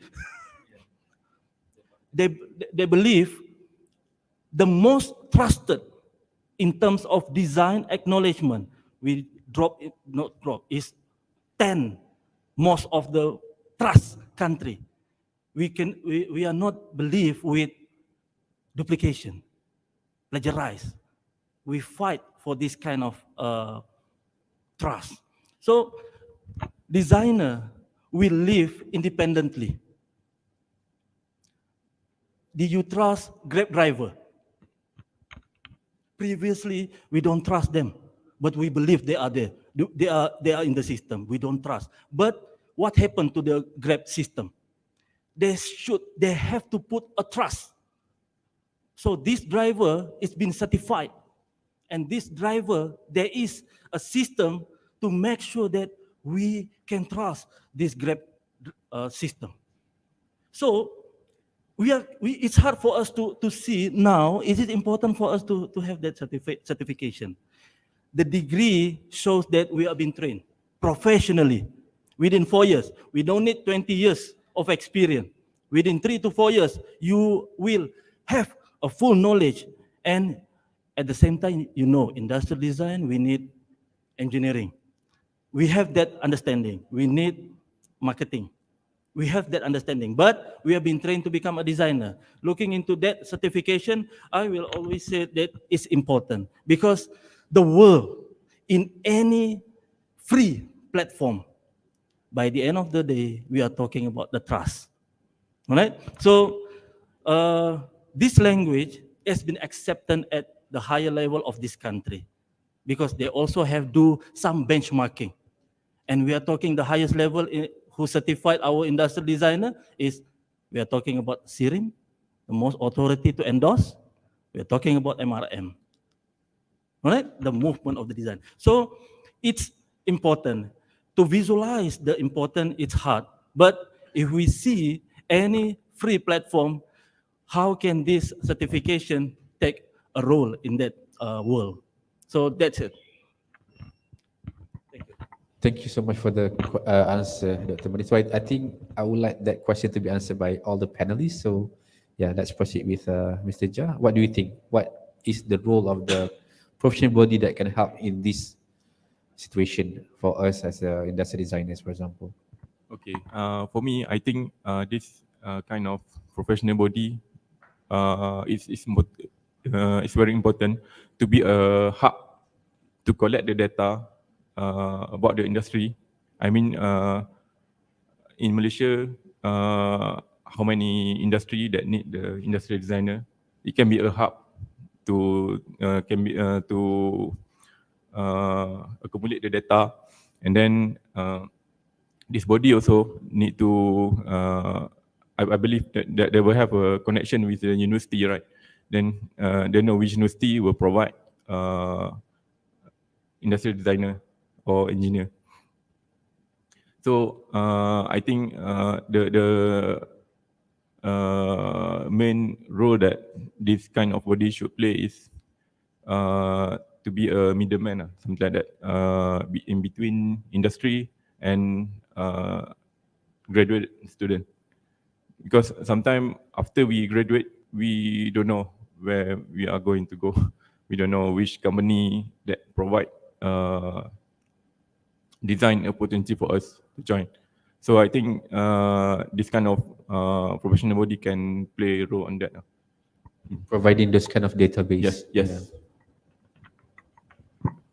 They believe the most trusted in terms of design acknowledgement, we drop it, not drop, is 10 most of the trust country. We are not believe with duplication, plagiarize. We fight for this kind of trust. So designer will live independently. Did you trust Grab driver? Previously, we don't trust them, but we believe they are there. They are in the system. We don't trust. But what happened to the Grab system? They have to put a trust. So this driver is being certified, and this driver, there is a system to make sure that we can trust this Grab system. So it's hard for us to see now, is it important for us to have that certification? The degree shows that we have been trained professionally within 4 years. We don't need 20 years of experience. Within 3 to 4 years, you will have a full knowledge. And at the same time, industrial design, we need engineering. We have that understanding. We need marketing. We have that understanding, but we have been trained to become a designer. Looking into that certification, I will always say that it's important, because the world, in any free platform, by the end of the day, we are talking about the trust. All right? So this language has been accepted at the higher level of this country, because they also have do some benchmarking. And we are talking the highest level who certified our industrial designer is, we are talking about SIRIM, the most authority to endorse. We are talking about MRM, right? The movement of the design. So it's important to visualize the important, it's hard. But if we see any free platform, how can this certification take a role in that world? So that's it. Thank you so much for the answer, Dr. Mani. So I think I would like that question to be answered by all the panelists. So yeah, let's proceed with Mr. Jah. What do you think? What is the role of the professional body that can help in this situation for us as industrial designers, for example? Okay. For me, I think this kind of professional body is very important to be a hub to collect the data about the industry. I mean, in Malaysia, how many industry that need the industrial designer? It can be a hub to accumulate the data, and then this body also need to. I believe that they will have a connection with the university, right? Then they know which university will provide industrial designer or engineer. So I think the main role that this kind of body should play is to be a middleman, something like that, in between industry and graduate student. Because sometimes after we graduate, we don't know where we are going to go. We don't know which company that provide design opportunity for us to join. So I think this kind of professional body can play a role on that. Providing those kind of database. Yes, yes. Yeah.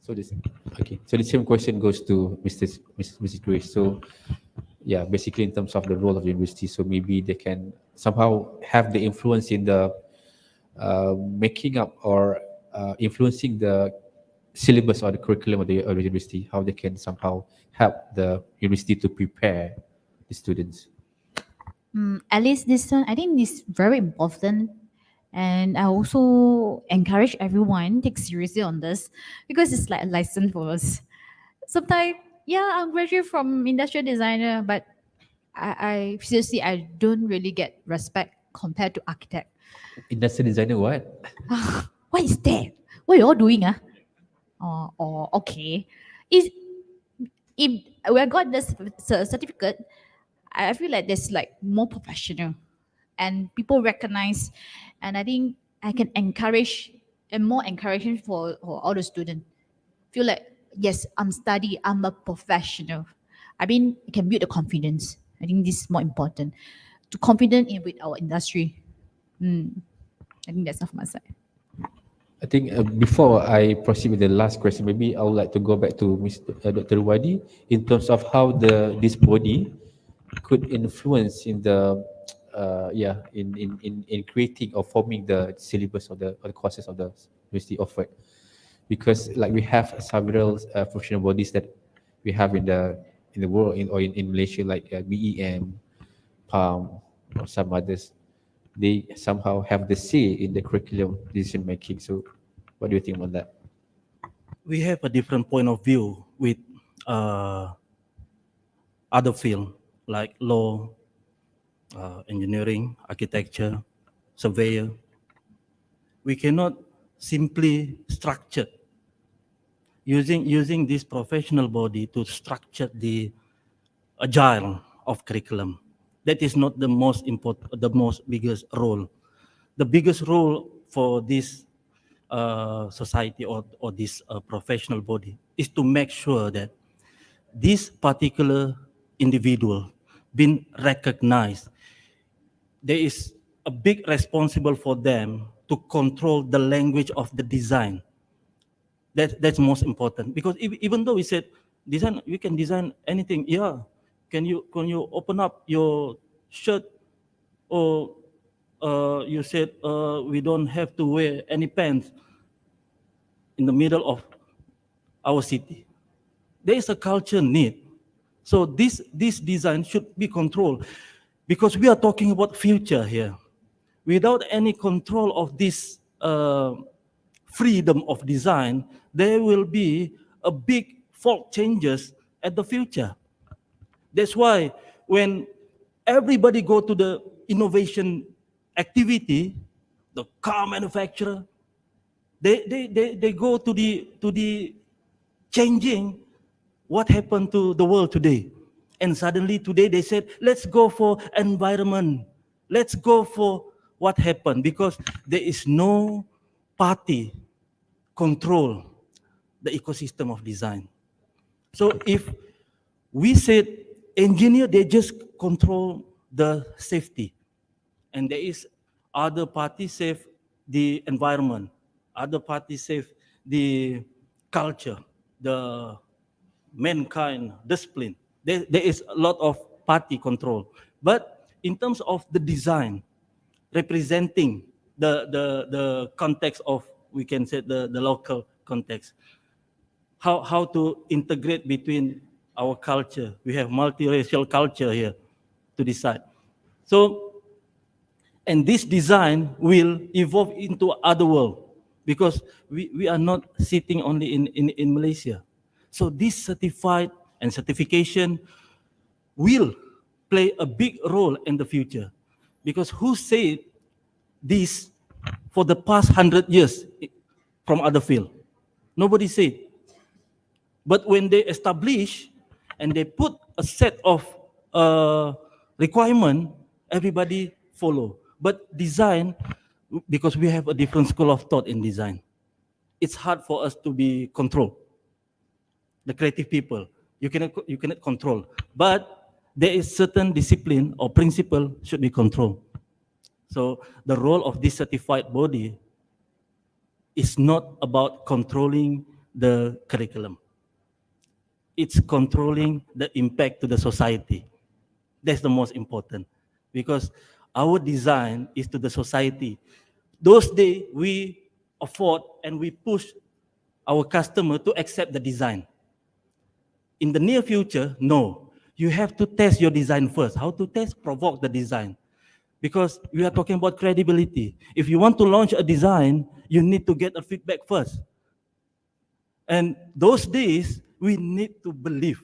So this, okay. So the same question goes to Mrs. Grace. So yeah, basically in terms of the role of the university, so maybe they can somehow have the influence in the making up or influencing the syllabus or the curriculum of the university, how they can somehow help the university to prepare the students. At least this one, I think is very important. And I also encourage everyone take seriously on this because it's like a lesson for us. Sometimes, yeah, I'm graduate from industrial designer, but I seriously I don't really get respect compared to architect. Industrial designer, what? What is that? What you all doing? Okay. Is if we got this certificate, I feel like there's like more professional and people recognize, and I think I can encourage and more encouragement for all the students. Feel like yes, I'm study, I'm a professional. I mean, it can build the confidence. I think this is more important to confident in with our industry. I think that's off my side. I think before I proceed with the last question, maybe I would like to go back to Dr. Wadi in terms of how this body could influence in the in creating or forming the syllabus or the courses of the university offered, because like we have several professional bodies that we have in the world in Malaysia, like BEM, PALM, or some others. They somehow have the say in the curriculum decision making. So what do you think about that? We have a different point of view with other field like law, engineering, architecture, surveyor. We cannot simply structure using this professional body to structure the agile of curriculum. That is not the most important, the most biggest role. The biggest role for this society or this professional body is to make sure that this particular individual been recognized. There is a big responsible for them to control the language of the design. That's most important, because even though we said design, you can design anything. Yeah, can you open up your shirt, or you said we don't have to wear any pants in the middle of our city. There is a culture need So this design should be controlled because we are talking about future here. Without any control of this freedom of design, there will be a big fault changes at the future. That's why when everybody go to the innovation activity, the car manufacturer, they go to the changing what happened to the world today. And suddenly today they said, let's go for environment. Let's go for what happened, because there is no party control the ecosystem of design. So if we said engineer, they just control the safety. And there is other parties save the environment. Other parties save the culture, the mankind discipline. There is a lot of party control. But in terms of the design, representing the context of, we can say, the local context, how to integrate between our culture. We have multiracial culture here to decide. So, and this design will evolve into other world, because we are not sitting only in Malaysia. So this certified and certification will play a big role in the future, because who said this for the past 100 years from other field? Nobody said. But when they establish and they put a set of requirement, everybody follow. But design, because we have a different school of thought in design, it's hard for us to be controlled. The creative people, you cannot control. But there is certain discipline or principle should be controlled. So the role of this certified body is not about controlling the curriculum. It's controlling the impact to the society. That's the most important, because our design is to the society. Those days we afford and we push our customer to accept the design. In the near future, no. You have to test your design first. How to test? Provoke the design. Because we are talking about credibility. If you want to launch a design, you need to get a feedback first. And those days, we need to believe.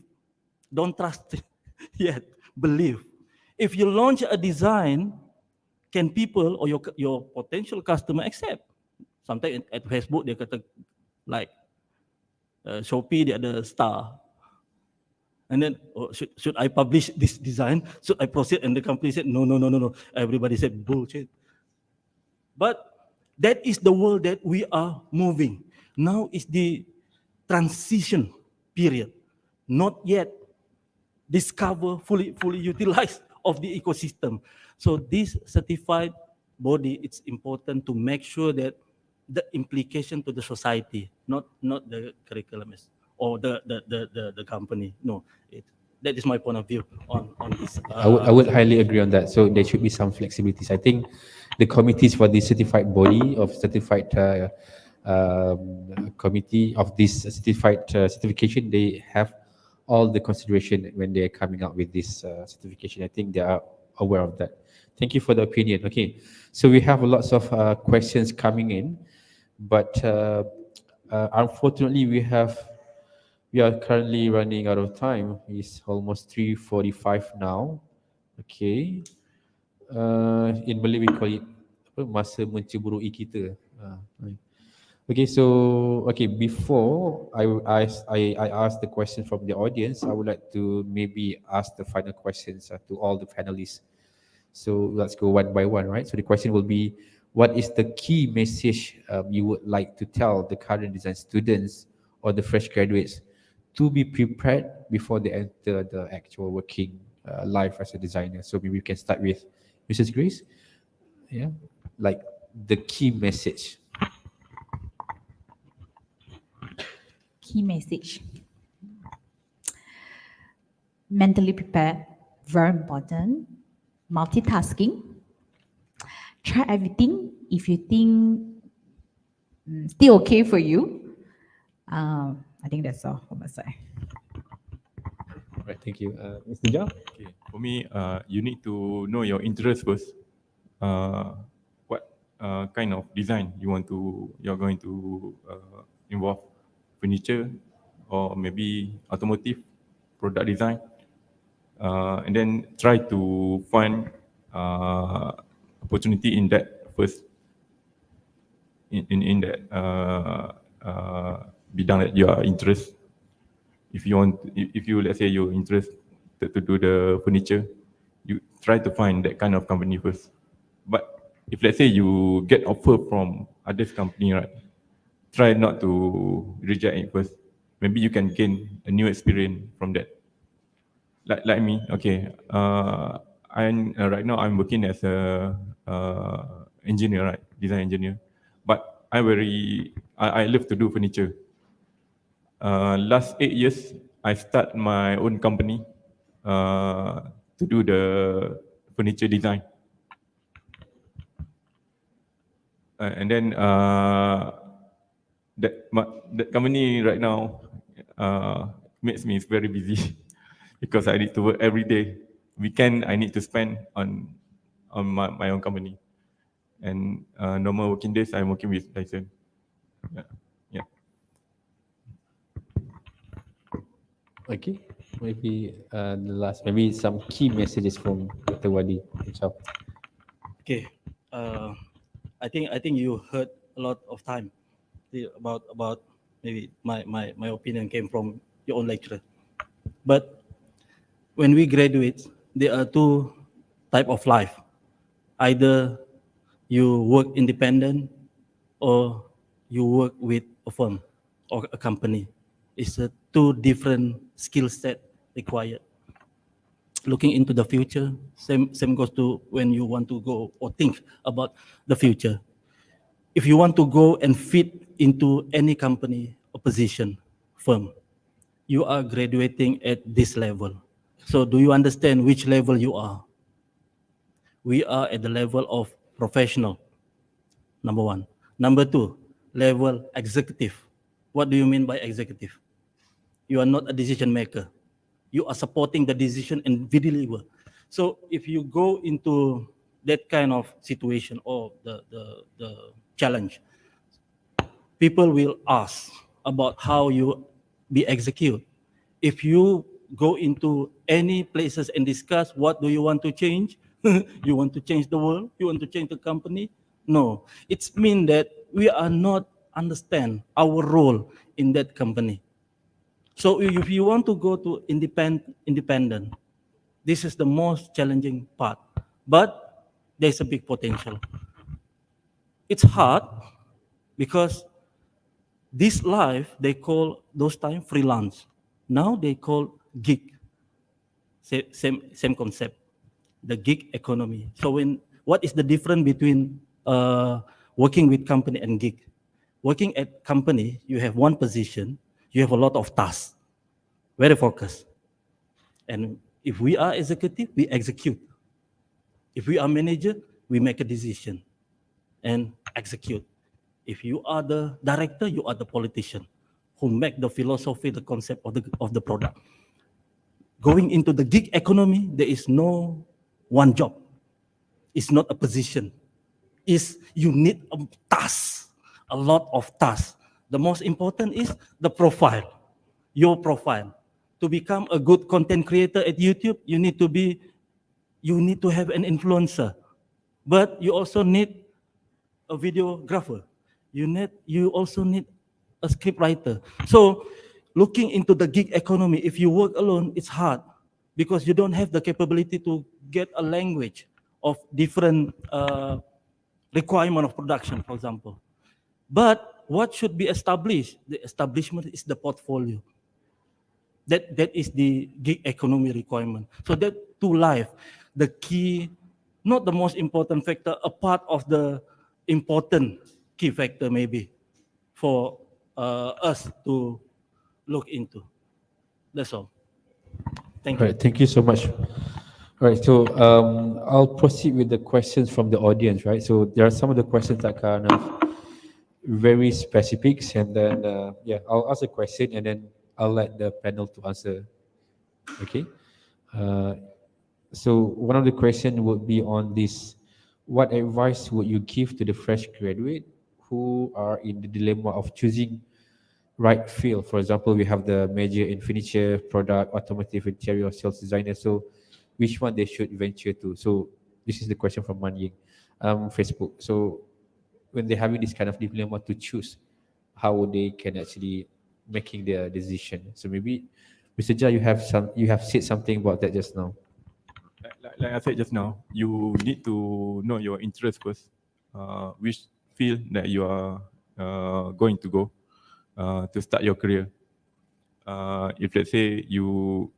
Don't trust it yet. Believe. If you launch a design, can people or your potential customer accept? Sometimes at Facebook, dia kata like Shopee, dia ada star. And then, oh, should I publish this design? Should I proceed? And the company said, no. Everybody said, bullshit. But that is the world that we are moving. Now is the transition period. Not yet discover, fully utilized of the ecosystem. So this certified body, it's important to make sure that the implication to the society, not the curriculum or the company. No, that is my point of view on this. I would highly agree on that. So there should be some flexibilities. I think the committees for the certified body of certified committee of this certified certification, they have all the consideration when they are coming out with this certification. I think they are aware of that. Thank you for the opinion. Okay, so we have lots of questions coming in, but unfortunately we are currently running out of time. It's almost 3:45 now. Okay. In Malay we call it apa, masa menceburui kita. Okay, so before I ask the question from the audience, I would like to maybe ask the final questions to all the panelists. So let's go one by one, right? So the question will be, what is the key message you would like to tell the current design students or the fresh graduates to be prepared before they enter the actual working life as a designer? So maybe we can start with Mrs. Grace. Yeah, like the key message. Key message. Mentally prepared, very important. Multitasking. Try everything. If you think still okay for you, I think that's all from my side. Right, thank you. Mr. Jao? Okay, for me, you need to know your interest first. What kind of design you're going to involve, furniture or maybe automotive product design, and then try to find opportunity in that first, in that bidang that you are interested. If you want, if you, let's say you're interested to do the furniture, you try to find that kind of company first. But if let's say you get offer from others company, right, try not to reject it first. Maybe you can gain a new experience from that. Like me, okay. I'm right now I'm working as a engineer, right, design engineer. But I love to do furniture. Last 8 years, I start my own company to do the furniture design. And then that company right now makes me very busy because I need to work every day. Weekend I need to spend on my own company, and normal working days I'm working with Dyson. Yeah. Okay, maybe the last, maybe some key messages from Dr. Wadi himself. Okay, I think you heard a lot of time about maybe my opinion came from your own lecturer. But when we graduate, there are two type of life. Either you work independent or you work with a firm or a company. It's a two different skill set required. Looking into the future, same goes to when you want to go or think about the future. If you want to go and fit into any company or position, firm, you are graduating at this level. So do you understand which level you are? We are at the level of professional, number one. Number two, level executive. What do you mean by executive? You are not a decision maker. You are supporting the decision and we deliver. So if you go into that kind of situation or the challenge, people will ask about how you be execute. If you go into any places and discuss what do you want to change, you want to change the world, you want to change the company, no. It's mean that we are not understand our role in that company. So if you want to go to independent, this is the most challenging part, but there's a big potential. It's hard because this life, they call those time freelance. Now they call gig. Same concept, the gig economy. So what is the difference between working with company and gig? Working at company, you have one position, you have a lot of tasks, very focused. And if we are executive, we execute. If we are manager, we make a decision and execute. If you are the director, you are the politician who make the philosophy, the concept of the product. Going into the gig economy, there is no one job. It's not a position. You need a task, a lot of tasks. The most important is the profile, your profile. To become a good content creator at YouTube, you need to have an influencer, but you also need a videographer. You also need a script writer. So looking into the gig economy, if you work alone, it's hard because you don't have the capability to get a language of different requirement of production, for example. But what should be established? The establishment is the portfolio. That is the gig economy requirement. So that to life, the key, not the most important factor, a part of the important key factor maybe for us to look into. That's all. Thank All you. right, thank you so much. All right, so I'll proceed with the questions from the audience, right? So there are some of the questions that kind of very specific, and then yeah, I'll ask a question and then I'll let the panel to answer Okay. Uh, so one of the question would be on this: what advice would you give to the fresh graduate who are in the dilemma of choosing right field? For example, we have the major in furniture, product, automotive, interior, sales designer. So which one they should venture to? So this is the question from Man Ying, Facebook. So when they're having this kind of dilemma to choose, how would they can actually making their decision? So maybe Mr. Jha, you have said something about that just now. Like I said just now, you need to know your interest first, which field that you are going to go to start your career. If let's say you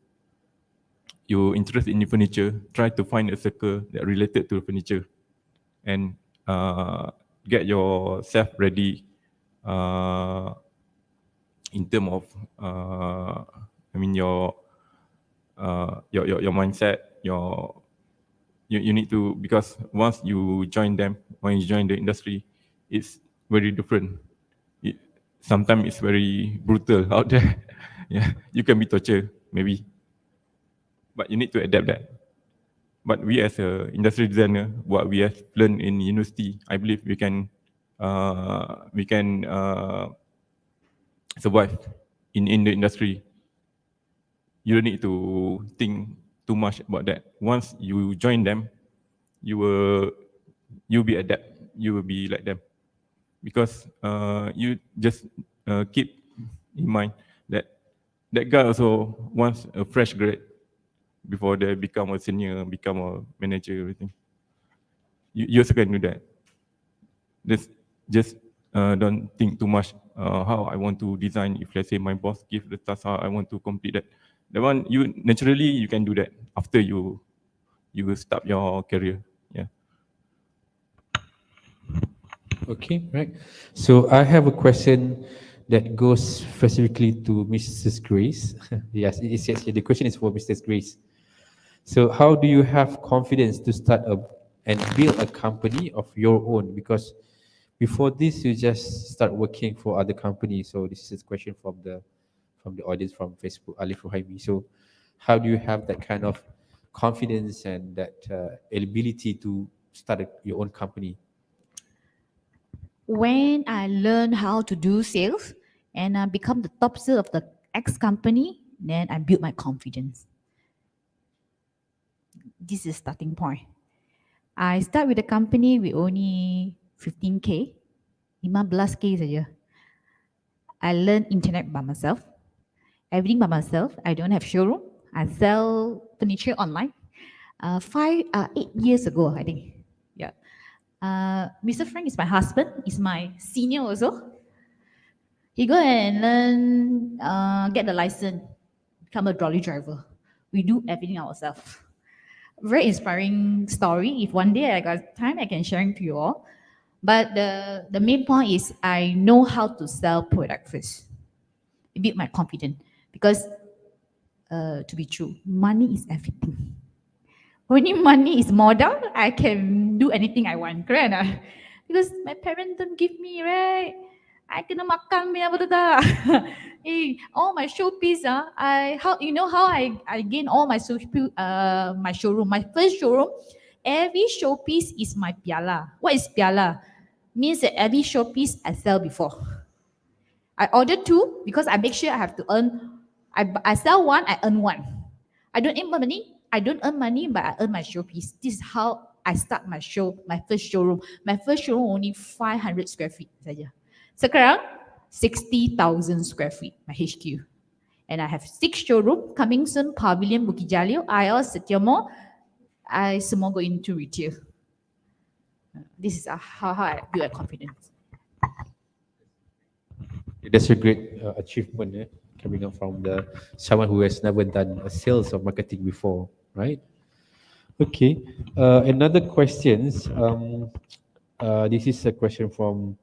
interested in furniture, try to find a circle that related to furniture, and get yourself ready in term of I mean your mindset, you need to, because once you join them, when you join the industry, it's very different. Sometimes it's very brutal out there. Yeah, you can be tortured maybe, but you need to adapt that. But we as a industry designer, what we have learned in university, I believe we can survive in the industry. You don't need to think too much about that. Once you join them, you'll be adapt. You will be like them, because you just keep in mind that that guy also wants a fresh grade before they become a senior, become a manager, everything. You also can do that. Just don't think too much how I want to design. If let's say my boss give the task, how I want to complete that. The one you naturally you can do that after you will start your career. Yeah. Okay, right. So I have a question that goes specifically to Mrs. Grace. Yes, it is actually the question is for Mrs. Grace. So how do you have confidence to start and build a company of your own? Because before this, you just start working for other companies. So this is a question from the audience from Facebook, Alif Ruhaimi. So how do you have that kind of confidence and that ability to start your own company? When I learned how to do sales and I become the top sales of the X company, then I built my confidence. This is starting point. I start with the company with only 15K, 15K saja. I learned internet by myself, everything by myself. I don't have showroom. I sell furniture online. 8 years ago, I think. Yeah. Mr. Frank is my husband. Is my senior also. He go and learn, get the license, become a trolley driver. We do everything ourselves. Very inspiring story. If one day I got time, I can share it to you all. But the main point is I know how to sell product first. It built my confidence because to be true, money is everything. Only money is modal, I can do anything I want, correct? Because my parents don't give me, right? I kena makan punya apa tak? All my showpiece, you know how I gain all my my showroom, my first showroom, every showpiece is my piala. What is piala? Means that every showpiece I sell before. I order two because I make sure I have to earn. I sell one, I earn one. I don't earn money. I don't earn money, but I earn my showpiece. This is how I start my first showroom. My first showroom only 500 square feet saja. Sekarang 60,000 square feet my HQ. And I have 6 showroom coming soon. Pavilion Bukit Jalil, IL, Setiamo. I semua go into retail. This is how I build confidence. That's a great achievement, coming up from someone who has never done a sales or marketing before, right? Okay. Another questions. This is a question from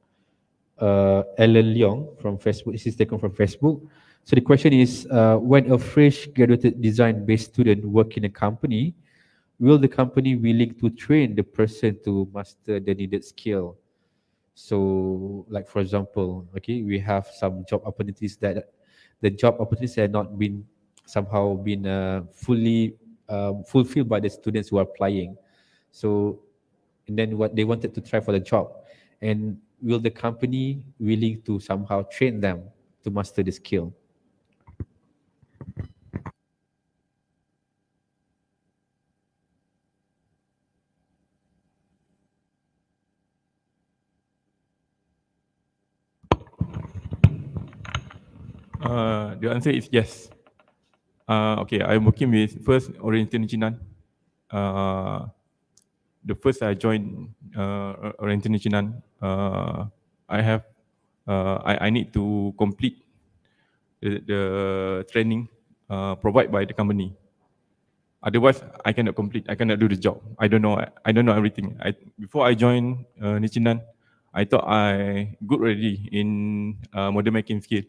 Ellen Leong from Facebook. This is taken from Facebook. So the question is, when a fresh graduated design-based student work in a company, will the company willing to train the person to master the needed skill? So, like for example, okay, we have some job opportunities that the job opportunities have not been somehow been fully fulfilled by the students who are applying. So, and then what they wanted to try for the job, and will the company willing to somehow train them to master the skill? The answer is yes. Okay, I'm working with first Oriental Nichinan. The first I joined Oriental Nichinan, I have I need to complete the training provided by the company. Otherwise, I cannot complete. I cannot do the job. I don't know. I don't know everything. Before I joined Nichinan, I thought I good already in model making skill.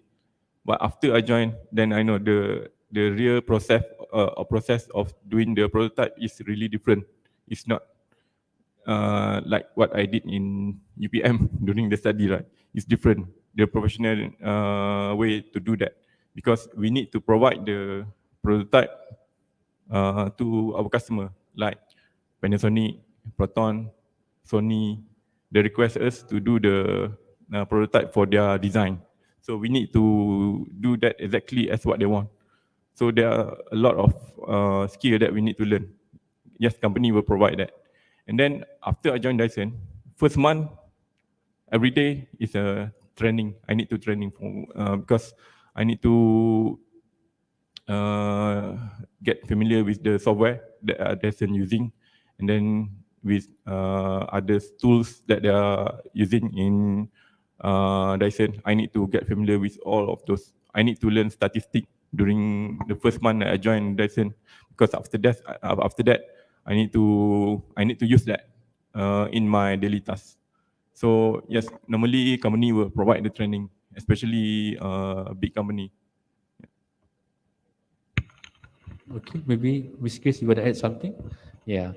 But after I joined, then I know the real process of doing the prototype is really different. It's not like what I did in UPM during the study, right? It's different. The professional way to do that, because we need to provide the prototype to our customer, like Panasonic, Proton, Sony. They request us to do the prototype for their design. So we need to do that exactly as what they want. So there are a lot of skill that we need to learn. Yes, company will provide that. And then after I joined Dyson, first month, every day is a training. I need to training because I need to get familiar with the software that Dyson using, and then with other tools that they are using in Dyson. I need to get familiar with all of those. I need to learn statistics during the first month that I joined Dyson, because after that, I need to use that in my daily tasks. So yes, normally company will provide the training, especially big company. Okay, maybe Miss Chris, you want to add something? Yeah.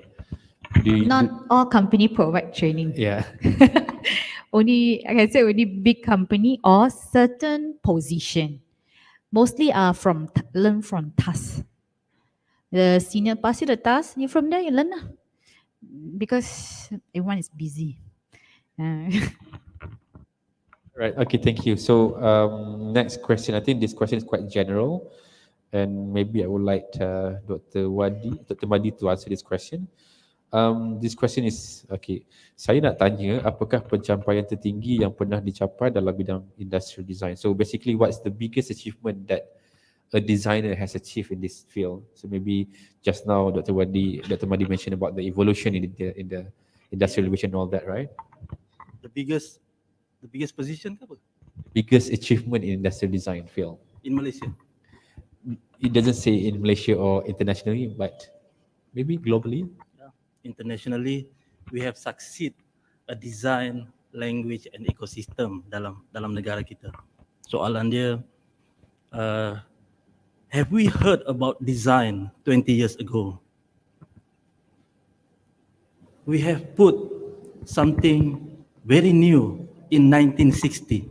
Not all company provide training. Yeah. Only, like I said, only big company or certain position. Mostly are learn from task. The senior pass you the task, you from there you learn lah. Because everyone is busy. Right. Okay. Thank you. So next question. I think this question is quite general, and maybe I would like Dr. Madi to answer this question. This question is okay. Saya nak tanya, apakah pencapaian tertinggi yang pernah dicapai dalam bidang industrial design? So basically, what's the biggest achievement that a designer has achieved in this field? So maybe just now Dr. Madi mentioned about the evolution in the industrial revolution and all that, right? The biggest position ke apa? Biggest achievement in industrial design field In Malaysia. It doesn't say in Malaysia or internationally, but maybe globally. Internationally, we have succeed a design, language and ecosystem dalam negara kita. Soalan dia, have we heard about design 20 years ago? We have put something very new in 1960.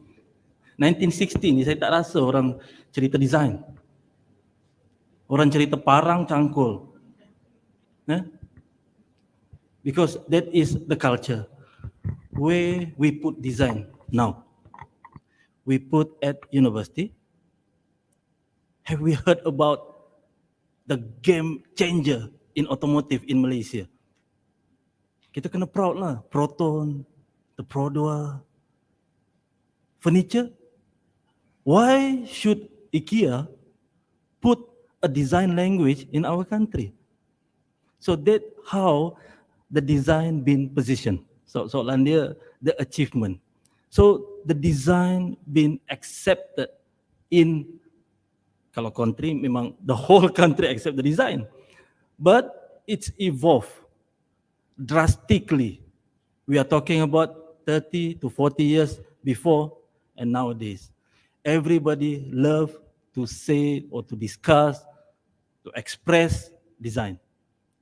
1960 ni saya tak rasa orang cerita design. Orang cerita parang cangkul. Because that is the culture where we put design now. We put at university. Have we heard about the game changer in automotive in Malaysia? Kita kena proud lah. Proton, the Pro2, furniture. Why should IKEA put a design language in our country? So that how the design been positioned. So soalan dia, the achievement. So the design been accepted in, kalau country memang the whole country accept the design. But it's evolved drastically. We are talking about 30 to 40 years before and nowadays. Everybody love to say or to discuss, to express design.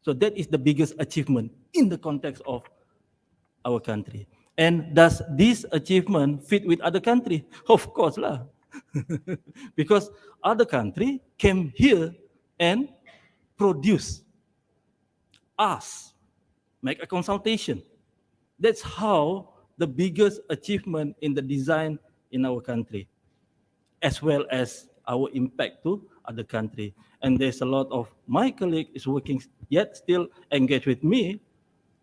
So that is the biggest achievement in the context of our country. And does this achievement fit with other country? Of course lah. Because other country came here and produce us, make a consultation. That's how the biggest achievement in the design in our country, as well as our impact to other country. And there's a lot of my colleague is working yet still engaged with me,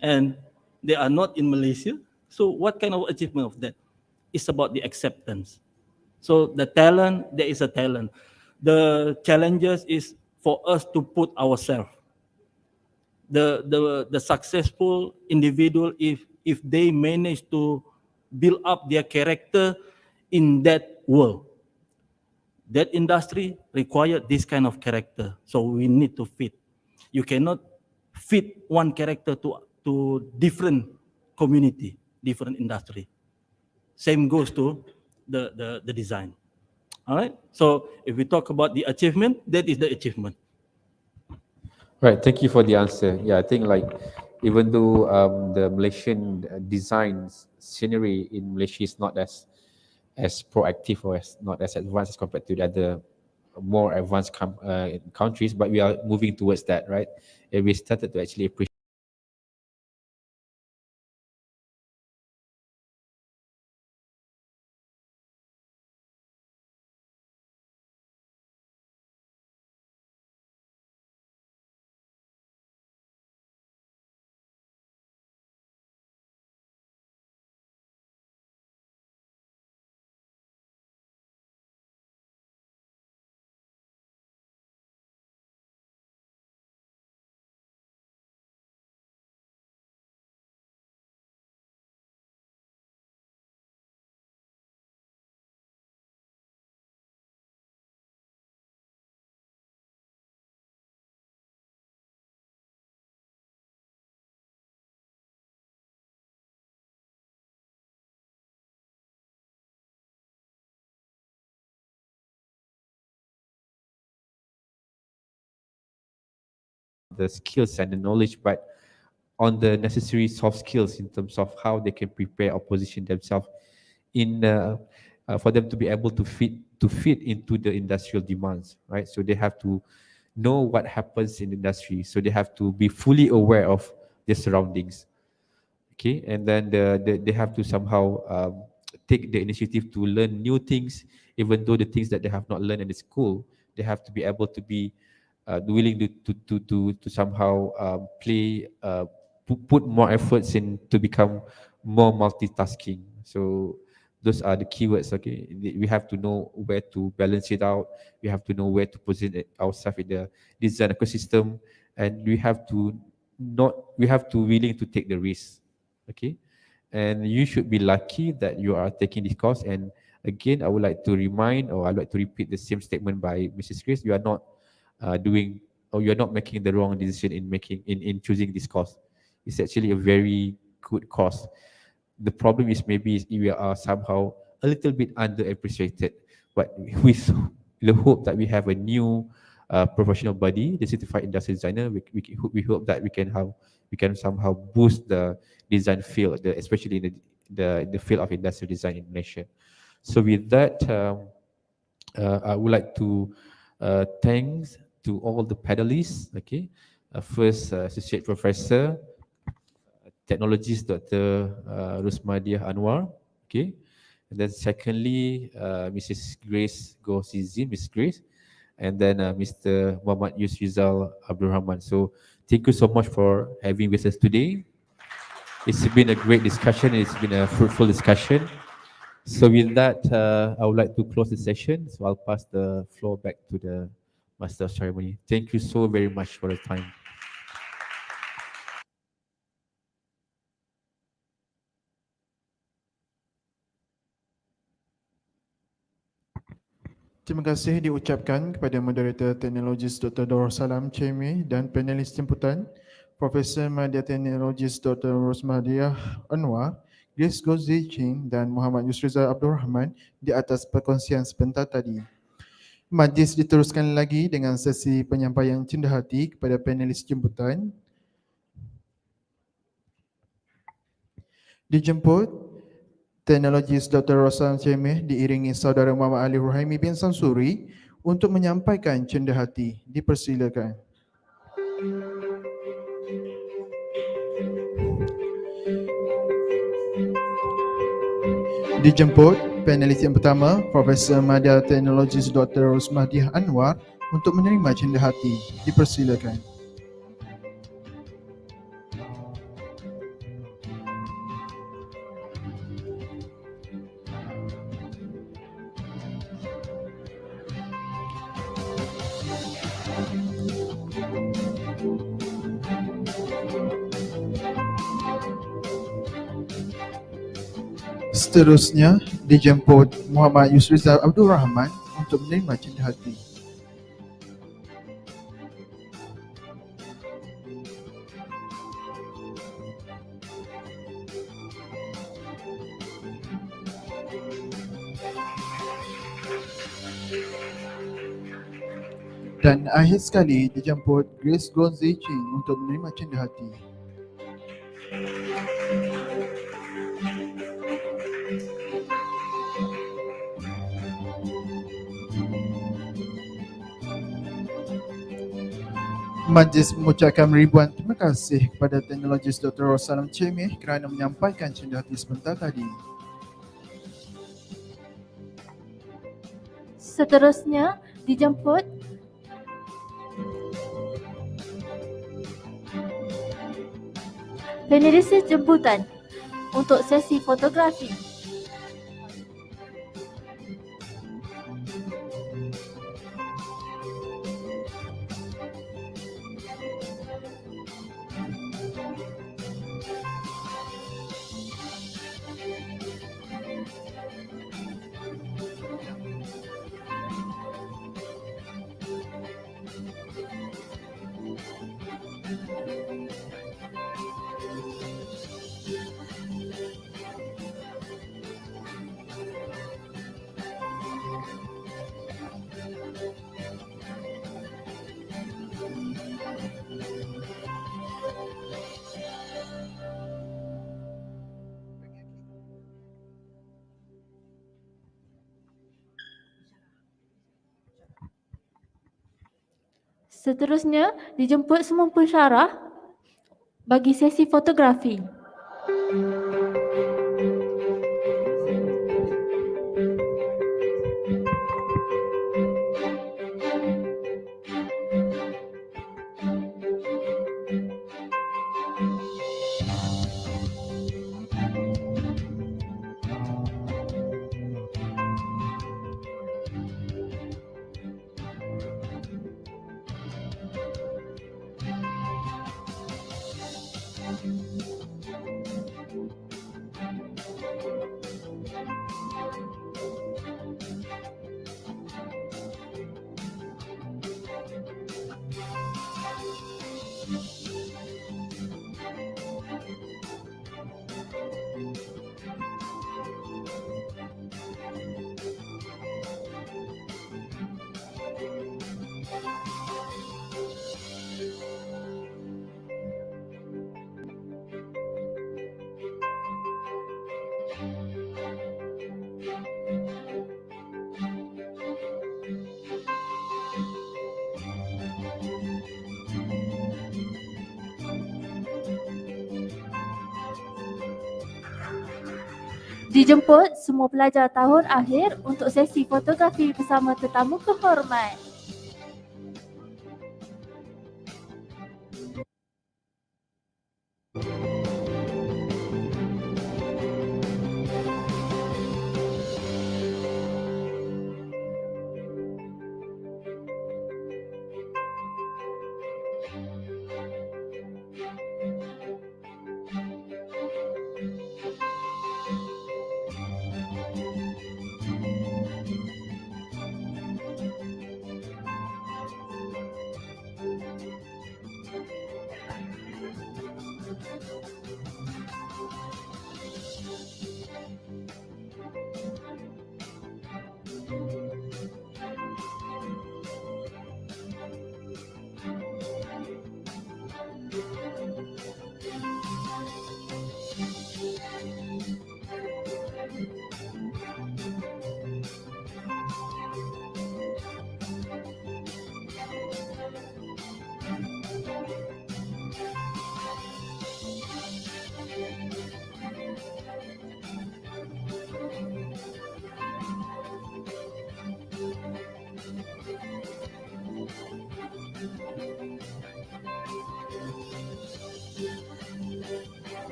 and they are not in Malaysia. So what kind of achievement of that? It's about the acceptance. So the talent, there is a talent. The challenges is for us to put ourselves. The successful individual, if they manage to build up their character in that world, that industry require this kind of character. So we need to fit. You cannot fit one character to different community, different industry. Same goes to the design. All right. So if we talk about the achievement, that is the achievement. Right, thank you for the answer. Yeah, I think like even though the Malaysian design scenery in Malaysia is not as proactive or as not as advanced as compared to the other more advanced countries, but we are moving towards that, right? And we started to actually appreciate the skills and the knowledge, but on the necessary soft skills in terms of how they can prepare or position themselves in for them to be able to fit into the industrial demands, right? So they have to know what happens in the industry. So they have to be fully aware of their surroundings. Okay, and then they have to somehow take the initiative to learn new things, even though the things that they have not learned in the school, they have to be able to be willing to somehow play put more efforts in to become more multitasking. So those are the keywords. Okay, we have to know where to balance it out. We have to know where to position ourselves in the design ecosystem, and we have to willing to take the risk. Okay, and you should be lucky that you are taking this course. And again, I would like to remind, or I'd like to repeat the same statement by Mrs. Grace. You are not doing, or you're not making the wrong decision in choosing this course. It's actually a very good course. The problem is maybe we are somehow a little bit underappreciated, but with the hope that we have a new professional body, the certified industrial designer, we hope that we can somehow boost the design field, especially in the field of industrial design in Malaysia. So with that, I would like to thanks to all the panelists. Okay, first Associate Professor Technologist Dr. Rosmadia Anwar. Okay, and then secondly Mrs. Grace Gosizin, Miss Grace, and then Mr. Muhammad Yusrizal Abdul Rahman. So thank you so much for having with us today. It's been a great discussion. It's been a fruitful discussion. So with that, I would like to close the session. So I'll pass the floor back to the Master of Ceremony. Thank you so very much for the time. Terima kasih diucapkan kepada moderator teknologis Dr. Darussalam Cemi dan panelis jemputan Profesor Media Teknologis Dr. Rosmadiah Anwar, Grace Gozi Ching dan Muhammad Yusrizal Abdul Rahman di atas perkongsian sebentar tadi. Majlis diteruskan lagi dengan sesi penyampaian cenderia hati kepada panelis jemputan. Dijemput Teknologis Dr. Rosan Cemeh diiringi Saudara Muhammad Ali Ruhaimi bin Samsuri untuk menyampaikan cenderia hati. Dipersilakan. Dijemput panelis yang pertama, Profesor Madya Teknologis Dr. Rosmadiah Anwar untuk menerima cenderia hati. Dipersilakan. Seterusnya dijemput Muhammad Yusrizal Abdul Rahman untuk menerima cenderia hati. Dan akhir sekali dijemput Grace Gonzi Chin untuk menerima cenderia hati. Majlis mengucapkan ribuan terima kasih kepada Teknologis Dr. Rosalam Cemeh kerana menyampaikan cenderia hati sebentar tadi. Seterusnya dijemput panelis jemputan untuk sesi fotografi. Seterusnya dijemput semua pensyarah bagi sesi fotografi. Dijemput semua pelajar tahun akhir untuk sesi fotografi bersama tetamu kehormat.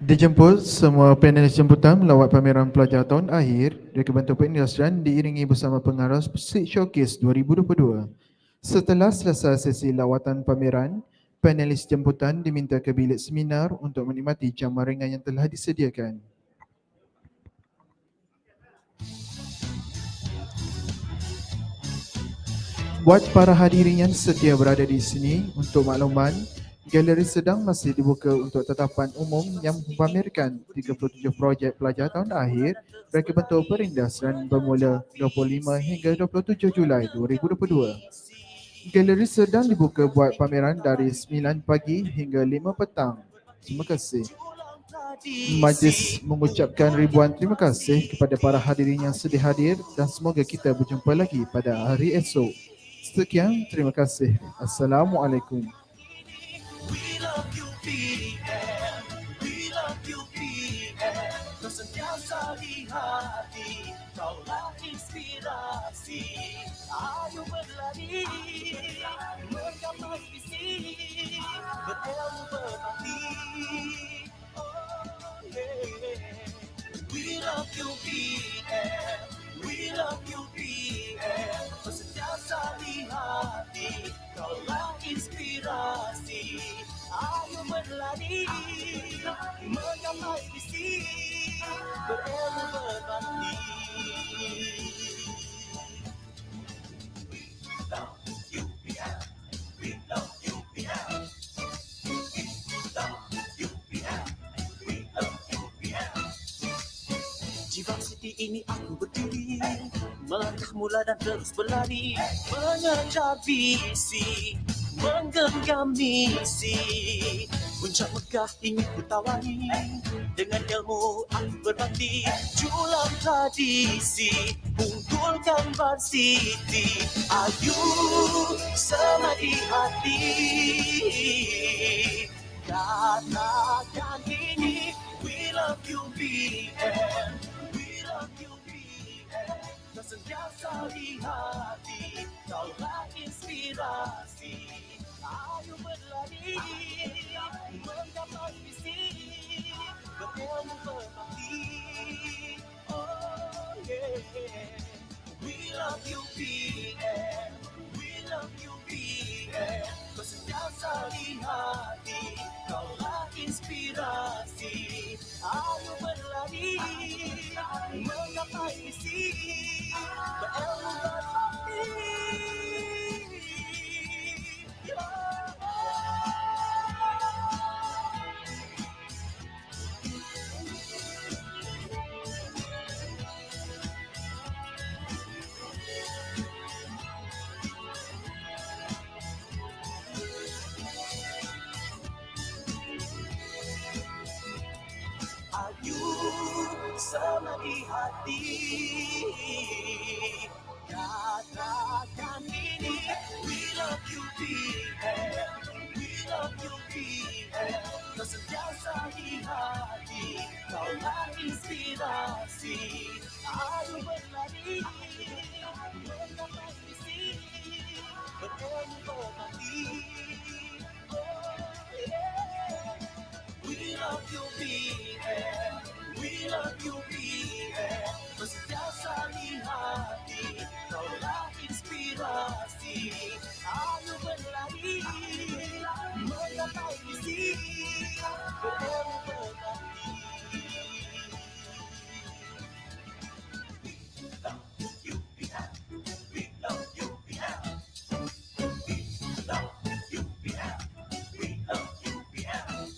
Dijemput semua panelis jemputan melawat pameran pelajar tahun akhir dari Kementerian Perindustrian diiringi bersama pengarah Street Showcase 2022. Setelah selesai sesi lawatan pameran, panelis jemputan diminta ke bilik seminar untuk menikmati jamuan ringan yang telah disediakan. Buat para hadirin yang setia berada di sini, untuk makluman, Galeri Serdang masih dibuka untuk tetapan umum yang mempamerkan 37 projek pelajar tahun akhir dari Kementerian Perindustrian bermula 25 hingga 27 Julai 2022. Galeri Serdang dibuka buat pameran dari 9 pagi hingga 5 petang. Terima kasih. Majlis mengucapkan ribuan terima kasih kepada para hadirin yang sedia hadir dan semoga kita berjumpa lagi pada hari esok. Sekian, terima kasih. Assalamualaikum. We love you PM, we love you PM. Kau sentiasa di hati, kaulah inspirasi. Ayo berlari, menggapai visi, berilmu berbakti. Oh yeah. We love you PM, we love you PM. Kau sentiasa di hati, kaulah inspirasi. Ayo berlari, menggapai visi, berilmu berbakti. We love you PM, we love you PM. We love you PM, we love you PM. Jiwa City ini aku berdiri, melangkah mula dan terus berlari, mengejar visi, menggenggam misi. Puncak megah ingin ku tawari, dengan ilmu aku berbakti, julang tradisi, unggulkan varsity. Ayu semadi hati, katakan ini, we love you PM, we love you PM. Kau sentiasa di hati, kaulah inspirasi. Ayo berlari, menggapai visi, berilmu berbakti. Oh yeah. We love you PM, we love you PM. Kau sentiasa di hati, kaulah inspirasi. Ayo berlari, menggapai visi, berilmu berbakti. Ayu semadi hati, katakan ini, we love you PM, we love you PM. Kau sentiasa di hati, kaulah inspirasi. Ayo berlari, menggapai visi, berilmu berbakti. Oh yeah. We love you PM, we love you PM. Kau sentiasa di hati, kaulah inspirasi. Ayo berlari, menggapai visi, berilmu berbakti. We love you PM, we love you PM. We love you PM, we love you PM.